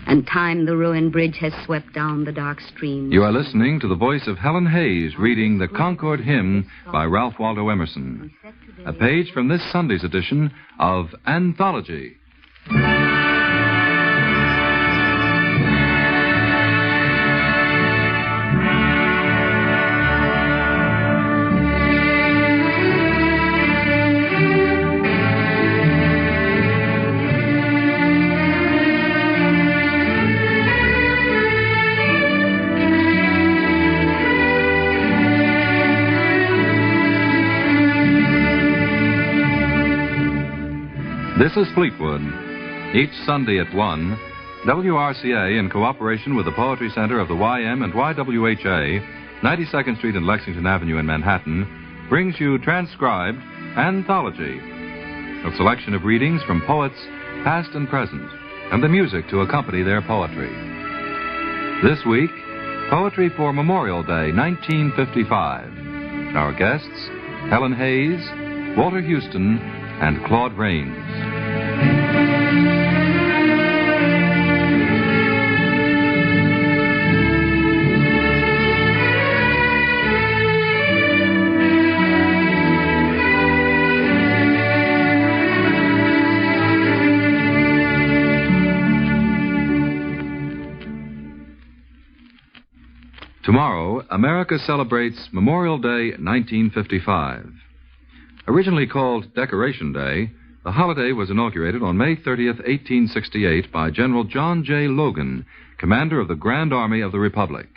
and time the ruined bridge has swept down the dark stream. You are listening to the voice of Helen Hayes reading the Concord Hymn by Ralph Waldo Emerson, a page from this Sunday's edition of Anthology. This is Fleetwood. Each Sunday at 1, WRCA, in cooperation with the Poetry Center of the YM and YWHA, 92nd Street and Lexington Avenue in Manhattan, brings you transcribed Anthology, a selection of readings from poets past and present, and the music to accompany their poetry. This week, poetry for Memorial Day, 1955. Our guests, Helen Hayes, Walter Houston, and Claude Rains. Tomorrow, America celebrates Memorial Day 1955. Originally called Decoration Day, the holiday was inaugurated on May 30th, 1868 by General John J. Logan, commander of the Grand Army of the Republic.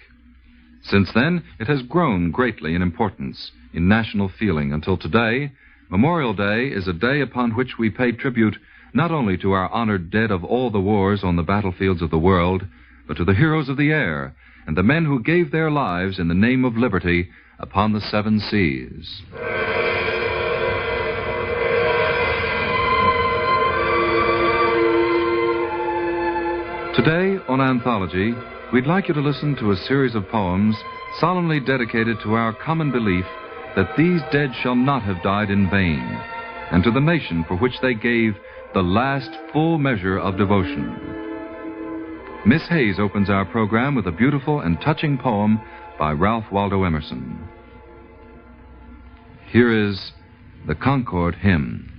Since then, it has grown greatly in importance in national feeling until today. Memorial Day is a day upon which we pay tribute not only to our honored dead of all the wars on the battlefields of the world, but to the heroes of the air and the men who gave their lives in the name of liberty upon the seven seas. Today, on Anthology, we'd like you to listen to a series of poems solemnly dedicated to our common belief that these dead shall not have died in vain, and to the nation for which they gave the last full measure of devotion. Miss Hayes opens our program with a beautiful and touching poem by Ralph Waldo Emerson. Here is the Concord Hymn.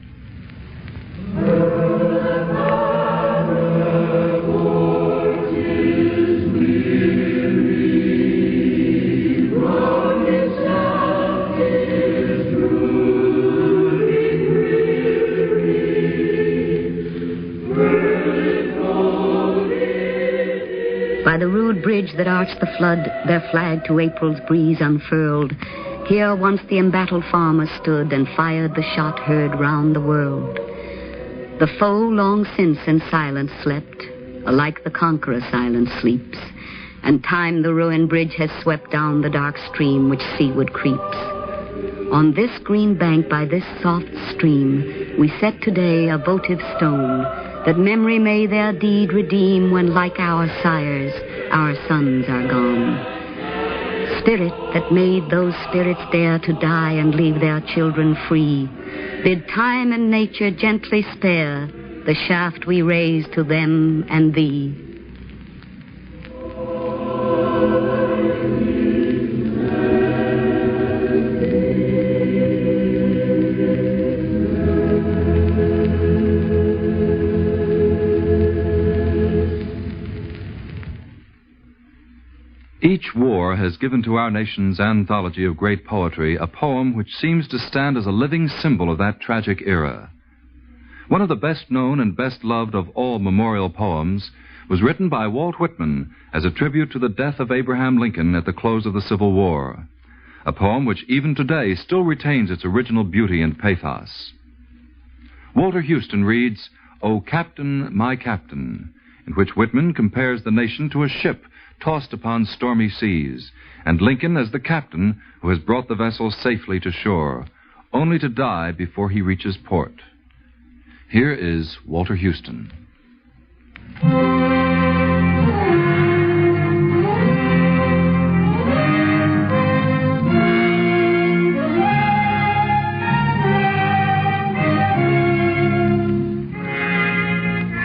By the rude bridge that arched the flood, their flag to April's breeze unfurled, here once the embattled farmers stood and fired the shot heard round the world. The foe long since in silence slept, alike the conqueror silent sleeps, and time the ruined bridge has swept down the dark stream which seaward creeps. On this green bank by this soft stream we set today a votive stone, that memory may their deed redeem when, like our sires, our sons are gone. Spirit that made those spirits dare to die and leave their children free, bid time and nature gently spare the shaft we raise to them and thee. Each war has given to our nation's anthology of great poetry a poem which seems to stand as a living symbol of that tragic era. One of the best known and best loved of all memorial poems was written by Walt Whitman as a tribute to the death of Abraham Lincoln at the close of the Civil War, a poem which even today still retains its original beauty and pathos. Walter Houston reads, "O Captain, my Captain," in which Whitman compares the nation to a ship tossed upon stormy seas, and Lincoln as the captain who has brought the vessel safely to shore, only to die before he reaches port. Here is Walter Houston.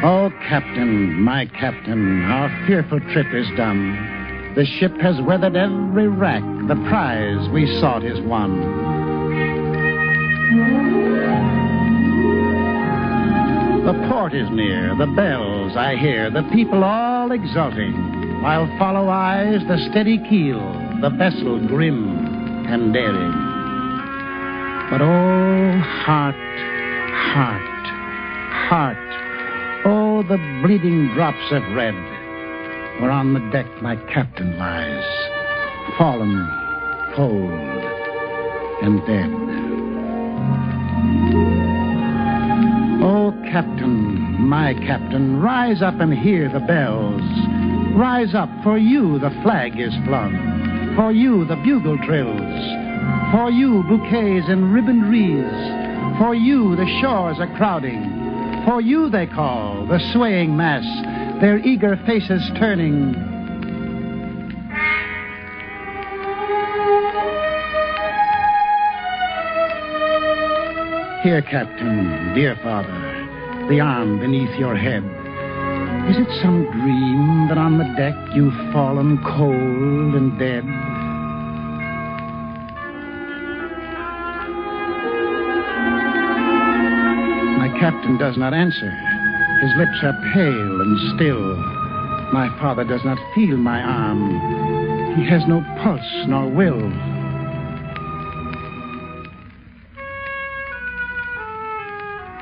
Oh, Captain, my Captain, our fearful trip is done. The ship has weathered every wreck, the prize we sought is won. The port is near, the bells I hear, the people all exulting, while follow eyes the steady keel, the vessel grim and daring. But oh, heart, heart, heart, oh, the bleeding drops of red, where on the deck my captain lies, fallen, cold, and dead. Oh, Captain, my Captain, rise up and hear the bells. Rise up, for you the flag is flung, for you the bugle trills, for you bouquets and ribboned wreaths, for you the shores are crowding. For you they call, the swaying mass, their eager faces turning. Here, Captain, dear father, the arm beneath your head. Is it some dream that on the deck you've fallen cold and dead? Captain does not answer. His lips are pale and still. My father does not feel my arm. He has no pulse nor will.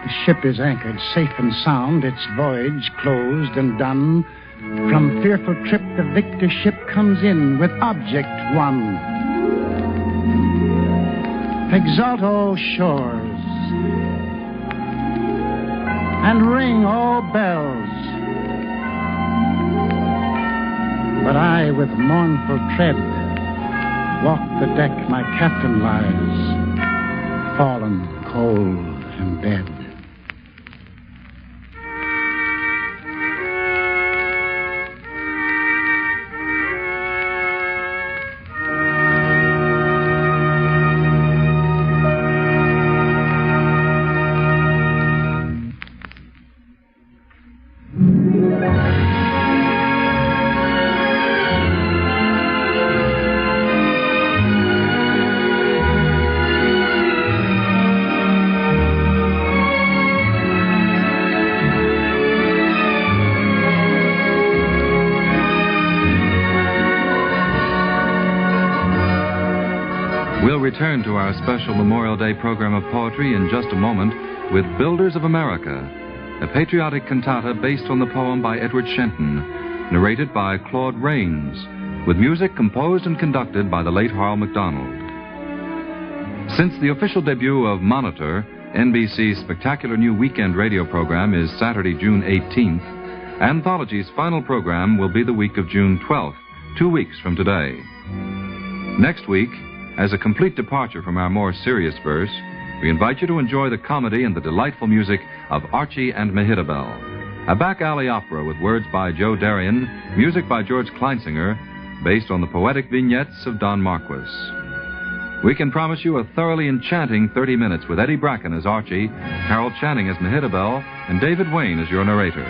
The ship is anchored safe and sound, its voyage closed and done. From fearful trip the victor ship comes in with object won. Exult, O shores, and ring all bells. But I, with mournful tread, walk the deck my captain lies, fallen, cold, and dead. We'll return to our special Memorial Day program of poetry in just a moment with Builders of America, a patriotic cantata based on the poem by Edward Shenton, narrated by Claude Rains, with music composed and conducted by the late Harl MacDonald. Since the official debut of Monitor, NBC's spectacular new weekend radio program, is Saturday, June 18th, Anthology's final program will be the week of June 12th, 2 weeks from today. Next week, as a complete departure from our more serious verse, we invite you to enjoy the comedy and the delightful music of Archie and Mehitabel, a back alley opera with words by Joe Darien, music by George Kleinsinger, based on the poetic vignettes of Don Marquis. We can promise you a thoroughly enchanting 30 minutes with Eddie Bracken as Archie, Carol Channing as Mehitabel, and David Wayne as your narrator.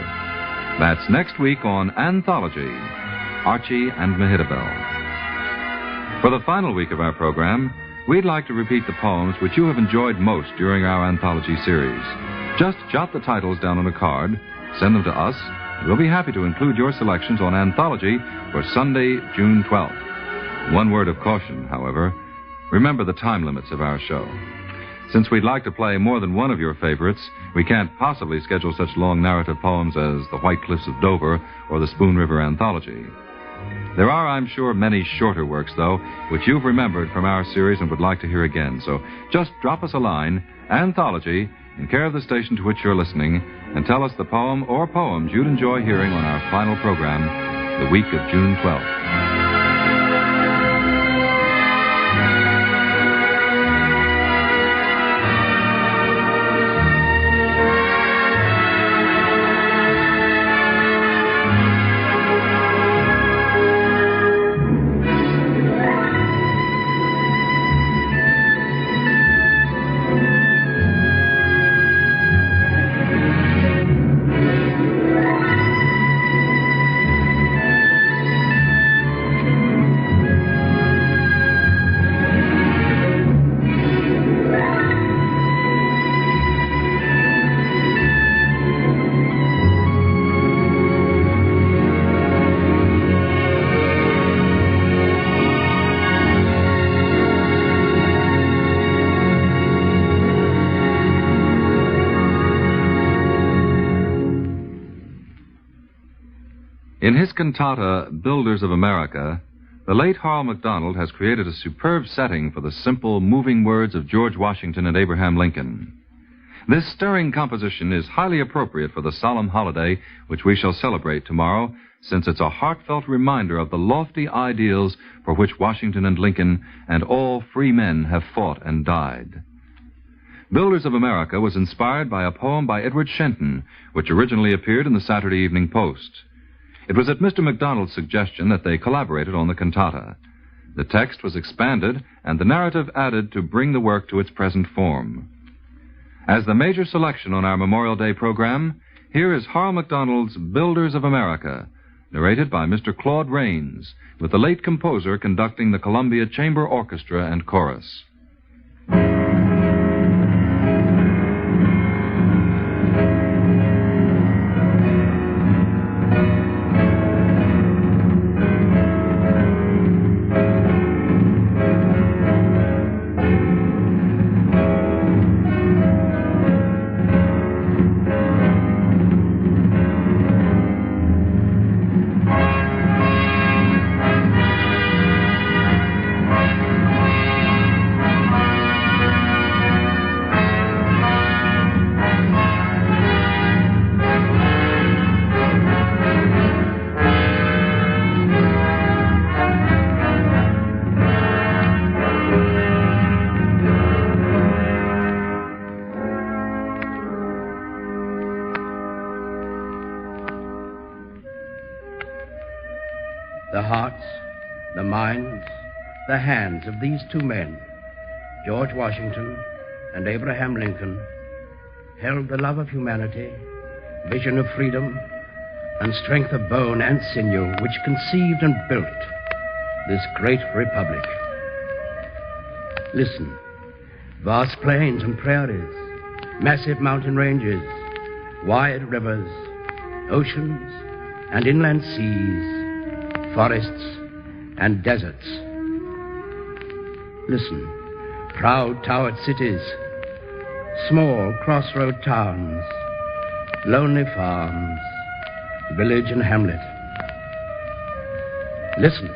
That's next week on Anthology, Archie and Mehitabel. For the final week of our program, we'd like to repeat the poems which you have enjoyed most during our anthology series. Just jot the titles down on a card, send them to us, We'll be happy to include your selections on Anthology for Sunday, June 12th. One word of caution, however. Remember the time limits of our show. Since we'd like to play more than one of your favorites, we can't possibly schedule such long narrative poems as The White Cliffs of Dover or the Spoon River Anthology. There are, I'm sure, many shorter works, though, which you've remembered from our series and would like to hear again. So just drop us a line, Anthology, in care of the station to which you're listening, and tell us the poem or poems you'd enjoy hearing on our final program, the week of June 12th. In his cantata, Builders of America, the late Harl MacDonald has created a superb setting for the simple, moving words of George Washington and Abraham Lincoln. This stirring composition is highly appropriate for the solemn holiday which we shall celebrate tomorrow, since it's a heartfelt reminder of the lofty ideals for which Washington and Lincoln and all free men have fought and died. Builders of America was inspired by a poem by Edward Shenton, which originally appeared in the Saturday Evening Post. It was at Mr. MacDonald's suggestion that they collaborated on the cantata. The text was expanded and the narrative added to bring the work to its present form. As the major selection on our Memorial Day program, here is Harl MacDonald's Builders of America, narrated by Mr. Claude Rains, with the late composer conducting the Columbia Chamber Orchestra and Chorus. The hearts, the minds, the hands of these two men, George Washington and Abraham Lincoln, held the love of humanity, vision of freedom, and strength of bone and sinew which conceived and built this great republic. Listen, vast plains and prairies, massive mountain ranges, wide rivers, oceans and inland seas, forests and deserts. Listen, proud towered cities, small crossroad towns, lonely farms, village and hamlet. Listen,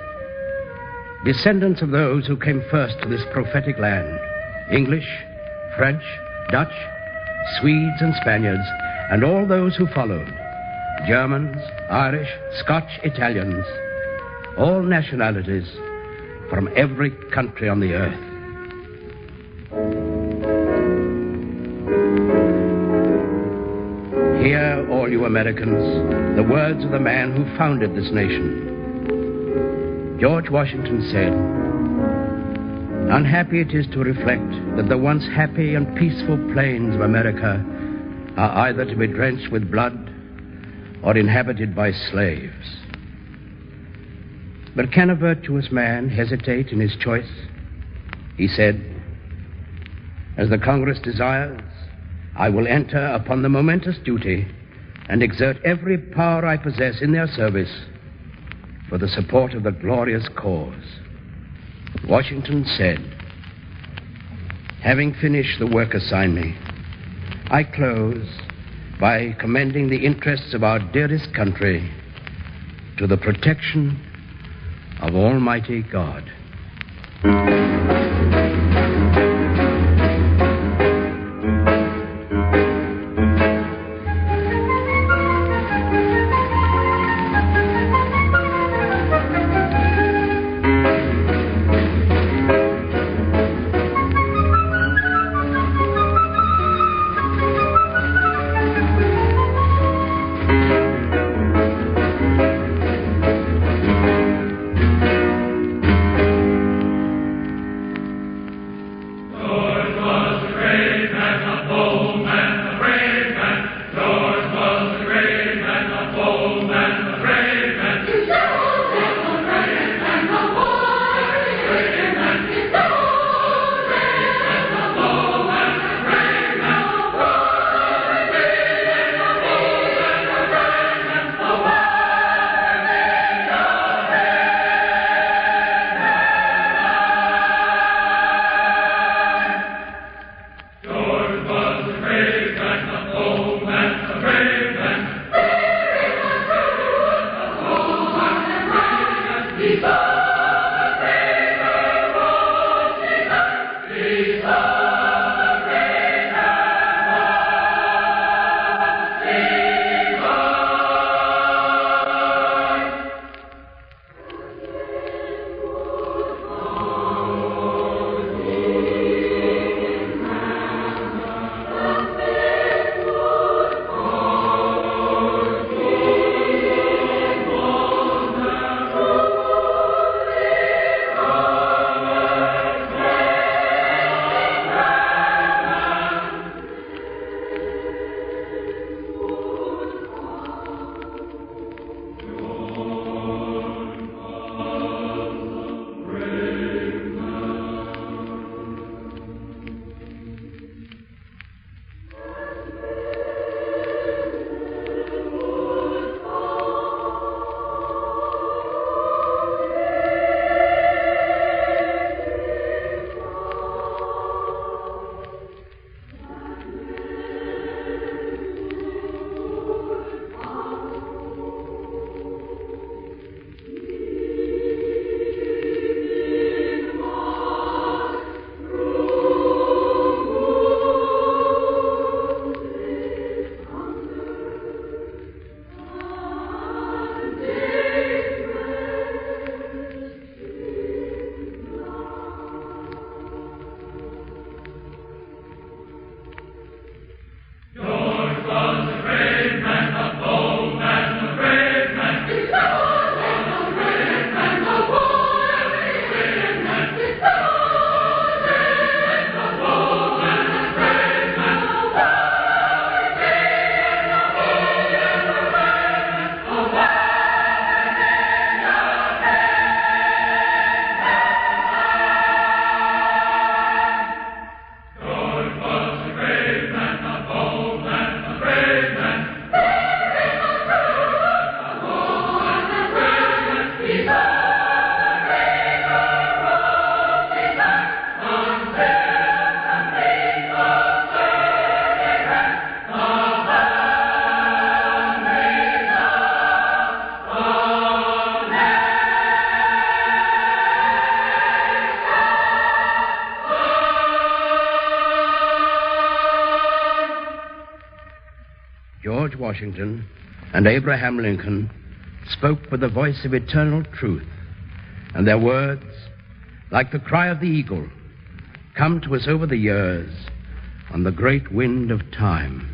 descendants of those who came first to this prophetic land, English, French, Dutch, Swedes and Spaniards, and all those who followed, Germans, Irish, Scotch, Italians, all nationalities from every country on the earth. Hear, all you Americans, the words of the man who founded this nation. George Washington said, "Unhappy it is to reflect that the once happy and peaceful plains of America are either to be drenched with blood or inhabited by slaves." But can a virtuous man hesitate in his choice? He said, "As the Congress desires, I will enter upon the momentous duty and exert every power I possess in their service for the support of the glorious cause. Washington said, having finished the work assigned me, I close by commending the interests of our dearest country to the protection of Almighty God. George Washington and Abraham Lincoln spoke with the voice of eternal truth, and their words, like the cry of the eagle, come to us over the years on the great wind of time.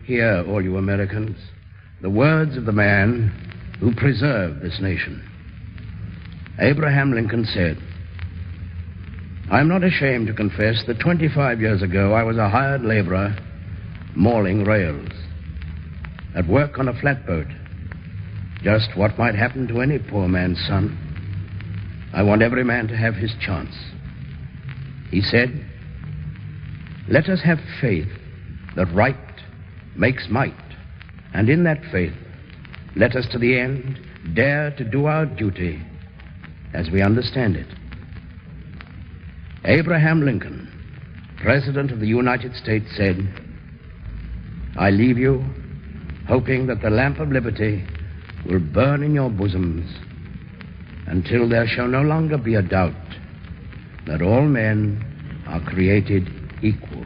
Hear, all you Americans, the words of the man who preserved this nation. Abraham Lincoln said, "I'm not ashamed to confess that 25 years ago I was a hired laborer mauling rails, at work on a flatboat, just what might happen to any poor man's son. I want every man to have his chance." He said, "Let us have faith that right makes might, and in that faith, let us to the end dare to do our duty as we understand it." Abraham Lincoln, President of the United States, said, "I leave you hoping that the lamp of liberty will burn in your bosoms until there shall no longer be a doubt that all men are created equal."